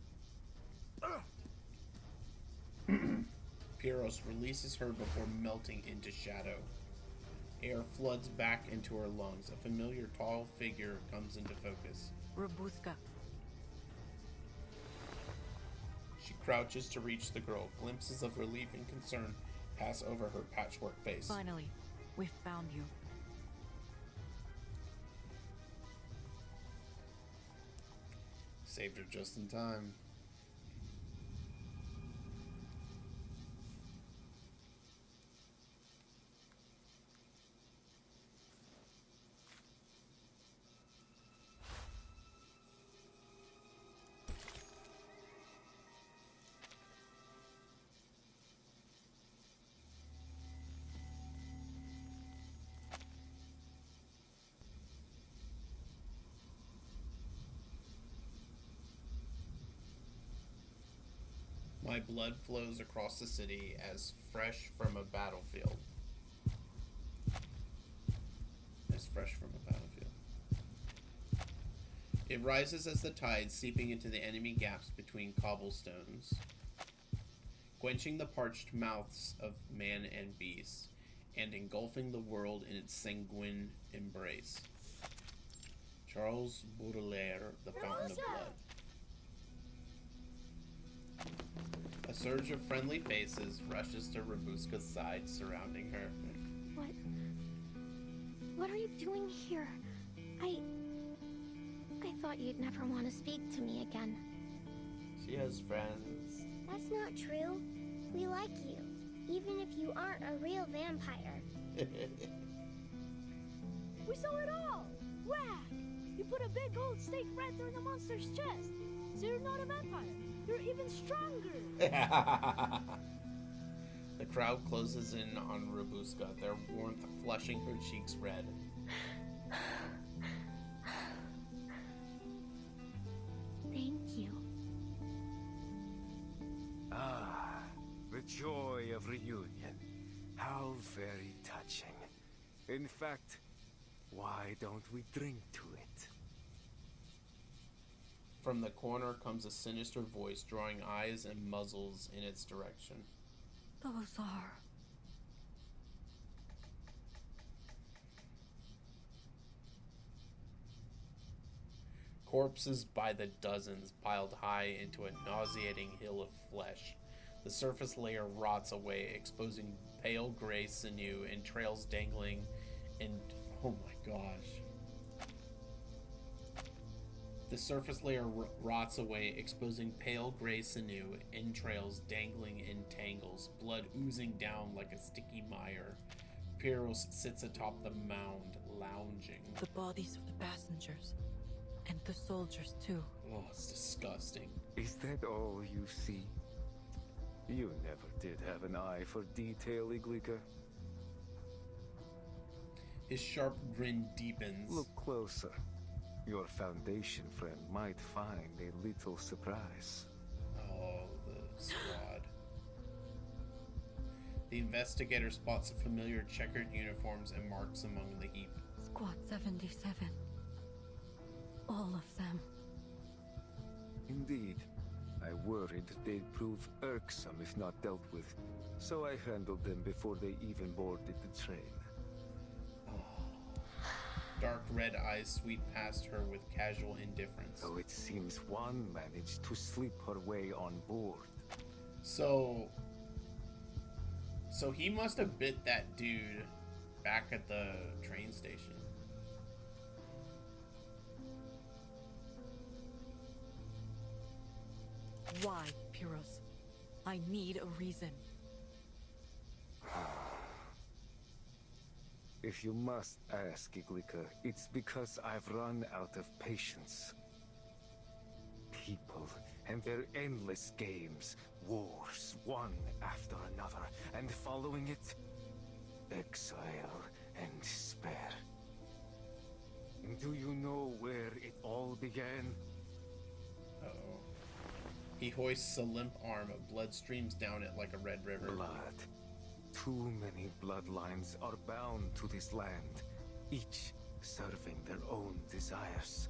Pyros releases her before melting into shadow. Air floods back into her lungs. A familiar tall figure comes into focus. Robuska. She crouches to reach the girl. Glimpses of relief and concern pass over her patchwork face. Finally, we found you. Saved her just in time. My blood flows across the city as fresh from a battlefield. As fresh from a battlefield. It rises as the tide, seeping into the enemy gaps between cobblestones, quenching the parched mouths of man and beast, and engulfing the world in its sanguine embrace. Charles Baudelaire, The Fountain of Blood. A surge of friendly faces rushes to Robuska's side, surrounding her. What are you doing here? I thought you'd never want to speak to me again. She has friends. That's not true. We like you, even if you aren't a real vampire. We saw it all! Whack! You put a big gold stake right through the monster's chest. So you're not a vampire. You're even stronger. The crowd closes in on Robuska, their warmth flushing her cheeks red. Thank you. Ah, the joy of reunion. How very touching. In fact, why don't we drink to it? From the corner comes a sinister voice, drawing eyes and muzzles in its direction. Those are... Corpses by the dozens piled high into a nauseating hill of flesh. The surface layer rots away, exposing pale gray sinew and trails dangling and... oh my gosh. The surface layer rots away, exposing pale gray sinew, entrails dangling in tangles, blood oozing down like a sticky mire. Pyros sits atop the mound, lounging. The bodies of the passengers. And the soldiers, too. Oh, it's disgusting. Is that all you see? You never did have an eye for detail, Iglika. His sharp grin deepens. Look closer. Your Foundation friend might find a little surprise. Oh, the squad. The investigator spots a familiar checkered uniforms and marks among the heap. Squad 77. All of them. Indeed. I worried they'd prove irksome if not dealt with, so I handled them before they even boarded the train. Dark red eyes sweep past her with casual indifference. Though it seems one managed to slip her way on board. So he must have bit that dude back at the train station. Why, Pyros? I need a reason. If you must ask, Iglika, it's because I've run out of patience. People and their endless games, wars, one after another, and following it, exile and despair. And do you know where it all began? Uh-oh. He hoists a limp arm, blood streams down it like a red river. Blood. Too many bloodlines are bound to this land, each serving their own desires.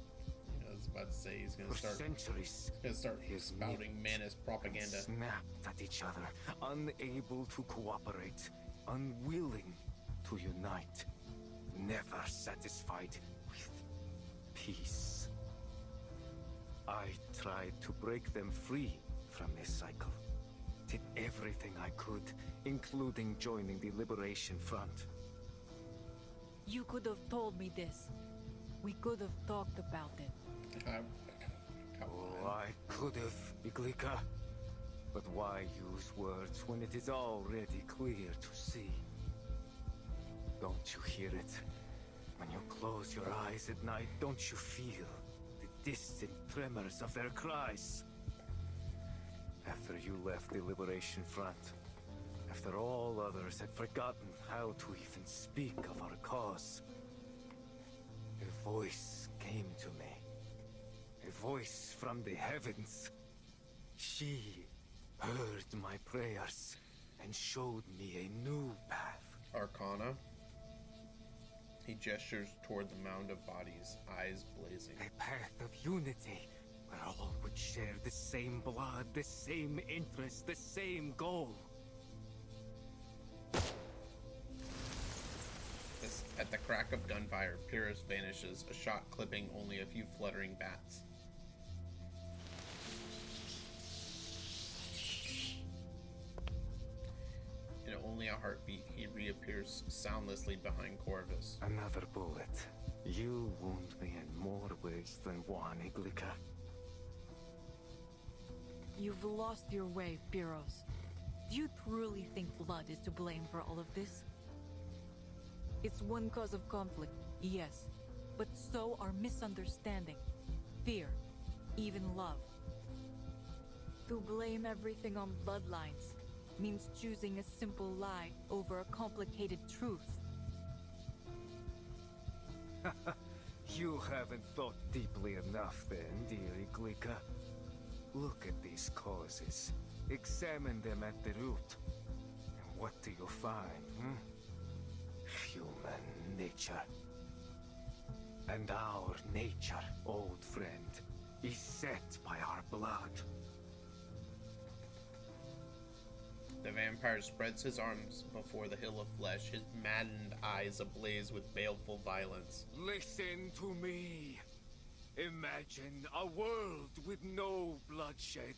I was about to say he's gonna For start. centuries, He's gonna start his spouting Manus propaganda. Snapped at each other, unable to cooperate, unwilling to unite, never satisfied with peace. I tried to break them free from this cycle. Did everything I could, including joining the Liberation Front. You could have told me this. We could have talked about it. Oh, I could have, Iglika. But why use words when it is already clear to see? Don't you hear it? When you close your eyes at night, don't you feel the distant tremors of their cries? After you left the Liberation Front, after all others had forgotten how to even speak of our cause, a voice came to me. A voice from the heavens. She heard my prayers, and showed me a new path. Arcana. He gestures toward the mound of bodies, eyes blazing. A path of unity, where all would share the same blood, the same interest, the same goal. At the crack of gunfire, Pyrrhus vanishes, a shot clipping only a few fluttering bats. In only a heartbeat, he reappears soundlessly behind Corvus. Another bullet. You wound me in more ways than one, Iglica. You've lost your way, Pyrrhus. Do you truly think blood is to blame for all of this? It's one cause of conflict, yes, but so are misunderstanding, fear, even love. To blame everything on bloodlines means choosing a simple lie over a complicated truth. You haven't thought deeply enough then, dear Iglica. Look at these causes. Examine them at the root. And what do you find, Human nature. And our nature, old friend, is set by our blood. The vampire spreads his arms before the hill of flesh, his maddened eyes ablaze with baleful violence. Listen to me. Imagine a world with no bloodshed.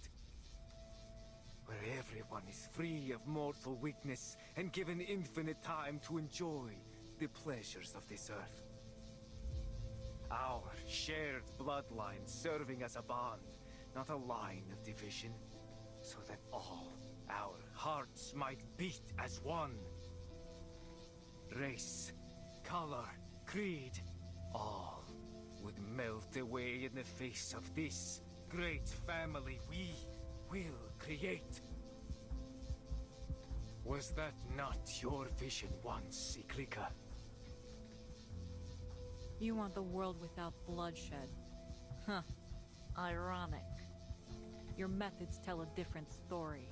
Where everyone is free of mortal weakness and given infinite time to enjoy the pleasures of this earth. Our shared bloodline serving as a bond, not a line of division, so that all our hearts might beat as one. Race, color, creed, all would melt away in the face of this great family we will create. Was that not your vision once, Iglica? You want the world without bloodshed. Huh. Ironic. Your methods tell a different story.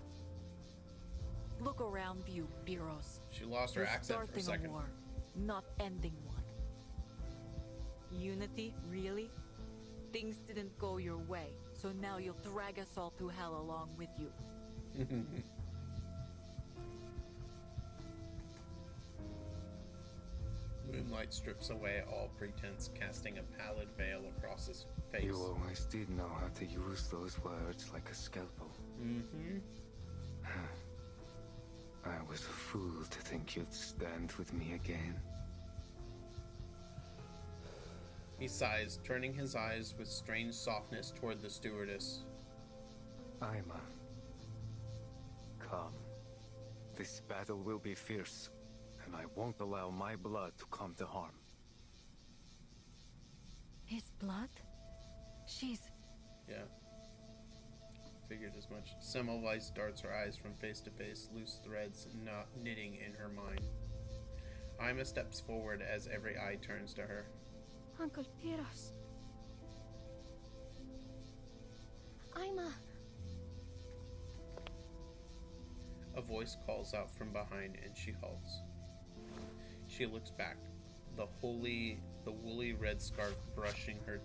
Look around you, Pyrrhus. She lost her You're accent for a starting second. a war, not ending one. Unity, really? Things didn't go your way, so now you'll drag us all to hell along with you. Moonlight strips away all pretense, casting a pallid veil across his face. You always did know how to use those words like a scalpel. Mm-hmm. I was a fool to think you'd stand with me again. He sighs, turning his eyes with strange softness toward the stewardess. Aima. Come. This battle will be fierce, and I won't allow my blood to come to harm. His blood? She's... Yeah. Figured as much. Semmelweis darts her eyes from face to face, loose threads knitting in her mind. Aima steps forward as every eye turns to her. Uncle Pyrrhus. Aima. A voice calls out from behind and she halts. She looks back, the woolly red scarf brushing her.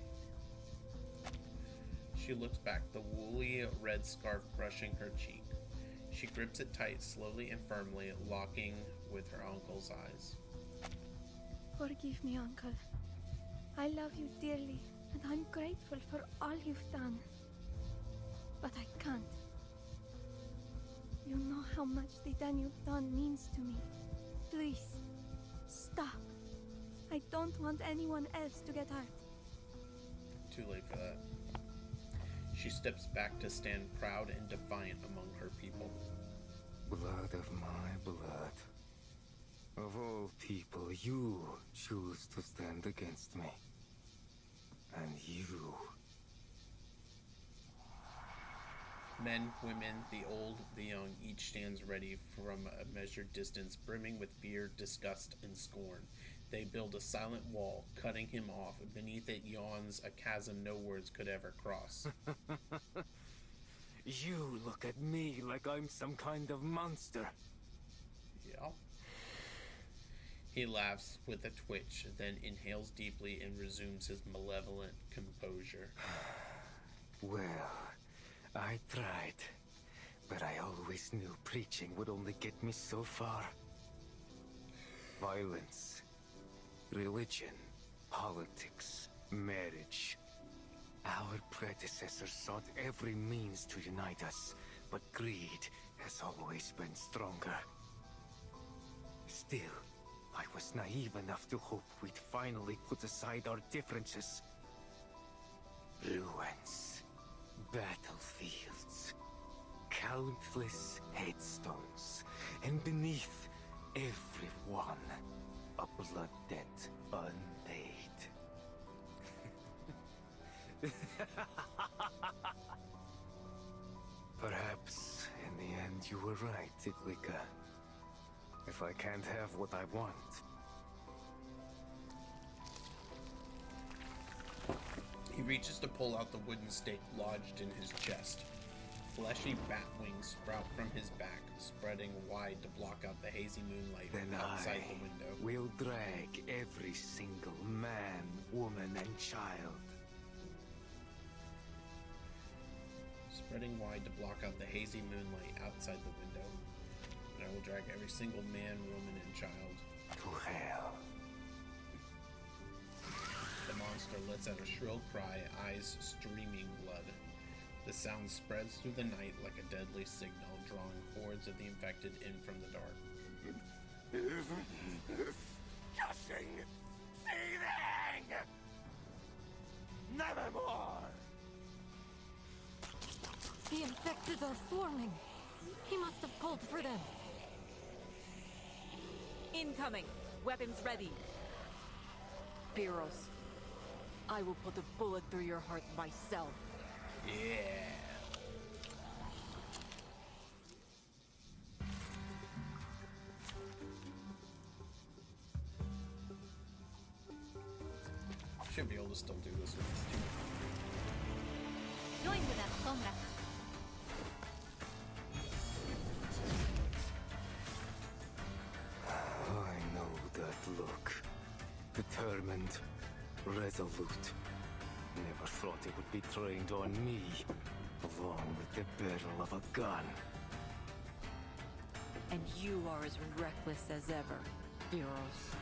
She looks back, the woolly red scarf brushing her cheek. She grips it tight, slowly and firmly, locking with her uncle's eyes. Forgive me, Uncle. I love you dearly, and I'm grateful for all you've done. But I can't. You know how much the done you've done means to me. Please, stop. I don't want anyone else to get hurt. Too late for that. She steps back to stand proud and defiant among her people. Blood of my blood. Of all people, you choose to stand against me. And you... Men, women, the old, the young, each stands ready from a measured distance, brimming with fear, disgust, and scorn. They build a silent wall, cutting him off. Beneath it yawns a chasm no words could ever cross. You look at me like I'm some kind of monster. Yeah. He laughs with a twitch, then inhales deeply and resumes his malevolent composure. Well, I tried, but I always knew preaching would only get me so far. Violence, religion, politics, marriage. Our predecessors sought every means to unite us, but greed has always been stronger. Still, I was naive enough to hope we'd finally put aside our differences. Ruins, battlefields, countless headstones, and beneath every one, a blood debt unpaid. Perhaps, in the end, you were right, Itlika. If I can't have what I want... He reaches to pull out the wooden stake lodged in his chest. Fleshy bat wings sprout from his back, spreading wide to block out the hazy moonlight outside the window. Will drag every single man, woman, and child. Spreading wide to block out the hazy moonlight outside the window. And I will drag every single man, woman, and child to hell. The monster lets out a shrill cry, eyes streaming blood. The sound spreads through the night like a deadly signal, drawing hordes of the infected in from the dark. Gushing, seething! Nevermore! The infected are swarming. He must have called for them. Incoming! Weapons ready! Pyros, I will put a bullet through your heart myself. Yeah. Should be able to still do this with this too. Join with us, comrades. I know that look. Determined, resolute. Never thought it would be trained on me, along with the barrel of a gun. And you are as reckless as ever, Pyros.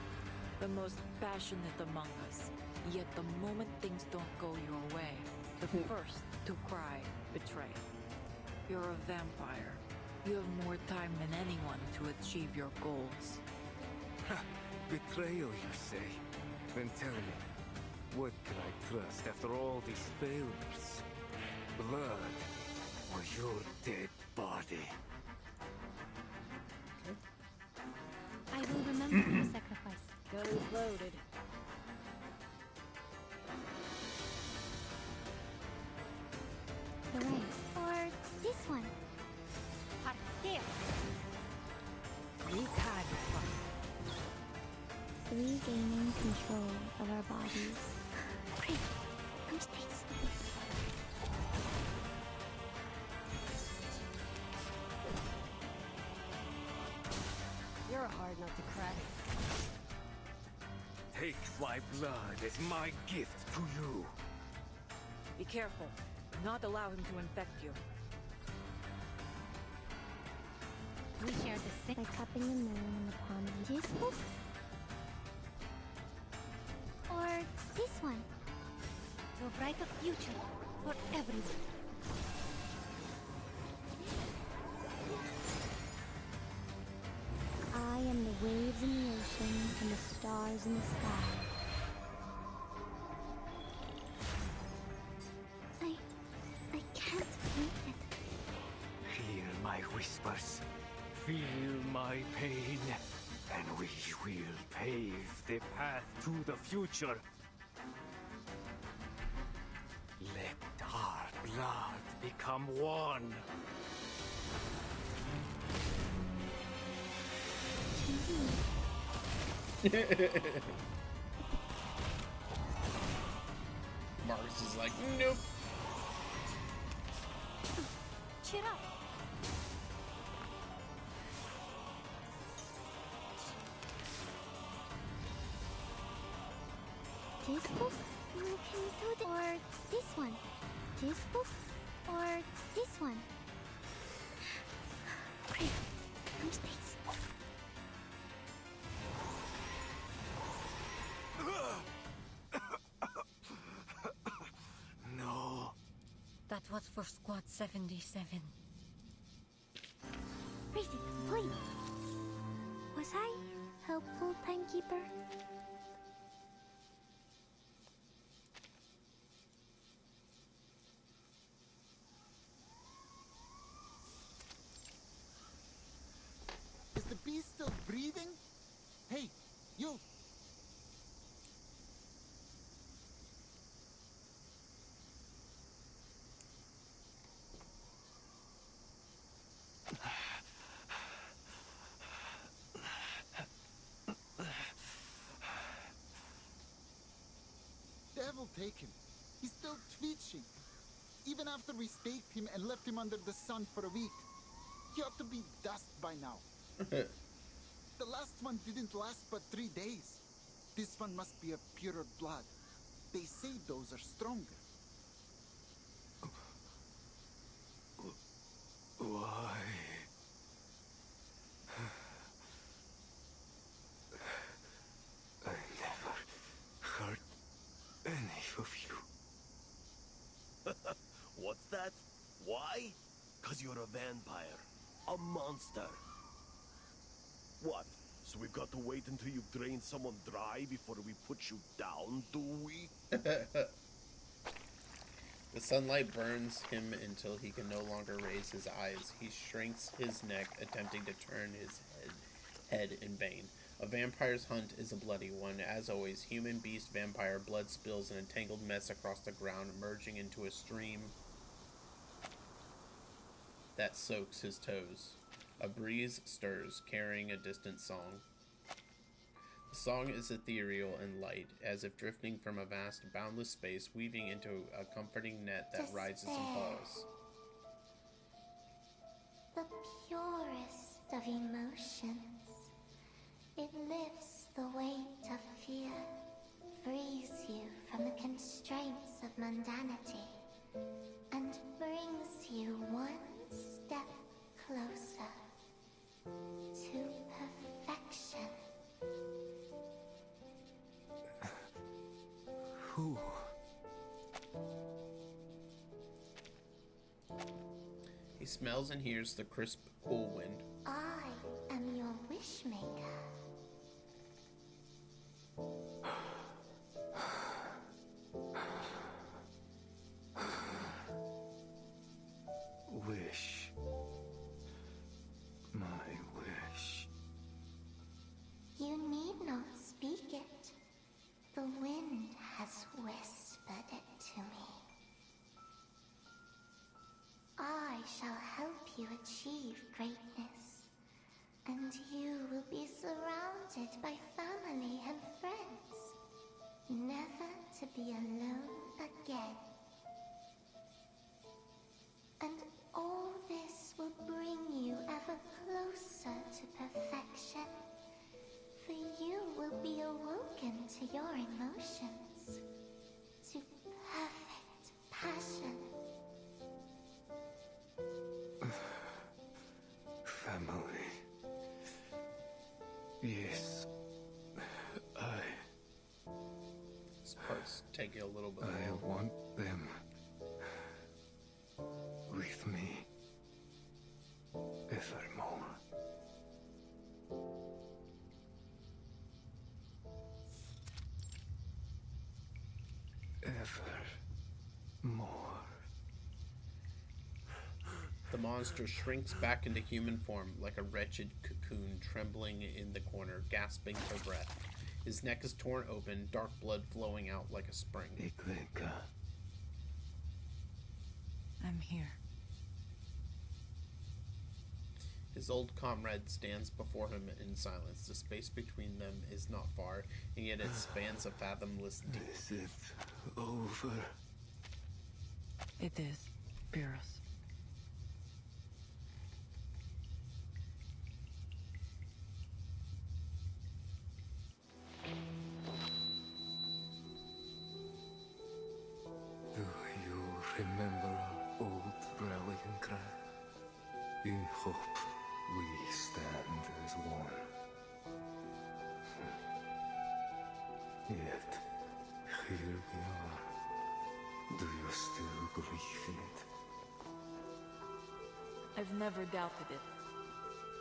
The most passionate among us. Yet the moment things don't go your way, the first to cry betray. You're a vampire. You have more time than anyone to achieve your goals. Betrayal, you say? Then tell me, what can I trust after all these failures? Blood, or your dead body? I will remember your sacrifice. Gun is loaded. The way. Or this one. Hot stairs. Regaining control of our bodies. Great. Come space. You're a hard nut to crack. Take my blood as my gift to you. Be careful. Do not allow him to infect you. We share the sick by cupping the moon in the palm of this book. Or this one. To a brighter future for everyone. I am the waves in the ocean and the stars in the sky. I can't breathe it. Hear my whispers. Feel my pain. And we will pave the path to the future. Let our blood become one. Marcus is like, nope. Cheer up. This book? You can do the or this one. This book or this one. Great. No space. No. That was for Squad 77. Reason, please. Was I helpful, timekeeper? Is the beast still breathing? Hey, you! Devil take him. He's still twitching. Even after we staked him and left him under the sun for a week. He ought to be dust by now. The last one didn't last but 3 days. This one must be of purer blood. They say those are stronger. Why? I never hurt any of you. What's that? Why? 'Cause you're a vampire. A monster. What? So we've got to wait until you drain someone dry before we put you down, do we? The sunlight burns him until he can no longer raise his eyes. He shrinks his neck, attempting to turn his head in vain. A vampire's hunt is a bloody one. As always, human, beast, vampire, blood spills in a tangled mess across the ground, merging into a stream that soaks his toes. A breeze stirs, carrying a distant song. The song is ethereal and light, as if drifting from a vast, boundless space, weaving into a comforting net that rises and falls. The purest of emotions. It lifts the weight of fear, frees you from the constraints of mundanity, and brings you one step closer to perfection. Who? He smells and hears the crisp, cool wind. I am your wishmaker. Wish. My wish. You need not speak it. The wind has whispered it to me. I shall help you achieve greatness, and you will be surrounded by family and friends, never to be alone again. And all this will bring you ever closer to perfection, for you will be awoken to your emotions, to perfect passion. Family. Yes. This part's taking a little bit I long. want them with me evermore. Evermore. The monster shrinks back into human form, like a wretched cocoon trembling in the corner, gasping for breath. His neck is torn open, dark blood flowing out like a spring. Iglinka. I'm here. His old comrade stands before him in silence. The space between them is not far, and yet it spans a fathomless deep. Is it over? It is, Beerus. Remember our old rallying cry? In hope we stand as one. Yet, here we are. Do you still believe in it? I've never doubted it.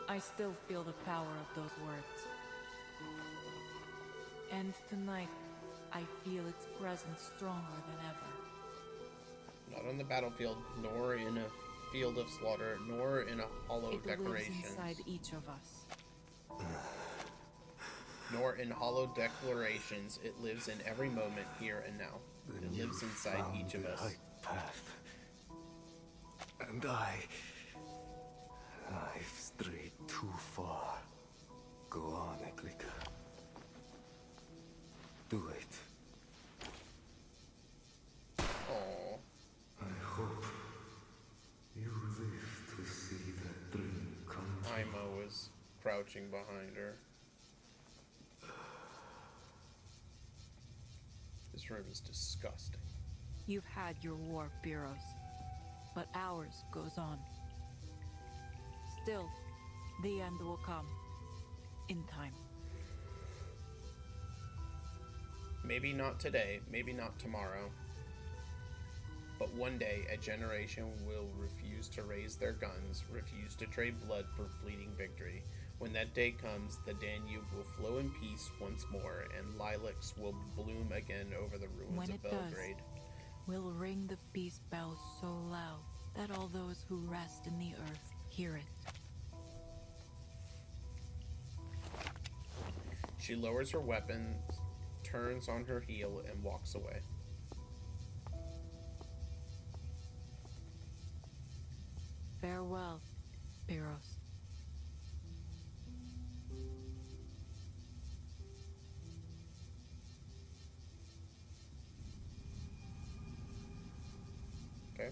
I still feel the power of those words. And tonight, I feel its presence stronger than ever. Not on the battlefield, nor in a field of slaughter, nor in a hollow decoration. It lives inside each of us. Nor in hollow declarations. It lives in every moment, here and now. It lives inside each of us. Right path. And I've strayed too far. Go on, Eklika. Do it. Aww. I hope you live to see that dream come true. Imo is crouching behind her. This room is disgusting. You've had your war, Pyros, but ours goes on. Still, the end will come. In time. Maybe not today, maybe not tomorrow. But one day, a generation will refuse to raise their guns, refuse to trade blood for fleeting victory. When that day comes, the Danube will flow in peace once more, and lilacs will bloom again over the ruins of Belgrade. We'll ring the peace bells so loud that all those who rest in the earth hear it. She lowers her weapon, turns on her heel, and walks away. Farewell, Pyros. Okay.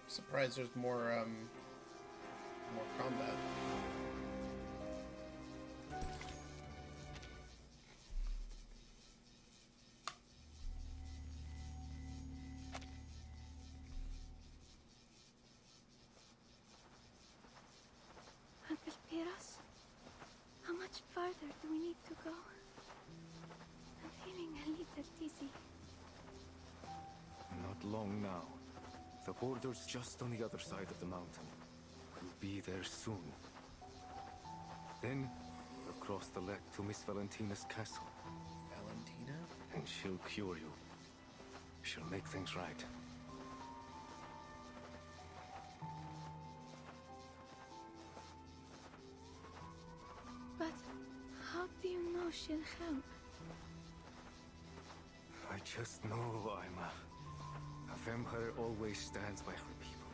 Surprised there's more combat. Uncle Pyros, how much farther do we need to go? I'm feeling a little dizzy. Not The border's just on the other side of the mountain. We'll be there soon. Then, across the lake to Miss Valentina's castle. Valentina? And she'll cure you. She'll make things right. But how do you know she'll help? I just know, Aima. A vampire always stands by her people.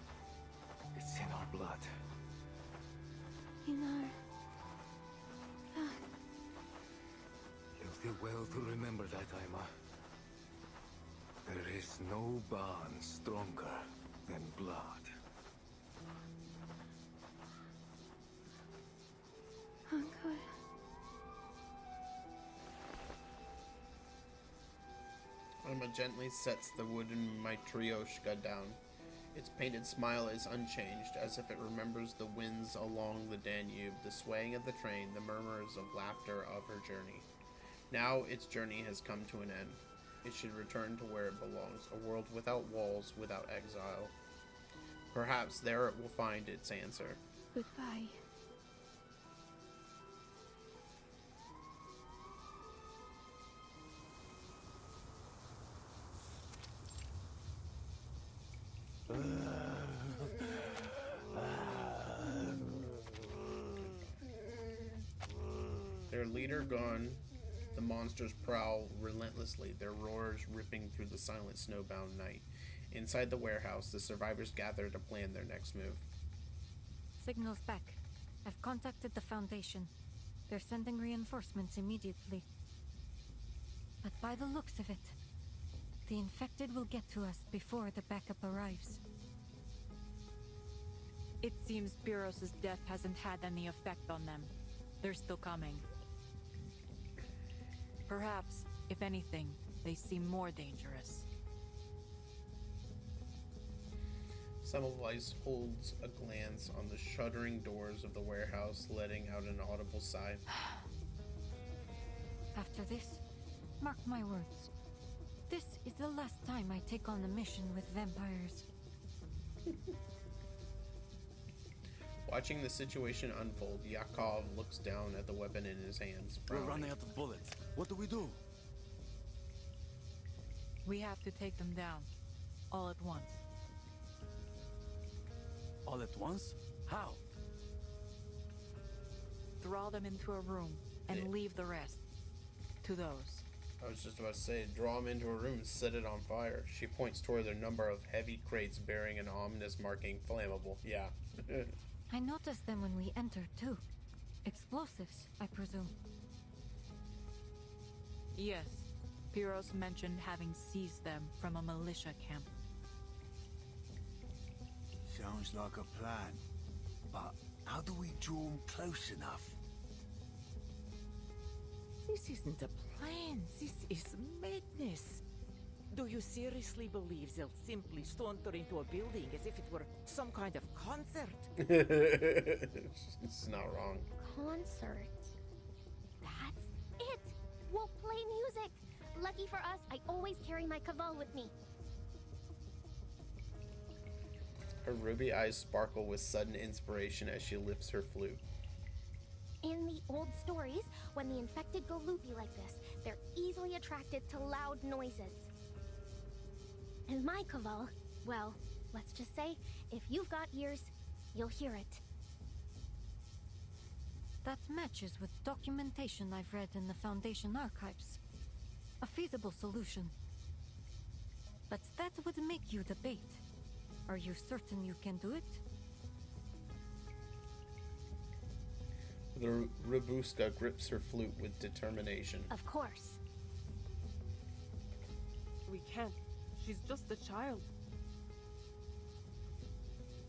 It's in our blood. In our blood. You'll do well to remember that, Aima. There is no bond stronger than blood. Uncle. Emma gently sets the wooden matryoshka down. Its painted smile is unchanged, as if it remembers the winds along the Danube, the swaying of the train, the murmurs of laughter of her journey. Now its journey has come to an end. It should return to where it belongs, a world without walls, without exile. Perhaps there it will find its answer. Goodbye. Their leader gone, the monsters prowl relentlessly, their roars ripping through the silent snowbound night. Inside the warehouse, the survivors gather to plan their next move. Signal's back. I've contacted the Foundation. They're sending reinforcements immediately. But by the looks of it, the infected will get to us before the backup arrives. It seems Pyrrhus' death hasn't had any effect on them. They're still coming. Perhaps, if anything, they seem more dangerous. Semmelweis holds a glance on the shuttering doors of the warehouse, letting out an audible sigh. After this, mark my words. This is the last time I take on a mission with vampires. Watching the situation unfold, Yakov looks down at the weapon in his hands, frowning. We're running out of bullets. What do we do? We have to take them down. All at once. All at once? How? Draw them into a room and leave the rest to those. I was just about to say, draw them into a room and set it on fire. She points toward a number of heavy crates bearing an ominous marking, flammable. Yeah. I noticed them when we entered, too. Explosives, I presume. Yes. Pyrrhus mentioned having seized them from a militia camp. Sounds like a plan. But how do we draw them close enough? This isn't a plan. This is madness. Do you seriously believe they'll simply saunter into a building as if it were some kind of concert? It's not wrong. Concert. That's it. We'll play music. Lucky for us, I always carry my caval with me. Her ruby eyes sparkle with sudden inspiration as she lifts her flute. In the old stories, when the infected go loopy like this, they're easily attracted to loud noises. And my caval, well, let's just say, if you've got ears, you'll hear it. That matches with documentation I've read in the Foundation archives. A feasible solution. But that would make you the bait. Are you certain you can do it? The Rabuska grips her flute with determination. Of course. We can't. She's just a child.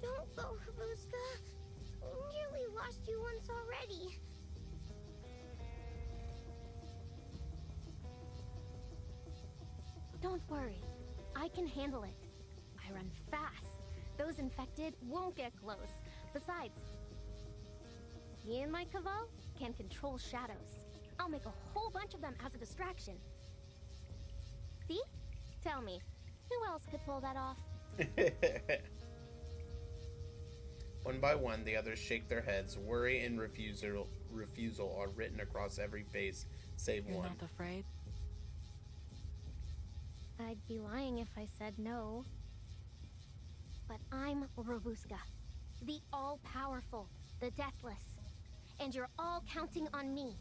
Don't go, Haruska. Nearly lost you once already. Don't worry. I can handle it. I run fast. Those infected won't get close. Besides, me and my caval can control shadows. I'll make a whole bunch of them as a distraction. See? Tell me, who else could pull that off? One by one, the others shake their heads. Worry and refusal are written across every face, save You're one. not afraid? I'd be lying if I said no. But I'm Robuska, the all-powerful, the deathless. And you're all counting on me.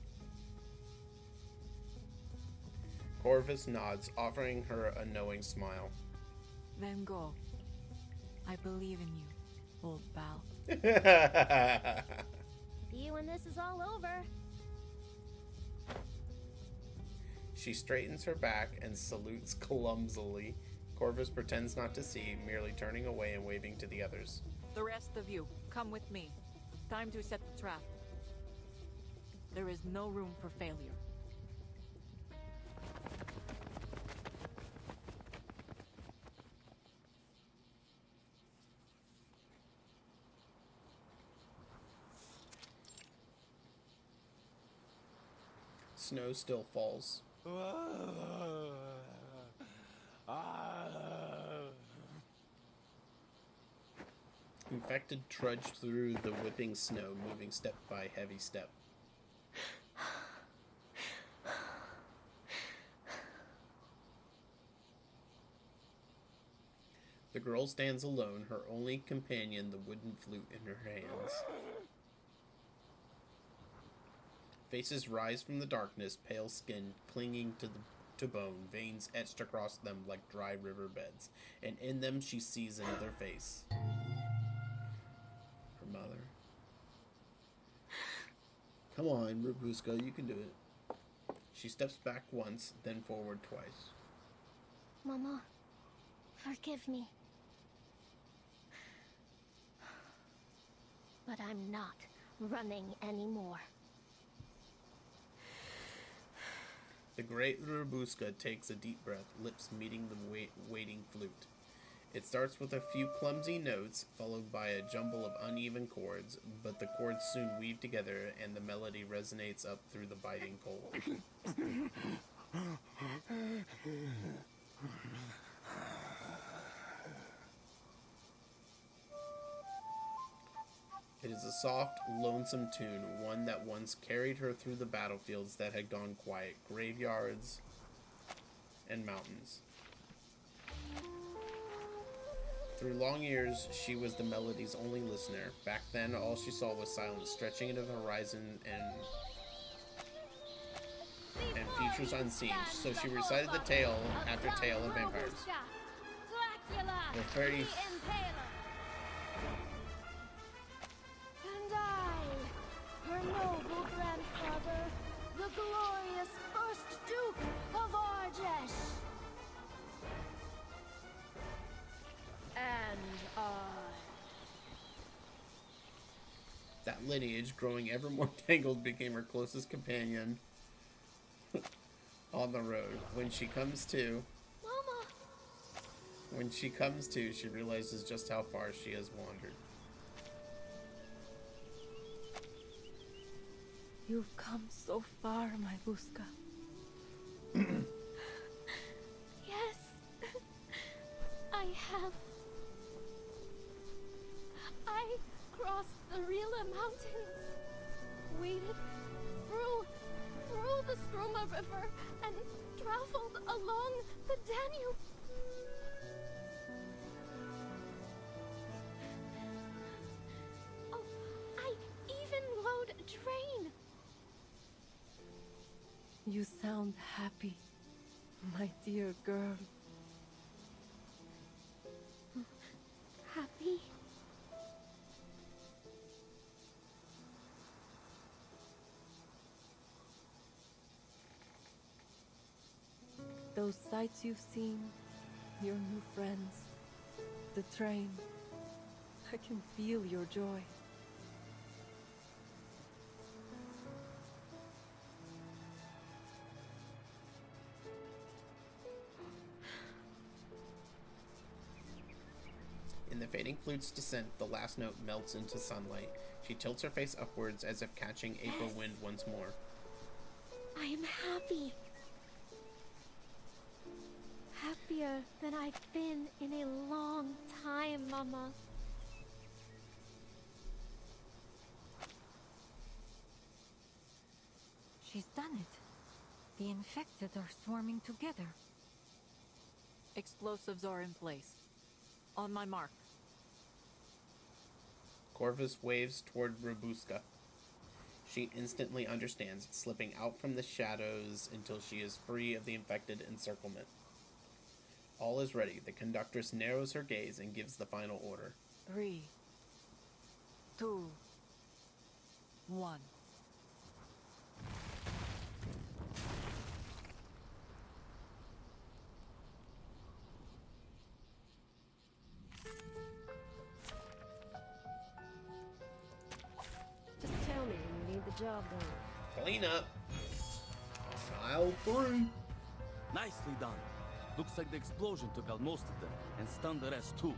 Corvus nods, offering her a knowing smile. Then go. I believe in you, old pal. See you when this is all over. She straightens her back and salutes clumsily. Corvus pretends not to see, merely turning away and waving to the others. The rest of you, come with me. Time to set the trap. There is no room for failure. Snow still falls. Infected trudge through the whipping snow, moving step by heavy step. The girl stands alone, her only companion the wooden flute in her hands. Faces rise from the darkness, pale skin clinging to bone, veins etched across them like dry river beds, and in them she sees another face. Her mother. Come on, Robuska, you can do it. She steps back once, then forward twice. Mama, forgive me. But I'm not running anymore. The great Robuska takes a deep breath, lips meeting the waiting flute. It starts with a few clumsy notes, followed by a jumble of uneven chords, but the chords soon weave together and the melody resonates up through the biting cold. It is a soft, lonesome tune, one that once carried her through the battlefields that had gone quiet, graveyards, and mountains. Through long years, she was the melody's only listener. Back then, all she saw was silence stretching into the horizon and futures unseen. So she recited the tale after tale of vampires. The fairy... And I, her noble grandfather, the glorious first Duke of Arjesh. And That lineage, growing ever more tangled, became her closest companion on the road. When she comes to, she realizes just how far she has wandered. You've come so far, my Buska. Yes, I have. I crossed the Rila Mountains, waded through the Struma River, and traveled along the Danube. Oh, I even rode a train. You sound happy, my dear girl. Happy? Those sights you've seen, your new friends, the train, I can feel your joy. In the fading flute's descent, the last note melts into sunlight. She tilts her face upwards as if catching April wind once more. I am happy. Happier than I've been in a long time, Mama. She's done it. The infected are swarming together. Explosives are in place. On my mark. Corvus waves toward Robuska. She instantly understands, slipping out from the shadows until she is free of the infected encirclement. All is ready. The conductress narrows her gaze and gives the final order. 3, 2, 1. Just tell me when you need the job done. Clean up. Mile 3. Nicely done. Looks like the explosion took out most of them, and stunned the rest too.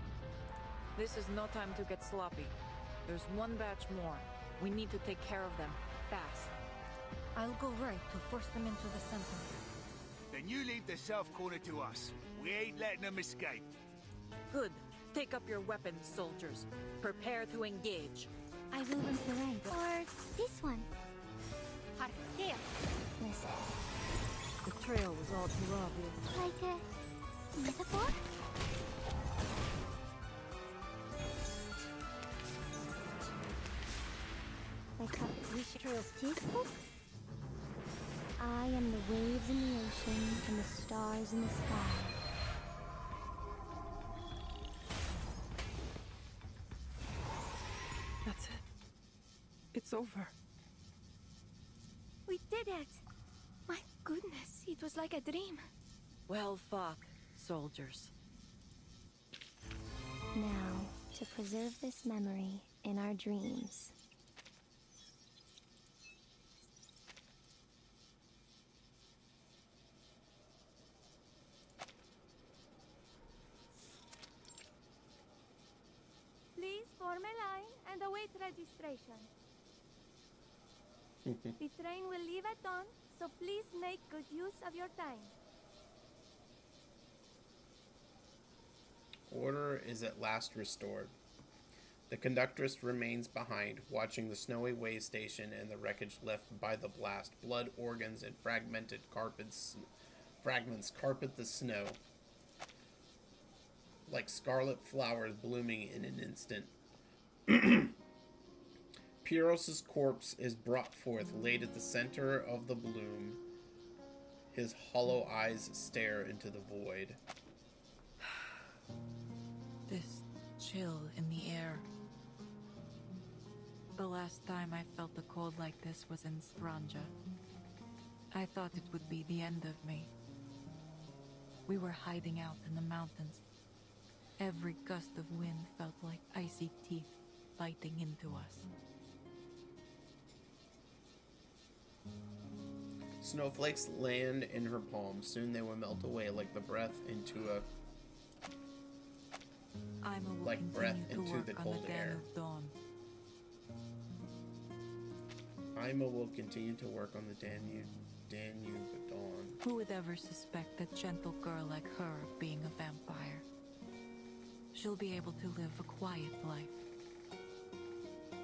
This is no time to get sloppy. There's one batch more. We need to take care of them. Fast. I'll go right to force them into the center. Then you leave the south corner to us. We ain't letting them escape. Good. Take up your weapons, soldiers. Prepare to engage. I will run the rank. Or this one. Here. Listen. The trail was all too obvious. Like a metaphor? Like a wish trail's teaspoon? I am the waves in the ocean and the stars in the sky. That's it. It's over. We did it! My goodness, it was like a dream. Well fought, soldiers. Now, to preserve this memory in our dreams. Please form a line and await registration. The train will leave at dawn, so please make good use of your time. Order is at last restored. The conductress remains behind, watching the snowy way station and the wreckage left by the blast. Blood, organs, and fragments carpet the snow, like scarlet flowers blooming in an instant. Pyros' corpse is brought forth, laid at the center of the bloom. His hollow eyes stare into the void. This chill in the air. The last time I felt the cold like this was in Stranja. I thought it would be the end of me. We were hiding out in the mountains. Every gust of wind felt like icy teeth biting into us. Snowflakes land in her palms. Soon they will melt away like the breath into a like breath into the cold air. Ima will continue to work on the Danube at dawn. Who would ever suspect a gentle girl like her of being a vampire? She'll be able to live a quiet life.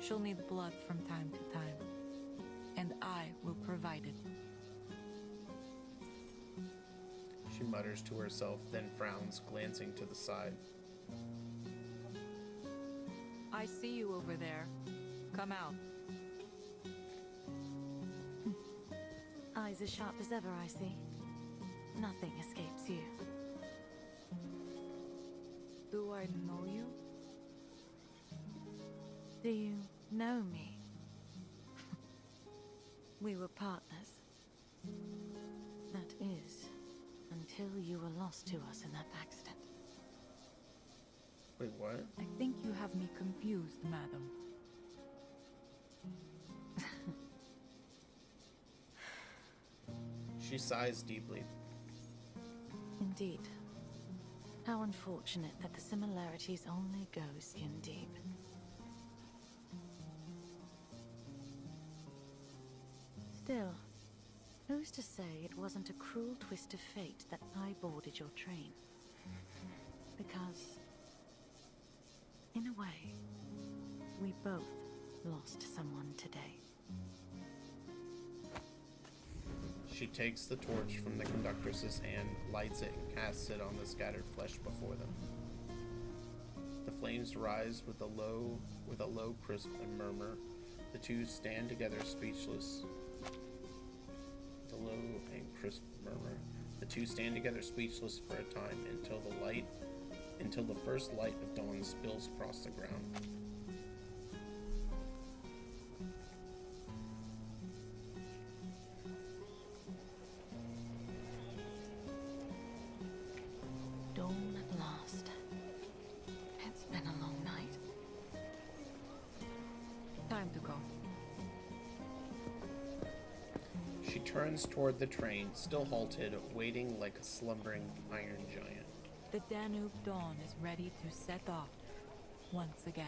She'll need blood from time to time, and I will provide it. She mutters to herself, then frowns, glancing to the side. I see you over there. Come out. Eyes as sharp as ever, I see. Nothing escapes you. Do I know you? Do you know me? We were partners. That is, until you were lost to us in that accident. Wait, what? I think you have me confused, madam. She sighs deeply. Indeed. How unfortunate that the similarities only go skin deep. Still, who's to say it wasn't a cruel twist of fate that I boarded your train? Because, in a way, we both lost someone today. She takes the torch from the conductress's hand, lights it, and casts it on the scattered flesh before them. The flames rise with a low, crisp murmur. The two stand together, speechless. The low and crisp murmur. The two stand together, speechless for a time, until the first light of dawn spills across the ground. Dawn at last. It's been a long night. Time to go. She turns toward the train, still halted, waiting like a slumbering iron giant. The Danube Dawn is ready to set off once again.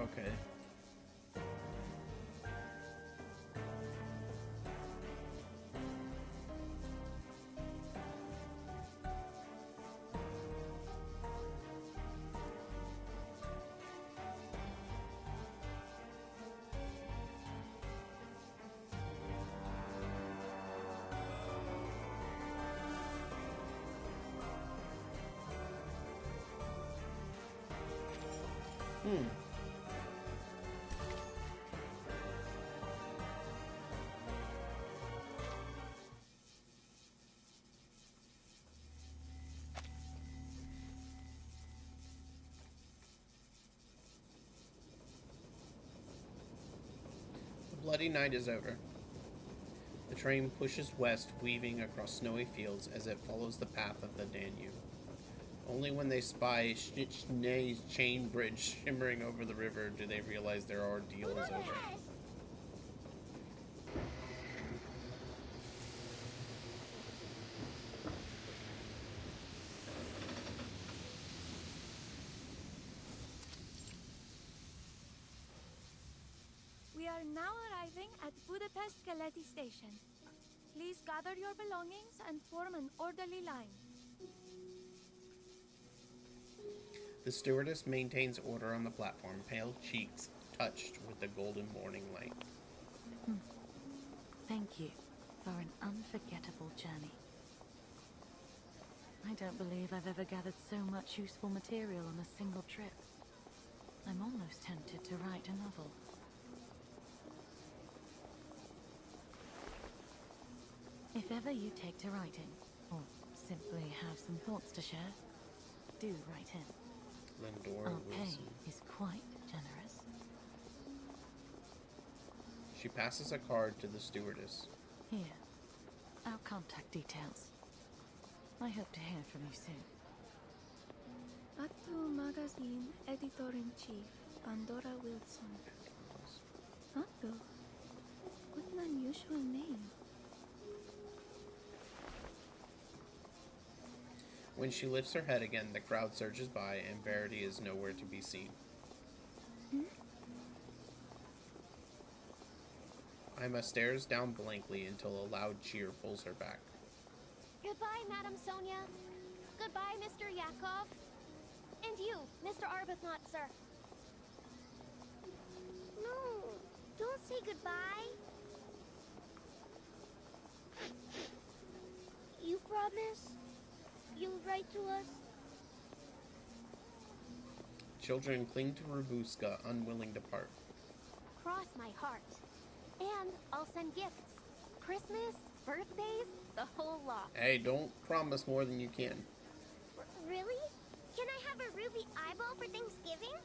Okay. The bloody night is over. The train pushes west, weaving across snowy fields as it follows the path of the Danube. Only when they spy Schney's chain bridge shimmering over the river do they realize their ordeal is over. We are now arriving at Budapest Keleti Station. Please gather your belongings and form an orderly line. The stewardess maintains order on the platform, pale cheeks touched with the golden morning light. Thank you for an unforgettable journey. I don't believe I've ever gathered so much useful material on a single trip. I'm almost tempted to write a novel. If ever you take to writing, or simply have some thoughts to share, do write in. Lindora Our pay Wilson. is quite generous. She passes a card to the stewardess. Here, our contact details. I hope to hear from you soon. Atu Magazine Editor-in-Chief, Pandora Wilson. Atu? What an unusual name. When she lifts her head again, the crowd surges by, and Verity is nowhere to be seen. Ima stares down blankly until a loud cheer pulls her back. Goodbye, Madame Sonia. Goodbye, Mr. Yakov. And you, Mr. Arbuthnot, sir. No, don't say goodbye. You promise? You'll write to us? Children cling to Robuska, unwilling to part. Cross my heart. And I'll send gifts. Christmas, birthdays, the whole lot. Hey, don't promise more than you can. Really? Can I have a ruby eyeball for Thanksgiving?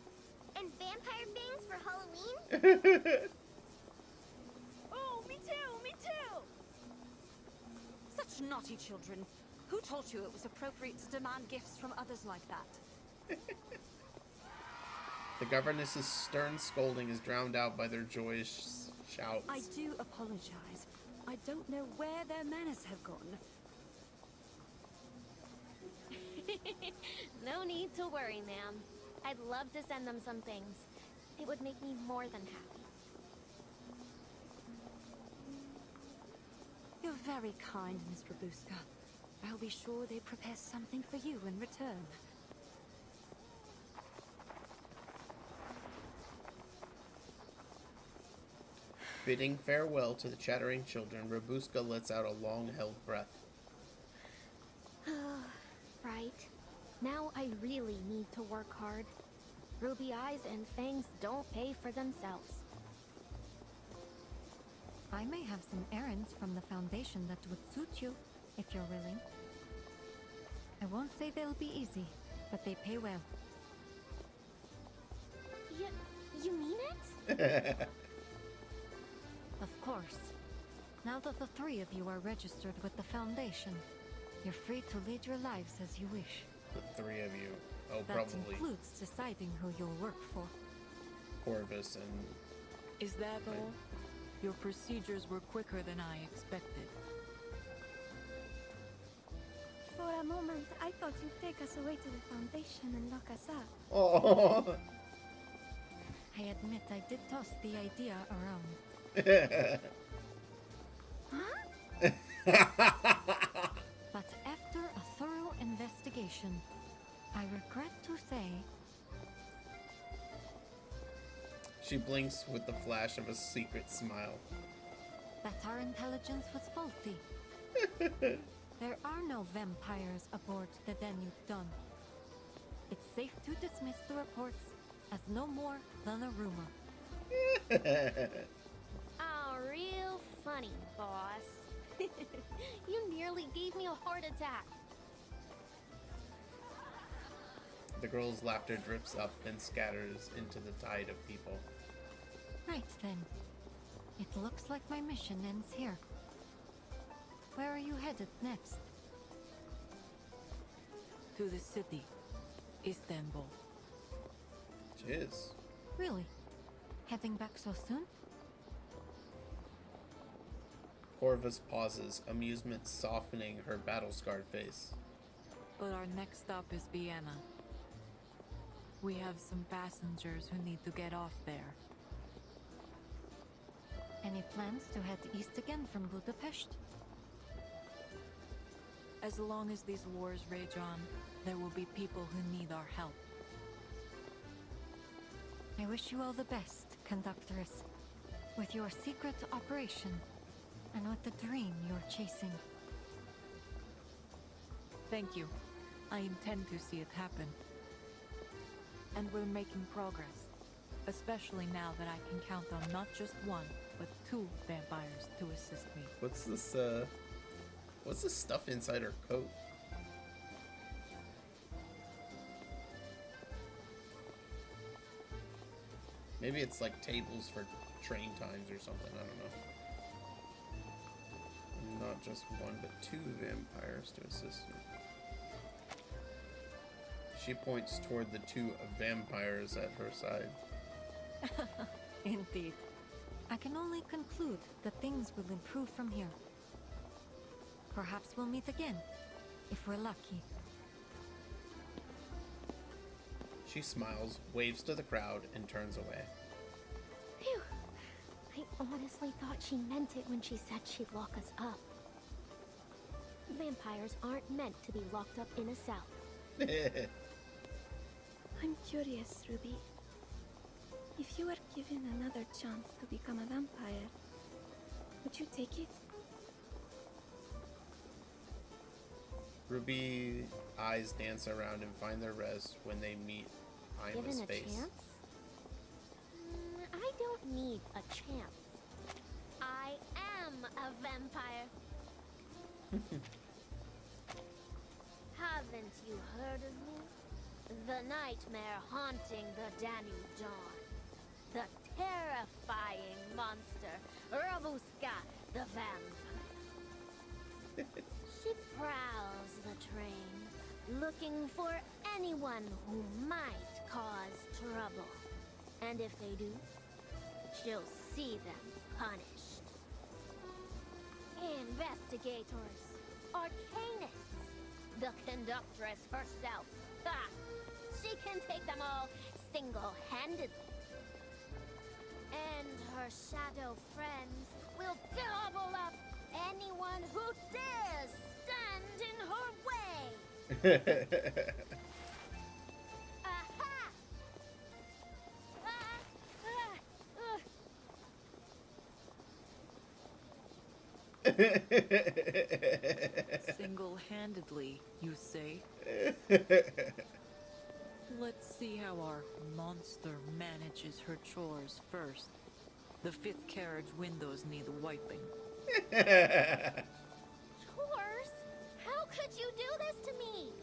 And vampire fangs for Halloween? Oh, me too, me too! Such naughty children. Who told you it was appropriate to demand gifts from others like that? The governess's stern scolding is drowned out by their joyous shouts. I do apologize. I don't know where their manners have gone. No need to worry, ma'am. I'd love to send them some things. It would make me more than happy. You're very kind, Miss Robuska. I'll be sure they prepare something for you in return. Bidding farewell to the chattering children, Robuska lets out a long-held breath. Right. Now I really need to work hard. Ruby eyes and fangs don't pay for themselves. I may have some errands from the Foundation that would suit you, if you're willing. I won't say they'll be easy, but they pay well. You mean it? Of course. Now that the three of you are registered with the Foundation, you're free to lead your lives as you wish. The three of you. Oh, that probably includes deciding who you'll work for. Corvus and... Is that all? Your procedures were quicker than I expected. For a moment, I thought you'd take us away to the Foundation and lock us up. Oh. I admit I did toss the idea around. But after a thorough investigation, I regret to say... She blinks with the flash of a secret smile. that our intelligence was faulty. There are no vampires aboard the Danube Dawn. It's safe to dismiss the reports as no more than a rumor. Oh, real funny, boss. You nearly gave me a heart attack. The girl's laughter drifts up and scatters into the tide of people. Right then. It looks like my mission ends here. Where are you headed next? To the city, Istanbul. Jeez. Really? Heading back so soon? Corvus pauses, amusement softening her battle-scarred face. But our next stop is Vienna. We have some passengers who need to get off there. Any plans to head east again from Budapest? As long as these wars rage on, there will be people who need our help. I wish you all the best, Conductress, with your secret operation and with the dream you're chasing. Thank you. I intend to see it happen. And we're making progress, especially now that I can count on not just one, but 2 vampires to assist me. What's this stuff inside her coat? Maybe it's like tables for train times or something, I don't know. Not just one, but 2 vampires to assist her. She points toward the 2 vampires at her side. Indeed. I can only conclude that things will improve from here. Perhaps we'll meet again, if we're lucky. She smiles, waves to the crowd, and turns away. Phew. I honestly thought she meant it when she said she'd lock us up. Vampires aren't meant to be locked up in a cell. I'm curious, Ruby. If you were given another chance to become a vampire, would you take it? Ruby's eyes dance around and find their rest when they meet Given Ima's a face. chance? I don't need a chance. I am a vampire. Haven't you heard of me? The nightmare haunting the Danube Dawn. The terrifying monster, Robuska the vampire. She prowls the train, looking for anyone who might cause trouble. And if they do, she'll see them punished. Investigators, arcanists, the conductress herself. Ha! She can take them all single-handedly. And her shadow friends will gobble up anyone who dares stand in her way. Aha! Single-handedly, you say? Let's see how our monster manages her chores first. The fifth carriage windows need wiping. Chores? How could you do this to me?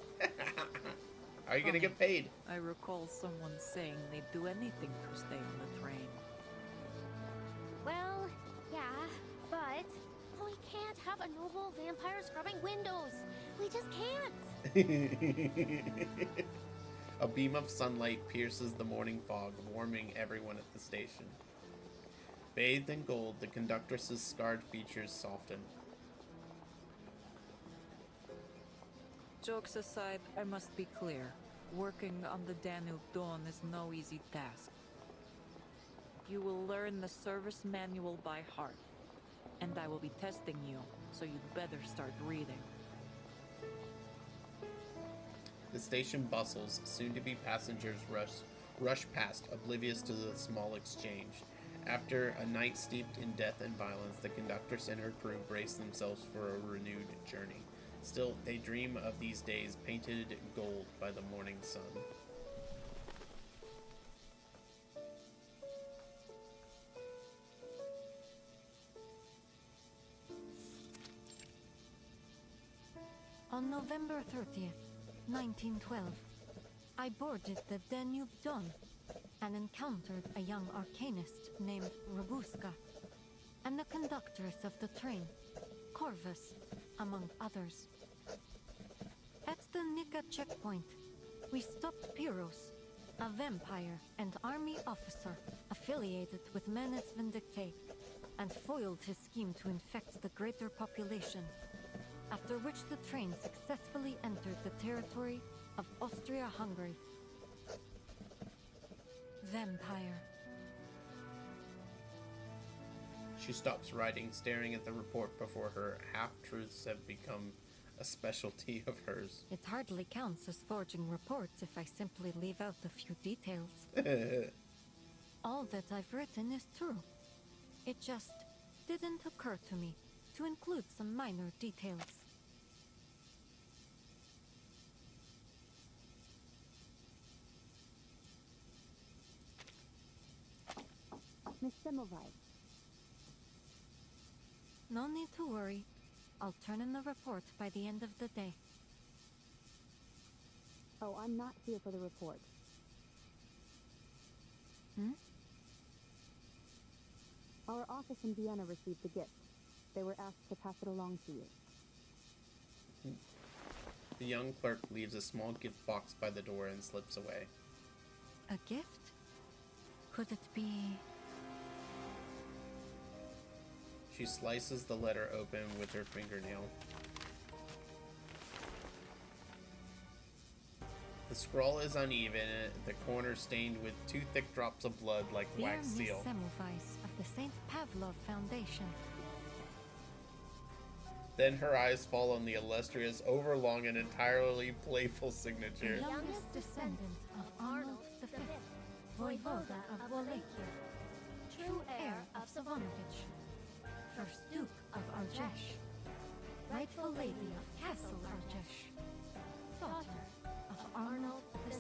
Are you gonna get paid? I recall someone saying they'd do anything to stay on the train. Well, yeah, but we can't have a noble vampire scrubbing windows. We just can't. A beam of sunlight pierces the morning fog, warming everyone at the station. Bathed in gold, the conductress's scarred features soften. Jokes aside, I must be clear. Working on the Danube Dawn is no easy task. You will learn the service manual by heart, and I will be testing you, so you'd better start reading. The station bustles. Soon-to-be passengers rush past, oblivious to the small exchange. After a night steeped in death and violence, the conductress and her crew brace themselves for a renewed journey. Still, they dream of these days painted gold by the morning sun. On November 30th, 1912, I boarded the Danube Dawn and encountered a young arcanist named Robuska, and the conductress of the train, Corvus, among others. At the Nika checkpoint, we stopped Pyros, a vampire and army officer affiliated with Menes Vindictae, and foiled his scheme to infect the greater population, after which the train successfully entered the territory of Austria-Hungary. Vampire. She stops writing, staring at the report before her. Half-truths have become a specialty of hers. It hardly counts as forging reports if I simply leave out a few details. All that I've written is true. It just didn't occur to me to include some minor details. Miss Semmelweis. No need to worry. I'll turn in the report by the end of the day. Oh, I'm not here for the report. Our office in Vienna received the gift. They were asked to pass it along to you. The young clerk leaves a small gift box by the door and slips away. A gift? Could it be... She slices the letter open with her fingernail. The scroll is uneven, the corner stained with 2 thick drops of blood like Dear wax Miss seal. Semmelweis of the St. Pavlov Foundation. Then her eyes fall on the illustrious, overlong, and entirely playful signature. The youngest descendant of Arnold V, Voivoda of Wallachia, true heir of Savonovich, first Duke of Argesh, rightful lady of Castle Argesh, daughter of Arnold VI.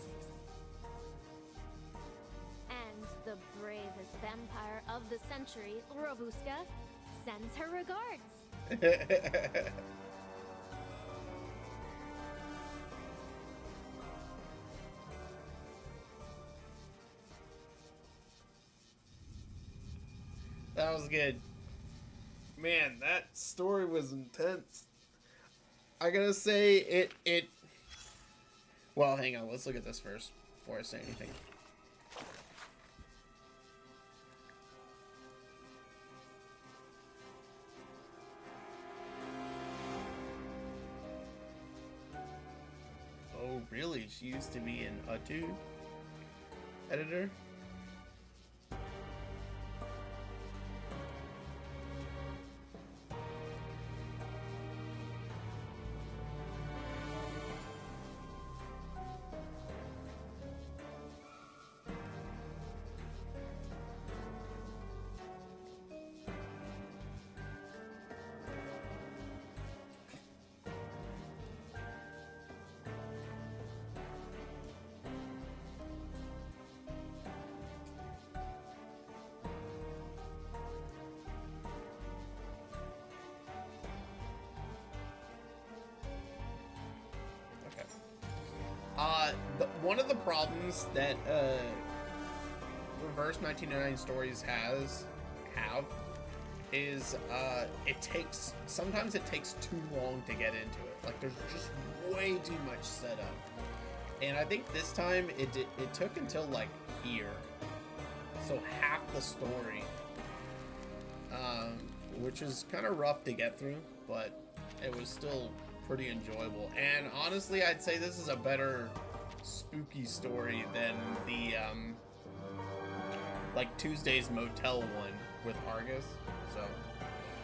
vampire of the century, Robuska, sends her regards. That was good. Man, that story was intense. I gotta say, it... Well, hang on. Let's look at this first before I say anything. Oh, really? She used to be an Utu editor? One of the problems that Reverse 1999 Stories have is sometimes it takes too long to get into it. Like, there's just way too much setup, and I think this time it took until like here, so half the story, which is kind of rough to get through, but it was still pretty enjoyable. And honestly, I'd say this is a better spooky story than the like Tuesday's Motel one with Argus. So